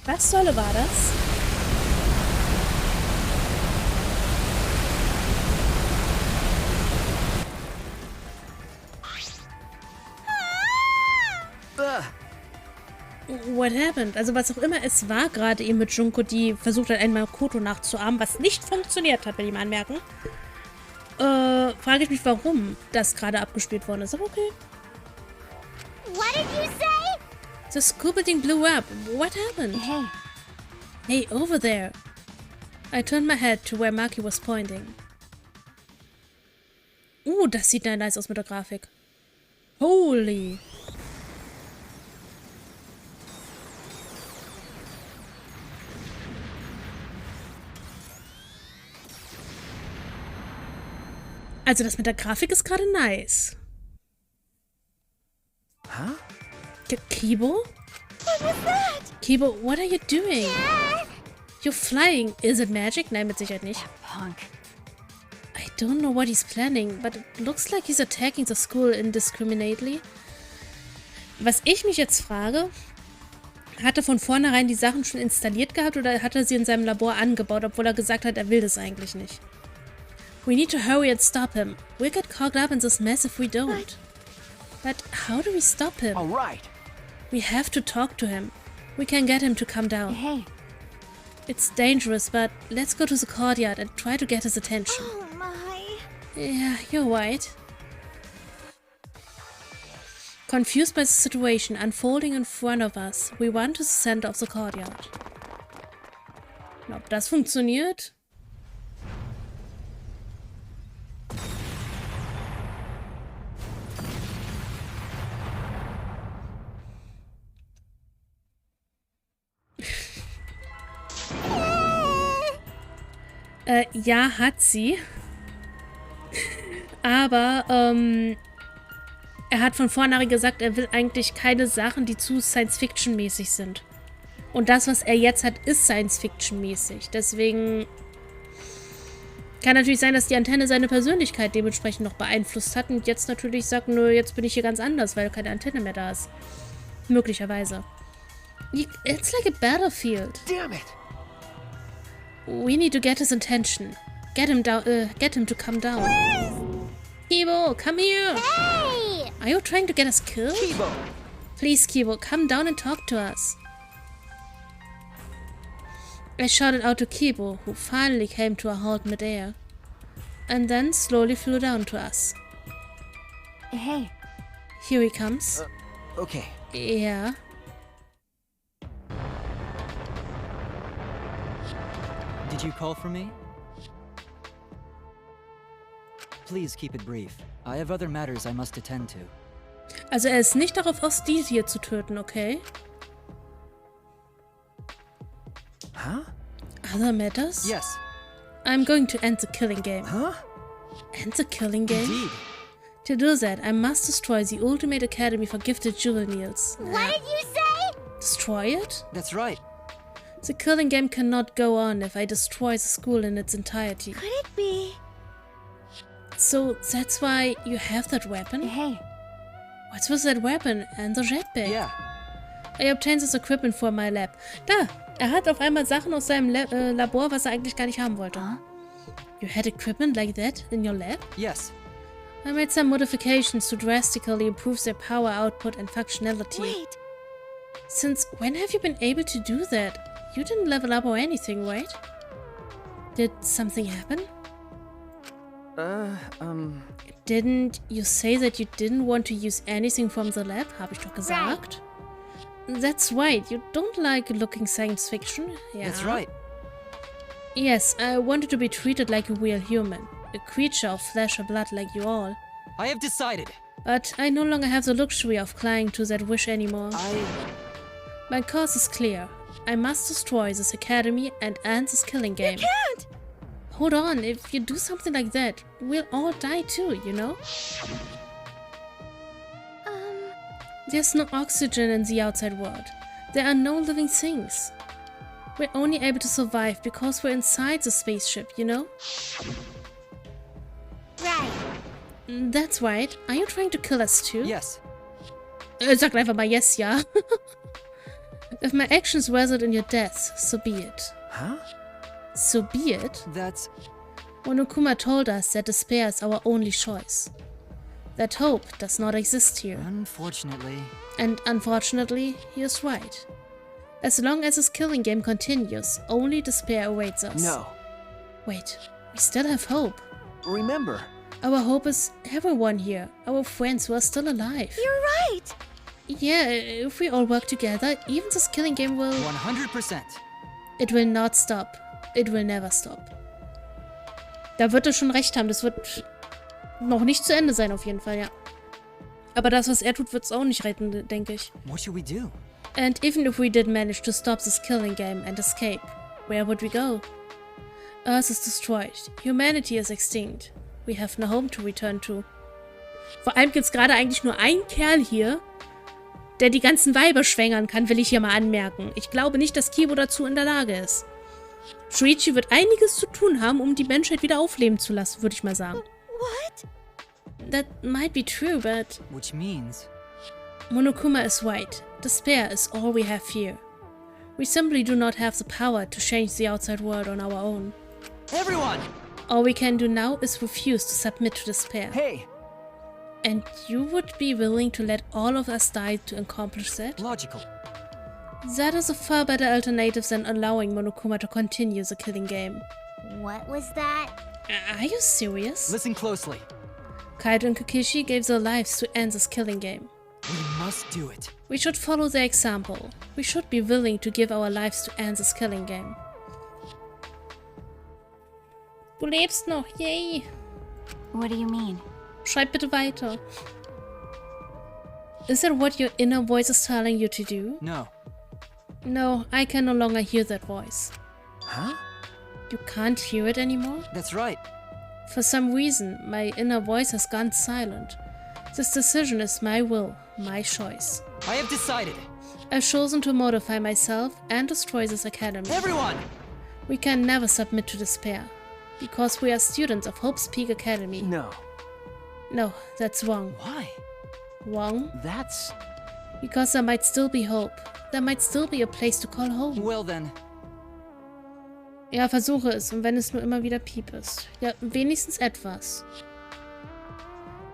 Was soll war das? What happened? Also was auch immer es war gerade eben mit Junko, die versucht hat, einen Makoto nachzuahmen, was nicht funktioniert hat, will ich mal anmerken. Frage ich mich, warum das gerade abgespielt worden ist. Aber okay. What did you say? The scuba thing blew up. What happened? Hey. Hey, over there. I turned my head to where Maki was pointing. Das sieht nice aus mit der Grafik. Holy. Also das mit der Grafik ist gerade nice. Huh? Kibo? What was that? Kibo, what are you doing? Yeah. You're flying. Is it magic? Nein, mit Sicherheit nicht. Punk. I don't know what he's planning, but it looks like he's attacking the school indiscriminately. Was ich mich jetzt frage, hat er von vornherein die Sachen schon installiert gehabt oder hat er sie in seinem Labor angebaut, obwohl er gesagt hat, er will das eigentlich nicht? We need to hurry and stop him. We'll get caught up in this mess if we don't. But how do we stop him? All right. We have to talk to him. We can get him to come down. Hey. It's dangerous, but let's go to the courtyard and try to get his attention. Oh my. Yeah, you're right. Confused by the situation unfolding in front of us, we run to the center of the courtyard. Ob das funktioniert? Ja, hat sie. Aber, er hat von vornherein gesagt, er will eigentlich keine Sachen, die zu Science-Fiction-mäßig sind. Und das, was er jetzt hat, ist Science-Fiction-mäßig. Deswegen Kann natürlich sein, dass die Antenne seine Persönlichkeit dementsprechend noch beeinflusst hat und jetzt natürlich sagt, nö, jetzt bin ich hier ganz anders, weil keine Antenne mehr da ist. Möglicherweise. It's like a battlefield. Damn it! We need to get his attention. Get him to come down. Kibo, come here! Hey! Are you trying to get us killed? Kibo! Please, Kibo, come down and talk to us. I shouted out to Kibo, who finally came to a halt midair, and then slowly flew down to us. Hey. Here he comes. Okay. Yeah. Did you call for me? Please keep it brief. I have other matters I must attend to. Also er ist nicht darauf aus, die hier zu töten, okay? Huh? Other matters? Yes. I'm going to end the killing game. Huh? End the killing game? Indeed. To do that, I must destroy the ultimate academy for gifted juveniles. What did you say? Destroy it? That's right. The killing game cannot go on if I destroy the school in its entirety. Could it be? So that's why you have that weapon? Hey. What's with that weapon and the jetpack? Yeah. I obtained this equipment for my lab. Da! Er hat auf einmal Sachen aus seinem Labor, was er eigentlich gar nicht haben wollte. Huh? You had equipment like that in your lab? Yes. I made some modifications to drastically improve their power output and functionality. Wait, Since when have you been able to do that? You didn't level up or anything, right? Did something happen? Didn't you say that you didn't want to use anything from the lab? Habe ich doch gesagt. That's right, you don't like looking science fiction. Yeah. That's right. Yes, I wanted to be treated like a real human. A creature of flesh and blood like you all. I have decided. But I no longer have the luxury of clinging to that wish anymore. My course is clear. I must destroy this academy and end this killing game. you can't! Hold on, if you do something like that, we'll all die too, you know? There's no oxygen in the outside world. There are no living things. We're only able to survive because we're inside the spaceship, you know? Right. That's right. Are you trying to kill us too? Yes. Sag einfach mal yes, ja. If my actions result in your death, so be it. Huh? So be it? That's... Monokuma told us that despair is our only choice. That hope does not exist here. Unfortunately. And unfortunately, he is right. As long as this killing game continues, only despair awaits us. No. Wait, we still have hope. Remember. Our hope is everyone here, our friends who are still alive. You're right! Yeah, if we all work together, even this killing game will... 100%. It will not stop. It will never stop. Da wird er schon recht haben, das wird noch nicht zu Ende sein auf jeden Fall, ja. Aber das, was er tut, wird es auch nicht retten, denke ich. What should we do? And even if we did manage to stop this killing game and escape, where would we go? Earth is destroyed. Humanity is extinct. We have no home to return to. Vor allem gibt's gerade eigentlich nur einen Kerl hier, der die ganzen Weiber schwängern kann, will ich hier mal anmerken. Ich glaube nicht, dass Kibo dazu in der Lage ist. Shuichi wird einiges zu tun haben, um die Menschheit wieder aufleben zu lassen, würde ich mal sagen. What? That might be true, but... Which means... Monokuma is right. Despair is all we have here. We simply do not have the power to change the outside world on our own. Everyone! All we can do now is refuse to submit to despair. Hey! And you would be willing to let all of us die to accomplish that? Logical. That is a far better alternative than allowing Monokuma to continue the killing game. What was that? Are you serious? Listen closely. Kaito and Kokishi gave their lives to end this killing game. We must do it. We should follow their example. We should be willing to give our lives to end this killing game. Du lebst noch, yay! What do you mean? Schreib bitte weiter. Is that what your inner voice is telling you to do? No. No, I can no longer hear that voice. Huh? You can't hear it anymore? That's right. For some reason, my inner voice has gone silent. This decision is my will, my choice. I have decided. I've chosen to modify myself and destroy this academy. Everyone! We can never submit to despair. Because we are students of Hope's Peak Academy. No. No, that's wrong. Why? Wrong? That's... Because there might still be hope. There might still be a place to call home. Well then. Ja, versuche es. Und wenn es nur immer wieder Piep ist. Ja, wenigstens etwas.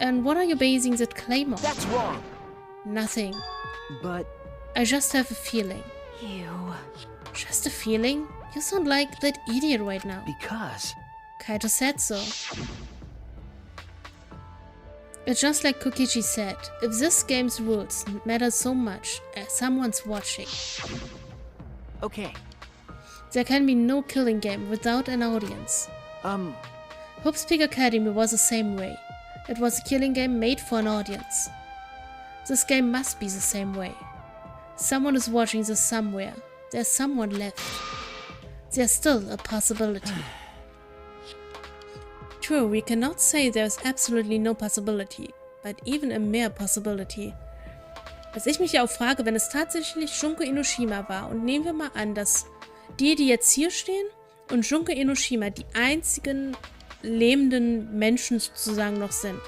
And what are you basing that claim on? That's wrong. Nothing. But... I just have a feeling. You... Just a feeling? You sound like that idiot right now. Because... Kaito said so. It's just like Kokichi said. If this game's rules matter so much as someone's watching, Okay. there can be no killing game without an audience. Hope's Peak Academy was the same way. It was a killing game made for an audience. This game must be the same way. Someone is watching this somewhere. There's someone left. There's still a possibility. True, we cannot say there's absolutely no possibility, but even a mere possibility. Was ich mich ja auch frage, wenn es tatsächlich Junko Enoshima war, und nehmen wir mal an, dass die jetzt hier stehen und Junko Enoshima die einzigen lebenden Menschen sozusagen noch sind.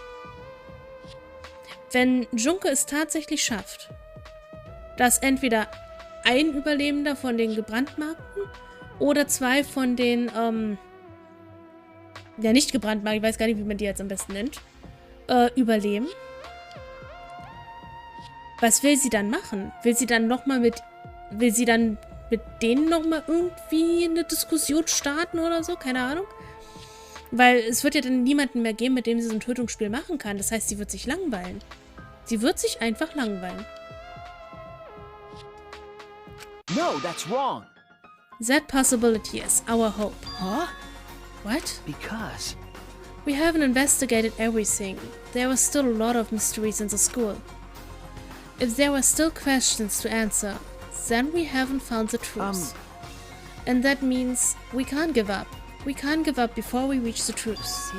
Wenn Junko es tatsächlich schafft, dass entweder ein Überlebender von den Gebrandmarkten oder zwei von den, ja nicht gebrandmarkt, ich weiß gar nicht, wie man die jetzt am besten nennt, überleben. Was will sie dann machen? Will sie dann mit denen nochmal irgendwie eine Diskussion starten oder so? Keine Ahnung. Weil es wird ja dann niemanden mehr geben, mit dem sie so ein Tötungsspiel machen kann. Das heißt, sie wird sich langweilen. Sie wird sich einfach langweilen. No, that's wrong. That possibility is our hope. Huh? What? Because... We haven't investigated everything. There are still a lot of mysteries in the school. If there are still questions to answer, then we haven't found the truth. And that means we can't give up. We can't give up before we reach the truth. See.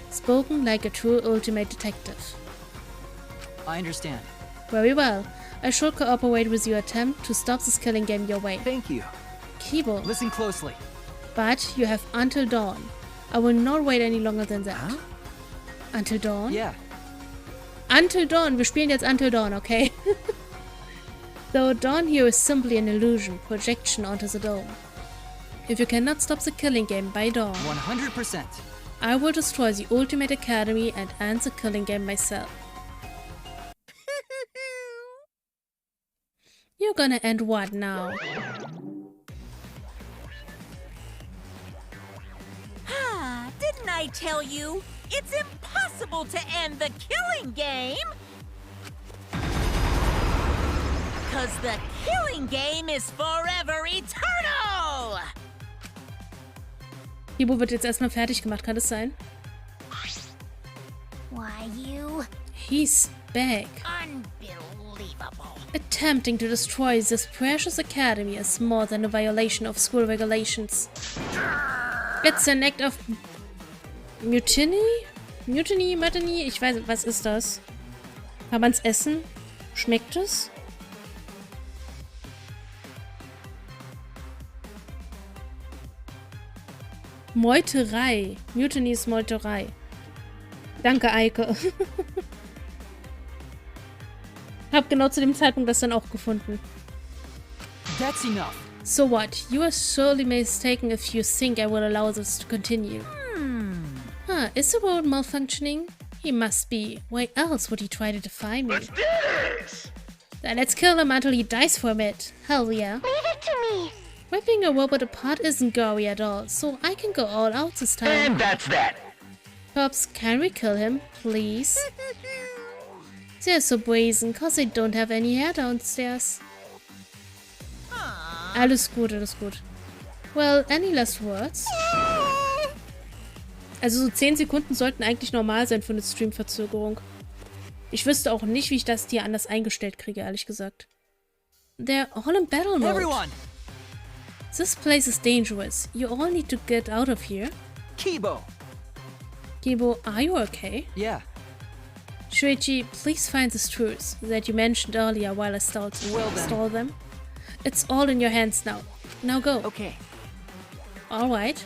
Spoken like a true ultimate detective. I understand. Very well. I shall cooperate with your attempt to stop this killing game your way. Thank you. Kibo. Listen closely. But you have until dawn. I will not wait any longer than that. Huh? Until dawn? Yeah. Until dawn. Wir spielen jetzt Until Dawn, okay? Though dawn here is simply an illusion, projection onto the dome. If you cannot stop the killing game by dawn, 100%. I will destroy the Ultimate Academy and end the killing game myself. You're gonna end what now? Didn't I tell you? It's impossible to end the killing game! Because the killing game is forever eternal! Kibo wird jetzt erstmal fertig gemacht, kann das sein? Why, you... He's back. Unbelievable. Attempting to destroy this precious academy is more than a violation of school regulations. It's an act of mutiny? Mutiny? Ich weiß, was ist das? Kann man's essen? Schmeckt es? Meuterei. Mutiny ist Meuterei. Danke, Eike. Hab genau zu dem Zeitpunkt das dann auch gefunden. That's enough. So what? You are surely mistaken if you think I will allow this to continue. Huh, is the road malfunctioning? He must be. Why else would he try to defy me? Let's do this! Then let's kill him until he dies from it. Hell yeah. Leave it to me. Ripping a robot apart isn't gory at all, so I can go all out this time. And that's that. Pops, can we kill him, please? They're so brazen, cause they don't have any hair downstairs. Alles gut, alles gut. Well, any last words? Also so 10 Sekunden sollten eigentlich normal sein für eine Stream-Verzögerung. Ich wüsste auch nicht, wie ich das hier anders eingestellt kriege, ehrlich gesagt. They're all in battle mode. Everyone! This place is dangerous. You all need to get out of here. Kibo! Kibo, are you okay? Yeah. Shuichi, please find the truths that you mentioned earlier while I stole them. It's all in your hands now. Now go. Okay. Alright.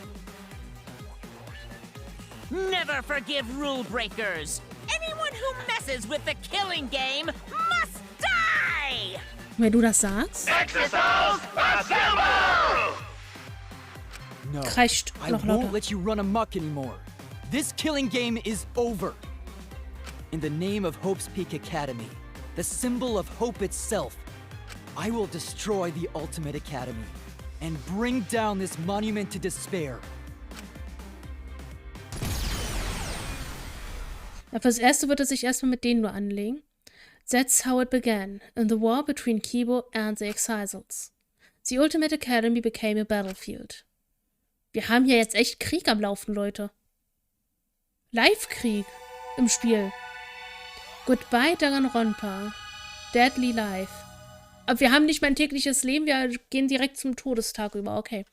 never forgive rule breakers. Anyone who messes with the killing game must die! Wenn du das sagst. Exercise assemble! No, Kreischt I noch won't lauter. let you run amok anymore. This killing game is over. In the name of Hope's Peak Academy, the symbol of hope itself, I will destroy the Ultimate Academy and bring down this monument to despair. Ja, fürs Erste wird er sich erstmal mit denen nur anlegen. That's how it began, in the war between Kibo and the Excisals. The Ultimate Academy became a battlefield. Wir haben hier jetzt echt Krieg am Laufen, Leute. Live-Krieg im Spiel. Goodbye, Danganronpa. Deadly Life. Aber wir haben nicht mein tägliches Leben, wir gehen direkt zum Todestag über, okay.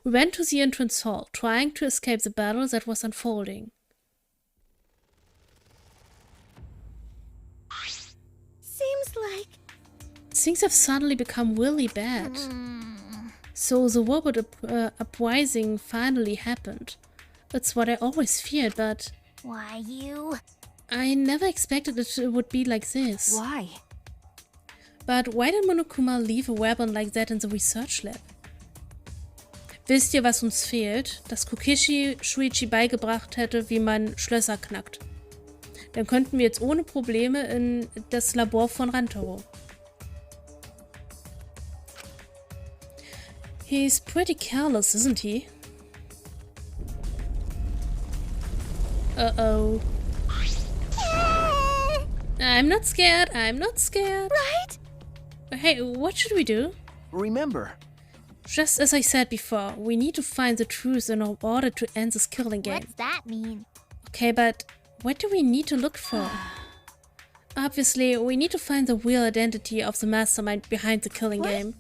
We went to the entrance hall, trying to escape the battle that was unfolding. Seems like... Things have suddenly become really bad. So the war uprising finally happened. That's what I always feared, but... Why, you? I never expected it would be like this. Why? But why did Monokuma leave a weapon like that in the research lab? Wisst ihr, was uns fehlt? Dass Kokishi Shuichi beigebracht hätte, wie man Schlösser knackt. Dann könnten wir jetzt ohne Probleme in das Labor von Rantaro. He's pretty careless, isn't he? Uh-oh. I'm not scared, I'm not scared. Right? Hey, what should we do? Remember, Just as I said before, we need to find the truth in order to end this killing game. What's that mean? Okay, but what do we need to look for? Obviously, we need to find the real identity of the mastermind behind the killing game.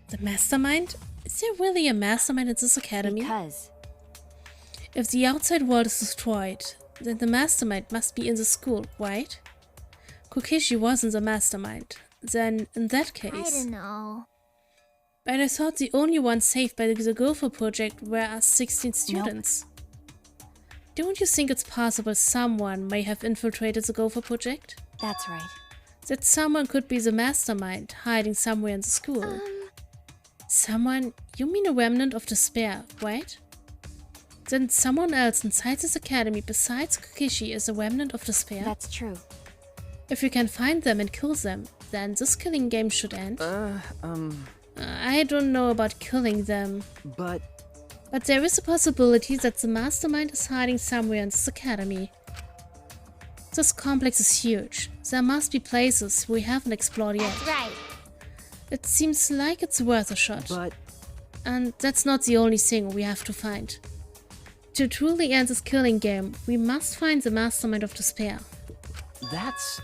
The mastermind? Is there really a mastermind in this academy? Because... If the outside world is destroyed, then the mastermind must be in the school, right? Kokishi wasn't the mastermind. Then, in that case... I don't know. But I thought the only ones saved by the Gopher project were us 16 students. Don't you think it's possible someone may have infiltrated the Gopher project? That's right. That someone could be the mastermind, hiding somewhere in the school. Someone? You mean a remnant of despair, right? Then someone else inside this academy besides Kokishi is a remnant of despair? That's true. If we can find them and kill them, then this killing game should end. I don't know about killing them. but But there is a possibility that the mastermind is hiding somewhere in this academy. This complex is huge. There must be places we haven't explored yet. That's right. It seems like it's worth a shot. but And that's not the only thing we have to find. To truly end this killing game, we must find the mastermind of despair. that's...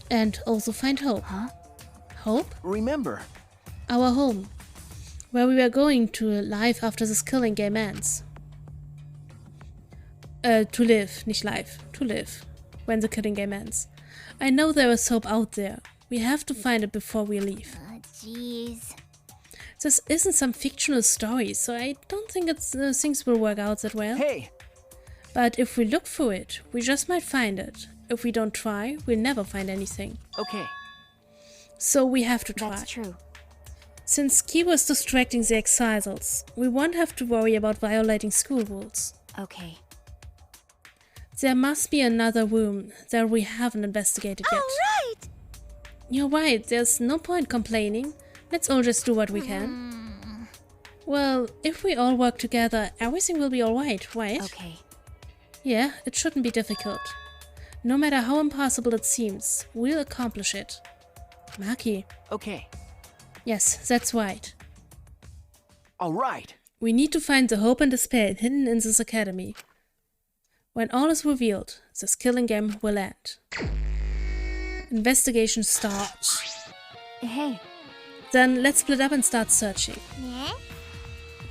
And also find Hope. Huh? Hope? Remember, Our home. Where we were going to live after this killing game ends. To live, nicht live. To live. When the killing game ends. I know there is hope out there. We have to find it before we leave. Jeez. This isn't some fictional story, so I don't think things will work out that well. hey, But if we look for it, we just might find it. If we don't try, we'll never find anything. okay, So we have to try. That's true. Since Kibo is distracting the Excisals, we won't have to worry about violating school rules. Okay. There must be another room that we haven't investigated yet. Right! You're right, there's no point complaining. Let's all just do what we can. Well, if we all work together, everything will be alright, right? Okay. Yeah, it shouldn't be difficult. No matter how impossible it seems, we'll accomplish it. Maki. okay. Yes, that's right. All right. We need to find the hope and despair hidden in this academy. When all is revealed, this killing game will end. Investigation starts. Hey, Then let's split up and start searching. Yeah?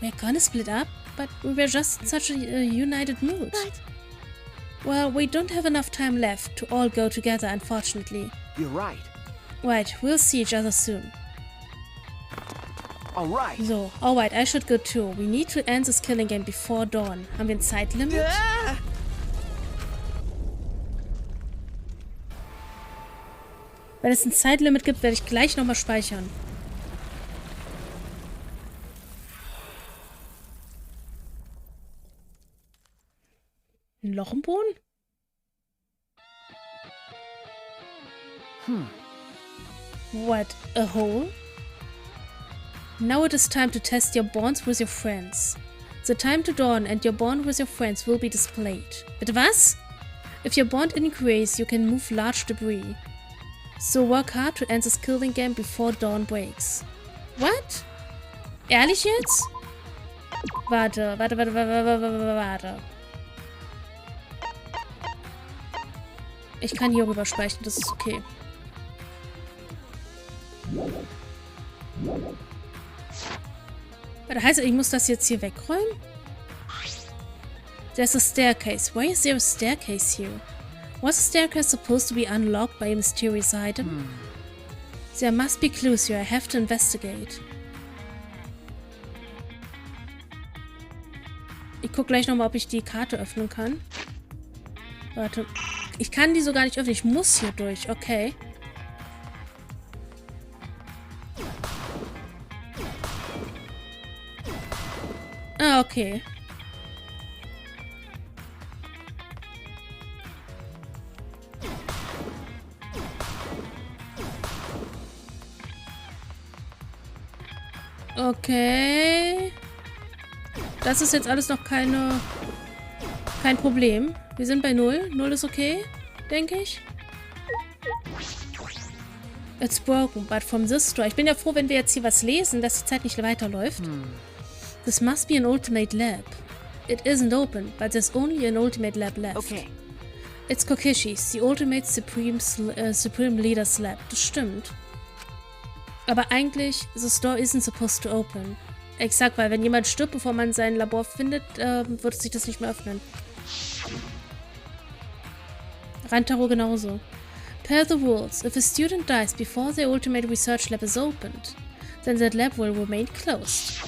We're gonna split up, but we were just in such a united mood. But... Well, we don't have enough time left to all go together, unfortunately. You're right. Right, we'll see each other soon. All right. So, alright, I should go too. We need to end this killing game before dawn. Haben wir ein Zeitlimit? Wenn es ein Zeitlimit gibt, werde ich gleich nochmal speichern. Ein Loch im Boden? What? A hole? Now it is time to test your bonds with your friends. The time to dawn and your bond with your friends will be displayed. Bitte was? If your bond increases, you can move large debris. So work hard to end this killing game before dawn breaks. What? Ehrlich jetzt? Warte. Ich kann hier rüber speichern, das ist okay. Das heißt, ich muss das jetzt hier wegräumen? There's a staircase. Why is there a staircase here? Was the staircase supposed to be unlocked by a mysterious item? There must be clues here. I have to investigate. Ich guck gleich nochmal, ob ich die Karte öffnen kann. Warte. Ich kann die so gar nicht öffnen. Ich muss hier durch. Okay. Ah, okay. Okay. Das ist jetzt alles noch kein Problem. Wir sind bei 0. 0 ist okay, denke ich. It's broken, but from this door. Ich bin ja froh, wenn wir jetzt hier was lesen, dass die Zeit nicht weiterläuft. This must be an ultimate lab. It isn't open, but there's only an ultimate lab left. Okay. It's Kokishi's, the ultimate supreme leader's lab. Das stimmt. Aber eigentlich, the store isn't supposed to open. Exakt, weil wenn jemand stirbt, bevor man sein Labor findet, wird sich das nicht mehr öffnen. Rantaro genauso. Per the rules, if a student dies before the ultimate research lab is opened, then that lab will remain closed.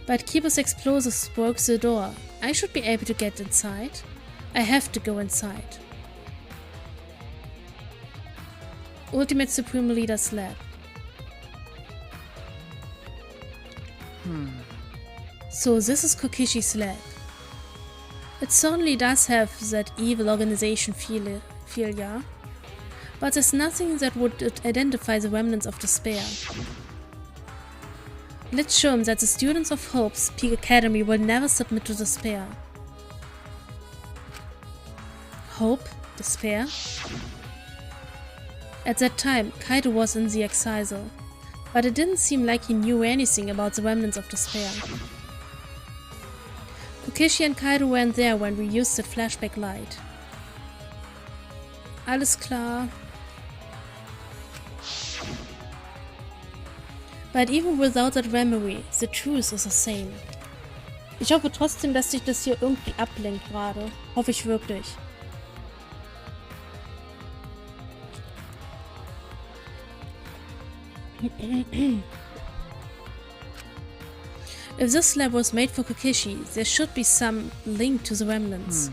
But Kibo's explosives broke the door. I should be able to get inside. I have to go inside. Ultimate Supreme Leader's Lab. So this is Kokishi's lab. It certainly does have that evil organization feel, yeah? But there's nothing that would identify the remnants of despair. Let's show him that the students of Hope's Peak Academy will never submit to despair. Hope? Despair? At that time, Kaido was in the excisal, but it didn't seem like he knew anything about the remnants of despair. Kokishi and Kaido weren't there when we used the flashback light. Alles klar. But even without that memory, the truth is the same. Ich hoffe trotzdem, dass sich das hier irgendwie ablenkt gerade. Hoffe ich wirklich. If this lab was made for Kokishi, there should be some link to the remnants.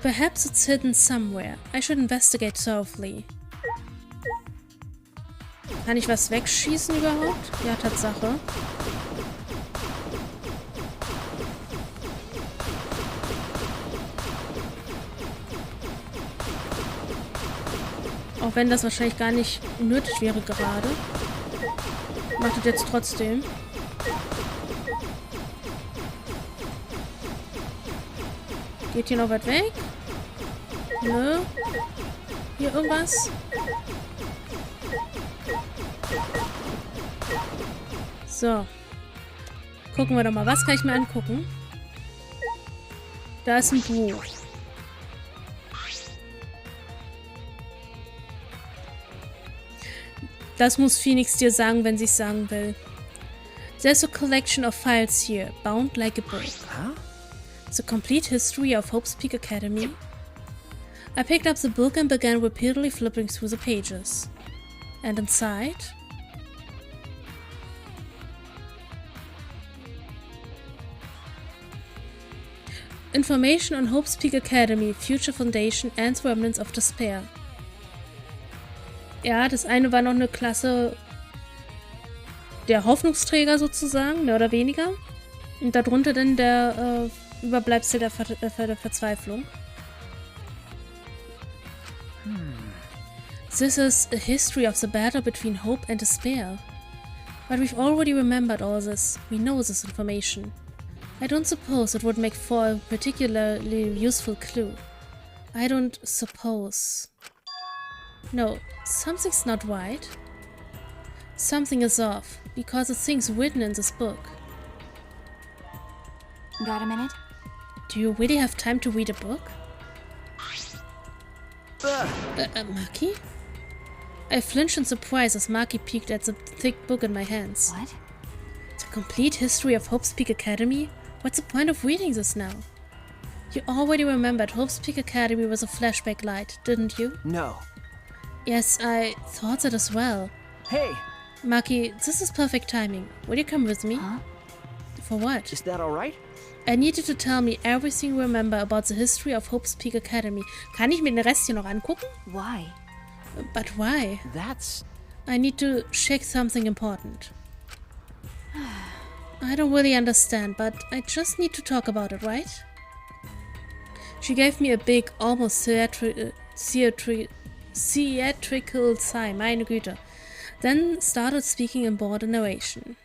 Perhaps it's hidden somewhere. I should investigate thoroughly. Kann ich was wegschießen überhaupt? Ja, Tatsache. Auch wenn das wahrscheinlich gar nicht nötig wäre gerade. Macht es jetzt trotzdem. Geht hier noch was weg? Nö. Hier irgendwas? So. Gucken wir doch mal. Was kann ich mir angucken? Da ist ein Buch. Das muss Phoenix dir sagen, wenn sie es sagen will. There's a collection of files here, bound like a book. Huh? The complete history of Hope's Peak Academy. I picked up the book and began repeatedly flipping through the pages. And inside? Information on Hope's Peak Academy, Future Foundation and Remnants of Despair. Ja, das eine war noch eine Klasse der Hoffnungsträger sozusagen, mehr oder weniger. Und darunter dann der Überbleibsel der Verzweiflung. This is a history of the battle between hope and despair. But we've already remembered all this. We know this information. I don't suppose it would make for a particularly useful clue. I don't suppose. No, something's not right. Something is off, because the things written in this book. Got a minute? Do you really have time to read a book? Maki? I flinched in surprise as Maki peeked at the thick book in my hands. What? The complete history of Hope's Peak Academy? What's the point of reading this now? You already remembered Hope's Peak Academy was a flashback light, didn't you? No. Yes, I thought that as well. Hey! Maki, this is perfect timing. Will you come with me? Huh? For what? Is that alright? I need you to tell me everything you remember about the history of Hope's Peak Academy. Kann ich mir den Rest hier noch angucken? Why? But why? That's... I need to check something important. I don't really understand, but I just need to talk about it, right? She gave me a big, almost theatrical sigh, meine Güte. Then started speaking in border narration.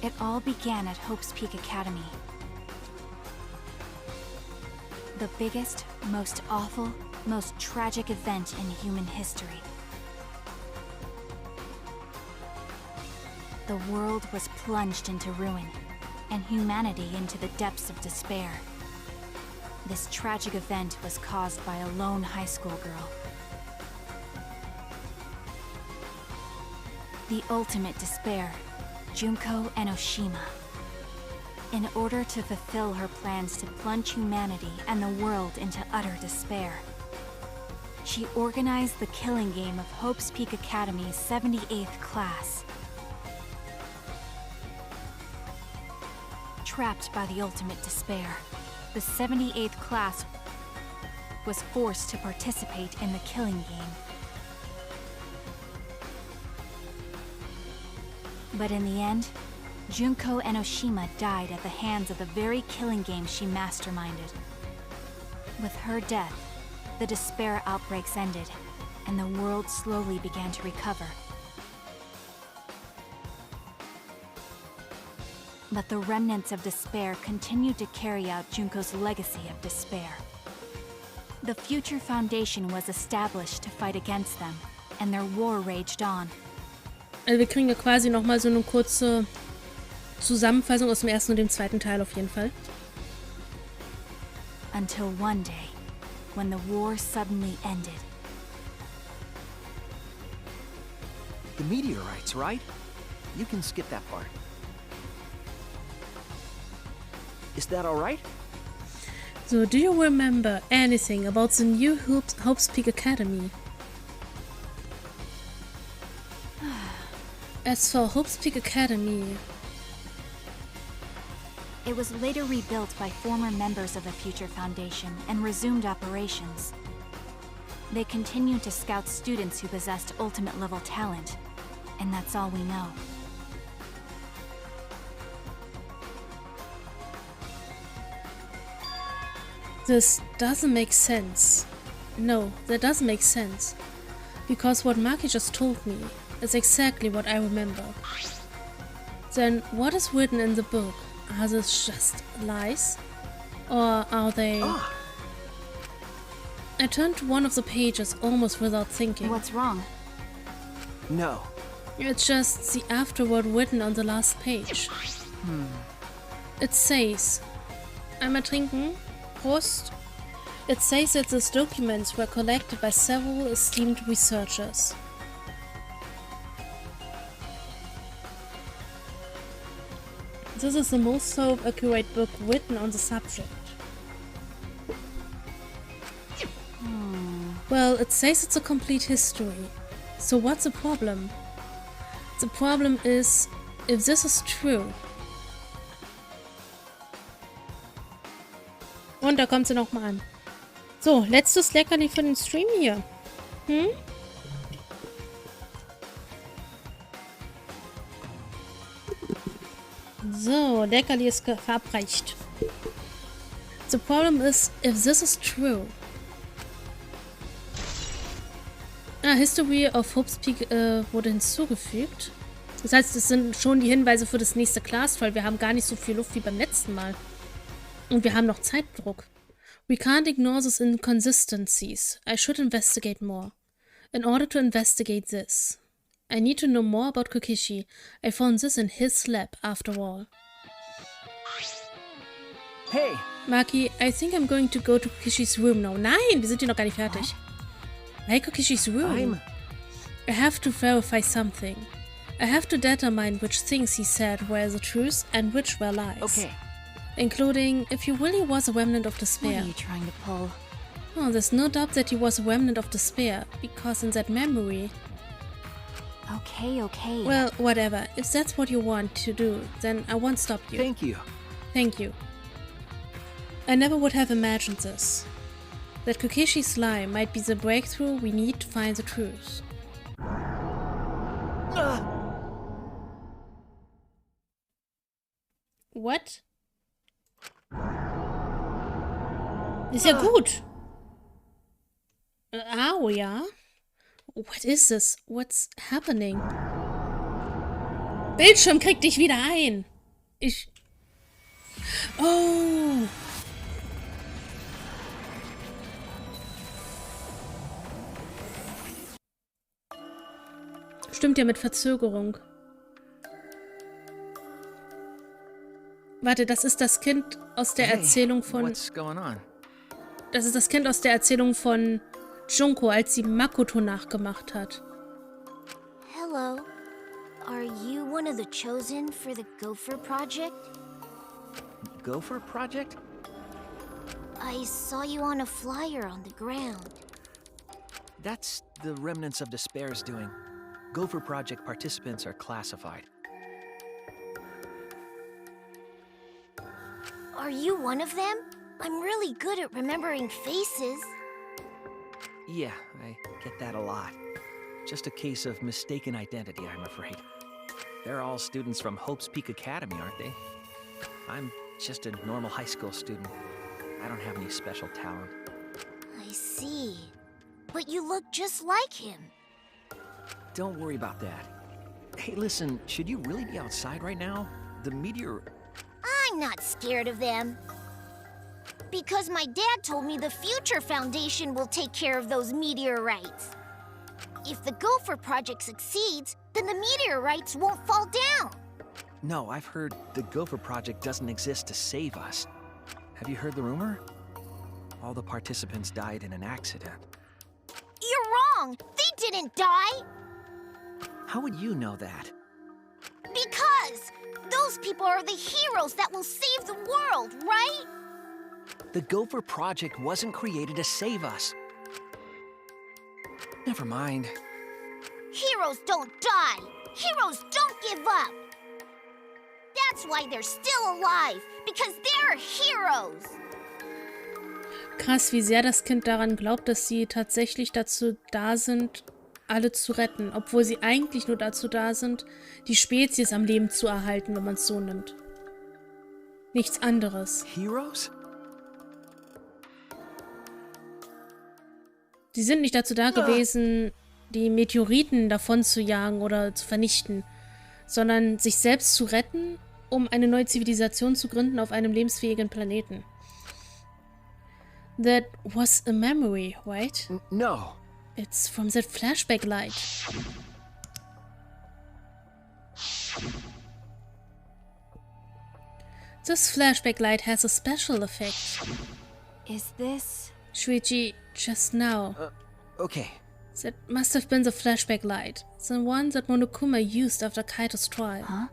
It all began at Hope's Peak Academy. The biggest, most awful, most tragic event in human history. The world was plunged into ruin, and humanity into the depths of despair. This tragic event was caused by a lone high school girl. The ultimate despair, Junko Enoshima. In order to fulfill her plans to plunge humanity and the world into utter despair, she organized the killing game of Hope's Peak Academy's 78th class. Trapped by the ultimate despair, the 78th class was forced to participate in the killing game. But in the end, Junko Enoshima died at the hands of the very killing game she masterminded. With her death, the despair outbreaks ended, and the world slowly began to recover. But the remnants of despair continued to carry out Junko's legacy of despair. The Future Foundation was established to fight against them, and their war raged on. Also wir kriegen ja quasi nochmal so eine kurze Zusammenfassung aus dem ersten und dem zweiten Teil auf jeden Fall. Until one day, when the war suddenly ended. The meteorites, right? You can skip that part. Is that alright? So, do you remember anything about the new Hope's Peak Academy? As for Hope's Peak Academy... It was later rebuilt by former members of the Future Foundation and resumed operations. They continued to scout students who possessed ultimate-level talent, and that's all we know. This doesn't make sense. No, that doesn't make sense. Because what Maki just told me is exactly what I remember. Then what is written in the book? Are these just lies? Or are they... I turned to one of the pages almost without thinking. What's wrong? No. It's just the afterword written on the last page. It says... Einmal trinken. Prost. It says that these documents were collected by several esteemed researchers. This is the most accurate book written on the subject. Well, it says it's a complete history. So what's the problem? The problem is, if this is true, Und da kommt sie nochmal an. So, letztes Leckerli für den Stream hier. Hm? So, Leckerli ist verabreicht. The problem is, if this is true. History of Hope's Peak wurde hinzugefügt. Das heißt, es sind schon die Hinweise für das nächste Class, weil wir haben gar nicht so viel Luft wie beim letzten Mal. Und wir haben noch Zeitdruck. We can't ignore these inconsistencies. I should investigate more. In order to investigate this, I need to know more about Kokishi. I found this in his lab, after all. Hey! Maki, I think I'm going to go to Kokishis room now. Nein, wir sind hier noch gar nicht fertig. Why Kokishis room? I have to verify something. I have to determine which things he said were the truth and which were lies. Okay. Including if he really was a remnant of despair. What are you trying to pull? Oh, there's no doubt that he was a remnant of despair, because in that memory... Okay. Well, whatever. If that's what you want to do, then I won't stop you. Thank you. Thank you. I never would have imagined this. That Kokishi's lie might be the breakthrough we need to find the truth. What? Ist ja gut. Au, ja. What is this? What's happening? Bildschirm krieg dich wieder ein. Oh. Stimmt ja mit Verzögerung. Warte, das ist das Kind aus der Erzählung von... What's going on? Das ist das Kind aus der Erzählung von Junko, als sie Makoto nachgemacht hat. Hello. Are you one of the chosen for the Gopher project? Gopher project? I saw you on a flyer on the ground. That's the remnants of Despair's doing. Gopher project participants are classified. Are you one of them? I'm really good at remembering faces. Yeah, I get that a lot. Just a case of mistaken identity, I'm afraid. They're all students from Hope's Peak Academy, aren't they? I'm just a normal high school student. I don't have any special talent. I see. But you look just like him. Don't worry about that. Hey, listen, should you really be outside right now? The meteor... I'm not scared of them. Because my dad told me the Future Foundation will take care of those meteorites. If the Gopher project succeeds, then the meteorites won't fall down. No, I've heard the Gopher project doesn't exist to save us. Have you heard the rumor? All the participants died in an accident. You're wrong! They didn't die! How would you know that? Because those people are the heroes that will save the world, right? The Gopher project wasn't created to save us. Never mind. Heroes don't die. Heroes don't give up. That's why they're still alive, because they're heroes. Krass, wie sehr das Kind daran glaubt, dass sie tatsächlich dazu da sind, alle zu retten, obwohl sie eigentlich nur dazu da sind, die Spezies am Leben zu erhalten, wenn man es so nimmt. Nichts anderes. Heroes? Die sind nicht dazu da gewesen, die Meteoriten davon zu jagen oder zu vernichten, sondern sich selbst zu retten, um eine neue Zivilisation zu gründen auf einem lebensfähigen Planeten. That was a memory, right? No. It's from that flashback light. This flashback light has a special effect. Is this... Shuichi, just now. Okay. That must have been the flashback light. The one that Monokuma used after Kaito's trial. Huh?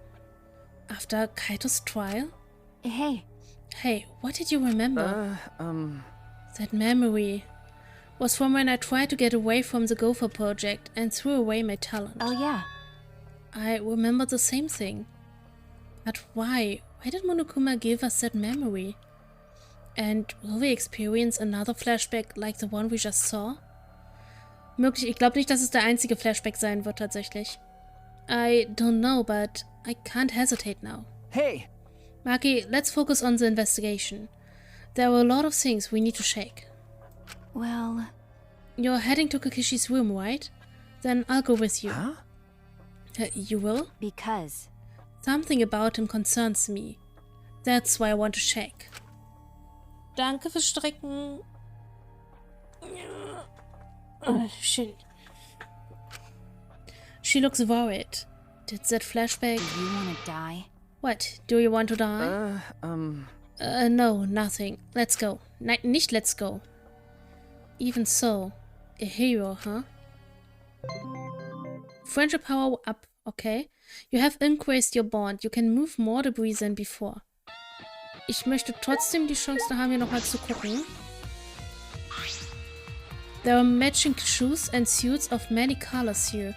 After Kaito's trial? Hey. Hey, what did you remember? That memory was from when I tried to get away from the Gopher project and threw away my talent. Oh, yeah. I remember the same thing. But why? Why did Monokuma give us that memory? And will we experience another flashback like the one we just saw? Möglich, ich glaube nicht, dass es der einzige Flashback sein wird tatsächlich. I don't know, but I can't hesitate now. Hey! Maki, let's focus on the investigation. There were a lot of things we need to shake. Well... You're heading to Kokishi's room, right? Then I'll go with you. Huh? You will? Because... Something about him concerns me. That's why I want to shake. Danke fürs Strecken. Schön. She looks worried. Did that flashback... Do you want to die? What? Do you want to die? No, nothing. Let's go. Nicht let's go. Even so, a hero, huh? Friendship power up, okay. You have increased your bond. You can move more debris than before. Ich möchte trotzdem die Chance haben, hier nochmal zu gucken. There are matching shoes and suits of many colors here.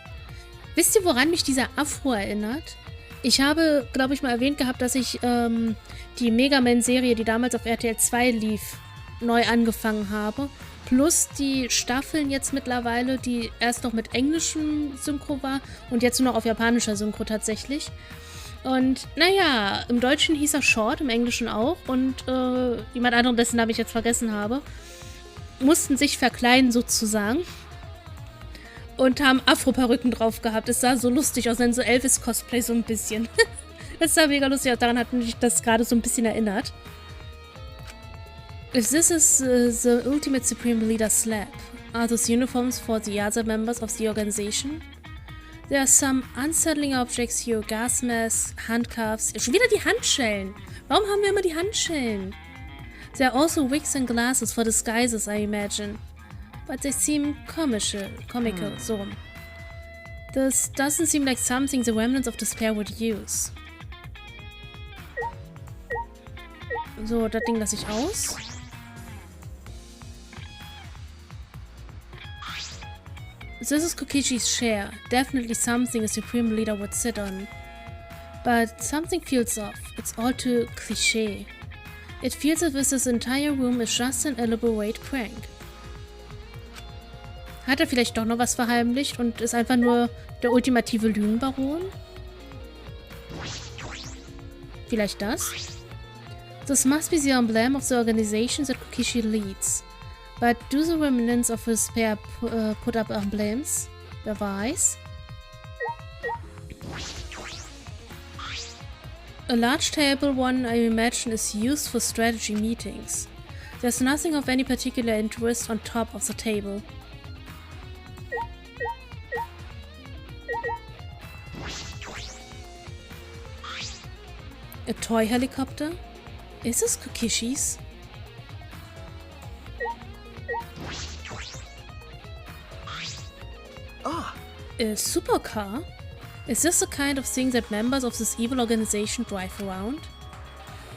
Wisst ihr, woran mich dieser Afro erinnert? Ich habe, glaube ich, mal erwähnt gehabt, dass ich die Mega Man-Serie, die damals auf RTL 2 lief, neu angefangen habe. Plus die Staffeln jetzt mittlerweile, die erst noch mit englischem Synchro war und jetzt nur noch auf japanischer Synchro tatsächlich. Und naja, im Deutschen hieß er Short, im Englischen auch. Und jemand anderen, dessen Namen ich jetzt vergessen habe, mussten sich verkleiden sozusagen. Und haben Afro-Perücken drauf gehabt. Es sah so lustig aus, so Elvis-Cosplay so ein bisschen. Das sah mega lustig aus, daran hat mich das gerade so ein bisschen erinnert. If this is the ultimate Supreme Leader's slab, are those uniforms for the other members of the organization? There are some unsettling objects here, gas masks, handcuffs. Schon wieder die Handschellen. Warum haben wir immer die Handschellen? There are also wigs and glasses for disguises, I imagine. But they seem comical, so rum. This doesn't seem like something the remnants of despair would use. So, das Ding lasse ich aus. This is Kokishi's chair. Definitely something a supreme leader would sit on. But something feels off. It's all too cliché. It feels as if this entire room is just an elaborate prank. Hat er vielleicht doch noch was verheimlicht und ist einfach nur der ultimative Lügenbaron? Vielleicht das? This must be the emblem of the organization that Kokishi leads. But do the remnants of his pair put up emblems? Wer weiß? A large table one, I imagine, is used for strategy meetings. There's nothing of any particular interest on top of the table. A toy helicopter? Is this Kokishi's? Ah! A supercar? Is this the kind of thing that members of this evil organization drive around?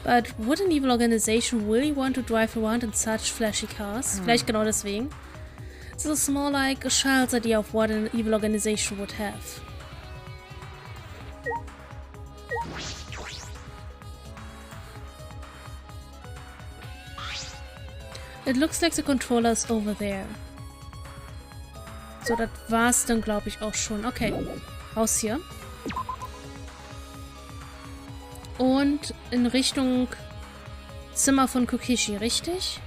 But would an evil organization really want to drive around in such flashy cars? Vielleicht genau deswegen. This is more like a child's idea of what an evil organization would have. It looks like the controller is over there. So, das war's dann, glaube ich, auch schon. Okay, raus hier. Und in Richtung Zimmer von Kokishi, richtig?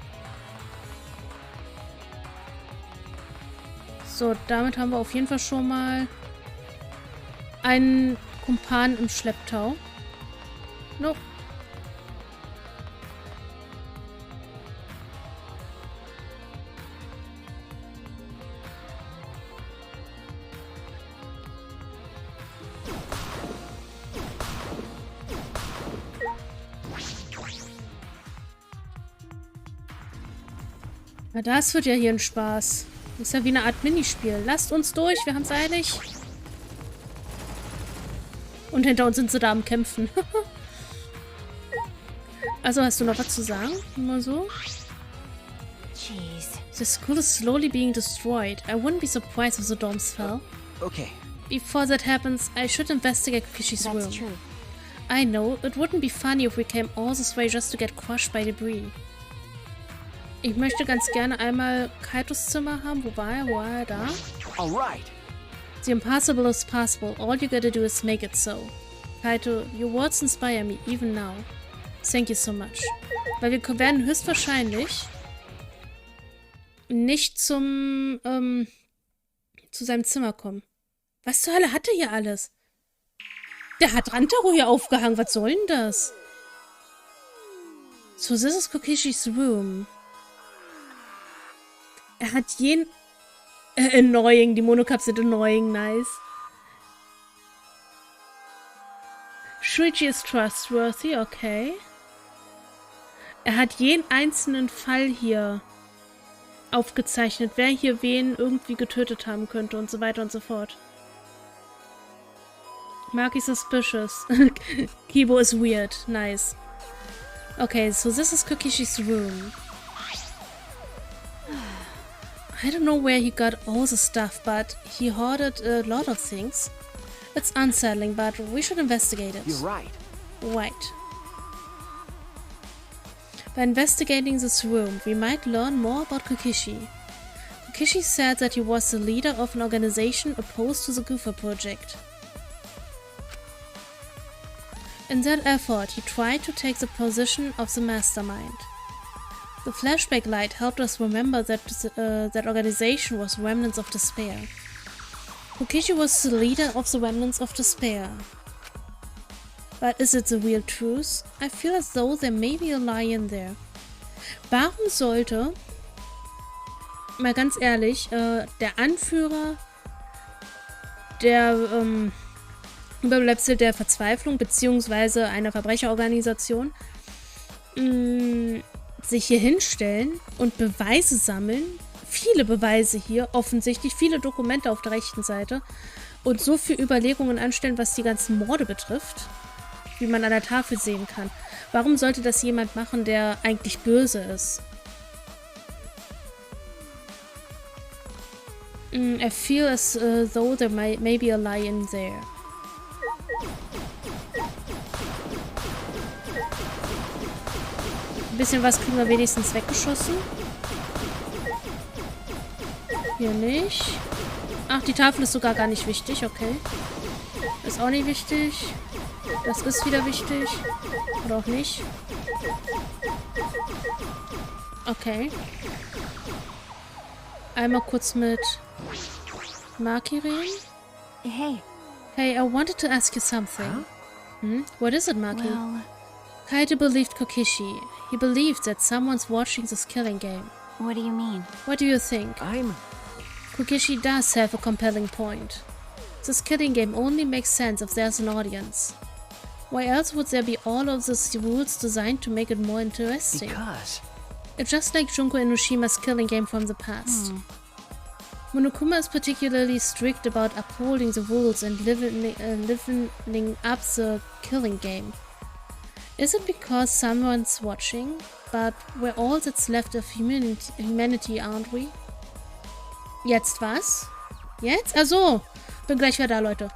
So, damit haben wir auf jeden Fall schon mal einen Kumpan im Schlepptau. No. Na, das wird ja hier ein Spaß. Das ist ja wie eine Art Minispiel. Lasst uns durch, wir haben's eilig. Und hinter uns sind sie da am Kämpfen. Also, hast du noch was zu sagen? Mal so. Jeez. The school is slowly being destroyed. I wouldn't be surprised if the domes fell. Okay. Before that happens, I should investigate Kokishi's room. That's true. I know, it wouldn't be funny if we came all this way just to get crushed by debris. Ich möchte ganz gerne einmal Kaitos Zimmer haben. Wo war er? Wo war er? Da. All right. The impossible is possible. All you gotta do is make it so. Kaito, your words inspire me, even now. Thank you so much. Weil wir werden höchstwahrscheinlich nicht zu seinem Zimmer kommen. Was zur Hölle hat er hier alles? Der hat Rantaro hier aufgehangen. Was soll denn das? So, this is Kokishis room. Er hat jeden... annoying. Die Monocaps sind annoying. Nice. Shuichi is trustworthy. Okay. Er hat jeden einzelnen Fall hier aufgezeichnet, wer hier wen irgendwie getötet haben könnte und so weiter und so fort. Maki suspicious. Kibo is weird. Nice. Okay, so this is Kokishis room. I don't know where he got all the stuff, but he hoarded a lot of things. It's unsettling, but we should investigate it. You're right. Right. By investigating this room, we might learn more about Kokishi. Kokishi said that he was the leader of an organization opposed to the Goofer project. In that effort, he tried to take the position of the mastermind. The flashback light helped us remember that that organization was Remnants of Despair. Kokishi was the leader of the Remnants of Despair. But is it the real truth? I feel as though there may be a lie in there. Warum sollte, mal ganz ehrlich, der Anführer der Überbleibsel der Verzweiflung beziehungsweise einer Verbrecherorganisation sich hier hinstellen und Beweise sammeln, viele Beweise hier, offensichtlich viele Dokumente auf der rechten Seite und so viele Überlegungen anstellen, was die ganzen Morde betrifft, wie man an der Tafel sehen kann. Warum sollte das jemand machen, der eigentlich böse ist? I feel as though there may be a lie in there. Ein bisschen was kriegen wir wenigstens weggeschossen. Hier nicht. Ach, die Tafel ist sogar gar nicht wichtig, okay. Ist auch nicht wichtig. Das ist wieder wichtig. Oder auch nicht. Okay. Einmal kurz mit Maki reden. Hey. Hey, I wanted to ask you something. Huh? What is it, Maki? Well... Kaito believed Kokishi. He believed that someone's watching this killing game. What do you mean? What do you think? Kokishi does have a compelling point. This killing game only makes sense if there's an audience. Why else would there be all of these rules designed to make it more interesting? Because... It's just like Junko Inoshima's killing game from the past. Monokuma is particularly strict about upholding the rules and livening up the killing game. Is it because someone's watching? But we're all that's left of humanity, aren't we? Jetzt was? Jetzt? Also, bin gleich wieder da, Leute.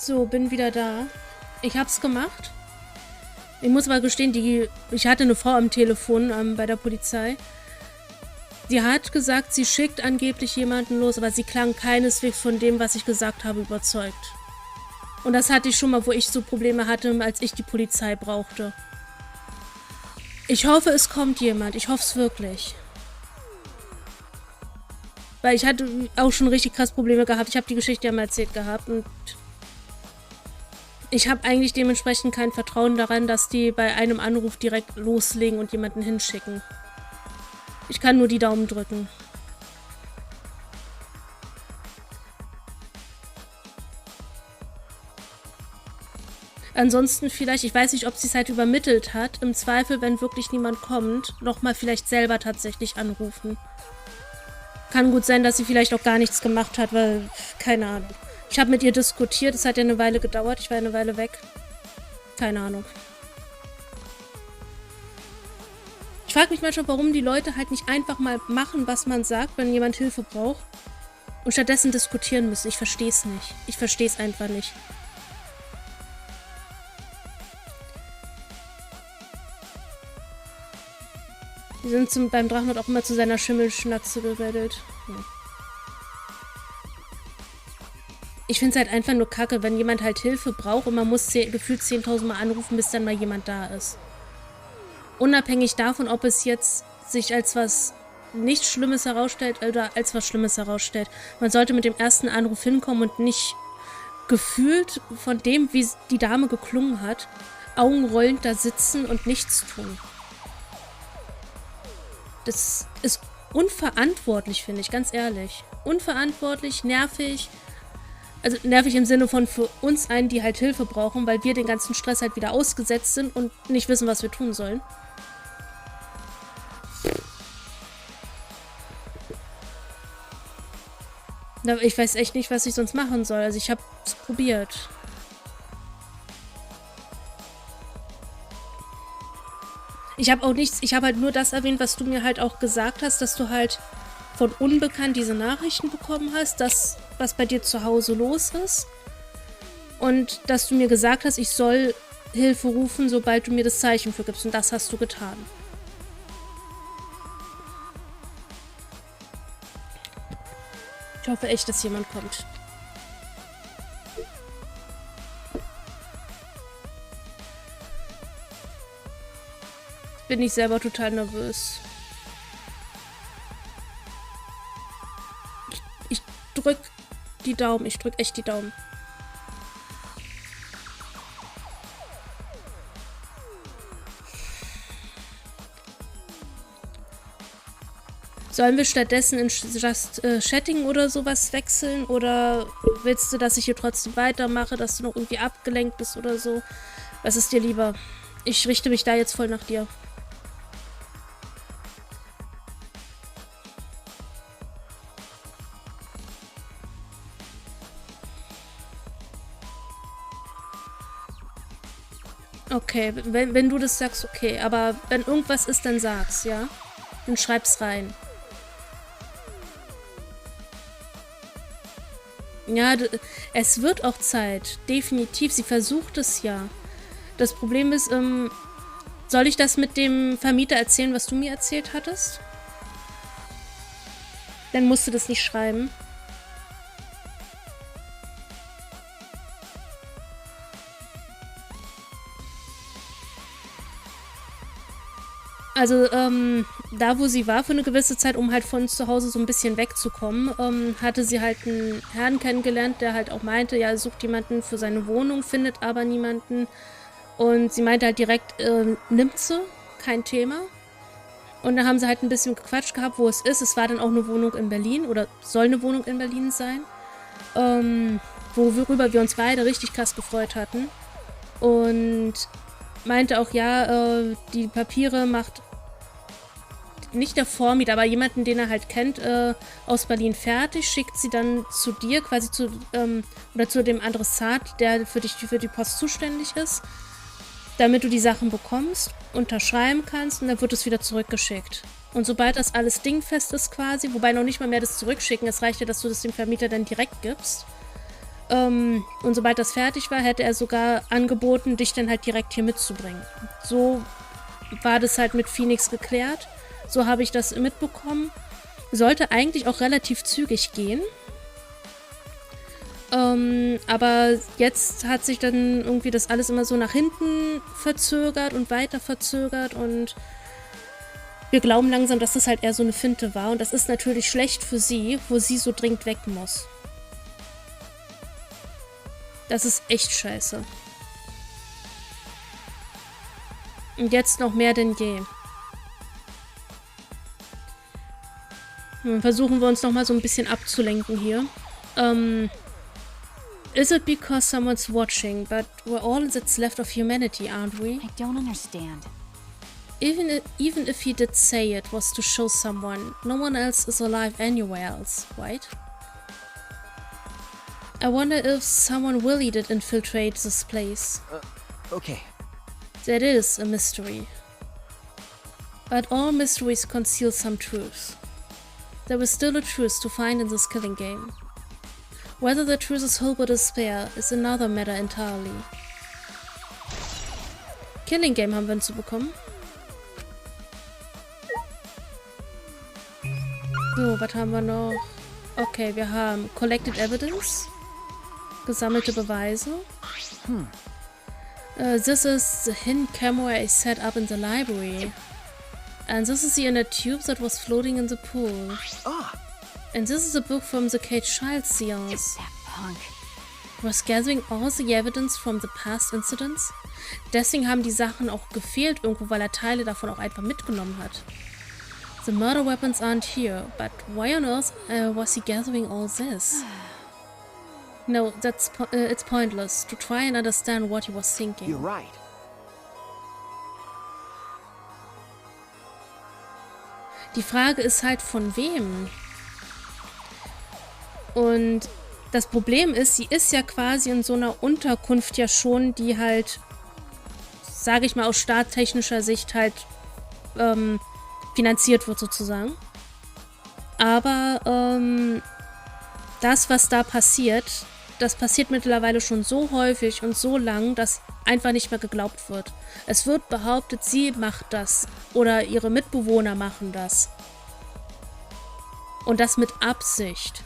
So, bin wieder da. Ich hab's gemacht. Ich muss aber gestehen, ich hatte eine Frau am Telefon bei der Polizei. Die hat gesagt, sie schickt angeblich jemanden los, aber sie klang keineswegs von dem, was ich gesagt habe, überzeugt. Und das hatte ich schon mal, wo ich so Probleme hatte, als ich die Polizei brauchte. Ich hoffe, es kommt jemand. Ich hoffe es wirklich. Weil ich hatte auch schon richtig krass Probleme gehabt. Ich habe die Geschichte ja mal erzählt gehabt und ich habe eigentlich dementsprechend kein Vertrauen daran, dass die bei einem Anruf direkt loslegen und jemanden hinschicken. Ich kann nur die Daumen drücken. Ansonsten vielleicht, ich weiß nicht, ob sie es halt übermittelt hat. Im Zweifel, wenn wirklich niemand kommt, nochmal vielleicht selber tatsächlich anrufen. Kann gut sein, dass sie vielleicht auch gar nichts gemacht hat, weil, keine Ahnung. Ich habe mit ihr diskutiert, es hat ja eine Weile gedauert, ich war eine Weile weg. Keine Ahnung. Ich frage mich manchmal, warum die Leute halt nicht einfach mal machen, was man sagt, wenn jemand Hilfe braucht. Und stattdessen diskutieren müssen. Ich verstehe es nicht. Ich verstehe es einfach nicht. Die sind beim Drachenlord auch immer zu seiner Schimmelschnatze geredet. Hm. Ich finde es halt einfach nur kacke, wenn jemand halt Hilfe braucht und man muss gefühlt 10.000 Mal anrufen, bis dann mal jemand da ist. Unabhängig davon, ob es jetzt sich als was nicht Schlimmes herausstellt oder als was Schlimmes herausstellt. Man sollte mit dem ersten Anruf hinkommen und nicht gefühlt von dem, wie die Dame geklungen hat, augenrollend da sitzen und nichts tun. Das ist unverantwortlich, finde ich, ganz ehrlich. Unverantwortlich, nervig. Also nervig im Sinne von für uns einen, die halt Hilfe brauchen, weil wir den ganzen Stress halt wieder ausgesetzt sind und nicht wissen, was wir tun sollen. Ich weiß echt nicht, was ich sonst machen soll. Also ich habe es probiert. Ich habe auch nichts, ich habe halt nur das erwähnt, was du mir halt auch gesagt hast, dass du halt von Unbekannt diese Nachrichten bekommen hast, das, was bei dir zu Hause los ist. Und dass du mir gesagt hast, ich soll Hilfe rufen, sobald du mir das Zeichen für gibst. Und das hast du getan. Ich hoffe echt, dass jemand kommt. Bin ich selber total nervös. Ich drück die Daumen. Ich drück echt die Daumen. Sollen wir stattdessen in Just Chatting oder sowas wechseln? Oder willst du, dass ich hier trotzdem weitermache, dass du noch irgendwie abgelenkt bist oder so? Was ist dir lieber? Ich richte mich da jetzt voll nach dir. Okay, wenn du das sagst, okay. Aber wenn irgendwas ist, dann sag's, ja? Dann schreib's rein. Ja, es wird auch Zeit. Definitiv. Sie versucht es ja. Das Problem ist, soll ich das mit dem Vermieter erzählen, was du mir erzählt hattest? Dann musst du das nicht schreiben. Also, da wo sie war für eine gewisse Zeit, um halt von zu Hause so ein bisschen wegzukommen, hatte sie halt einen Herrn kennengelernt, der halt auch meinte, ja, er sucht jemanden für seine Wohnung, findet aber niemanden. Und sie meinte halt direkt, nimmt sie, kein Thema. Und dann haben sie halt ein bisschen gequatscht gehabt, wo es ist. Es war dann auch eine Wohnung in Berlin oder soll eine Wohnung in Berlin sein, worüber wir uns beide richtig krass gefreut hatten. Und meinte auch, ja, die Papiere macht nicht der Vormieter, aber jemanden, den er halt kennt, aus Berlin fertig, schickt sie dann zu dir, quasi oder zu dem Adressat, der für die Post zuständig ist, damit du die Sachen bekommst, unterschreiben kannst und dann wird es wieder zurückgeschickt. Und sobald das alles dingfest ist quasi, wobei noch nicht mal mehr das Zurückschicken, es reicht ja, dass du das dem Vermieter dann direkt gibst, Und sobald das fertig war, hätte er sogar angeboten, dich dann halt direkt hier mitzubringen. So war das halt mit Phoenix geklärt. So habe ich das mitbekommen. Sollte eigentlich auch relativ zügig gehen. Aber jetzt hat sich dann irgendwie das alles immer so nach hinten verzögert und weiter verzögert und wir glauben langsam, dass das halt eher so eine Finte war und das ist natürlich schlecht für sie, wo sie so dringend weg muss. Das ist echt scheiße. Und jetzt noch mehr denn je. Dann versuchen wir uns noch mal so ein bisschen abzulenken hier. Is it because someone's watching, but we're all that's left of humanity, aren't we? I don't understand. Even if he did say it was to show someone, no one else is alive anywhere else, right? I wonder if someone really did infiltrate this place. Okay. That is a mystery. But all mysteries conceal some truth. There is still a truth to find in this killing game. Whether the truth is hope or despair is another matter entirely. Killing Game haben wir hinzubekommen. So, was haben wir noch? Okay, wir haben Collected Evidence. Gesammelte Beweise. This is the hidden camera I set up in the library. And this is the inner tube that was floating in the pool. And this is a book from the caged child seals. That punk. Was gathering all the evidence from the past incidents. Deswegen haben die Sachen auch gefehlt irgendwo, weil er Teile davon auch einfach mitgenommen hat. The murder weapons aren't here, but why on earth was he gathering all this? No, it's pointless to try and understand what he was thinking. You're right. Die Frage ist halt, von wem? Und das Problem ist, sie ist ja quasi in so einer Unterkunft ja schon, die halt, sage ich mal aus staattechnischer Sicht halt finanziert wird sozusagen. Aber das, was da passiert, das passiert mittlerweile schon so häufig und so lang, dass einfach nicht mehr geglaubt wird. Es wird behauptet, sie macht das oder ihre Mitbewohner machen das. Und das mit Absicht.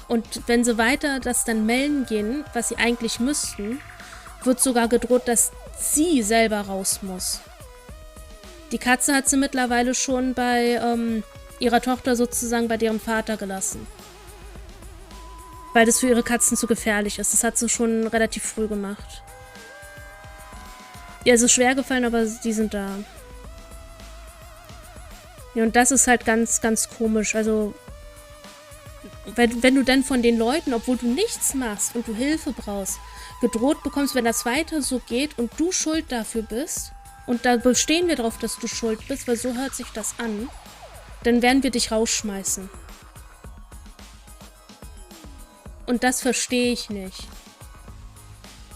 Und wenn sie weiter das dann melden gehen, was sie eigentlich müssten, wird sogar gedroht, dass sie selber raus muss. Die Katze hat sie mittlerweile schon bei ihrer Tochter sozusagen bei deren Vater gelassen. Weil das für ihre Katzen zu gefährlich ist. Das hat sie schon relativ früh gemacht. Ja, es ist schwer gefallen, aber die sind da. Ja, und das ist halt ganz, ganz komisch. Also, wenn du dann von den Leuten, obwohl du nichts machst und du Hilfe brauchst, gedroht bekommst, wenn das weiter so geht und du schuld dafür bist, und da bestehen wir drauf, dass du schuld bist, weil so hört sich das an, dann werden wir dich rausschmeißen. Und das verstehe ich nicht.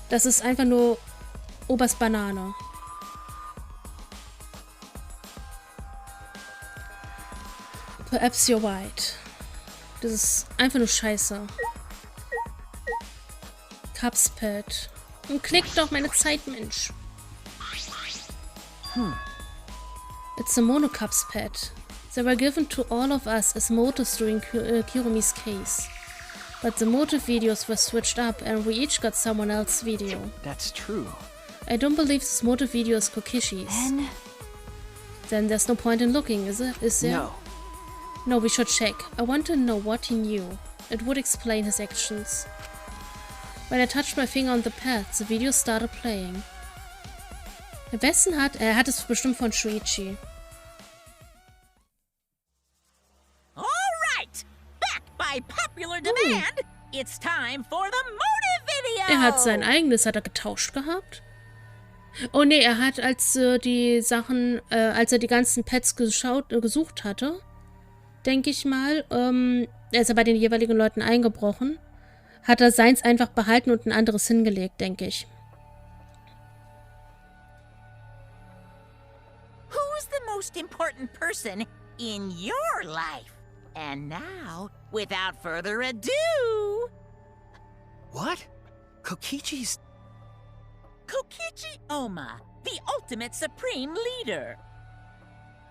Das ist einfach nur oberst Banane. Perhaps you're right. Das ist einfach nur Scheiße. Cupspad. Und klick doch meine Zeit, Mensch. It's a mono-cups pad. They were given to all of us as motives during Kirumi's case. But the motive videos were switched up and we each got someone else's video. That's true. I don't believe this motive video is Kokishi's. Then there's no point in looking, is there? No. No, we should check. I want to know what he knew. It would explain his actions. When I touched my finger on the pad, the video started playing. Wessen hat... Er hat es bestimmt von Shuichi. Alright! Back by popular demand, it's time for the motive video! Er hat sein eigenes, hat er getauscht gehabt? Oh nee, er hat, als die Sachen, als er die ganzen Pads gesucht hatte, denke ich mal, er ist ja bei den jeweiligen Leuten eingebrochen, hat er seins einfach behalten und ein anderes hingelegt, denke ich. Who's the most important person in your life? And now, without further ado, What? Kokichi's... Kokichi Oma, the ultimate supreme leader.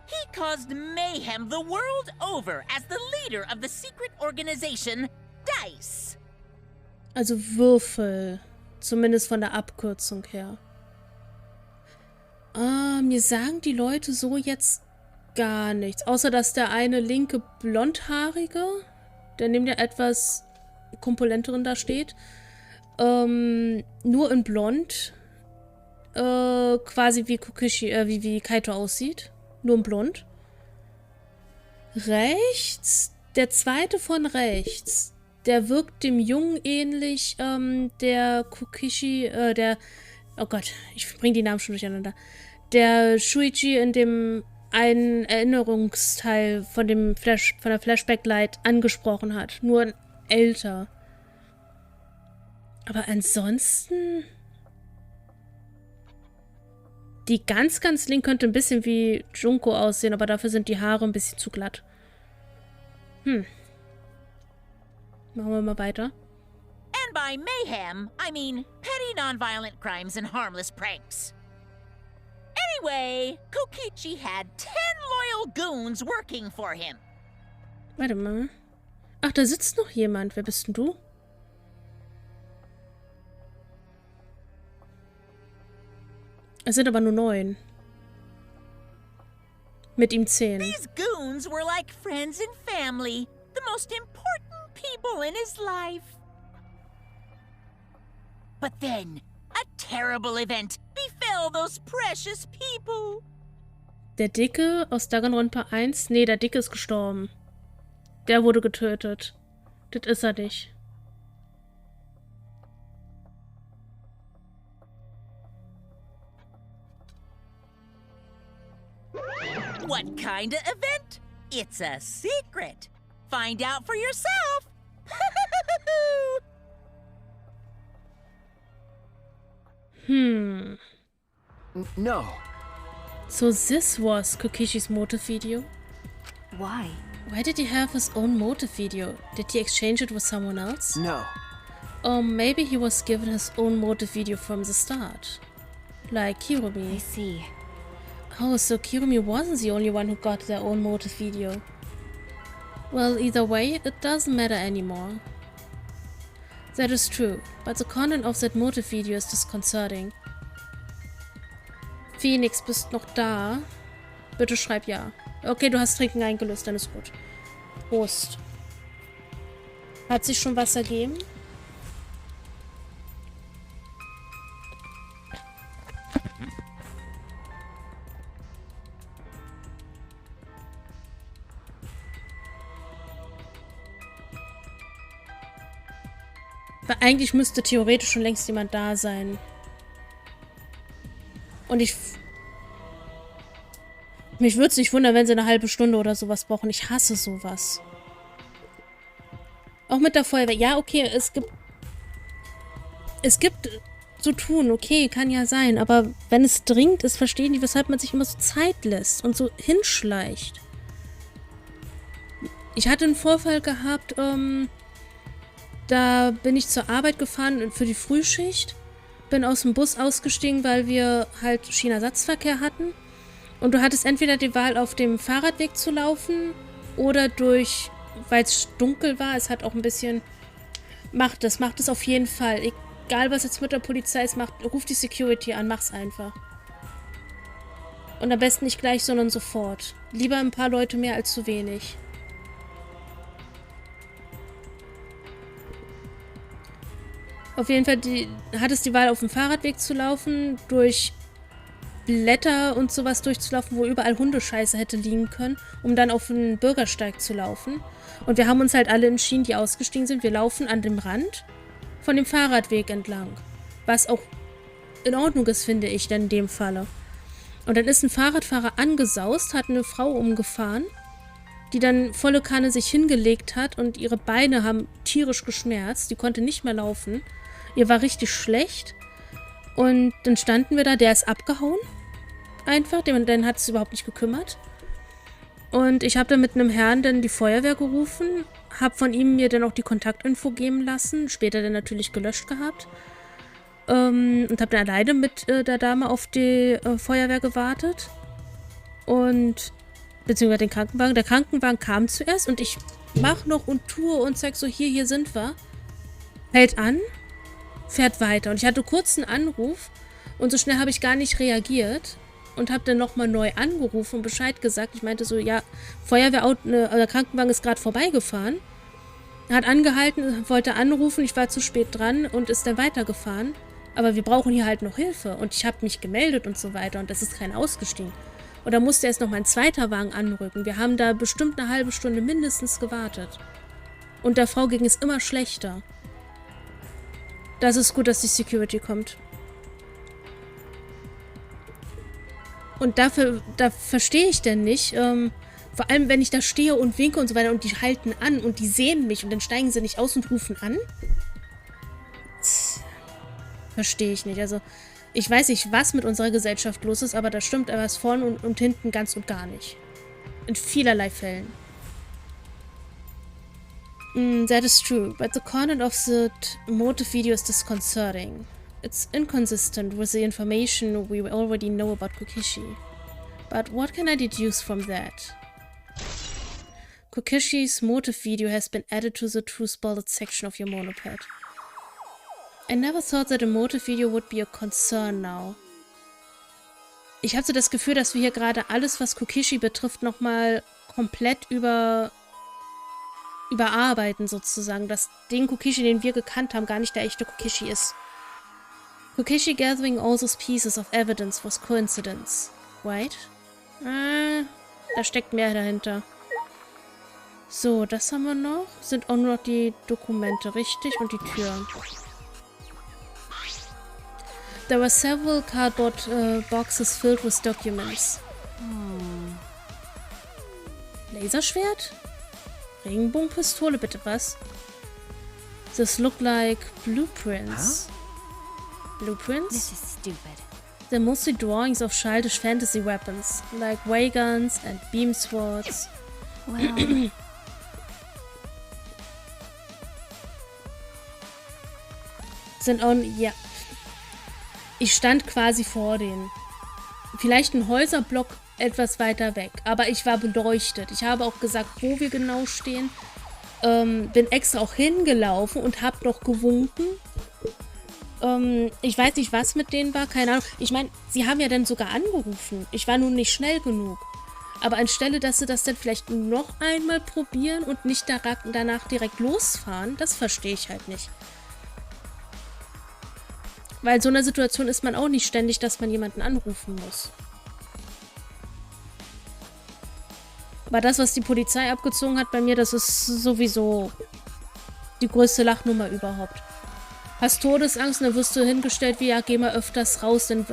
He caused mayhem the world over as the leader of the secret organization DICE. Also Würfel. Zumindest von der Abkürzung her. Mir sagen die Leute so jetzt gar nichts. Außer, dass der eine linke Blondhaarige, der neben der etwas korpulenteren da steht, nur in Blond, quasi wie Kokichi, wie Kaito aussieht. Nur in Blond. Rechts, der zweite von rechts, der wirkt dem Jungen ähnlich, der Kokichi, oh Gott, ich bring die Namen schon durcheinander. Der Shuichi in dem einen Erinnerungsteil von der Flashback-Light angesprochen hat. Nur älter. Aber ansonsten... Die ganz link könnte ein bisschen wie Junko aussehen, aber dafür sind die Haare ein bisschen zu glatt. Machen wir mal weiter. And by mayhem, I mean petty nonviolent crimes and harmless pranks. Anyway, Kokichi had 10 loyal goons working for him. Warte mal. Ach, da sitzt noch jemand. Wer bist denn du? Es sind aber nur 9. Mit ihm 10. These goons were like friends and family, the most important people in his life. But then, a terrible event befell those precious people. Der Dicke aus Danganronpa 1? Nee, der Dicke ist gestorben. Der wurde getötet. Das ist er nicht. What kind of event? It's a secret. Find out for yourself. No. So this was Kokishi's motive video? Why? Why did he have his own motive video? Did he exchange it with someone else? No. Or maybe he was given his own motive video from the start. Like Kirumi. I see. Oh, so Kirumi wasn't the only one who got their own motive video. Well, either way, it doesn't matter anymore. That is true, but the content of that motive video is disconcerting. Phoenix, bist noch da? Bitte schreib ja. Okay, du hast Trinken eingelöst, dann ist gut. Prost. Hat sich schon was ergeben? Weil eigentlich müsste theoretisch schon längst jemand da sein. Und mich würde es nicht wundern, wenn sie eine halbe Stunde oder sowas brauchen. Ich hasse sowas. Auch mit der Feuerwehr. Ja, okay, es gibt so tun, okay, kann ja sein. Aber wenn es dringend ist, verstehen die, weshalb man sich immer so Zeit lässt und so hinschleicht. Ich hatte einen Vorfall gehabt, da bin ich zur Arbeit gefahren für die Frühschicht. Bin aus dem Bus ausgestiegen, weil wir halt Schienenersatzverkehr hatten. Und du hattest entweder die Wahl, auf dem Fahrradweg zu laufen oder weil es dunkel war, es hat auch ein bisschen... Macht es auf jeden Fall. Egal, was jetzt mit der Polizei ist, ruf die Security an, mach's einfach. Und am besten nicht gleich, sondern sofort. Lieber ein paar Leute mehr als zu wenig. Auf jeden Fall hattest die Wahl, auf dem Fahrradweg zu laufen, durch Blätter und sowas durchzulaufen, wo überall Hundescheiße hätte liegen können, um dann auf den Bürgersteig zu laufen. Und wir haben uns halt alle entschieden, die ausgestiegen sind, wir laufen an dem Rand von dem Fahrradweg entlang. Was auch in Ordnung ist, finde ich, dann in dem Falle. Und dann ist ein Fahrradfahrer angesaust, hat eine Frau umgefahren, die dann volle Kanne sich hingelegt hat und ihre Beine haben tierisch geschmerzt. Die konnte nicht mehr laufen. Ihr war richtig schlecht. Und dann standen wir da, der ist abgehauen. Einfach, den hat es überhaupt nicht gekümmert. Und ich habe dann mit einem Herrn dann die Feuerwehr gerufen, habe von ihm mir dann auch die Kontaktinfo geben lassen, später dann natürlich gelöscht gehabt. Und habe dann alleine mit der Dame auf die Feuerwehr gewartet. Und, beziehungsweise den Krankenwagen. Der Krankenwagen kam zuerst und ich mach noch und tue und zeig so, hier sind wir. Hält an, fährt weiter. Und ich hatte kurz einen Anruf und so schnell habe ich gar nicht reagiert. Und habe dann nochmal neu angerufen und Bescheid gesagt. Ich meinte so, ja, Feuerwehrauto, der Krankenwagen ist gerade vorbeigefahren. Hat angehalten, wollte anrufen, ich war zu spät dran und ist dann weitergefahren. Aber wir brauchen hier halt noch Hilfe. Und ich habe mich gemeldet und so weiter und das ist kein ausgestiegen. Und da musste erst noch mein zweiter Wagen anrücken. Wir haben da bestimmt eine halbe Stunde mindestens gewartet. Und der Frau ging es immer schlechter. Das ist gut, dass die Security kommt. Und da verstehe ich denn nicht, vor allem wenn ich da stehe und winke und so weiter und die halten an und die sehen mich und dann steigen sie nicht aus und rufen an. Verstehe ich nicht. Also ich weiß nicht, was mit unserer Gesellschaft los ist, aber da stimmt etwas vorne und hinten ganz und gar nicht. In vielerlei Fällen. That is true, but the content of the motive video is disconcerting. It's inconsistent with the information we already know about Kokishi. But what can I deduce from that? Kokishi's motive video has been added to the truth bullet section of your monopad. I never thought that a motive video would be a concern now. Ich habe so das Gefühl, dass wir hier gerade alles, was Kokishi betrifft, nochmal komplett überarbeiten sozusagen. Dass den Kokishi, den wir gekannt haben, gar nicht der echte Kokishi ist. Kokishi gathering all those pieces of evidence was coincidence. Right? Da steckt mehr dahinter. So, das haben wir noch. Sind auch nur noch die Dokumente, richtig? Und die Tür. There were several cardboard boxes filled with documents. Laserschwert? Regenbogenpistole, bitte was? This look like blueprints. Huh? Blueprints? This is stupid. They're mostly drawings of childish fantasy weapons, like ray guns and beam swords. Well... Sind auch... Ja. Ich stand quasi vor denen. Vielleicht ein Häuserblock etwas weiter weg, aber ich war beleuchtet. Ich habe auch gesagt, wo wir genau stehen. Bin extra auch hingelaufen und habe noch gewunken. Ich weiß nicht, was mit denen war, keine Ahnung. Ich meine, sie haben ja dann sogar angerufen. Ich war nun nicht schnell genug. Aber anstelle, dass sie das dann vielleicht noch einmal probieren und nicht danach direkt losfahren, das verstehe ich halt nicht. Weil in so einer Situation ist man auch nicht ständig, dass man jemanden anrufen muss. Aber das, was die Polizei abgezogen hat bei mir, das ist sowieso die größte Lachnummer überhaupt. Hast Todesangst und dann wirst du hingestellt wie, ja, geh mal öfters raus und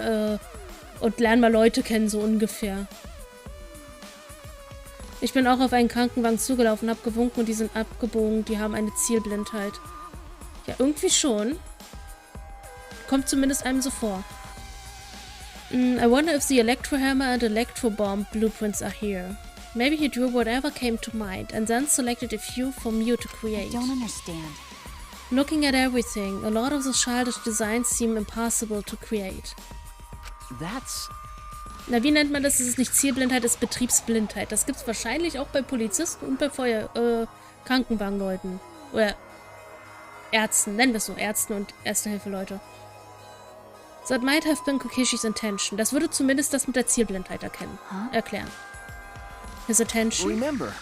lern mal Leute kennen, so ungefähr. Ich bin auch auf einen Krankenwagen zugelaufen, hab gewunken und die sind abgebogen, die haben eine Zielblindheit. Ja, irgendwie schon. Kommt zumindest einem so vor. I wonder if the electrohammer and electrobomb blueprints are here. Maybe he drew whatever came to mind and then selected a few for Mew to create. I don't understand. Looking at everything, a lot of the childish designs seem impossible to create. That's... Na, wie nennt man das? Das ist nicht Zielblindheit, das ist Betriebsblindheit. Das gibt's wahrscheinlich auch bei Polizisten und bei Krankenwagenleuten. Oder Ärzten, nennen wir es so, Ärzten und Erste-Hilfe-Leute. That might have been Kokishis intention. Das würde zumindest das mit der Zielblindheit erklären. His attention? Remember.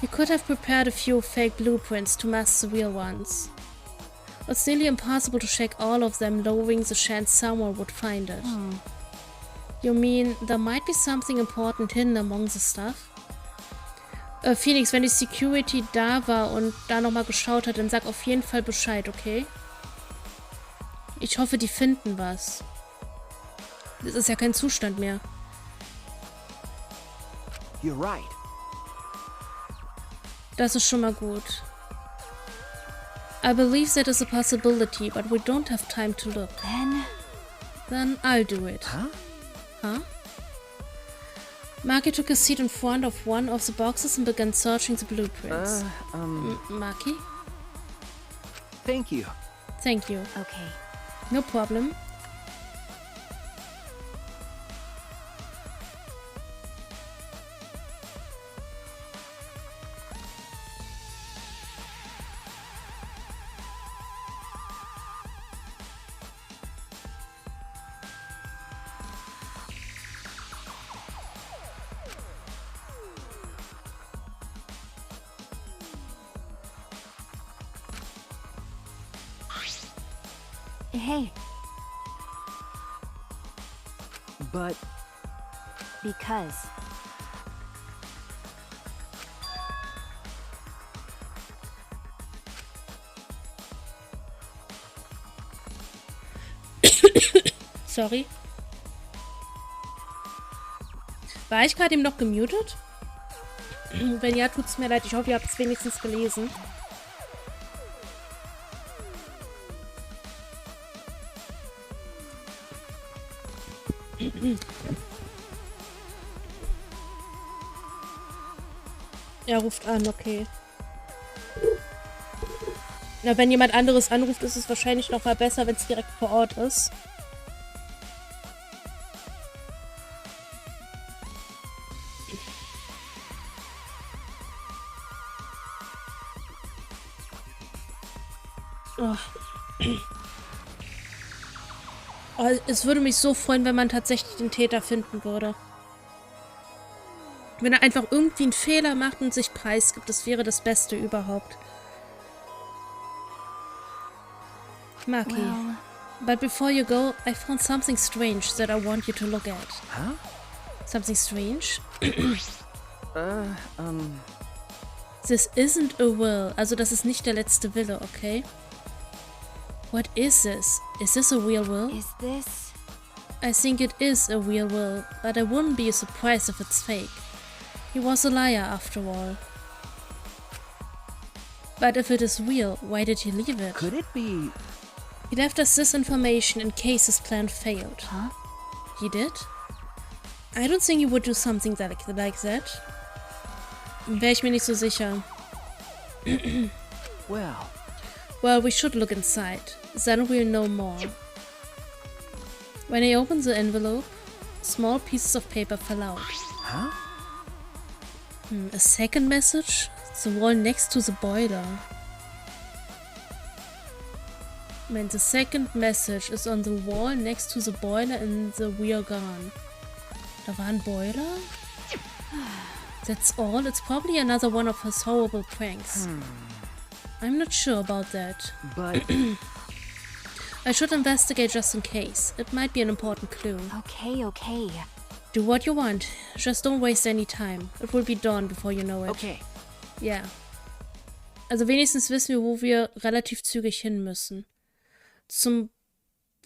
He could have prepared a few fake blueprints to mask the real ones. It's nearly impossible to shake all of them, lowering the chance someone would find it. You mean, there might be something important hidden among the stuff? Phoenix, wenn die Security da war und da nochmal geschaut hat, dann sag auf jeden Fall Bescheid, okay? Ich hoffe, die finden was. Das ist ja kein Zustand mehr. You're right. Das ist schon mal gut. I believe that is a possibility, but we don't have time to look. Then I'll do it. Huh? Huh? Maki took a seat in front of one of the boxes and began searching the blueprints. Maki? Thank you. Thank you. Okay. No problem. Hey. But Because. Sorry. War ich gerade eben noch gemutet? Wenn ja, tut's mir leid. Ich hoffe, ihr habt es wenigstens gelesen. Er ruft an, okay. Na, wenn jemand anderes anruft, ist es wahrscheinlich noch mal besser, wenn es direkt vor Ort ist. Oh. Oh, es würde mich so freuen, wenn man tatsächlich den Täter finden würde. Wenn er einfach irgendwie einen Fehler macht und sich preisgibt, das wäre das Beste überhaupt. Maki, Well. but before you go, I found something strange that I want you to look at. Huh? Something strange? Uh, This isn't a will. Also das ist nicht der letzte Wille, okay? What is this? Is this a real will? Is this? I think it is a real will, but I wouldn't be surprised if it's fake. He was a liar after all. But if it is real, why did he leave it? Could it be? He left us this information in case his plan failed. Huh? He did? I don't think he would do something like that. Wäre ich mir nicht so sicher. Well. Well, we should look inside. Then we'll know more. When I opened the envelope, small pieces of paper fell out. Huh? A second message? The wall next to the boiler. Man, the second message is on the wall next to the boiler in the rear garden. Da war ein Boiler? That's all? It's probably another one of his horrible pranks. I'm not sure about that. But I should investigate just in case. It might be an important clue. Okay. Do what you want. Just don't waste any time. It will be dawn before you know it. okay. Ja. Also wenigstens wissen wir, wo wir relativ zügig hin müssen. Zum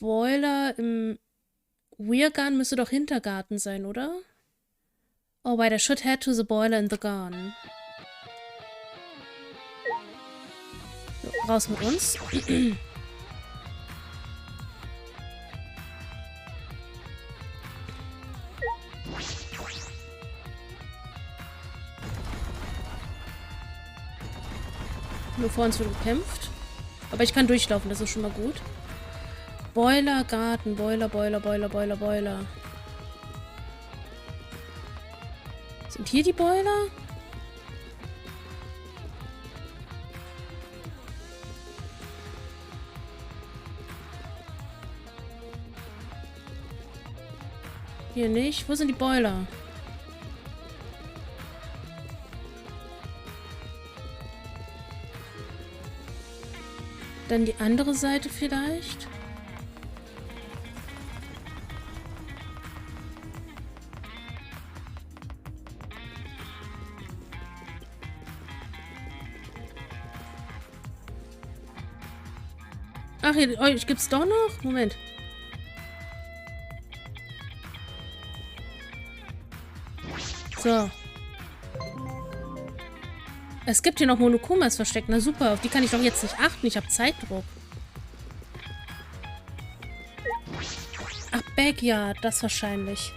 Boiler im Reargarden müsste doch Hintergarten sein, oder? Oh, wait, I should head to the boiler in the garden. So, raus mit uns. Nur vor uns wird gekämpft. Aber ich kann durchlaufen, das ist schon mal gut. Boiler, Garten, Boiler. Sind hier die Boiler? Hier nicht. Wo sind die Boiler? Dann die andere Seite vielleicht? Ach, hier, euch gibt's doch noch? Moment. So. Es gibt hier noch Monokumas versteckt. Na super, auf die kann ich doch jetzt nicht achten. Ich habe Zeitdruck. Ach, Backyard, das wahrscheinlich.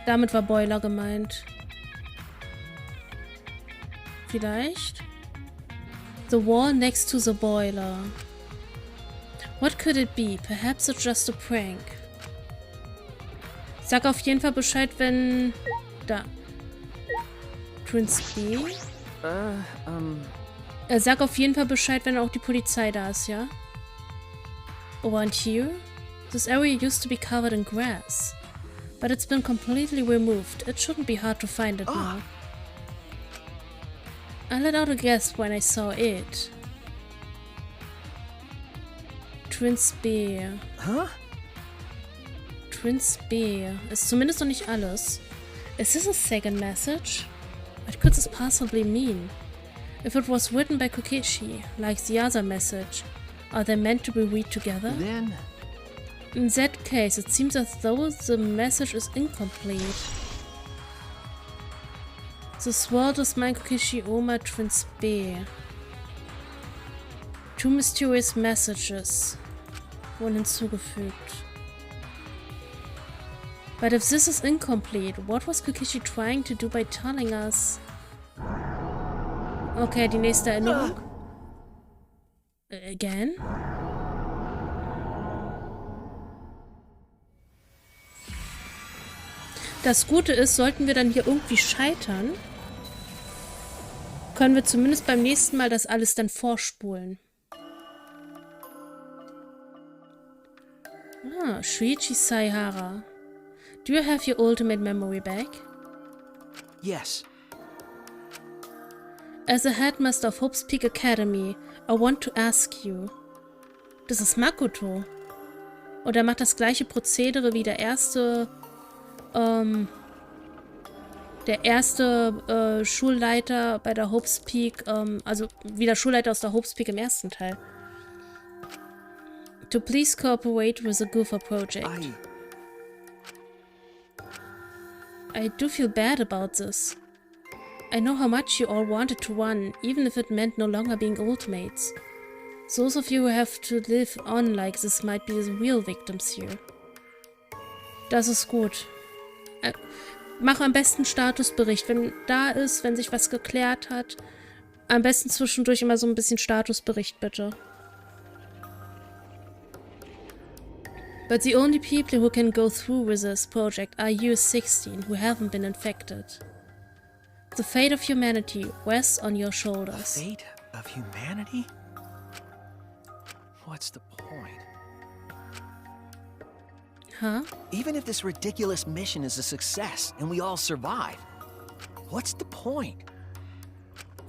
Damit war Boiler gemeint. Vielleicht? The wall next to the boiler. What could it be? Perhaps it's just a prank. Sag auf jeden Fall Bescheid, wenn... Da. Prince B? Sag auf jeden Fall Bescheid, wenn auch die Polizei da ist, ja? Oh, and here? This area used to be covered in grass. But it's been completely removed. It shouldn't be hard to find it now. I let out a gasp when I saw it. Prince B. Huh? Prince B. Ist zumindest noch nicht alles. Is this a second message? What could this possibly mean? If it was written by Kokichi, like the other message, are they meant to be read together? Then... In that case, it seems as though the message is incomplete. This world is mein Kokichi Oma Prince B. Two mysterious messages wurden hinzugefügt. But if this is incomplete, what was Kokichi trying to do by telling us? Okay, die nächste Erinnerung. Again? Das Gute ist, sollten wir dann hier irgendwie scheitern, können wir zumindest beim nächsten Mal das alles dann vorspulen. Ah, Shuichi Saihara. Do you have your ultimate memory back? Yes. As a headmaster of Hope's Peak Academy, I want to ask you. Das ist Makoto. Und er macht das gleiche Prozedere wie der erste Schulleiter bei der Hope's Peak, also wie der Schulleiter aus der Hope's Peak im ersten Teil. To please cooperate with the Goofer project. I do feel bad about this. I know how much you all wanted to run, even if it meant no longer being ultimates. Those of you who have to live on like this might be the real victims here. Das ist gut. Mach am besten Statusbericht, wenn da ist, wenn sich was geklärt hat. Am besten zwischendurch immer so ein bisschen Statusbericht, bitte. But the only people who can go through with this project are you 16 who haven't been infected. The fate of humanity rests on your shoulders. The fate of humanity? What's the point? Huh? Even if this ridiculous mission is a success and we all survive, what's the point?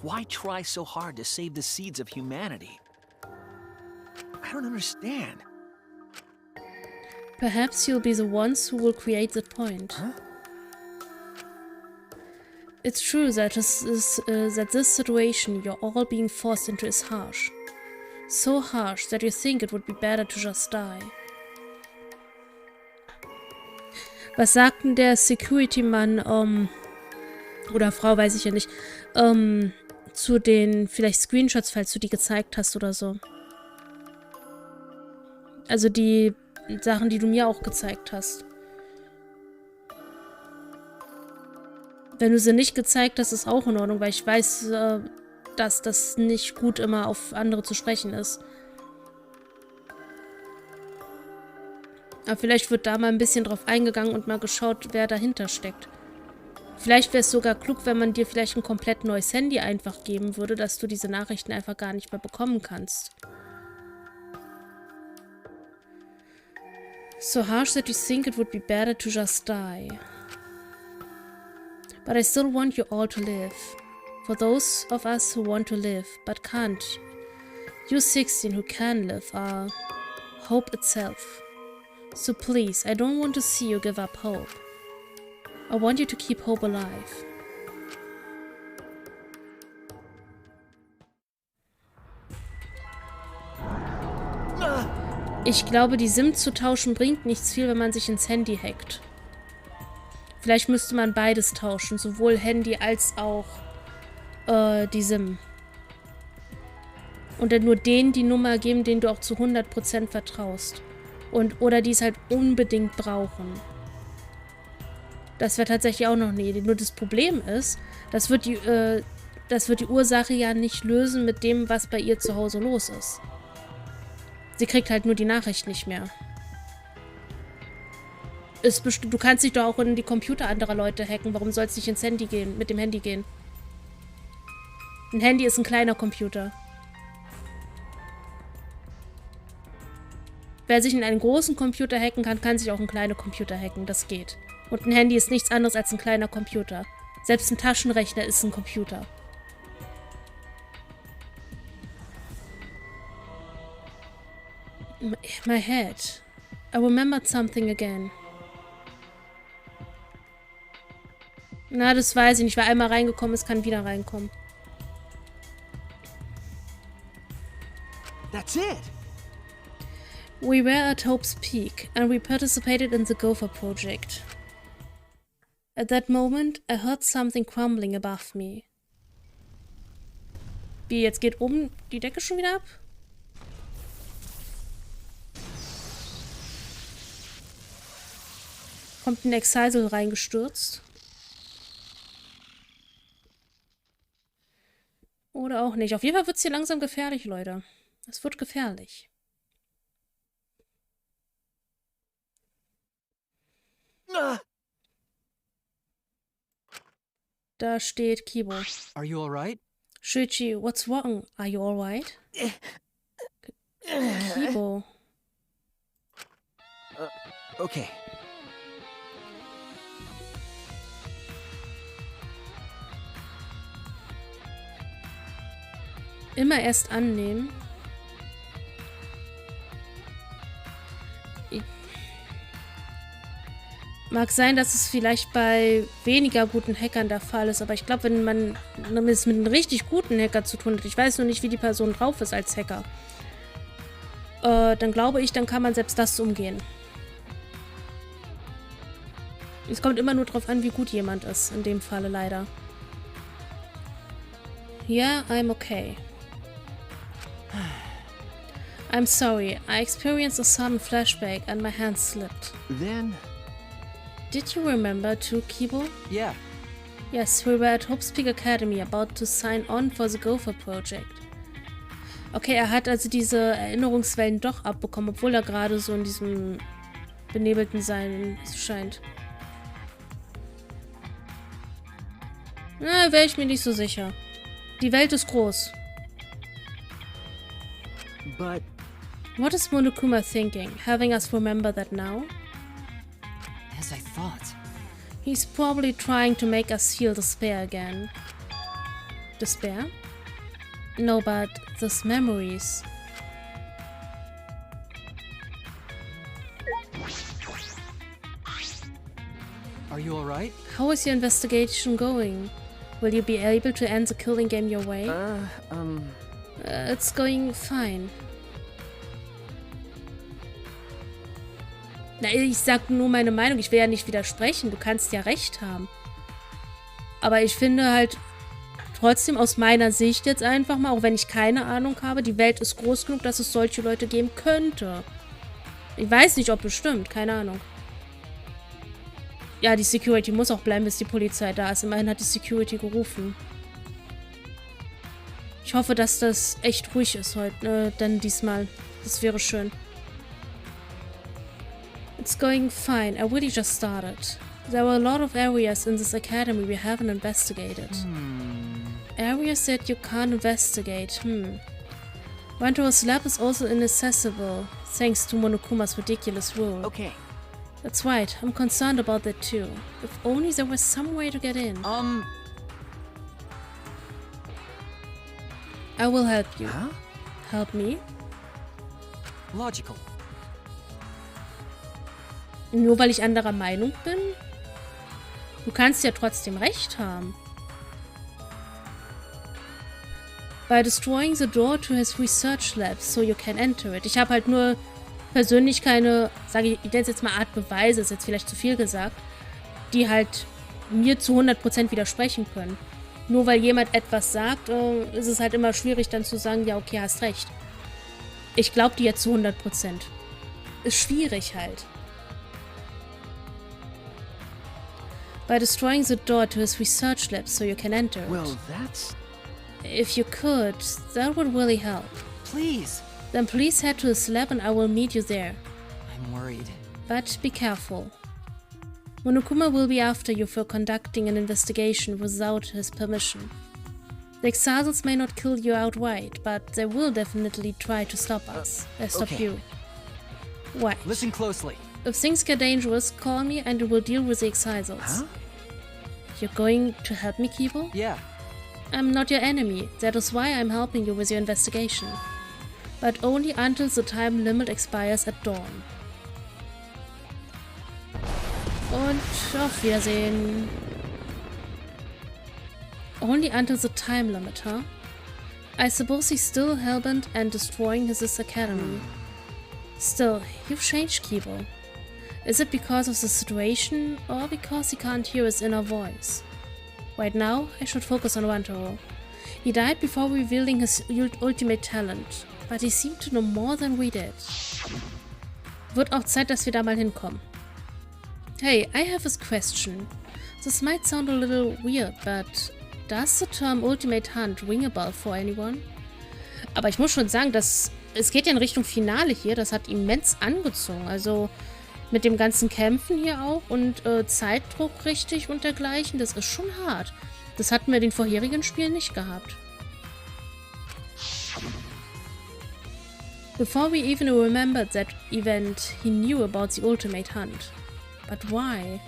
Why try so hard to save the seeds of humanity? I don't understand. Perhaps you'll be the ones who will create that point. Huh? It's true that this situation you're all being forced into is harsh. So harsh that you think it would be better to just die. Was sagt denn der Security-Mann, oder Frau, weiß ich ja nicht, zu den vielleicht Screenshots, falls du die gezeigt hast oder so? Also die Sachen, die du mir auch gezeigt hast. Wenn du sie nicht gezeigt hast, ist auch in Ordnung, weil ich weiß, dass das nicht gut immer auf andere zu sprechen ist. Aber vielleicht wird da mal ein bisschen drauf eingegangen und mal geschaut, wer dahinter steckt. Vielleicht wäre es sogar klug, wenn man dir vielleicht ein komplett neues Handy einfach geben würde, dass du diese Nachrichten einfach gar nicht mehr bekommen kannst. So harsh that you think it would be better to just die. But I still want you all to live. For those of us who want to live, but can't, you 16 who can live are hope itself. So please, I don't want to see you give up hope. I want you to keep hope alive. Ich glaube, die SIM zu tauschen bringt nichts viel, wenn man sich ins Handy hackt. Vielleicht müsste man beides tauschen, sowohl Handy als auch die SIM. Und dann nur denen die Nummer geben, denen du auch zu 100% vertraust. Oder die es halt unbedingt brauchen. Das wäre tatsächlich auch noch eine Idee. Nur das Problem ist, das wird die Ursache ja nicht lösen mit dem, was bei ihr zu Hause los ist. Sie kriegt halt nur die Nachricht nicht mehr. Du kannst dich doch auch in die Computer anderer Leute hacken. Warum soll es nicht ins Handy gehen, mit dem Handy gehen? Ein Handy ist ein kleiner Computer. Wer sich in einen großen Computer hacken kann, kann sich auch in kleine Computer hacken. Das geht. Und ein Handy ist nichts anderes als ein kleiner Computer. Selbst ein Taschenrechner ist ein Computer. My head. I remembered something again. Na, das weiß ich nicht. Wer einmal reingekommen ist, kann wieder reinkommen. That's it. We were at Hope's Peak, and we participated in the Gopher project. At that moment, I heard something crumbling above me. Wie, jetzt geht oben die Decke schon wieder ab? Kommt ein Excisal reingestürzt? Oder auch nicht. Auf jeden Fall wird es hier langsam gefährlich, Leute. Es wird gefährlich. Da steht Kibo. Are you alright? Shuichi, what's wrong? Are you alright? Kibo. Okay. Immer erst annehmen. Mag sein, dass es vielleicht bei weniger guten Hackern der Fall ist, aber ich glaube, wenn man es mit einem richtig guten Hacker zu tun hat, ich weiß nur nicht, wie die Person drauf ist als Hacker, dann glaube ich, dann kann man selbst das umgehen. Es kommt immer nur drauf an, wie gut jemand ist, in dem Falle leider. Yeah, I'm okay. I'm sorry, I experienced a sudden flashback and my hand slipped. Then... Did you remember too, Kibo? Yeah. Yes, we were at Hope's Peak Academy about to sign on for the Gopher project. Okay, er hat also diese Erinnerungswellen doch abbekommen, obwohl er gerade so in diesem benebelten Sein scheint. Na, wäre ich mir nicht so sicher. Die Welt ist groß. But... What is Monokuma thinking? Having us remember that now? As I thought. He's probably trying to make us feel despair again. Despair? No, but those memories. Are you alright? How is your investigation going? Will you be able to end the killing game your way? It's going fine. Na, ich sag nur meine Meinung. Ich will ja nicht widersprechen. Du kannst ja recht haben. Aber ich finde halt trotzdem aus meiner Sicht jetzt einfach mal, auch wenn ich keine Ahnung habe, die Welt ist groß genug, dass es solche Leute geben könnte. Ich weiß nicht, ob bestimmt. Keine Ahnung. Ja, die Security muss auch bleiben, bis die Polizei da ist. Immerhin hat die Security gerufen. Ich hoffe, dass das echt ruhig ist heute, denn diesmal. Das wäre schön. It's going fine. I really just started. There were a lot of areas in this academy we haven't investigated. Areas that you can't investigate. Wanto's lab is also inaccessible, thanks to Monokuma's ridiculous rule. Okay. That's right. I'm concerned about that too. If only there was some way to get in. I will help you. Huh? Help me? Logical. Nur weil ich anderer Meinung bin? Du kannst ja trotzdem recht haben. By destroying the door to his research lab so you can enter it. Ich habe halt nur persönlich keine, sage ich nenne es jetzt mal Art Beweise, ist jetzt vielleicht zu viel gesagt, die halt mir zu 100% widersprechen können. Nur weil jemand etwas sagt, ist es halt immer schwierig dann zu sagen, ja okay, hast recht. Ich glaube dir jetzt zu 100%. Ist schwierig halt. by destroying the door to his research lab so you can enter it. Well, that's... If you could, that would really help. Please. Then please head to his lab and I will meet you there. I'm worried. But be careful. Monokuma will be after you for conducting an investigation without his permission. The Exiles may not kill you outright, but they will definitely try to stop us. Stop okay. you. Why? Listen closely. If things get dangerous, call me and we will deal with the Exiles. Huh? You're going to help me, Kibo? Yeah. I'm not your enemy. That is why I'm helping you with your investigation. But only until the time limit expires at dawn. Und auf Wiedersehen. Only until the time limit, huh? I suppose he's still hellbent and destroying his academy. Still, you've changed, Kibo. Is it because of the situation, or because he can't hear his inner voice? Right now, I should focus on Wantaro. He died before revealing his ultimate talent, but he seemed to know more than we did. Wird auch Zeit, dass wir da mal hinkommen. Hey, I have a question. This might sound a little weird, but does the term Ultimate Hunt ring a bell for anyone? Aber ich muss schon sagen, es geht ja in Richtung Finale hier. Das hat immens angezogen. Also mit dem ganzen Kämpfen hier auch und Zeitdruck richtig und dergleichen. Das ist schon hart. Das hatten wir in den vorherigen Spielen nicht gehabt. Before we even remembered that event, he knew about the Ultimate Hunt. But why?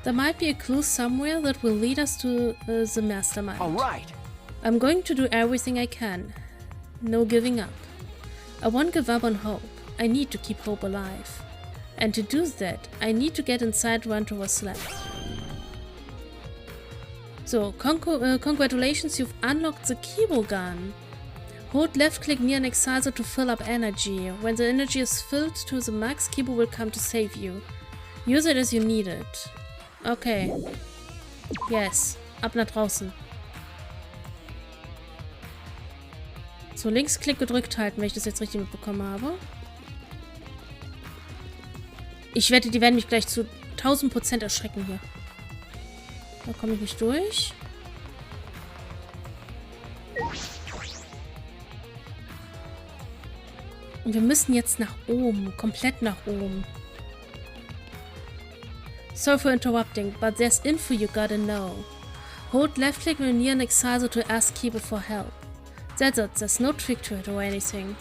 There might be a clue somewhere that will lead us to the mastermind. All right. I'm going to do everything I can. No giving up. I won't give up on hope. I need to keep hope alive. And to do that, I need to get inside Wantaro's lab. So, congratulations, you've unlocked the Kibo gun. Hold left click near an Exciser to fill up energy. When the energy is filled to the max, Kibo will come to save you. Use it as you need it. Okay. Yes. Ab nach draußen. So, Linksklick gedrückt halten, wenn ich das jetzt richtig mitbekommen habe. Ich wette, die werden mich gleich zu 1000% erschrecken hier. Da komme ich nicht durch. Und wir müssen jetzt nach oben. Komplett nach oben. Sorry for interrupting, but there's info you gotta know. Hold left click when near an Exciser to ask Kibo for help. That's it, there's no trick to it or anything.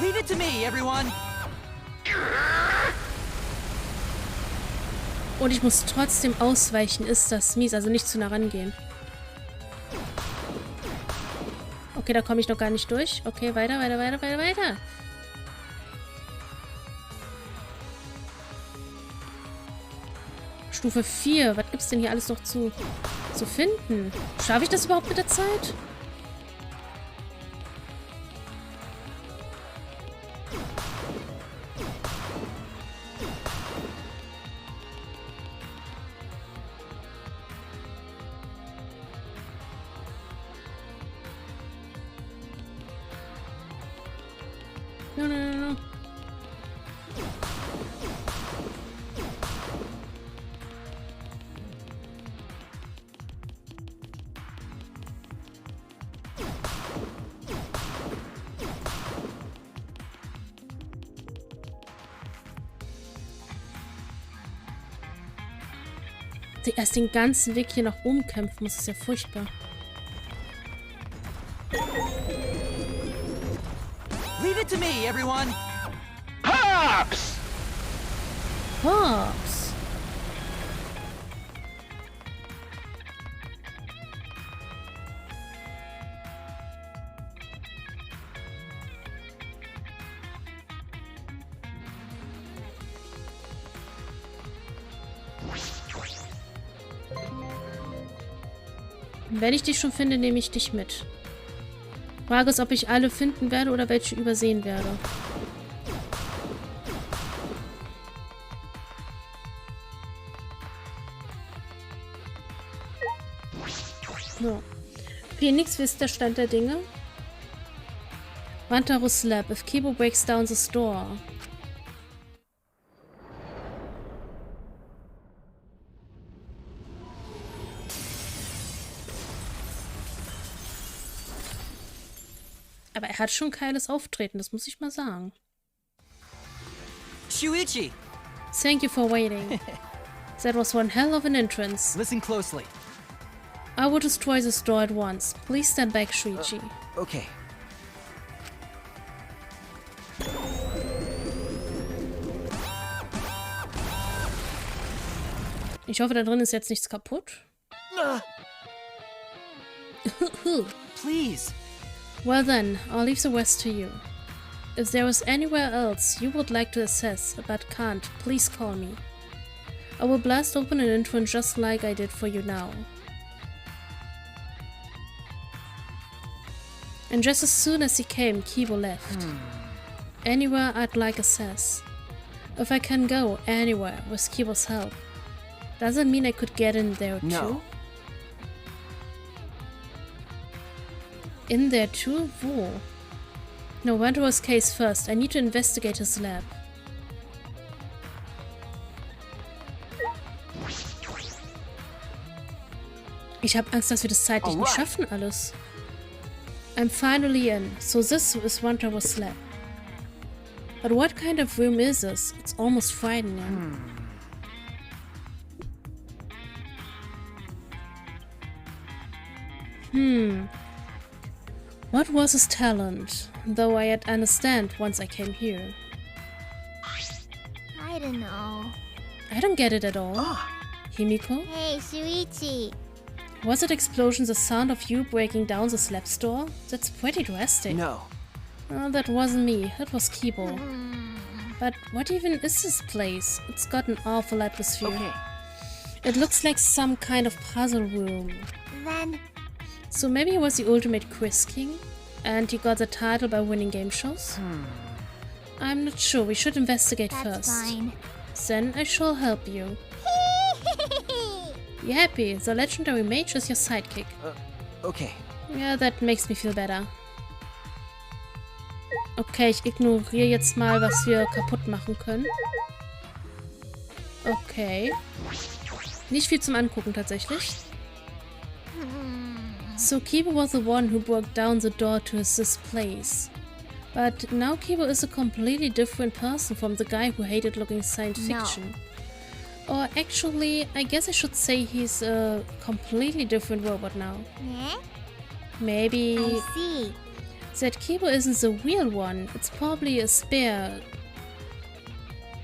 Leave it to me, everyone. Und ich muss trotzdem ausweichen, ist das mies, also nicht zu nah rangehen. Okay, da komme ich noch gar nicht durch. Okay, weiter, weiter, weiter, weiter, weiter. Stufe 4. Was gibt's denn hier alles noch zu finden? Schaffe ich das überhaupt mit der Zeit? No, no, no, no. Erst den ganzen Weg hier nach oben kämpfen muss, ist ja furchtbar. Leave it to me, everyone. Hops! Hops! Wenn ich dich schon finde, nehme ich dich mit. Frage ist, ob ich alle finden werde oder welche übersehen werde. So. Phoenix, wie ist der Stand der Dinge? Wantaro's Lab. If Kibo breaks down the store. aber er hat schon ein geiles Auftreten, das muss ich mal sagen. Shuichi! Thank you for waiting. That was one hell of an entrance. Listen closely. I will destroy this door at once. Please stand back, Shuichi. Okay. Ich hoffe, da drin ist jetzt nichts kaputt. Please. Well then, I'll leave the rest to you. If there is anywhere else you would like to access, but can't, please call me. I will blast open an entrance just like I did for you now. And just as soon as he came, Kibo left. Anywhere I'd like access. If I can go anywhere with Kibo's help, does it mean I could get in there too? No. In there too? Wo? No, Wanderer's case first. I need to investigate his lab. Ich habe Angst, dass wir das zeitlich nicht schaffen alles. I'm finally in, so this is Wanderer's lab. But what kind of room is this? It's almost frightening. What was his talent? Though I yet understand once I came here. I don't know. I don't get it at all. Himiko? Hey, Shuichi. Was it explosions the sound of you breaking down the slab store? That's pretty drastic. No. Oh, that wasn't me. That was Kibo. But what even is this place? It's got an awful atmosphere. Okay. It looks like some kind of puzzle room. Then, So maybe he was the ultimate quiz king? And he got the title by winning game shows? I'm not sure. We should investigate that's first. fine. Then I shall help you. You happy? The legendary mage is your sidekick. Okay. Ja, that makes me feel better. Okay, ich ignoriere jetzt mal, was wir kaputt machen können. Okay. Nicht viel zum Angucken tatsächlich. So Kibo was the one who broke down the door to this place. But now Kibo is a completely different person from the guy who hated looking science fiction. Or actually, I guess I should say he's a completely different robot now. Yeah? Maybe I see. that Kibo isn't the real one. It's probably a spare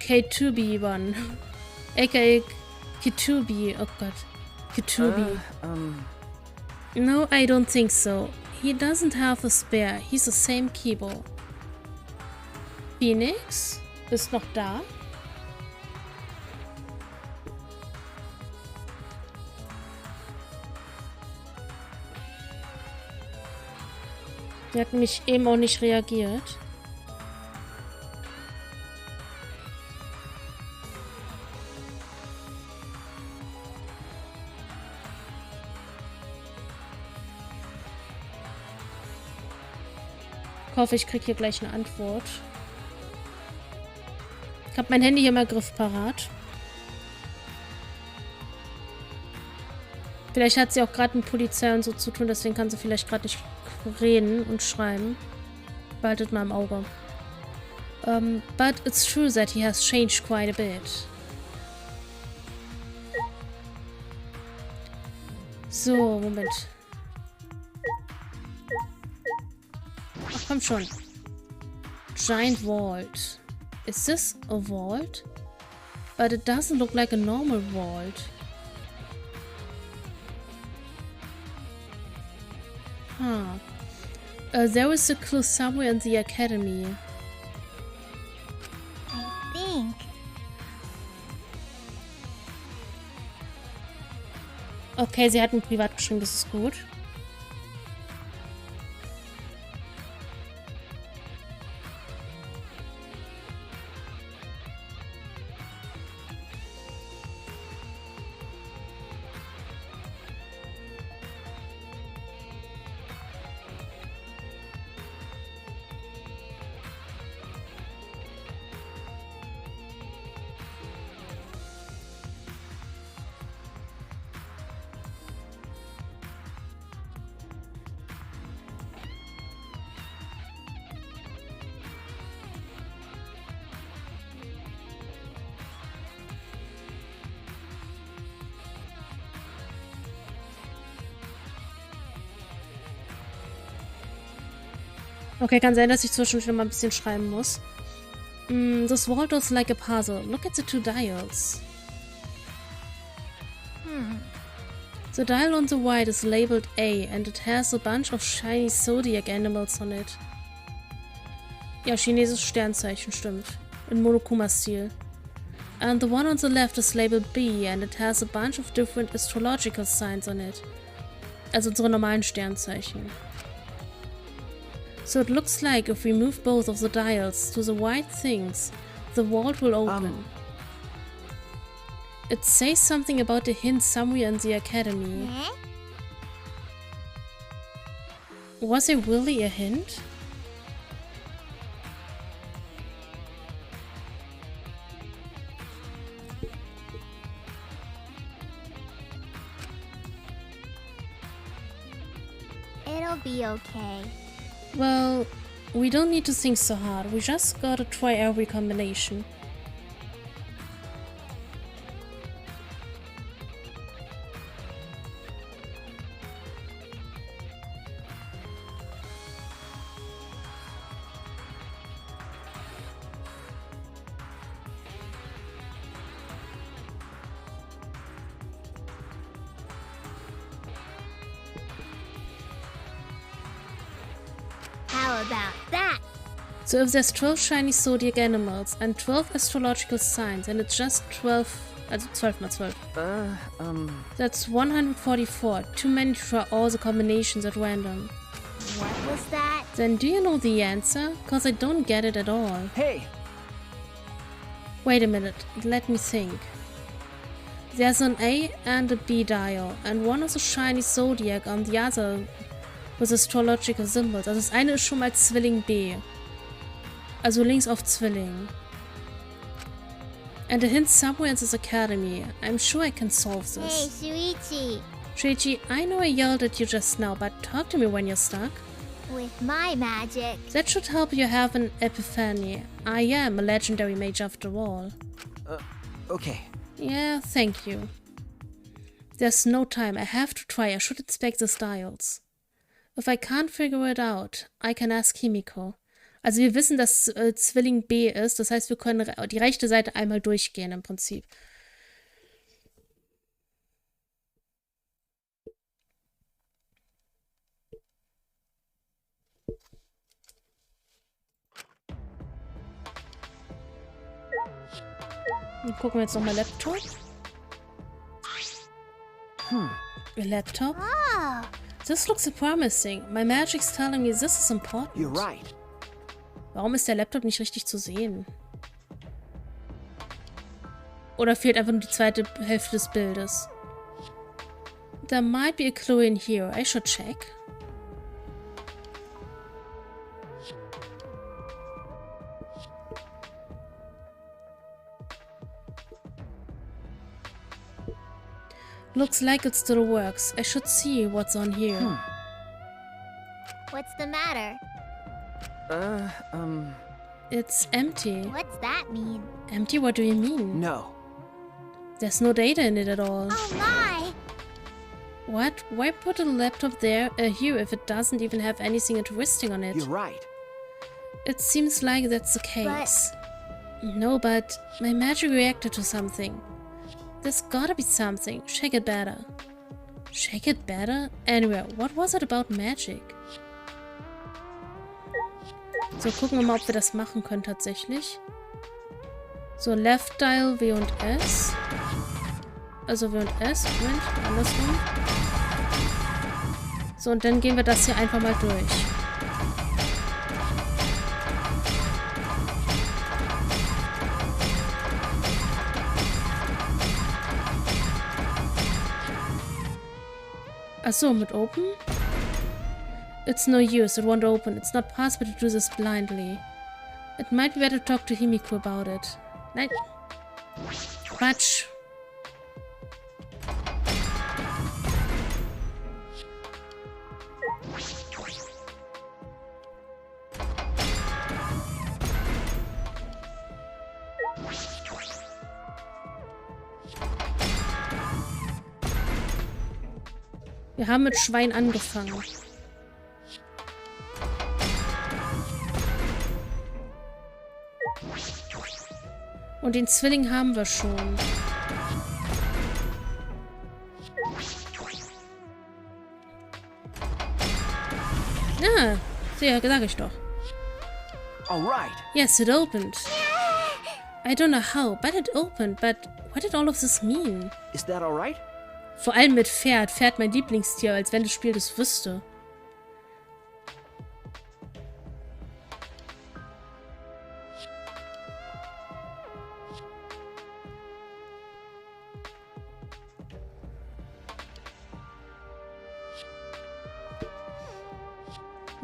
K2B one. aka K2B. Oh god. K2B. No, I don't think so. He doesn't have a spare. He's the same Kibo. Phoenix? Bist noch da? Die hat mich eben auch nicht reagiert. Ich hoffe, ich kriege hier gleich eine Antwort. Ich habe mein Handy hier mal griffparat. Vielleicht hat sie auch gerade mit Polizei und so zu tun, deswegen kann sie vielleicht gerade nicht reden und schreiben. Behaltet mal im Auge. But it's true that he has changed quite a bit. So, Moment. Ach, komm schon. Giant vault. Is this a vault? But it doesn't look like a normal vault. Huh. There is a clue somewhere in the academy. I think. Okay, sie hat mir privat geschrieben, das ist gut. Okay, kann sein, dass ich zwischendurch noch mal ein bisschen schreiben muss. This wall looks like a puzzle. Look at the two dials. The dial on the right is labeled A and it has a bunch of shiny zodiac animals on it. Ja, chinesisches Sternzeichen, stimmt. In Monokuma-Stil. And the one on the left is labeled B and it has a bunch of different astrological signs on it. Also unsere normalen Sternzeichen. So it looks like if we move both of the dials to the white things, the vault will open. It says something about a hint somewhere in the academy. Was there really a hint? It'll be okay. Well, we don't need to think so hard. We just gotta try every combination. How about that? So if there's 12 shiny zodiac animals and 12 astrological signs and it's just 12, also 12 mal 12. That's 144. Too many to try all the combinations at random. What was that? Then do you know the answer? Cause I don't get it at all. Hey! Wait a minute, let me think. There's an A and a B dial and one is a shiny zodiac on the other with astrological symbols. Also das eine ist schon mal Zwilling B. Also links auf Zwilling. And a hint somewhere in this academy. I'm sure I can solve this. Hey, Shuichi. Shuichi, I know I yelled at you just now, but talk to me when you're stuck. With my magic. That should help you have an epiphany. I am a legendary mage after all. Okay. Yeah, thank you. There's no time. I have to try. I should inspect the dials. If I can't figure it out, I can ask Himiko. Also wir wissen, dass Zwilling B ist, das heißt, wir können die rechte Seite einmal durchgehen im Prinzip. Dann gucken wir jetzt nochmal Laptop. Laptop? Oh. This looks promising. My magic's telling me this is important. You're right. Warum ist der Laptop nicht richtig zu sehen? Oder fehlt einfach nur die zweite Hälfte des Bildes? There might be a clue in here. I should check. Looks like it still works. I should see what's on here. What's the matter? It's empty. What's that mean? Empty? What do you mean? No. There's no data in it at all. Oh my! What? Why put a laptop there, here, if it doesn't even have anything interesting on it? You're right. It seems like that's the case. No, but my magic reacted to something. There's gotta be something. Shake it better. Shake it better? Anyway, what was it about magic? So, gucken wir mal, ob wir das machen können tatsächlich. So, Left Dial, W und S. Also W und S. Moment, andersrum. So, und dann gehen wir das hier einfach mal durch. Achso, mit Open? It's no use, it won't open. It's not possible to do this blindly. It might be better to talk to Himiko about it. Nein. Quatsch. Wir haben mit Schwein angefangen. Und den Zwilling haben wir schon. Ja, sag ich doch. All right. Yes, it opened. I don't know how, but it opened. But what did all of this mean? Is that all right? Vor allem mit Pferd. Pferd mein Lieblingstier, als wenn das Spiel das wüsste.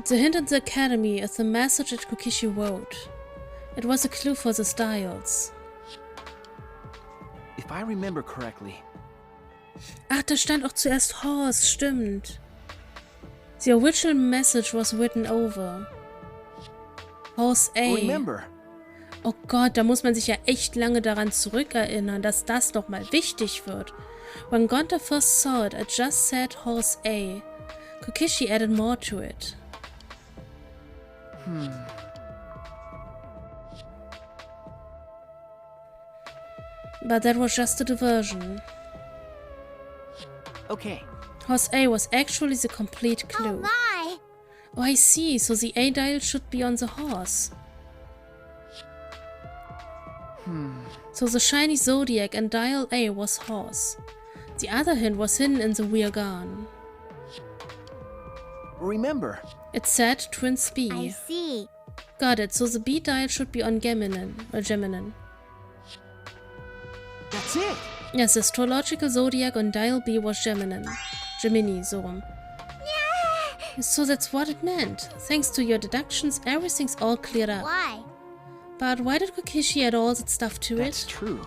The hint in the academy is the message that Kokishi wrote. It was a clue for the styles. If I remember correctly. Ach, da stand auch zuerst Horse, stimmt. The original message was written over. Horse A. Remember. Oh Gott, da muss man sich ja echt lange daran zurückerinnern, dass das nochmal wichtig wird. When Gonta first saw it, it just said Horse A. Kokishi added more to it. But that was just a diversion. Okay. Horse A was actually the complete clue. Oh my! Oh, I see. So the A dial should be on the horse. So the shiny zodiac and dial A was horse. The other hint was hidden in the rear gun. Remember. It said Twins B. I see. Got it. So the B dial should be on Geminin. That's it. Yes, the astrological zodiac on dial B was Gemini, so rum. So that's what it meant. Thanks to your deductions, everything's all cleared up. Why? But why did Kokishi add all that stuff to That's it? true.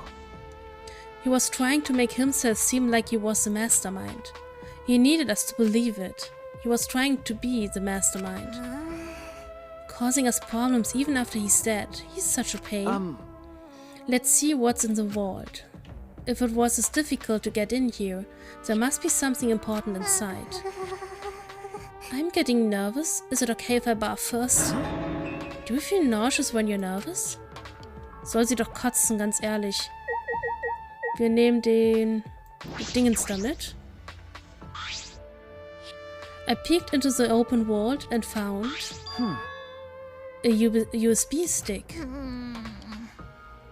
He was trying to make himself seem like he was the mastermind. He needed us to believe it. He was trying to be the mastermind. Causing us problems even after he's dead. He's such a pain. Let's see what's in the vault. If it was as difficult to get in here, there must be something important inside. I'm getting nervous. Is it okay if I barf first? Do you feel nauseous when you're nervous? Soll sie doch kotzen, ganz ehrlich. Wir nehmen den Dingens damit. I peeked into the open vault and found a USB stick.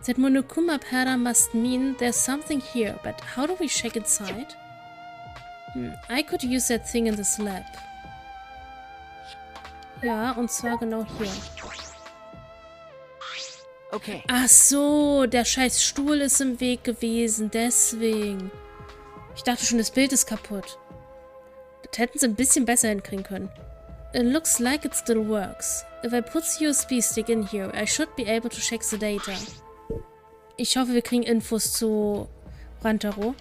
That Monokuma para must mean there's something here, but how do we check inside? I could use that thing in this lab. Ja, und zwar genau hier. Okay. Ach so, der scheiß Stuhl ist im Weg gewesen, deswegen. Ich dachte schon, das Bild ist kaputt. Das hätten sie ein bisschen besser hinkriegen können. It looks like it still works. If I put the USB stick in here, I should be able to check the data. Ich hoffe, wir kriegen Infos zu Rantaro.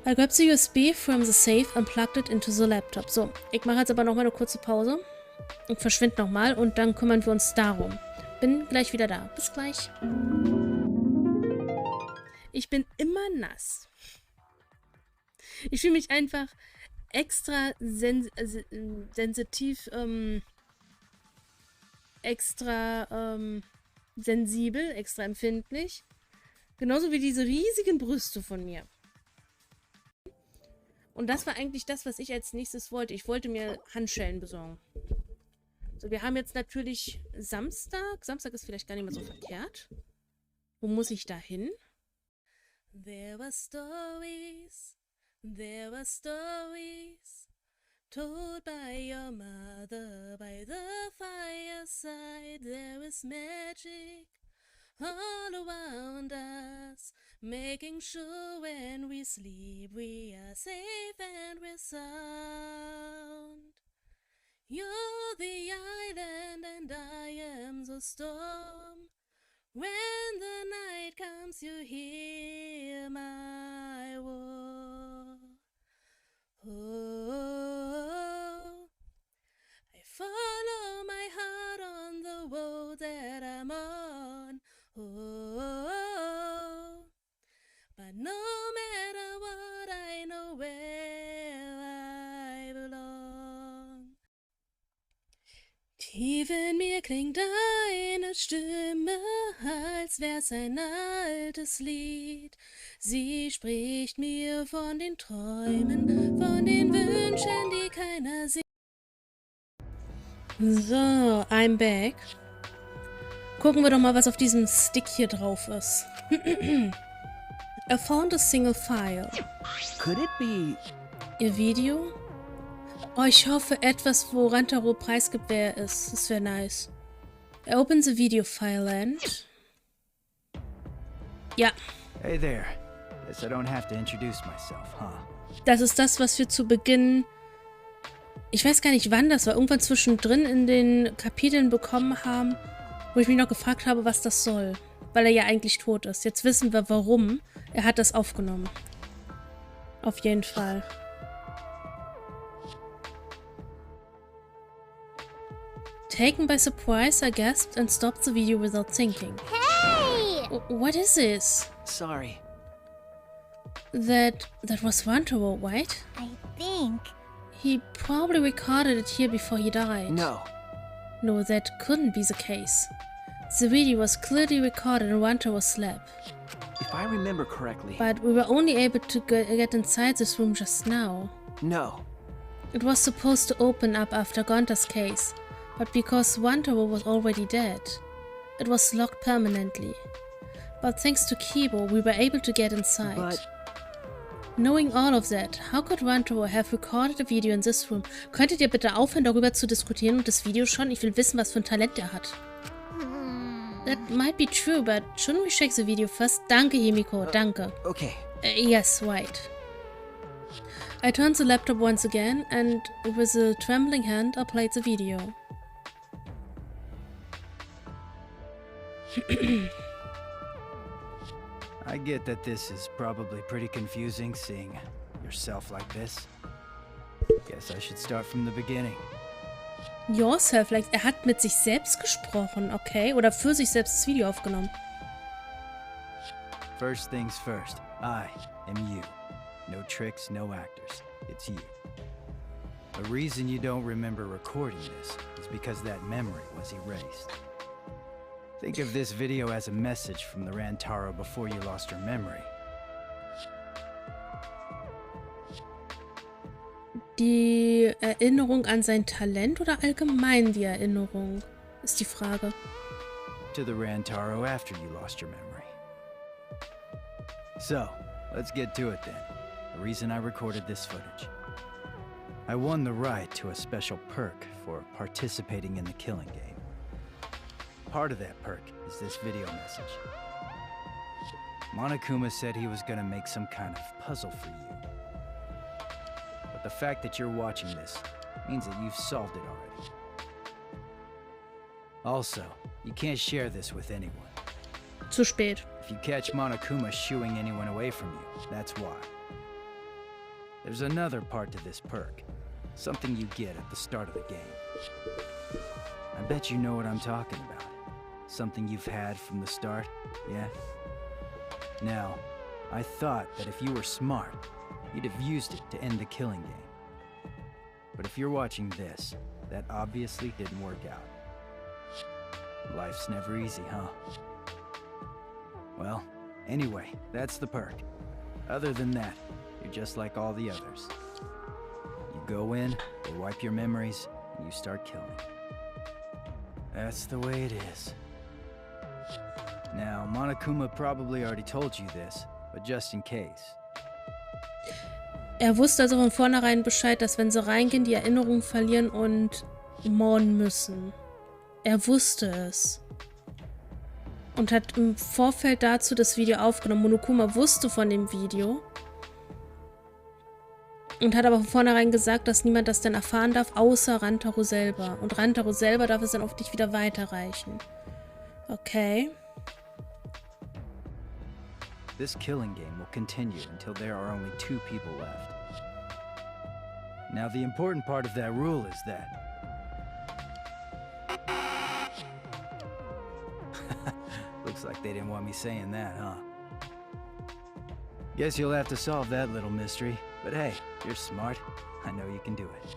I grabbed the USB from the safe and plugged it into the laptop. So, ich mache jetzt aber nochmal eine kurze Pause. Und verschwinde nochmal und dann kümmern wir uns darum. Bin gleich wieder da. Bis gleich. Ich bin immer nass. Ich fühle mich einfach extra sensitiv, extra sensibel, extra empfindlich. Genauso wie diese riesigen Brüste von mir. Und das war eigentlich das, was ich als nächstes wollte. Ich wollte mir Handschellen besorgen. So, wir haben jetzt natürlich Samstag. Samstag ist vielleicht gar nicht mehr so verkehrt. Wo muss ich da hin? There were stories told by your mother by the fireside. There is magic all around us, making sure when we sleep we are safe and we're sound. You're the island and I am the storm. When the night comes you hear my war. Oh, I follow my heart on the road that I'm on. Oh, but no matter what, I know where I belong. Tief in mir klingt deine Stimme, als wär's ein altes Lied. Sie spricht mir von den Träumen, von den Wünschen, die keiner sieht. So, I'm back. Gucken wir doch mal, was auf diesem Stick hier drauf ist. I found a single file. Could it be... Ihr Video? Oh, ich hoffe, etwas, wo Rantaro preisgibt, wer er ist. Das wäre nice. I open the video file and... Ja. Hey there. Guess I don't have to introduce myself, huh? Das ist das, was wir zu Beginn... Ich weiß gar nicht, wann das war. Irgendwann zwischendrin in den Kapiteln bekommen haben, wo ich mich noch gefragt habe, was das soll. Weil er ja eigentlich tot ist. Jetzt wissen wir, warum. Er hat das aufgenommen. Auf jeden Fall. Taken by surprise, I gasped and stopped the video without thinking. Hey! What is this? Sorry. That was Rantaro, right? I think... He probably recorded it here before he died. No. No, that couldn't be the case. The video was clearly recorded in Rantaro's lab. If I remember correctly... But we were only able to get inside this room just now. No. It was supposed to open up after Gonta's case, but because Rantaro was already dead, it was locked permanently. But thanks to Kibo, we were able to get inside. But... Knowing all of that, how could Rantaro have recorded a video in this room? Könntet ihr bitte aufhören, darüber zu diskutieren und das Video schon? Ich will wissen, was für ein Talent er hat. That might be true, but shouldn't we check the video first? Danke, Himiko, danke. Okay. Yes, right. I turned the laptop once again, and with a trembling hand, I played the video. I get that this is probably pretty confusing, seeing yourself like this. Guess I should start from the beginning. Yourself, like, er hat mit sich selbst gesprochen, okay? Oder für sich selbst das Video aufgenommen. First things first, I am you. No tricks, no actors. It's you. The reason you don't remember recording this is because that memory was erased. Think of this video as a message from the Rantaro before you lost your memory. Die Erinnerung an sein Talent oder allgemein die Erinnerung, ist die Frage. To the Rantaro after you lost your memory. So, let's get to it then. The reason I recorded this footage. I won the right to a special perk for participating in the killing game. Part of that perk is this video message. Monokuma said he was gonna make some kind of puzzle for you. But the fact that you're watching this means that you've solved it already. Also, you can't share this with anyone. Zu spät. If you catch Monokuma shooing anyone away from you, that's why. There's another part to this perk. Something you get at the start of the game. I bet you know what I'm talking about. Something you've had from the start, yeah? Now, I thought that if you were smart, you'd have used it to end the killing game. But if you're watching this, that obviously didn't work out. Life's never easy, huh? Well, anyway, that's the perk. Other than that, you're just like all the others. You go in, they wipe your memories, and you start killing. That's the way it is. Now, Monokuma probably already told you this, but just in case. Er wusste also von vornherein Bescheid, dass wenn sie reingehen, die Erinnerung verlieren und morden müssen. Er wusste es. Und hat im Vorfeld dazu das Video aufgenommen. Monokuma wusste von dem Video. Und hat aber von vornherein gesagt, dass niemand das dann erfahren darf, außer Rantaro selber. Und Rantaro selber darf es dann auf dich wieder weiterreichen. Okay. This killing game will continue until there are only 2 people left. Now, the important part of that rule is that... Looks like they didn't want me saying that, huh? Guess you'll have to solve that little mystery. But hey, you're smart. I know you can do it.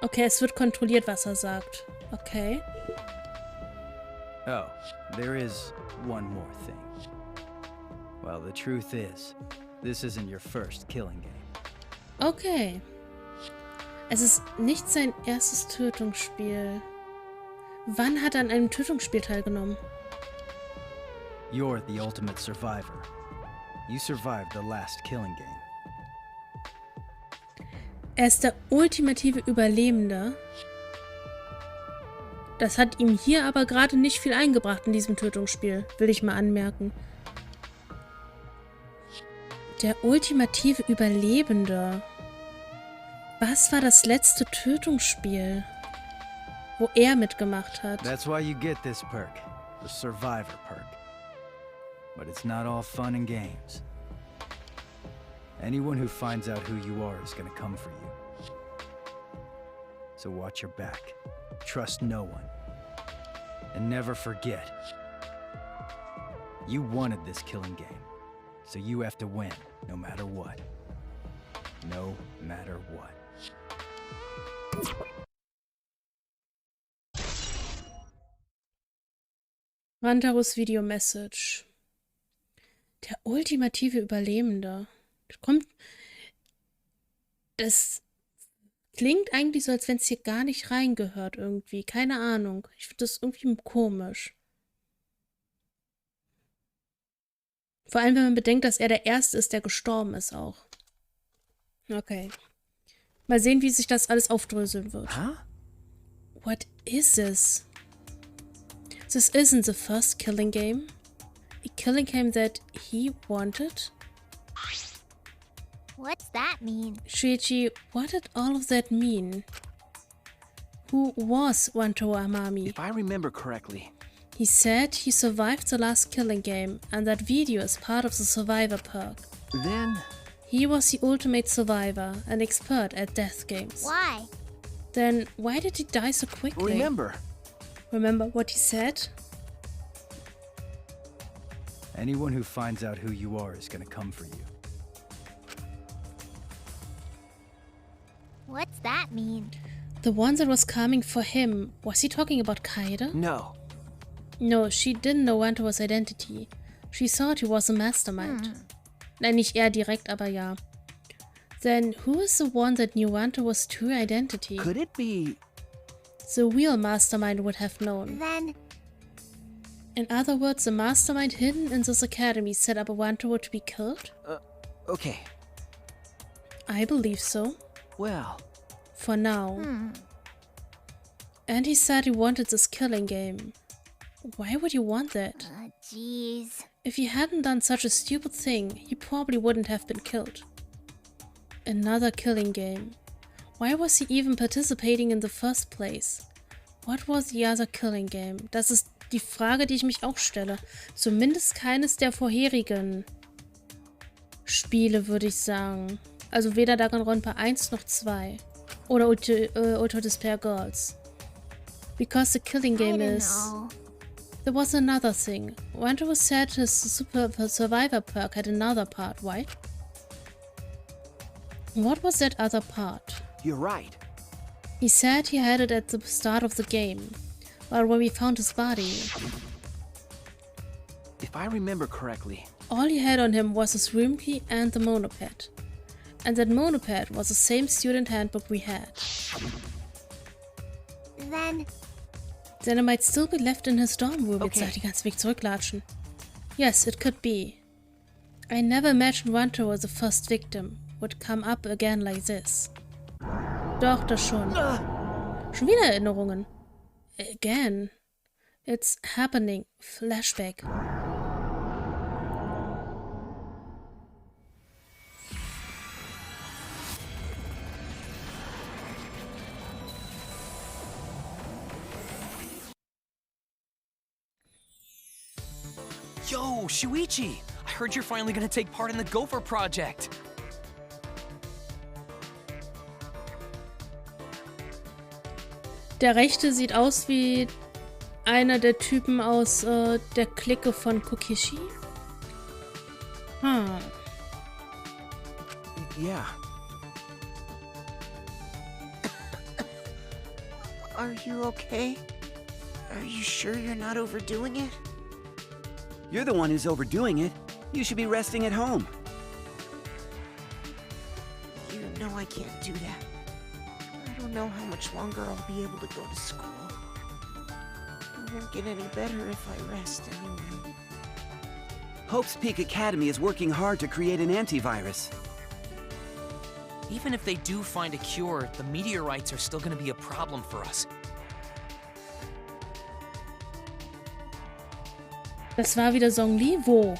Okay, es wird kontrolliert, was er sagt. Okay. Oh, there is one more thing. Well, the truth is, this isn't your first killing game. Okay. Es ist nicht sein erstes Tötungsspiel. Wann hat er an einem Tötungsspiel teilgenommen? You're the ultimate survivor. You survived the last killing game. Er ist der ultimative Überlebende. Das hat ihm hier aber gerade nicht viel eingebracht in diesem Tötungsspiel, will ich mal anmerken. Der ultimative Überlebende. Was war das letzte Tötungsspiel, wo er mitgemacht hat? That's why you get this perk, the survivor perk. But it's not all fun and games. Anyone who finds out who you are is gonna come for you. So watch your back. Trust no one. And never forget. You wanted this killing game. So you have to win, no matter what. No matter what. Rantaros Video-Message. Der ultimative Überlebende. Das klingt eigentlich so, als wenn es hier gar nicht reingehört irgendwie. Keine Ahnung. Ich finde das irgendwie komisch. Vor allem, wenn man bedenkt, dass er der Erste ist, der gestorben ist auch. Okay. Mal sehen, wie sich das alles aufdröseln wird. Huh? What is this? This isn't the first killing game. A killing game that he wanted? What's that mean? Shuichi, what did all of that mean? Who was Wanto Amami? If I remember correctly, He said he survived the last killing game, and that video is part of the survivor perk. then He was the ultimate survivor, an expert at death games. Why? Then why did he die so quickly? remember, Remember what he said? Anyone who finds out who you are is gonna come for you. What's that mean? The one that was coming for him, was he talking about Kaede? no. No, she didn't know Wanto's identity. She thought he was a mastermind. Nein, nicht er direkt, aber ja. Then who is the one that knew Wanto's true identity? Could it be? The real mastermind would have known. Then, In other words, the mastermind hidden in this academy set up a Wanto to be killed? Okay. I believe so. Well, For now. And he said he wanted this killing game. Why would you want that? jeez. If he hadn't done such a stupid thing, he probably wouldn't have been killed. Another killing game. Why was he even participating in the first place? What was the other killing game? Das ist die Frage, die ich mich auch stelle. Zumindest keines der vorherigen Spiele, würde ich sagen. Also weder Danganronpa 1 noch 2. Oder Ultra Despair Girls. Because the killing game I don't is... know. There was another thing. Wanto said his super survivor perk had another part, right? What was that other part? you're right. He said he had it at the start of the game, but when we found his body, If I remember correctly, all he had on him was his room key and the monopad. And that monopad was the same student handbook we had. Then it might still be left in his dorm room. Jetzt Okay. darf ich den ganzen Weg zurücklatschen. Yes, it could be. I never imagined Wanto as the first victim would come up again like this. Doch, das schon. Schon wieder Erinnerungen. Again. It's happening. Flashback. Yo, Shuichi! I heard you're finally gonna take part in the Gopher project. Der rechte sieht aus wie einer der Typen aus der Clique von Kokishi. yeah. Are you okay? Are you sure you're not overdoing it? You're the one who's overdoing it. You should be resting at home. You know I can't do that. I don't know how much longer I'll be able to go to school. It won't get any better if I rest anyway. Hope's Peak Academy is working hard to create an antivirus. Even if they do find a cure, the meteorites are still gonna be a problem for us. Das war wieder Zhongli? Wo?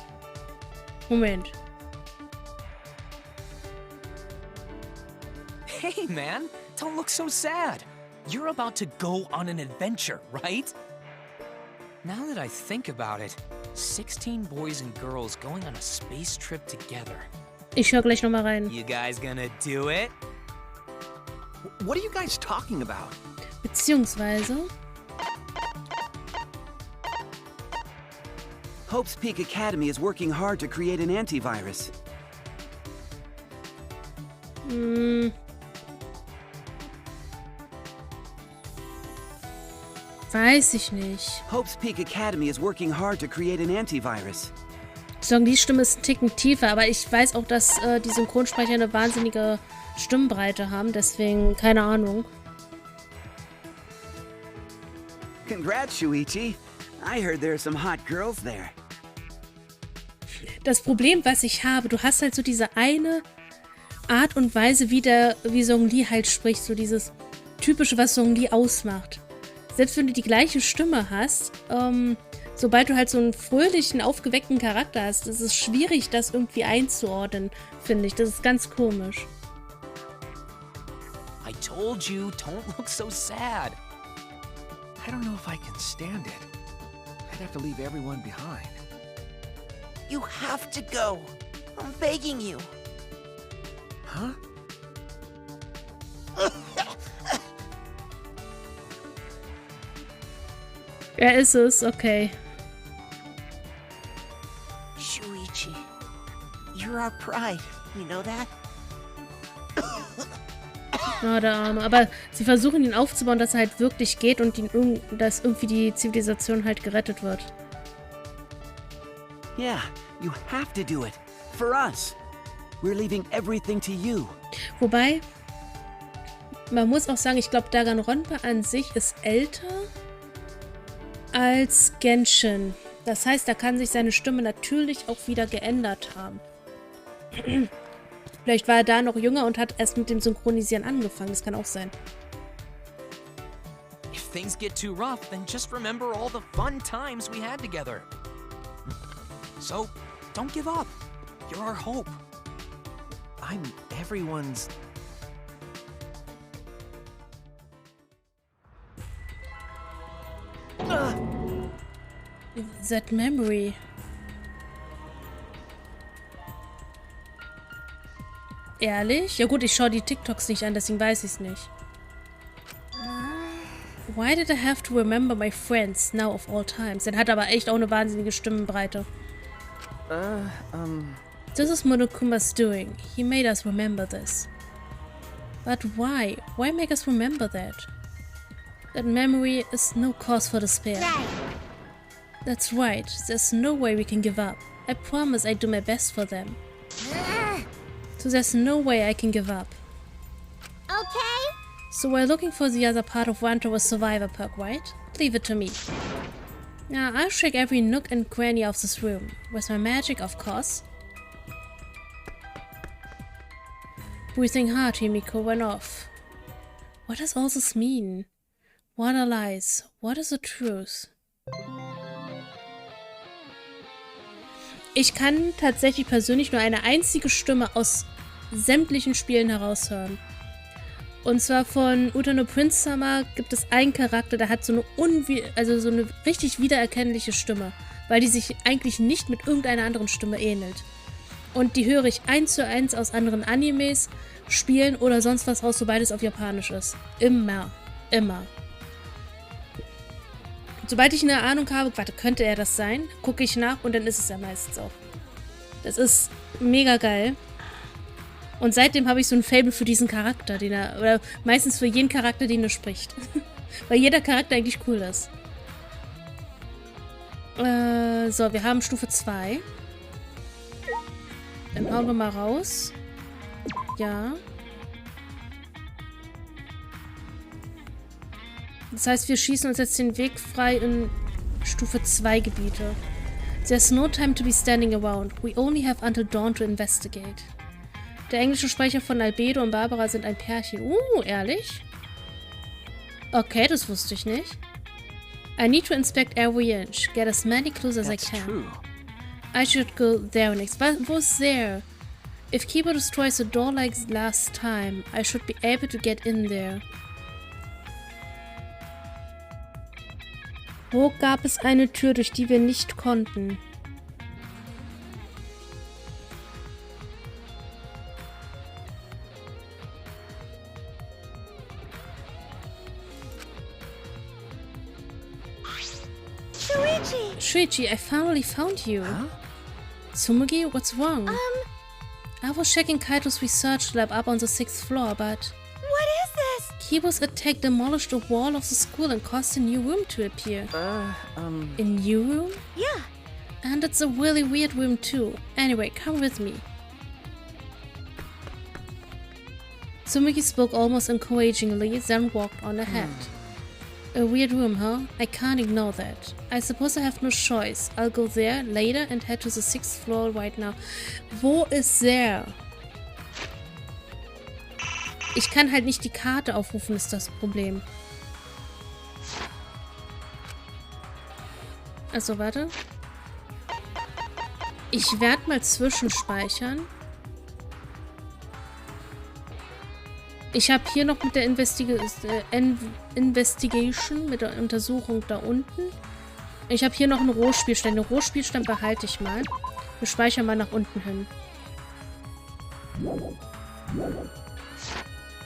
Moment. Hey, man, don't look so sad. You're about to go on an adventure, right? Now that I think about it, 16 boys and girls going on a space trip together. Ich höre gleich nochmal rein. You guys gonna do it? What are you guys talking about? Beziehungsweise... Hope's Peak Academy is working hard to create an antivirus. Weiß ich nicht. Hope's Peak Academy is working hard to create an antivirus. Die Stimme ist ein Ticken tiefer, aber ich weiß auch, dass die Synchronsprecher eine wahnsinnige Stimmbreite haben, deswegen keine Ahnung. Congrats, Shuichi. I heard there are some hot girls there. Das Problem, was ich habe, du hast halt so diese eine Art und Weise, wie Zhongli halt spricht, so dieses typische, was Zhongli ausmacht. Selbst wenn du die gleiche Stimme hast, sobald du halt so einen fröhlichen, aufgeweckten Charakter hast, ist es schwierig, das irgendwie einzuordnen, finde ich. Das ist ganz komisch. I told you, don't look so sad. I don't know if I can stand it. I'd have to leave everyone behind. You have to go. I'm begging you. Huh? Er ist es, okay. Shuichi, you're our pride. You know that? Oh, der Arme. Aber sie versuchen ihn aufzubauen, dass er halt wirklich geht und dass irgendwie die Zivilisation halt gerettet wird. Yeah, you have to do it. For us. We're leaving everything to you. Wobei, man muss auch sagen, ich glaube, Danganronpa an sich ist älter als Genshin. Das heißt, da kann sich seine Stimme natürlich auch wieder geändert haben. Vielleicht war er da noch jünger und hat erst mit dem Synchronisieren angefangen. Das kann auch sein. If things get too rough, then just remember all the fun times we had together. So, don't give up. You're our hope. I'm everyone's... That memory. Ehrlich? Ja gut, ich schaue die TikToks nicht an, deswegen weiß ich es nicht. Why did I have to remember my friends now of all times? Der hat aber echt auch eine wahnsinnige Stimmenbreite. This is Monokuma's doing. He made us remember this. But why? Why make us remember that? That memory is no cause for despair. Right. That's right. There's no way we can give up. I promise I do my best for them. So there's no way I can give up. Okay. So we're looking for the other part of Wanto's survivor perk, right? Leave it to me. Now I'll shake every nook and cranny of this room. With my magic, of course. Breathing hard, Himiko went off. What does all this mean? What are lies? What is the truth? Ich kann tatsächlich persönlich nur eine einzige Stimme aus sämtlichen Spielen heraushören. Und zwar von Utano Prince Summer gibt es einen Charakter, der hat so eine richtig wiedererkennliche Stimme, weil die sich eigentlich nicht mit irgendeiner anderen Stimme ähnelt. Und die höre ich 1:1 aus anderen Animes, Spielen oder sonst was raus, sobald es auf Japanisch ist. Immer. Immer. Sobald ich eine Ahnung habe, warte, könnte er das sein? Gucke ich nach und dann ist es ja meistens auch. Das ist mega geil. Und seitdem habe ich so ein Faible für diesen Charakter, oder meistens für jeden Charakter, den er spricht. Weil jeder Charakter eigentlich cool ist. So, wir haben Stufe 2. Dann hauen wir mal raus. Ja. Das heißt, wir schießen uns jetzt den Weg frei in Stufe 2 Gebiete. There's no time to be standing around. We only have until dawn to investigate. Der englische Sprecher von Albedo und Barbara sind ein Pärchen. Ehrlich? Okay, das wusste ich nicht. I need to inspect every inch. Get as many clues as I can. True. I should go there next. What's there? If Kiba destroys the door like last time, I should be able to get in there. Wo gab es eine Tür, durch die wir nicht konnten? Shuichi, I finally found you. Huh? Tsumugi, what's wrong? I was checking Kaito's research lab up on the 6th floor, but... What is this? Kiba's attack demolished the wall of the school and caused a new room to appear. A new room? Yeah. And it's a really weird room too. Anyway, come with me. Tsumugi spoke almost encouragingly, then walked on ahead. A weird room, huh? I can't ignore that. I suppose I have no choice. I'll go there later and head to the 6th floor right now. Wo ist there? Ich kann halt nicht die Karte aufrufen, ist das Problem. Also, warte. Ich werde mal zwischenspeichern. Ich habe hier noch mit der Investigation, mit der Untersuchung da unten. Ich habe hier noch einen Rohspielstand. Den Rohspielstand behalte ich mal. Wir speichern mal nach unten hin.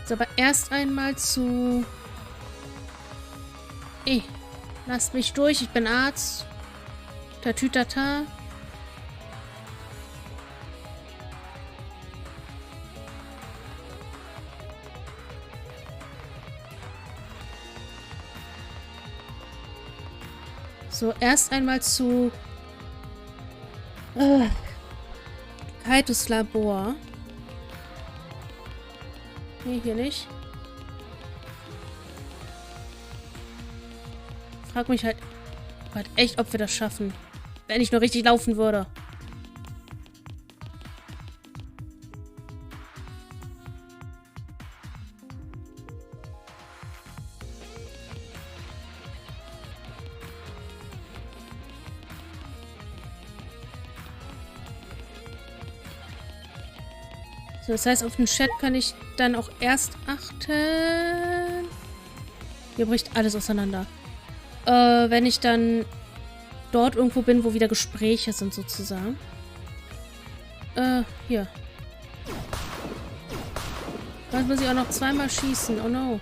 So, aber erst einmal zu... Ey, lasst mich durch, ich bin Arzt. Tatütata. So, erst einmal zu Kaitos Labor. Nee, hier nicht. Frag mich halt echt, ob wir das schaffen. Wenn ich nur richtig laufen würde. So, das heißt, auf den Chat kann ich dann auch erst achten. Hier bricht alles auseinander. Wenn ich dann dort irgendwo bin, wo wieder Gespräche sind, sozusagen. Hier. Jetzt muss ich auch noch zweimal schießen. Oh no.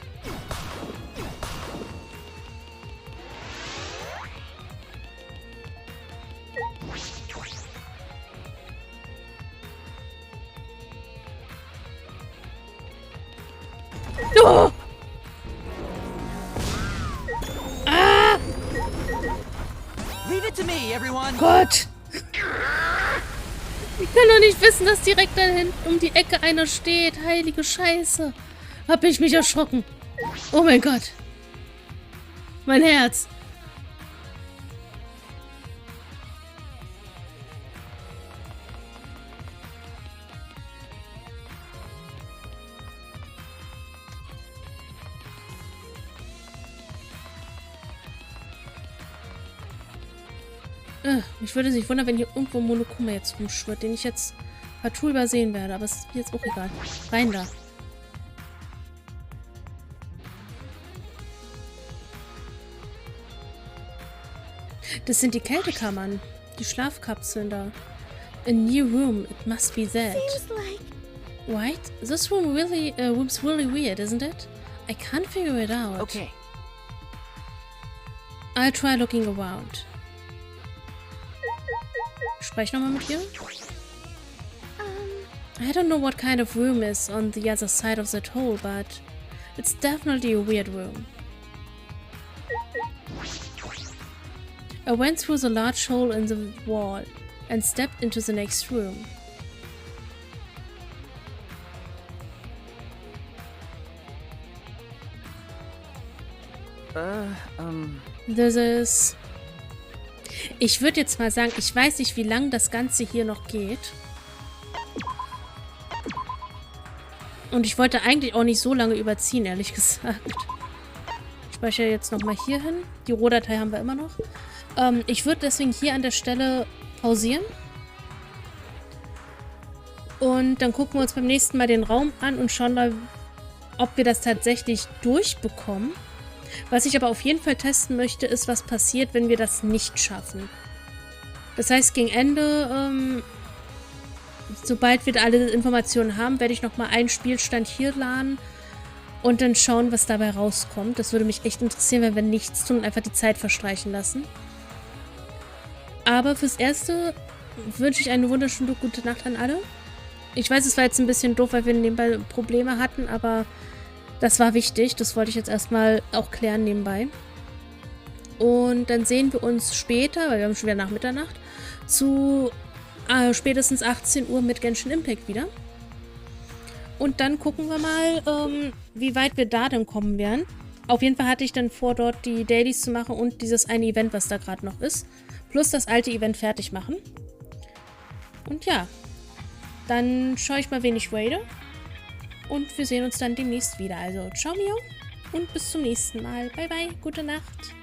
Oh! Ah! Leave it to me, everyone. Gott! Ich kann doch nicht wissen, dass direkt da hinten um die Ecke einer steht. Heilige Scheiße. Hab ich mich erschrocken. Oh mein Gott. Mein Herz. Mich würde es nicht wundern, wenn hier irgendwo Monokuma jetzt rumschwirrt, den ich jetzt partout übersehen werde. Aber es ist mir jetzt auch egal. Rein da. Das sind die Kältekammern. Die Schlafkapseln da. A new room. It must be that. Right? This room really, room's really weird, isn't it? I can't figure it out. Okay. I'll try looking around. Sprech nochmal mit ihr. I don't know what kind of room is on the other side of that hole, but it's definitely a weird room. I went through the large hole in the wall and stepped into the next room. This is... Ich würde jetzt mal sagen, ich weiß nicht, wie lange das Ganze hier noch geht. Und ich wollte eigentlich auch nicht so lange überziehen, ehrlich gesagt. Ich speichere jetzt nochmal hier hin. Die Rohdatei haben wir immer noch. Ich würde deswegen hier an der Stelle pausieren. Und dann gucken wir uns beim nächsten Mal den Raum an und schauen mal, ob wir das tatsächlich durchbekommen. Was ich aber auf jeden Fall testen möchte, ist, was passiert, wenn wir das nicht schaffen. Das heißt, gegen Ende, sobald wir alle Informationen haben, werde ich nochmal einen Spielstand hier laden und dann schauen, was dabei rauskommt. Das würde mich echt interessieren, wenn wir nichts tun und einfach die Zeit verstreichen lassen. Aber fürs Erste wünsche ich eine wunderschöne gute Nacht an alle. Ich weiß, es war jetzt ein bisschen doof, weil wir nebenbei Probleme hatten, aber das war wichtig. Das wollte ich jetzt erstmal auch klären nebenbei. Und dann sehen wir uns später, weil wir haben schon wieder nach Mitternacht, zu spätestens 18 Uhr mit Genshin Impact wieder. Und dann gucken wir mal, wie weit wir da dann kommen werden. Auf jeden Fall hatte ich dann vor, dort die Dailies zu machen und dieses eine Event, was da gerade noch ist. Plus das alte Event fertig machen. Und ja, dann schaue ich mal, wen ich raide. Und wir sehen uns dann demnächst wieder. Also, ciao, Mio. Und bis zum nächsten Mal. Bye, bye. Gute Nacht.